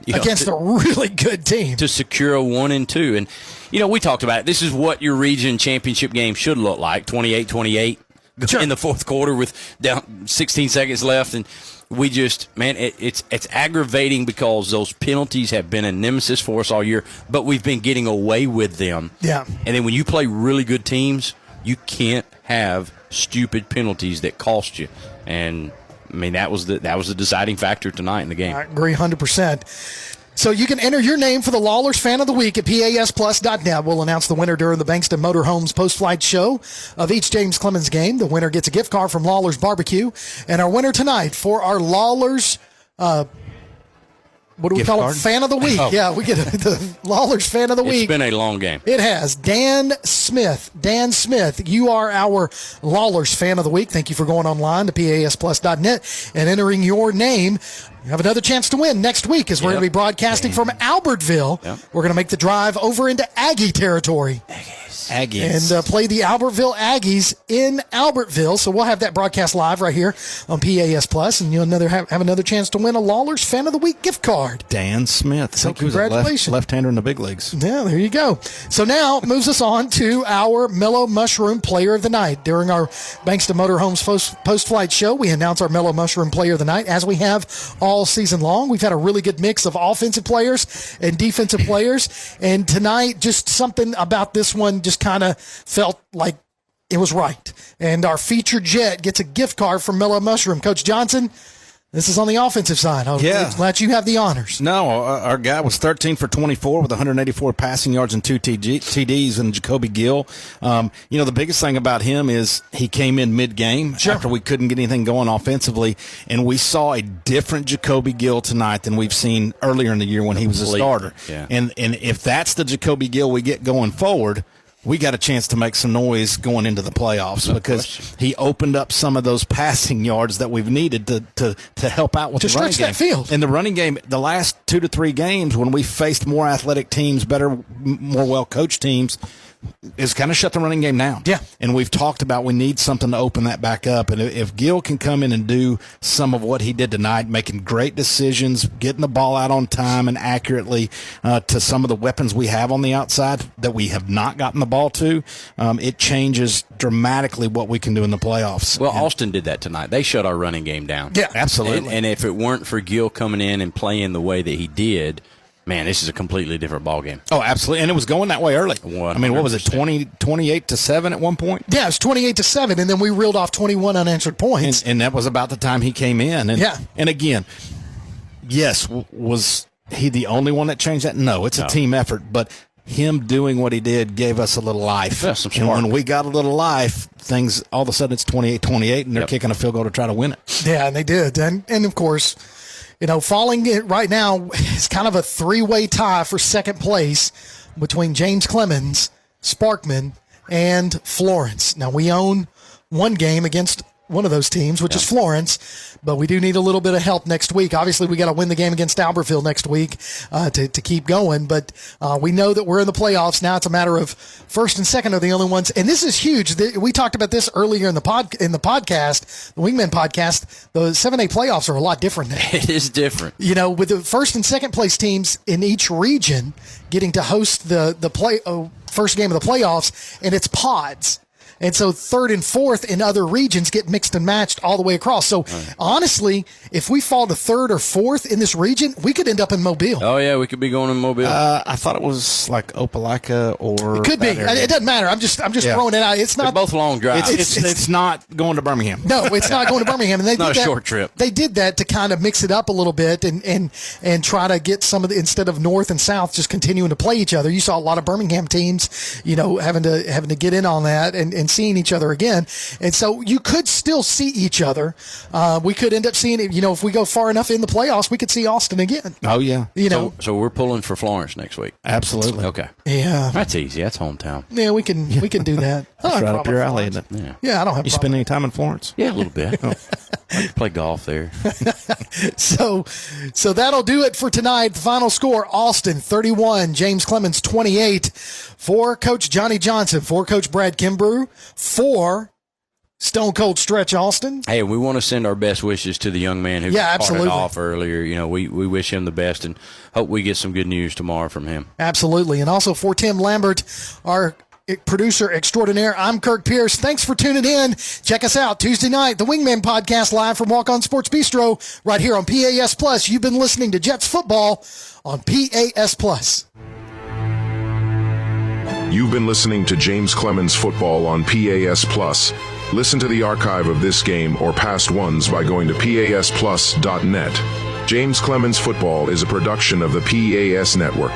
C: Against a really good team.
H: To secure a 1 and 2. And, we talked about it. This is what your region championship game should look like, 28-28. Sure. In the 4th quarter with down 16 seconds left, and we just, it's aggravating because those penalties have been a nemesis for us all year, but we've been getting away with them.
C: Yeah.
H: And then when you play really good teams, you can't have stupid penalties that cost you. And that was the deciding factor tonight in the game.
C: I agree 100%. So you can enter your name for the Lawlers Fan of the Week at PASplus.net. We'll announce the winner during the Bankston Motorhomes post-flight show of each James Clemens game. The winner gets a gift card from Lawlers Barbecue. And our winner tonight for our Lawlers what do we call it? Fan of the Week. Oh. Yeah, we get the Lawlers Fan of the Week.
H: It's been a long game.
C: It has. Dan Smith. Dan Smith, you are our Lawlers Fan of the Week. Thank you for going online to PASplus.net and entering your name. You have another chance to win next week as we're going to be broadcasting from Albertville. Yep. We're going to make the drive over into Aggie territory.
N: Aggies.
C: And play the Albertville Aggies in Albertville. So we'll have that broadcast live right here on PAS Plus, and you'll have another chance to win a Lawlers Fan of the Week gift card.
N: Dan Smith.
C: So congratulations.
N: Left-hander in the big leagues.
C: Yeah, there you go. So now it moves us on to our Mellow Mushroom Player of the Night. During our Bankston Motorhomes post-flight show, we announce our Mellow Mushroom Player of the Night, as we have all season long. We've had a really good mix of offensive players and defensive players, and tonight just something about this one just kind of felt like it was right. And our featured Jet gets a gift card from Mellow Mushroom. Coach Johnson, this is on the offensive side. I'll let you have the honors.
N: No, our guy was 13 for 24 with 184 passing yards and 2 TDs, and Jacoby Gill. The biggest thing about him is he came in mid-game after we couldn't get anything going offensively, and we saw a different Jacoby Gill tonight than we've seen earlier in the year when he was a starter.
H: Yeah.
N: And if that's the Jacoby Gill we get going forward, we got a chance to make some noise going into the playoffs because he opened up some of those passing yards that we've needed to help out with the running game.
C: That field.
N: In the running game, the last 2 to 3 games when we faced more athletic teams, better, more well-coached teams, is kind of shut the running game down.
C: Yeah.
N: And we've talked about we need something to open that back up. And if Gill can come in and do some of what he did tonight, making great decisions, getting the ball out on time and accurately to some of the weapons we have on the outside that we have not gotten the ball to, it changes dramatically what we can do in the playoffs.
H: Well, Austin did that tonight. They shut our running game down.
C: Yeah,
N: absolutely.
H: And if it weren't for Gill coming in and playing the way that he did, man, this is a completely different ballgame.
N: Oh, absolutely. And it was going that way early.
H: 100%.
N: I mean, what was it, 28-7 at one point?
C: Yeah, it was 28-7, and then we reeled off 21 unanswered points.
N: And that was about the time he came in. And,
C: yeah.
N: And again, yes, was he the only one that changed that? No, it's a team effort. But him doing what he did gave us a little life.
H: Yeah, some
N: and
H: spark.
N: when we got a little life, things, all of a sudden it's 28-28, and they're kicking a field goal to try to win it.
C: Yeah, and they did. And of course, falling it right now is kind of a three-way tie for second place between James Clemens, Sparkman, and Florence. Now, we own one game against one of those teams, which is Florence, but we do need a little bit of help next week. Obviously, we got to win the game against Albertville next week to keep going, but we know that we're in the playoffs. Now it's a matter of first and second are the only ones, and this is huge. We talked about this earlier in the podcast, the Wingman podcast. The 7A playoffs are a lot different now.
H: It is different.
C: With the first and second place teams in each region getting to host the first game of the playoffs, and it's pods. And so third and fourth in other regions get mixed and matched all the way across. So honestly, if we fall to third or fourth in this region, we could end up in Mobile.
H: Oh, yeah, we could be going in Mobile.
N: I thought it was like Opelika or
C: it could be. It doesn't matter. I'm just throwing it out. It's not.
H: They're both long drives.
N: It's not going to Birmingham.
C: No, it's not going to Birmingham. And they
H: not
C: did
H: a short trip.
C: They did that to kind of mix it up a little bit and try to get some of the, instead of north and south just continuing to play each other. You saw a lot of Birmingham teams, having to get in on that and seeing each other again. And so you could still see each other. We could end up seeing it, if we go far enough in the playoffs, we could see Austin again.
N: Oh, yeah.
H: So we're pulling for Florence next week.
N: Absolutely.
H: Okay.
C: Yeah.
H: That's easy. That's hometown.
C: Yeah, we can do that.
N: That's right up your alley, isn't it?
C: Yeah, I don't have.
N: You spend any time in Florence?
H: Yeah, a little bit. I play golf there.
C: So that'll do it for tonight. The final score: Austin 31, James Clemens 28. For Coach Johnny Johnson, for Coach Brad Kimbrough, for Stone Cold Stretch Austin.
H: Hey, we want to send our best wishes to the young man who
C: absolutely.
H: Parted off earlier. We wish him the best and hope we get some good news tomorrow from him.
C: Absolutely. And also for Tim Lambert, our producer extraordinaire, I'm Kirk Pierce. Thanks for tuning in. Check us out Tuesday night, the Wingman Podcast, live from Walk On Sports Bistro, right here on PAS Plus. You've been listening to Jets Football on PAS Plus.
E: You've been listening to James Clemens Football on PAS Plus. Listen to the archive of this game or past ones by going to PASplus.net. James Clemens Football is a production of the PAS Network.